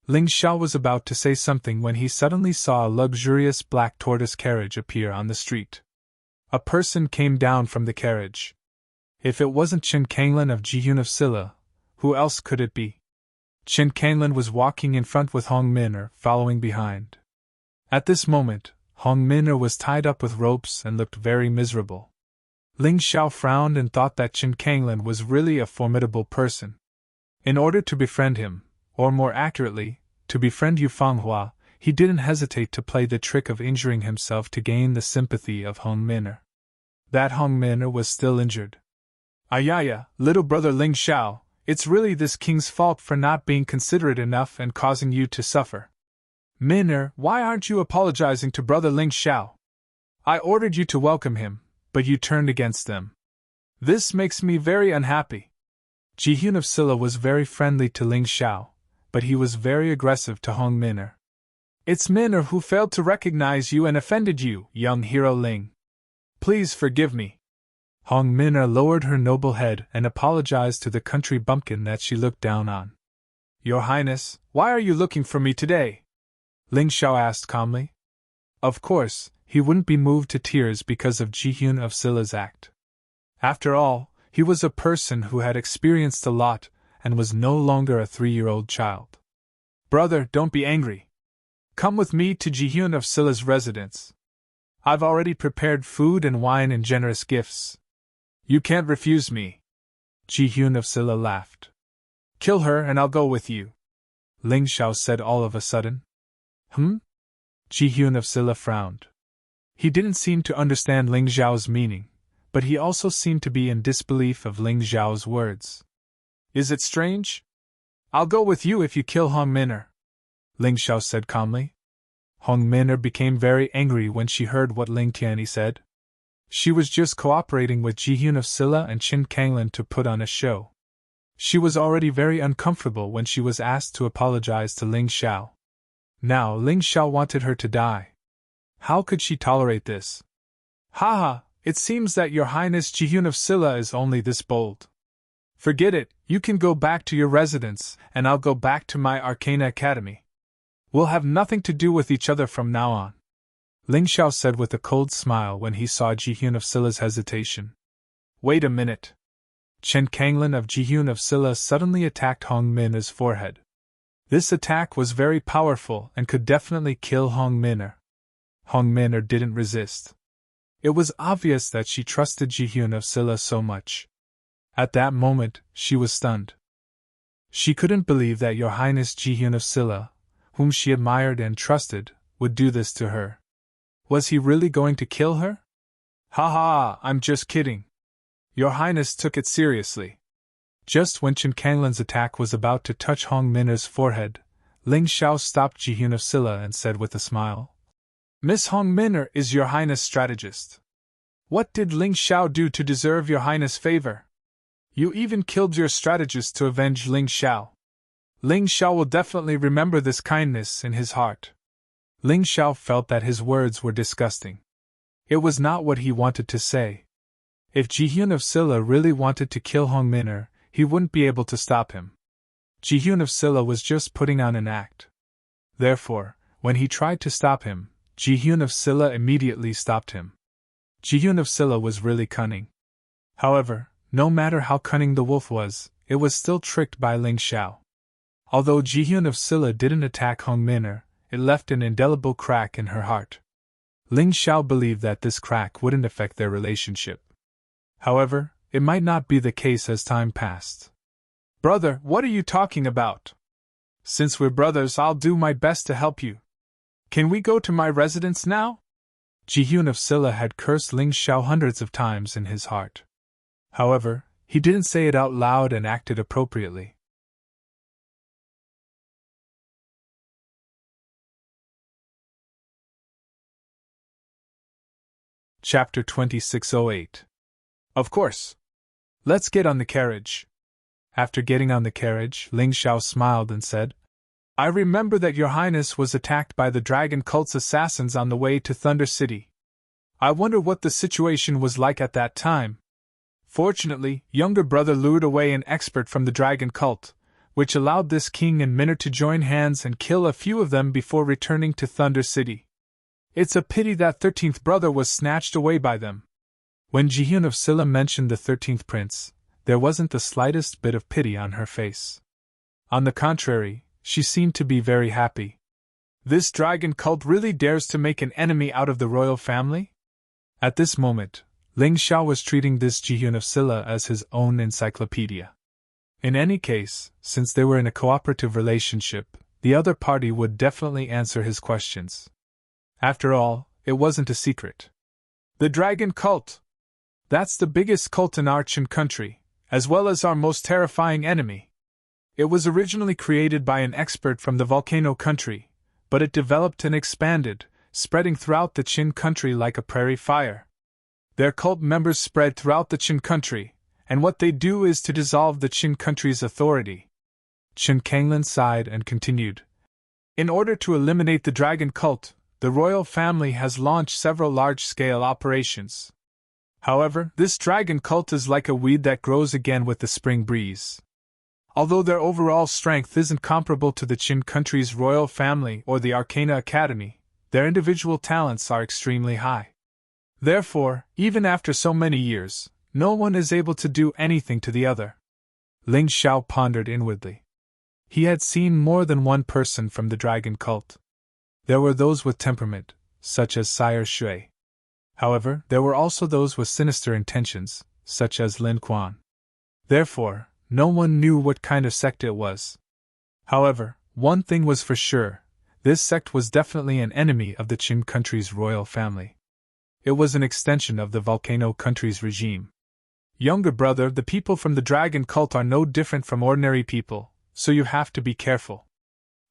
Ling Xiao was about to say something when he suddenly saw a luxurious black tortoise carriage appear on the street. A person came down from the carriage. If it wasn't Qin Kanglin of Jihyun of Silla, who else could it be? Qin Kanglin was walking in front with Hong Min'er following behind. At this moment, Hong Min'er was tied up with ropes and looked very miserable. Ling Xiao frowned and thought that Qin Kanglin was really a formidable person. In order to befriend him, or more accurately, to befriend Yu Fanghua, he didn't hesitate to play the trick of injuring himself to gain the sympathy of Hong Min'er. That Hong Min'er was still injured. Ayaya, little brother Ling Xiao, it's really this king's fault for not being considerate enough and causing you to suffer. Min'er, why aren't you apologizing to brother Ling Xiao? I ordered you to welcome him, but you turned against them. This makes me very unhappy. Ji-hyun of Silla was very friendly to Ling Xiao, but he was very aggressive to Hong Minor. It's Minor who failed to recognize you and offended you, young hero Ling. Please forgive me. Hong Minor lowered her noble head and apologized to the country bumpkin that she looked down on. Your Highness, why are you looking for me today? Ling Xiao asked calmly. Of course, he wouldn't be moved to tears because of Ji-hyun of Silla's act. After all, he was a person who had experienced a lot and was no longer a 3-year-old child. Brother, don't be angry. Come with me to Ji-hyun of Silla's residence. I've already prepared food and wine and generous gifts. You can't refuse me. Ji-hyun of Silla laughed. Kill her and I'll go with you. Ling Xiao said all of a sudden. Ji-hyun of Silla frowned. He didn't seem to understand Ling Xiao's meaning, but he also seemed to be in disbelief of Ling Xiao's words. Is it strange? I'll go with you if you kill Hong Minor, Ling Xiao said calmly. Hong Minor became very angry when she heard what Ling Tianyi said. She was just cooperating with Ji-hyun of Silla and Qin Kanglin to put on a show. She was already very uncomfortable when she was asked to apologize to Ling Xiao. Now Ling Xiao wanted her to die. How could she tolerate this? Haha, it seems that your Highness Ji-hyun of Silla is only this bold. Forget it, you can go back to your residence, and I'll go back to my Arcana Academy. We'll have nothing to do with each other from now on, Ling Xiao said with a cold smile when he saw Ji-hyun of Silla's hesitation. Wait a minute. Qin Kanglin of Ji-hyun of Silla suddenly attacked Hong Minor's forehead. This attack was very powerful and could definitely kill Hong Minor. Hong Minor didn't resist. It was obvious that she trusted Ji-hyun of Silla so much. At that moment, she was stunned. She couldn't believe that your Highness Ji-hyun of Silla, whom she admired and trusted, would do this to her. Was he really going to kill her? Ha ha, I'm just kidding. Your Highness took it seriously. Just when Qin Kanglin's attack was about to touch Hong Minor's forehead, Ling Xiao stopped Ji-hyun of Silla and said with a smile, Miss Hong Minor is your Highness' strategist. What did Ling Xiao do to deserve your Highness' favor? You even killed your strategist to avenge Ling Xiao. Ling Xiao will definitely remember this kindness in his heart. Ling Xiao felt that his words were disgusting. It was not what he wanted to say. If Ji-hyun of Silla really wanted to kill Hong Minor, he wouldn't be able to stop him. Ji-hyun of Silla was just putting on an act. Therefore, when he tried to stop him, Ji-hyun of Silla immediately stopped him. Ji-hyun of Silla was really cunning. However, no matter how cunning the wolf was, it was still tricked by Ling Xiao. Although Ji-hyun of Silla didn't attack Hong Minor, it left an indelible crack in her heart. Ling Xiao believed that this crack wouldn't affect their relationship. However, it might not be the case as time passed. Brother, what are you talking about? Since we're brothers, I'll do my best to help you. Can we go to my residence now? Ji-hyun of Silla had cursed Ling Xiao hundreds of times in his heart. However, he didn't say it out loud and acted appropriately. Chapter 2608. Of course. Let's get on the carriage. After getting on the carriage, Ling Xiao smiled and said, I remember that your Highness was attacked by the Dragon Cult's assassins on the way to Thunder City. I wonder what the situation was like at that time. Fortunately, younger brother lured away an expert from the Dragon Cult, which allowed this king and Minor to join hands and kill a few of them before returning to Thunder City. It's a pity that 13th brother was snatched away by them. When Ji-hyun of Silla mentioned the 13th prince, there wasn't the slightest bit of pity on her face. On the contrary, she seemed to be very happy. This dragon cult really dares to make an enemy out of the royal family? At this moment, Ling Xiao was treating this Ji-hyun of Silla as his own encyclopedia. In any case, since they were in a cooperative relationship, the other party would definitely answer his questions. After all, it wasn't a secret. The dragon cult! That's the biggest cult in our Qin country, as well as our most terrifying enemy. It was originally created by an expert from the volcano country, but it developed and expanded, spreading throughout the Qin country like a prairie fire. Their cult members spread throughout the Qin country, and what they do is to dissolve the Qin country's authority. Qin Kanglin sighed and continued. In order to eliminate the dragon cult, the royal family has launched several large-scale operations. However, this dragon cult is like a weed that grows again with the spring breeze. Although their overall strength isn't comparable to the Qin country's royal family or the Arcana Academy, their individual talents are extremely high. Therefore, even after so many years, no one is able to do anything to the other. Ling Xiao pondered inwardly. He had seen more than one person from the dragon cult. There were those with temperament, such as Sire Shui. However, there were also those with sinister intentions, such as Lin Quan. Therefore, no one knew what kind of sect it was. However, one thing was for sure, this sect was definitely an enemy of the Qin country's royal family. It was an extension of the Volcano country's regime. Younger brother, the people from the dragon cult are no different from ordinary people, so you have to be careful.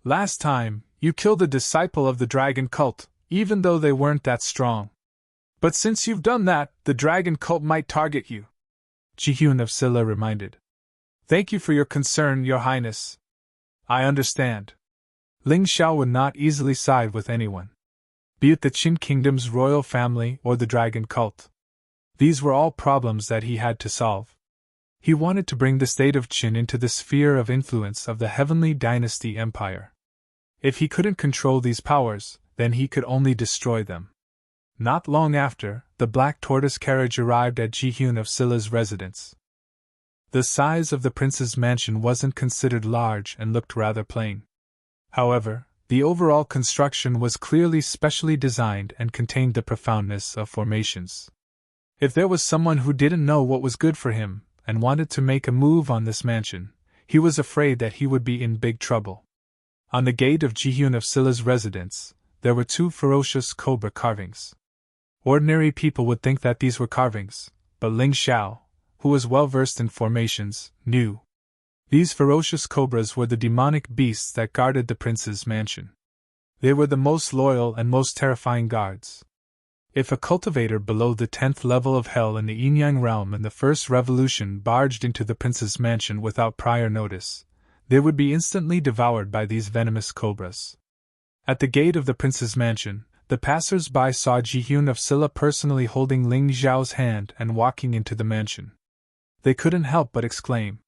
Last time, you killed a disciple of the dragon cult, even though they weren't that strong. But since you've done that, the dragon cult might target you. Jihyun of Silla reminded. Thank you for your concern, Your Highness. I understand. Ling Xiao would not easily side with anyone, be it the Qin Kingdom's royal family or the dragon cult. These were all problems that he had to solve. He wanted to bring the state of Qin into the sphere of influence of the Heavenly Dynasty Empire. If he couldn't control these powers, then he could only destroy them. Not long after, the black tortoise carriage arrived at Jihyun of Silla's residence. The size of the prince's mansion wasn't considered large and looked rather plain. However, the overall construction was clearly specially designed and contained the profoundness of formations. If there was someone who didn't know what was good for him and wanted to make a move on this mansion, he was afraid that he would be in big trouble. On the gate of Jihyun of Silla's residence, there were 2 ferocious cobra carvings. Ordinary people would think that these were carvings, but Ling Xiao, who was well versed in formations, knew. These ferocious cobras were the demonic beasts that guarded the prince's mansion. They were the most loyal and most terrifying guards. If a cultivator below the 10th level of hell in the Yin-Yang realm in the first revolution barged into the prince's mansion without prior notice, they would be instantly devoured by these venomous cobras. At the gate of the prince's mansion, the passers-by saw Jihyun of Silla personally holding Ling Xiao's hand and walking into the mansion. They couldn't help but exclaim,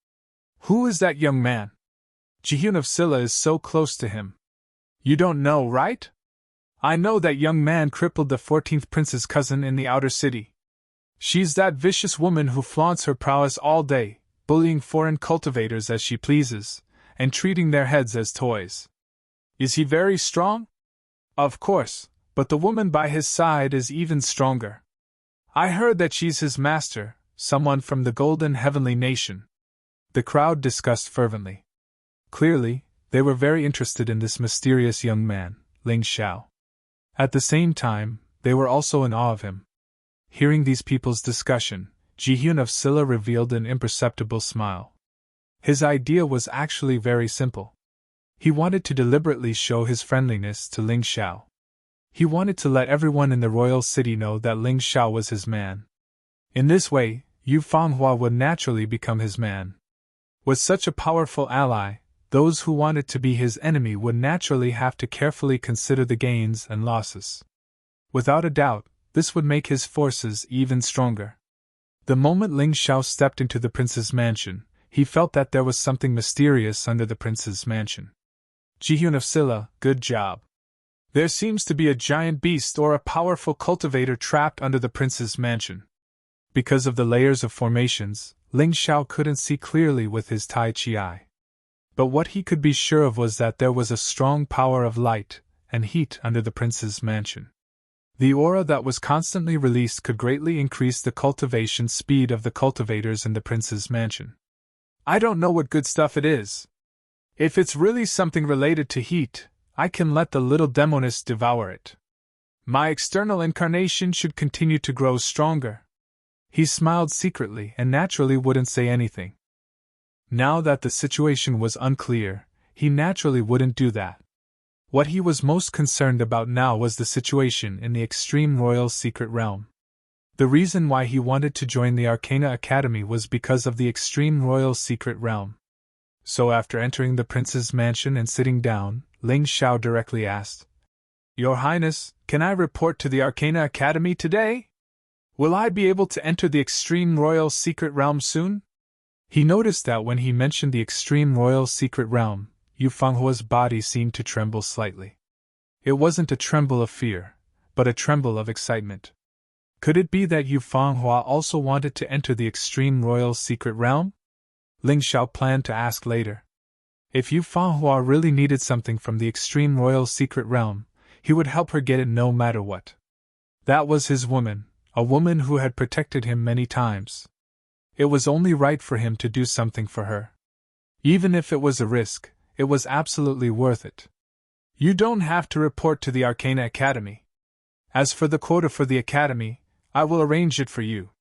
"Who is that young man? Jihyun of Silla is so close to him." "You don't know, right? I know that young man crippled the 14th prince's cousin in the outer city. She's that vicious woman who flaunts her prowess all day, bullying foreign cultivators as she pleases, and treating their heads as toys." "Is he very strong?" "Of course, but the woman by his side is even stronger. I heard that she's his master, someone from the Golden Heavenly Nation." The crowd discussed fervently. Clearly, they were very interested in this mysterious young man, Ling Xiao. At the same time, they were also in awe of him. Hearing these people's discussion, Jihyun of Silla revealed an imperceptible smile. His idea was actually very simple. He wanted to deliberately show his friendliness to Ling Xiao. He wanted to let everyone in the royal city know that Ling Xiao was his man. In this way, Yu Fanghua would naturally become his man. With such a powerful ally, those who wanted to be his enemy would naturally have to carefully consider the gains and losses. Without a doubt, this would make his forces even stronger. The moment Ling Xiao stepped into the prince's mansion, he felt that there was something mysterious under the prince's mansion. "Jihyun of Silla, good job. There seems to be a giant beast or a powerful cultivator trapped under the prince's mansion." Because of the layers of formations, Ling Xiao couldn't see clearly with his Tai Chi eye. But what he could be sure of was that there was a strong power of light and heat under the prince's mansion. The aura that was constantly released could greatly increase the cultivation speed of the cultivators in the prince's mansion. "I don't know what good stuff it is. If it's really something related to heat, I can let the little demoness devour it. My external incarnation should continue to grow stronger." He smiled secretly and naturally wouldn't say anything. Now that the situation was unclear, he naturally wouldn't do that. What he was most concerned about now was the situation in the extreme royal secret realm. The reason why he wanted to join the Arcana Academy was because of the extreme royal secret realm. So after entering the prince's mansion and sitting down, Ling Xiao directly asked, "Your Highness, can I report to the Arcana Academy today? Will I be able to enter the extreme royal secret realm soon?" He noticed that when he mentioned the extreme royal secret realm, Yu Fenghua's body seemed to tremble slightly. It wasn't a tremble of fear, but a tremble of excitement. Could it be that Yu Fenghua also wanted to enter the extreme royal secret realm? Ling Xiao planned to ask later. If Yu Fenghua really needed something from the extreme royal secret realm, he would help her get it no matter what. That was his woman, a woman who had protected him many times. It was only right for him to do something for her. Even if it was a risk, it was absolutely worth it. You don't have to report to the Arcana Academy. As for the quota for the Academy, I will arrange it for you.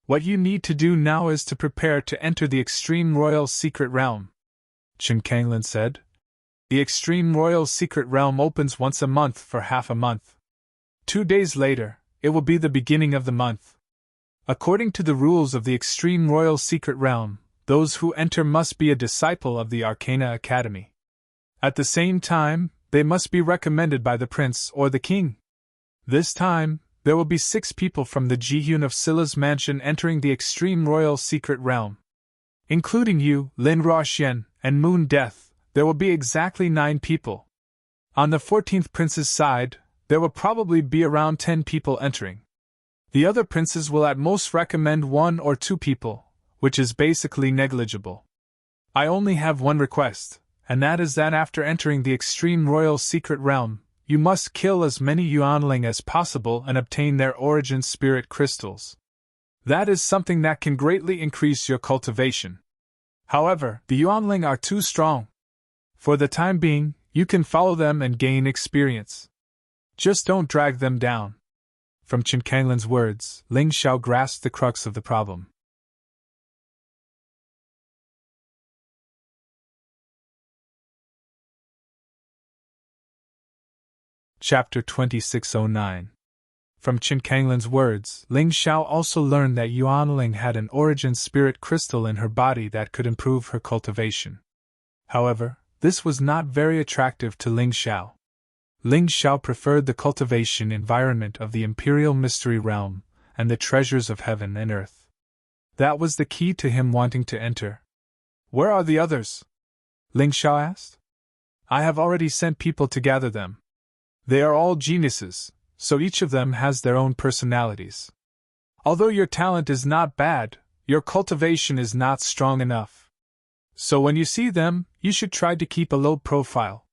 What you need to do now is to prepare to enter the Extreme Royal Secret Realm, Chen Kanglin said. The Extreme Royal Secret Realm opens once a month for half a month. 2 days later, it will be the beginning of the month. According to the rules of the Extreme Royal Secret Realm, those who enter must be a disciple of the Arcana Academy. At the same time, they must be recommended by the prince or the king. This time, there will be 6 people from the Jihyun of Scylla's mansion entering the Extreme Royal Secret Realm. Including you, Lin Ruoxian, and Moon Death, there will be exactly 9 people. On the 14th prince's side, there will probably be around 10 people entering. The other princes will at most recommend 1 or 2 people, which is basically negligible. I only have one request, and that is that after entering the Extreme Royal Secret Realm, you must kill as many Yuanling as possible and obtain their origin spirit crystals. That is something that can greatly increase your cultivation. However, the Yuanling are too strong. For the time being, you can follow them and gain experience. Just don't drag them down. From Chen Kanglin's words, Ling Xiao grasped the crux of the problem. Chapter 2609. From Chen Kanglin's words, Ling Xiao also learned that Yuanling had an origin spirit crystal in her body that could improve her cultivation. However, this was not very attractive to Ling Xiao. Ling Xiao preferred the cultivation environment of the Imperial Mystery Realm and the treasures of heaven and earth. That was the key to him wanting to enter. Where are the others? Ling Xiao asked. I have already sent people to gather them. They are all geniuses, so each of them has their own personalities. Although your talent is not bad, your cultivation is not strong enough. So when you see them, you should try to keep a low profile.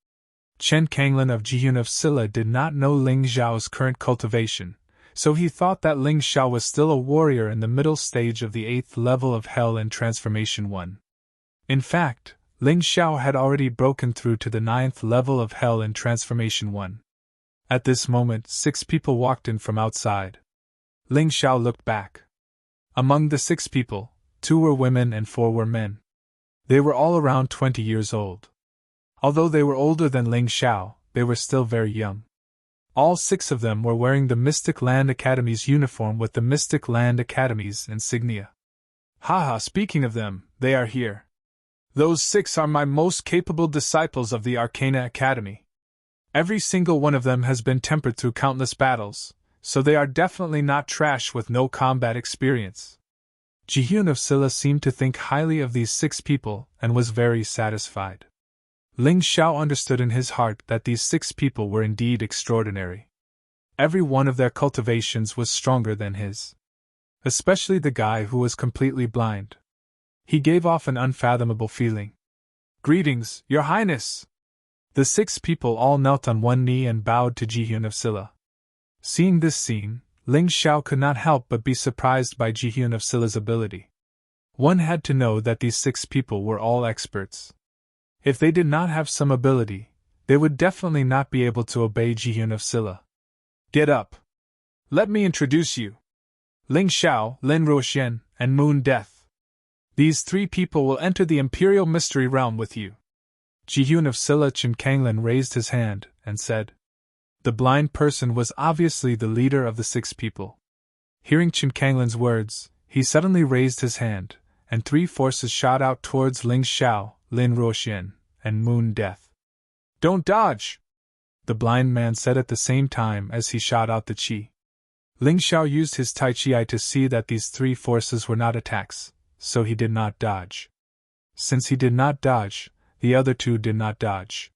Chen Kanglin of Jihyun of Scylla did not know Ling Xiao's current cultivation, so he thought that Ling Xiao was still a warrior in the middle stage of the 8th level of Hell in Transformation 1. In fact, Ling Xiao had already broken through to the 9th level of Hell in Transformation 1. At this moment, 6 people walked in from outside. Ling Xiao looked back. Among the 6 people, 2 were women and 4 were men. They were all around 20 years old. Although they were older than Ling Xiao, they were still very young. All 6 of them were wearing the Mystic Land Academy's uniform with the Mystic Land Academy's insignia. Haha, speaking of them, they are here. Those 6 are my most capable disciples of the Arcana Academy. Every single one of them has been tempered through countless battles, so they are definitely not trash with no combat experience. Jihyun of Scylla seemed to think highly of these 6 people and was very satisfied. Ling Xiao understood in his heart that these 6 people were indeed extraordinary. Every one of their cultivations was stronger than his. Especially the guy who was completely blind. He gave off an unfathomable feeling. Greetings, Your Highness! The 6 people all knelt on one knee and bowed to Jihyun of Scylla. Seeing this scene, Ling Xiao could not help but be surprised by Jihyun of Scylla's ability. One had to know that these 6 people were all experts. If they did not have some ability, they would definitely not be able to obey Jihyun of Scylla. Get up! Let me introduce you. Ling Xiao, Lin Ruoxian, and Moon Death. These 3 people will enter the Imperial Mystery Realm with you. Jihyun of Scylla Chen Kanglin raised his hand and said. The blind person was obviously the leader of the 6 people. Hearing Qin Kanglin's words, he suddenly raised his hand, and 3 forces shot out towards Ling Xiao, Lin Ruoxian, and Moon Death. "Don't dodge!" the blind man said at the same time as he shot out the qi. Ling Xiao used his Tai Chi eye to see that these 3 forces were not attacks, so he did not dodge. Since he did not dodge, the other 2 did not dodge.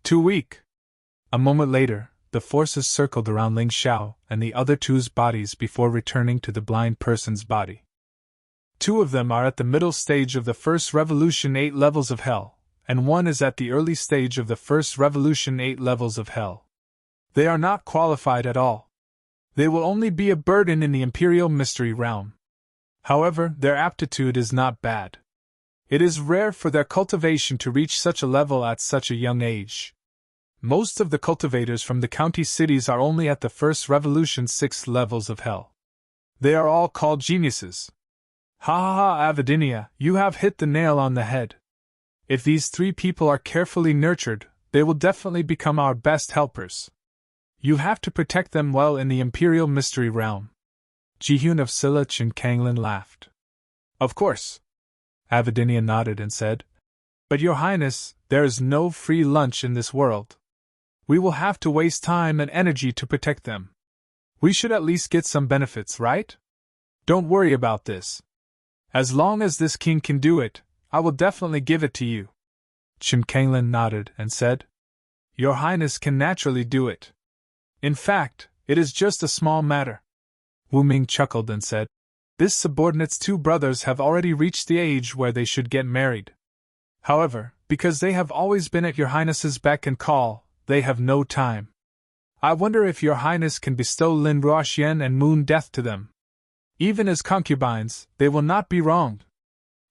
Too weak! A moment later, the forces circled around Ling Xiao and the other 2's bodies before returning to the blind person's body. 2 of them are at the middle stage of the first revolution 8 levels of hell, and 1 is at the early stage of the first revolution 8 levels of hell. They are not qualified at all. They will only be a burden in the Imperial Mystery Realm. However, their aptitude is not bad. It is rare for their cultivation to reach such a level at such a young age. Most of the cultivators from the county cities are only at the first revolution 6 levels of hell. They are all called geniuses. Ha ha ha, Avidinia, you have hit the nail on the head. If these 3 people are carefully nurtured, they will definitely become our best helpers. You have to protect them well in the Imperial Mystery Realm. Jihyun of Silla Qin Kanglin laughed. Of course. Avidinia nodded and said, But Your Highness, there is no free lunch in this world. We will have to waste time and energy to protect them. We should at least get some benefits, right? Don't worry about this. As long as this king can do it, I will definitely give it to you. Qin Kanglin nodded and said, Your Highness can naturally do it. In fact, it is just a small matter. Wu Ming chuckled and said, This subordinate's 2 brothers have already reached the age where they should get married. However, because they have always been at Your Highness's beck and call, they have no time. I wonder if Your Highness can bestow Lin Ruoxian and Moon Death to them. Even as concubines, they will not be wronged.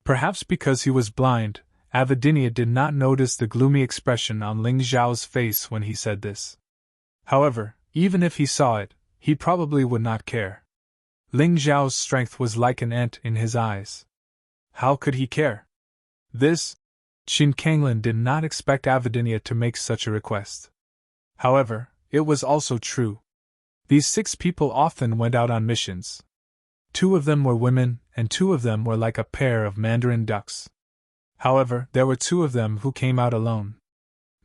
Perhaps because he was blind, Avidinia did not notice the gloomy expression on Ling Xiao's face when he said this. However, even if he saw it, he probably would not care. Ling Xiao's strength was like an ant in his eyes. How could he care? Qin Kanglin did not expect Avidinia to make such a request. However, it was also true. These 6 people often went out on missions. 2 of them were women, and 2 of them were like a pair of mandarin ducks. However, there were 2 of them who came out alone.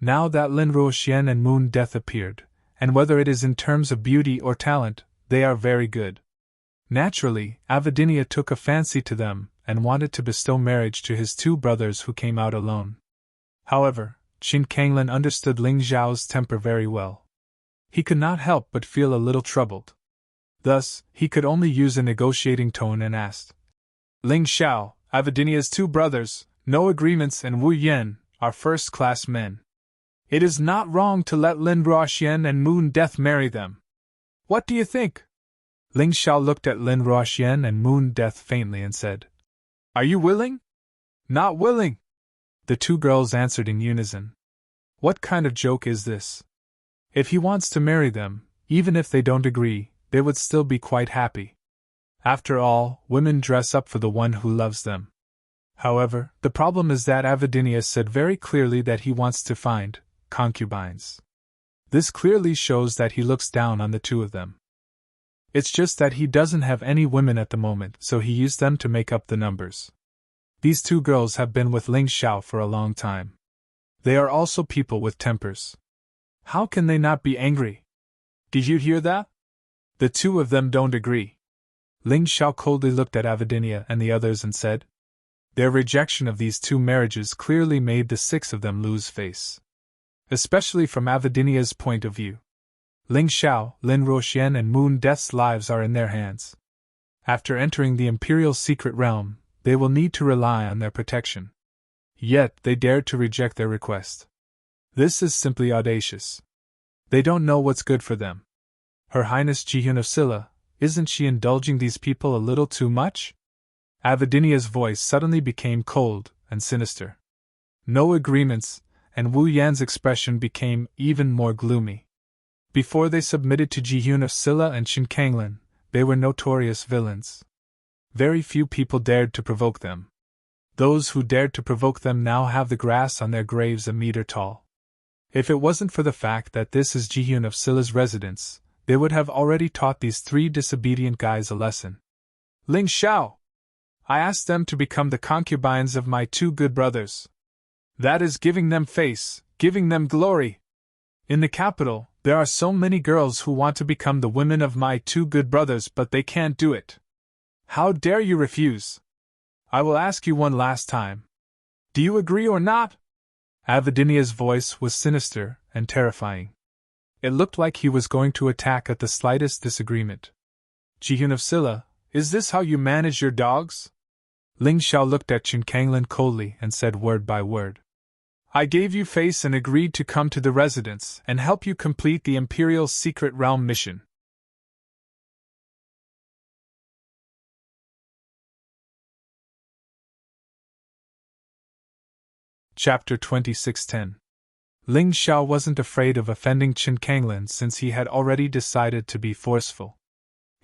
Now that Lin Ruoxian and Moon Death appeared, and whether it is in terms of beauty or talent, they are very good. Naturally, Avidinia took a fancy to them and wanted to bestow marriage to his 2 brothers who came out alone. However, Qin Kanglin understood Ling Xiao's temper very well. He could not help but feel a little troubled. Thus, he could only use a negotiating tone and asked, Ling Xiao, Avidinia's 2 brothers, No Agreements and Wu Yen, are first-class men. It is not wrong to let Lin Ruoxian and Moon Death marry them. What do you think? Ling Xiao looked at Lin Ruoxian and Moon Death faintly and said, Are you willing? Not willing, the 2 girls answered in unison. What kind of joke is this? If he wants to marry them, even if they don't agree, they would still be quite happy. After all, women dress up for the one who loves them. However, the problem is that Avidinia said very clearly that he wants to find concubines. This clearly shows that he looks down on the 2 of them. It's just that he doesn't have any women at the moment, so he used them to make up the numbers. These 2 girls have been with Ling Xiao for a long time. They are also people with tempers. How can they not be angry? Did you hear that? The 2 of them don't agree. Ling Xiao coldly looked at Avidinia and the others and said, Their rejection of these 2 marriages clearly made the 6 of them lose face. Especially from Avidinia's point of view. Ling Xiao, Lin Ruoxian and Moon Death's lives are in their hands. After entering the Imperial Secret Realm, they will need to rely on their protection. Yet they dared to reject their request. This is simply audacious. They don't know what's good for them. Her Highness Jihyun of Silla, isn't she indulging these people a little too much? Avidinia's voice suddenly became cold and sinister. No agreements, and Wu Yan's expression became even more gloomy. Before they submitted to Jihyun of Silla and Qin Kanglin, they were notorious villains. Very few people dared to provoke them. Those who dared to provoke them now have the grass on their graves a meter tall. If it wasn't for the fact that this is Jihyun of Silla's residence, they would have already taught these 3 disobedient guys a lesson. Ling Xiao! I asked them to become the concubines of my 2 good brothers. That is giving them face, giving them glory. In the capital, there are so many girls who want to become the women of my 2 good brothers, but they can't do it. How dare you refuse? I will ask you one last time. Do you agree or not? Avadinia's voice was sinister and terrifying. It looked like he was going to attack at the slightest disagreement. Jihyun of Silla, is this how you manage your dogs? Ling Xiao looked at Chen Kanglin coldly and said word by word. I gave you face and agreed to come to the residence and help you complete the Imperial Secret Realm mission. Chapter 2610. Ling Xiao wasn't afraid of offending Chen Kanglin since he had already decided to be forceful.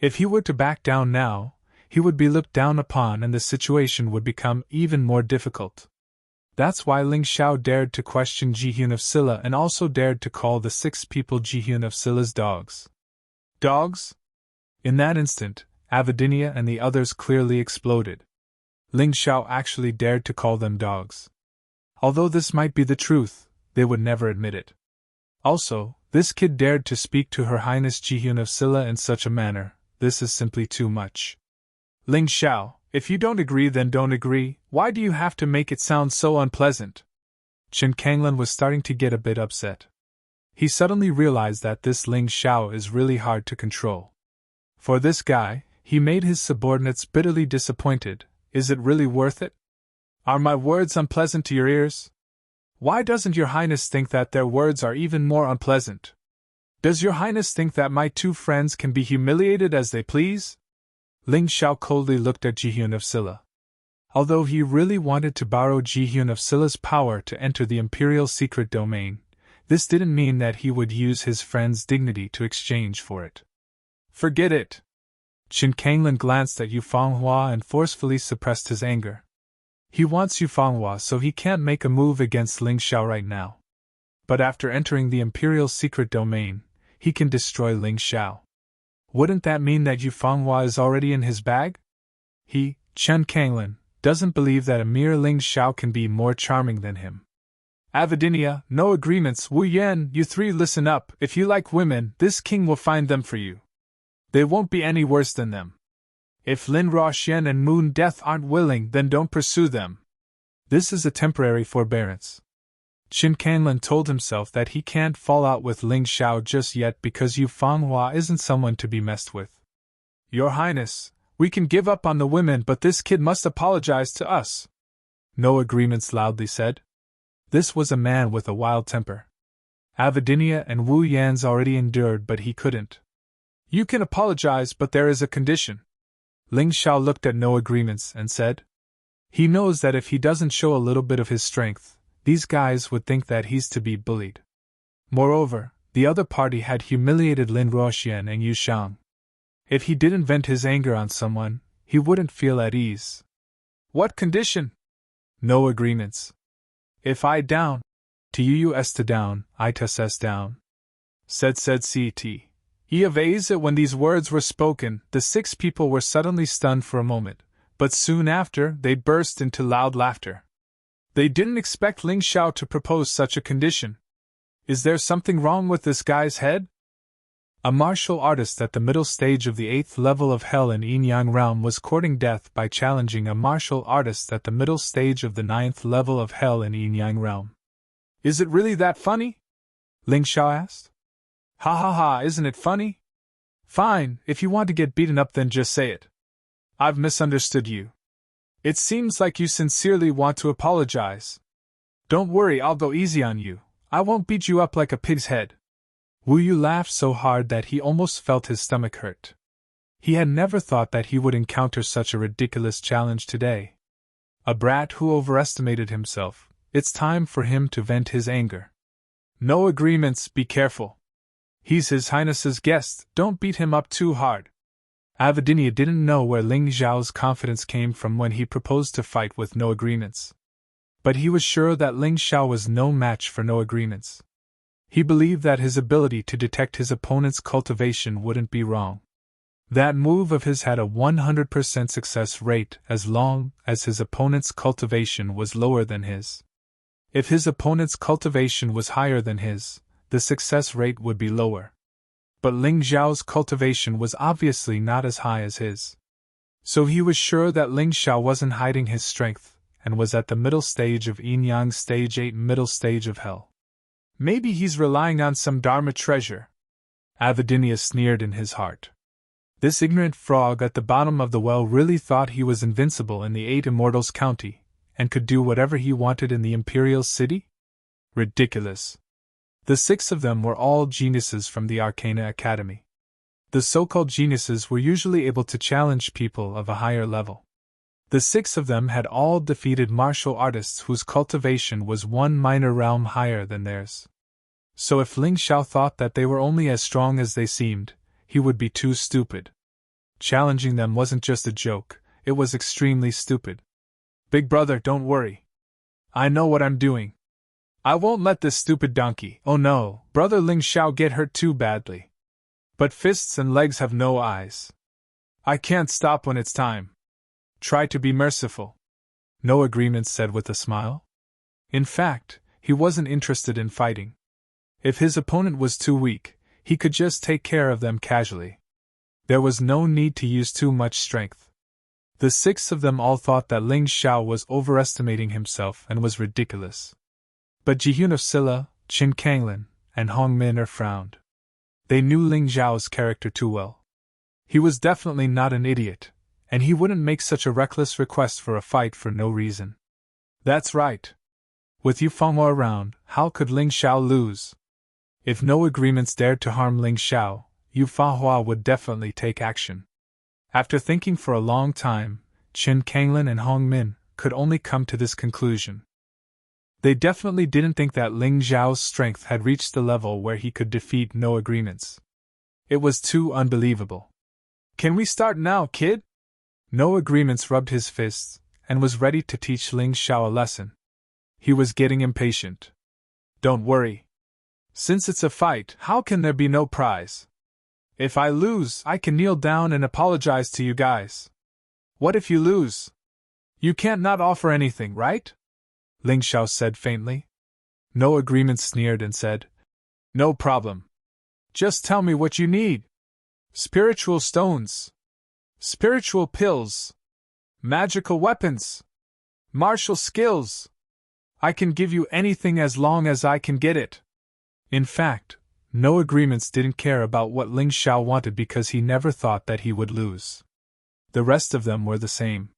If he were to back down now, he would be looked down upon and the situation would become even more difficult. That's why Ling Xiao dared to question Jihyun of Silla and also dared to call the 6 people Jihyun of Silla's dogs. Dogs? In that instant, Avadinia and the others clearly exploded. Ling Xiao actually dared to call them dogs. Although this might be the truth, they would never admit it. Also, this kid dared to speak to Her Highness Jihyun of Silla in such a manner. This is simply too much. Ling Xiao, if you don't agree then don't agree, why do you have to make it sound so unpleasant? Chen Kanglin was starting to get a bit upset. He suddenly realized that this Ling Xiao is really hard to control. For this guy, he made his subordinates bitterly disappointed. Is it really worth it? Are my words unpleasant to your ears? Why doesn't your Highness think that their words are even more unpleasant? Does your Highness think that my 2 friends can be humiliated as they please? Ling Xiao coldly looked at Jihyun of Silla. Although he really wanted to borrow Jihyun of Silla's power to enter the Imperial Secret Domain, this didn't mean that he would use his friend's dignity to exchange for it. Forget it! Chen Kanglin glanced at Yu Fanghua and forcefully suppressed his anger. He wants Yu Fanghua so he can't make a move against Ling Xiao right now. But after entering the Imperial Secret Domain, he can destroy Ling Xiao. Wouldn't that mean that Yu Fanghua is already in his bag? He, Chen Kanglin, doesn't believe that a mere Ling Xiao can be more charming than him. Avadinia, no agreements. Wu Yan, you 3 listen up. If you like women, this king will find them for you. They won't be any worse than them. If Lin Ruoxian and Moon Death aren't willing, then don't pursue them. This is a temporary forbearance. Chen Kanglin told himself that he can't fall out with Ling Xiao just yet because Yu Fanghua isn't someone to be messed with. Your Highness, we can give up on the women, but this kid must apologize to us. No agreements, loudly said. This was a man with a wild temper. Avadinia and Wu Yan's already endured, but he couldn't. You can apologize, but there is a condition. Ling Xiao looked at no agreements and said, he knows that if he doesn't show a little bit of his strength, these guys would think that he's to be bullied. Moreover, the other party had humiliated Lin Ruoxian and Yu Shang. If he didn't vent his anger on someone, he wouldn't feel at ease. What condition? No agreements. If I down, to you s to down, I tus s down. Said CT. He evades it. When these words were spoken, the 6 people were suddenly stunned for a moment, but soon after they burst into loud laughter. They didn't expect Ling Xiao to propose such a condition. Is there something wrong with this guy's head? A martial artist at the middle stage of the 8th level of Hell in Yin Yang Realm was courting death by challenging a martial artist at the middle stage of the 9th level of Hell in Yin Yang Realm. Is it really that funny? Ling Xiao asked. Ha ha ha, isn't it funny? Fine, if you want to get beaten up then just say it. I've misunderstood you. It seems like you sincerely want to apologize. Don't worry, I'll go easy on you. I won't beat you up like a pig's head. Wu Yu laughed so hard that he almost felt his stomach hurt. He had never thought that he would encounter such a ridiculous challenge today. A brat who overestimated himself. It's time for him to vent his anger. No agreements, be careful. He's His Highness's guest, don't beat him up too hard. Avadinia didn't know where Ling Xiao's confidence came from when he proposed to fight with no agreements. But he was sure that Ling Xiao was no match for no agreements. He believed that his ability to detect his opponent's cultivation wouldn't be wrong. That move of his had a 100% success rate as long as his opponent's cultivation was lower than his. If his opponent's cultivation was higher than his, the success rate would be lower. But Ling Xiao's cultivation was obviously not as high as his. So he was sure that Ling Xiao wasn't hiding his strength, and was at the middle stage of Yin Yang Stage 8, middle stage of Hell. Maybe he's relying on some Dharma treasure. Avidinia sneered in his heart. This ignorant frog at the bottom of the well really thought he was invincible in the 8 Immortals County, and could do whatever he wanted in the Imperial City? Ridiculous. The 6 of them were all geniuses from the Arcana Academy. The so-called geniuses were usually able to challenge people of a higher level. The 6 of them had all defeated martial artists whose cultivation was one minor realm higher than theirs. So if Ling Xiao thought that they were only as strong as they seemed, he would be too stupid. Challenging them wasn't just a joke, it was extremely stupid. Big brother, don't worry. I know what I'm doing. I won't let this stupid donkey, oh no, brother Ling Xiao, get hurt too badly. But fists and legs have no eyes. I can't stop when it's time. Try to be merciful. No Agreement said with a smile. In fact, he wasn't interested in fighting. If his opponent was too weak, he could just take care of them casually. There was no need to use too much strength. The 6 of them all thought that Ling Xiao was overestimating himself and was ridiculous. But Ji-Hyun of Silla, Qin Kanglin, and Hong Min frowned. They knew Ling Xiao's character too well. He was definitely not an idiot, and he wouldn't make such a reckless request for a fight for no reason. That's right. With Yu Fanghua around, how could Ling Xiao lose? If no Agreements dared to harm Ling Xiao, Yu Fanghua would definitely take action. After thinking for a long time, Qin Kanglin and Hong Min could only come to this conclusion. They definitely didn't think that Ling Xiao's strength had reached the level where he could defeat no Agreements. It was too unbelievable. Can we start now, kid? No Agreements rubbed his fists, and was ready to teach Ling Xiao a lesson. He was getting impatient. Don't worry. Since it's a fight, how can there be no prize? If I lose, I can kneel down and apologize to you guys. What if you lose? You can't not offer anything, right? Ling Xiao said faintly. No Agreement sneered and said, No problem. Just tell me what you need. Spiritual stones. Spiritual pills. Magical weapons. Martial skills. I can give you anything as long as I can get it. In fact, no Agreements didn't care about what Ling Xiao wanted because he never thought that he would lose. The rest of them were the same.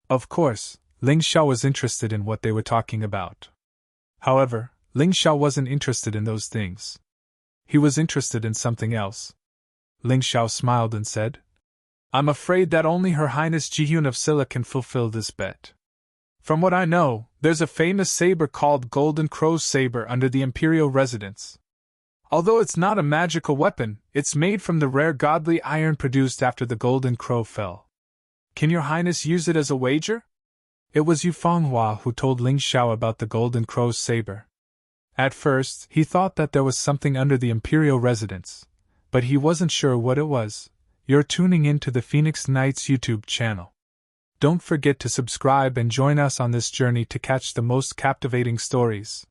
Of course, Ling Xiao was interested in what they were talking about. However, Ling Xiao wasn't interested in those things. He was interested in something else. Ling Xiao smiled and said, I'm afraid that only Her Highness Ji-Hyun of Silla can fulfill this bet. From what I know, there's a famous saber called Golden Crow's Saber under the Imperial Residence. Although it's not a magical weapon, it's made from the rare godly iron produced after the Golden Crow fell. Can Your Highness use it as a wager? It was Yu Fanghua who told Ling Xiao about the Golden Crow's saber. At first, he thought that there was something under the Imperial Residence, but he wasn't sure what it was. You're tuning in to the Phoenix Knights YouTube channel. Don't forget to subscribe and join us on this journey to catch the most captivating stories.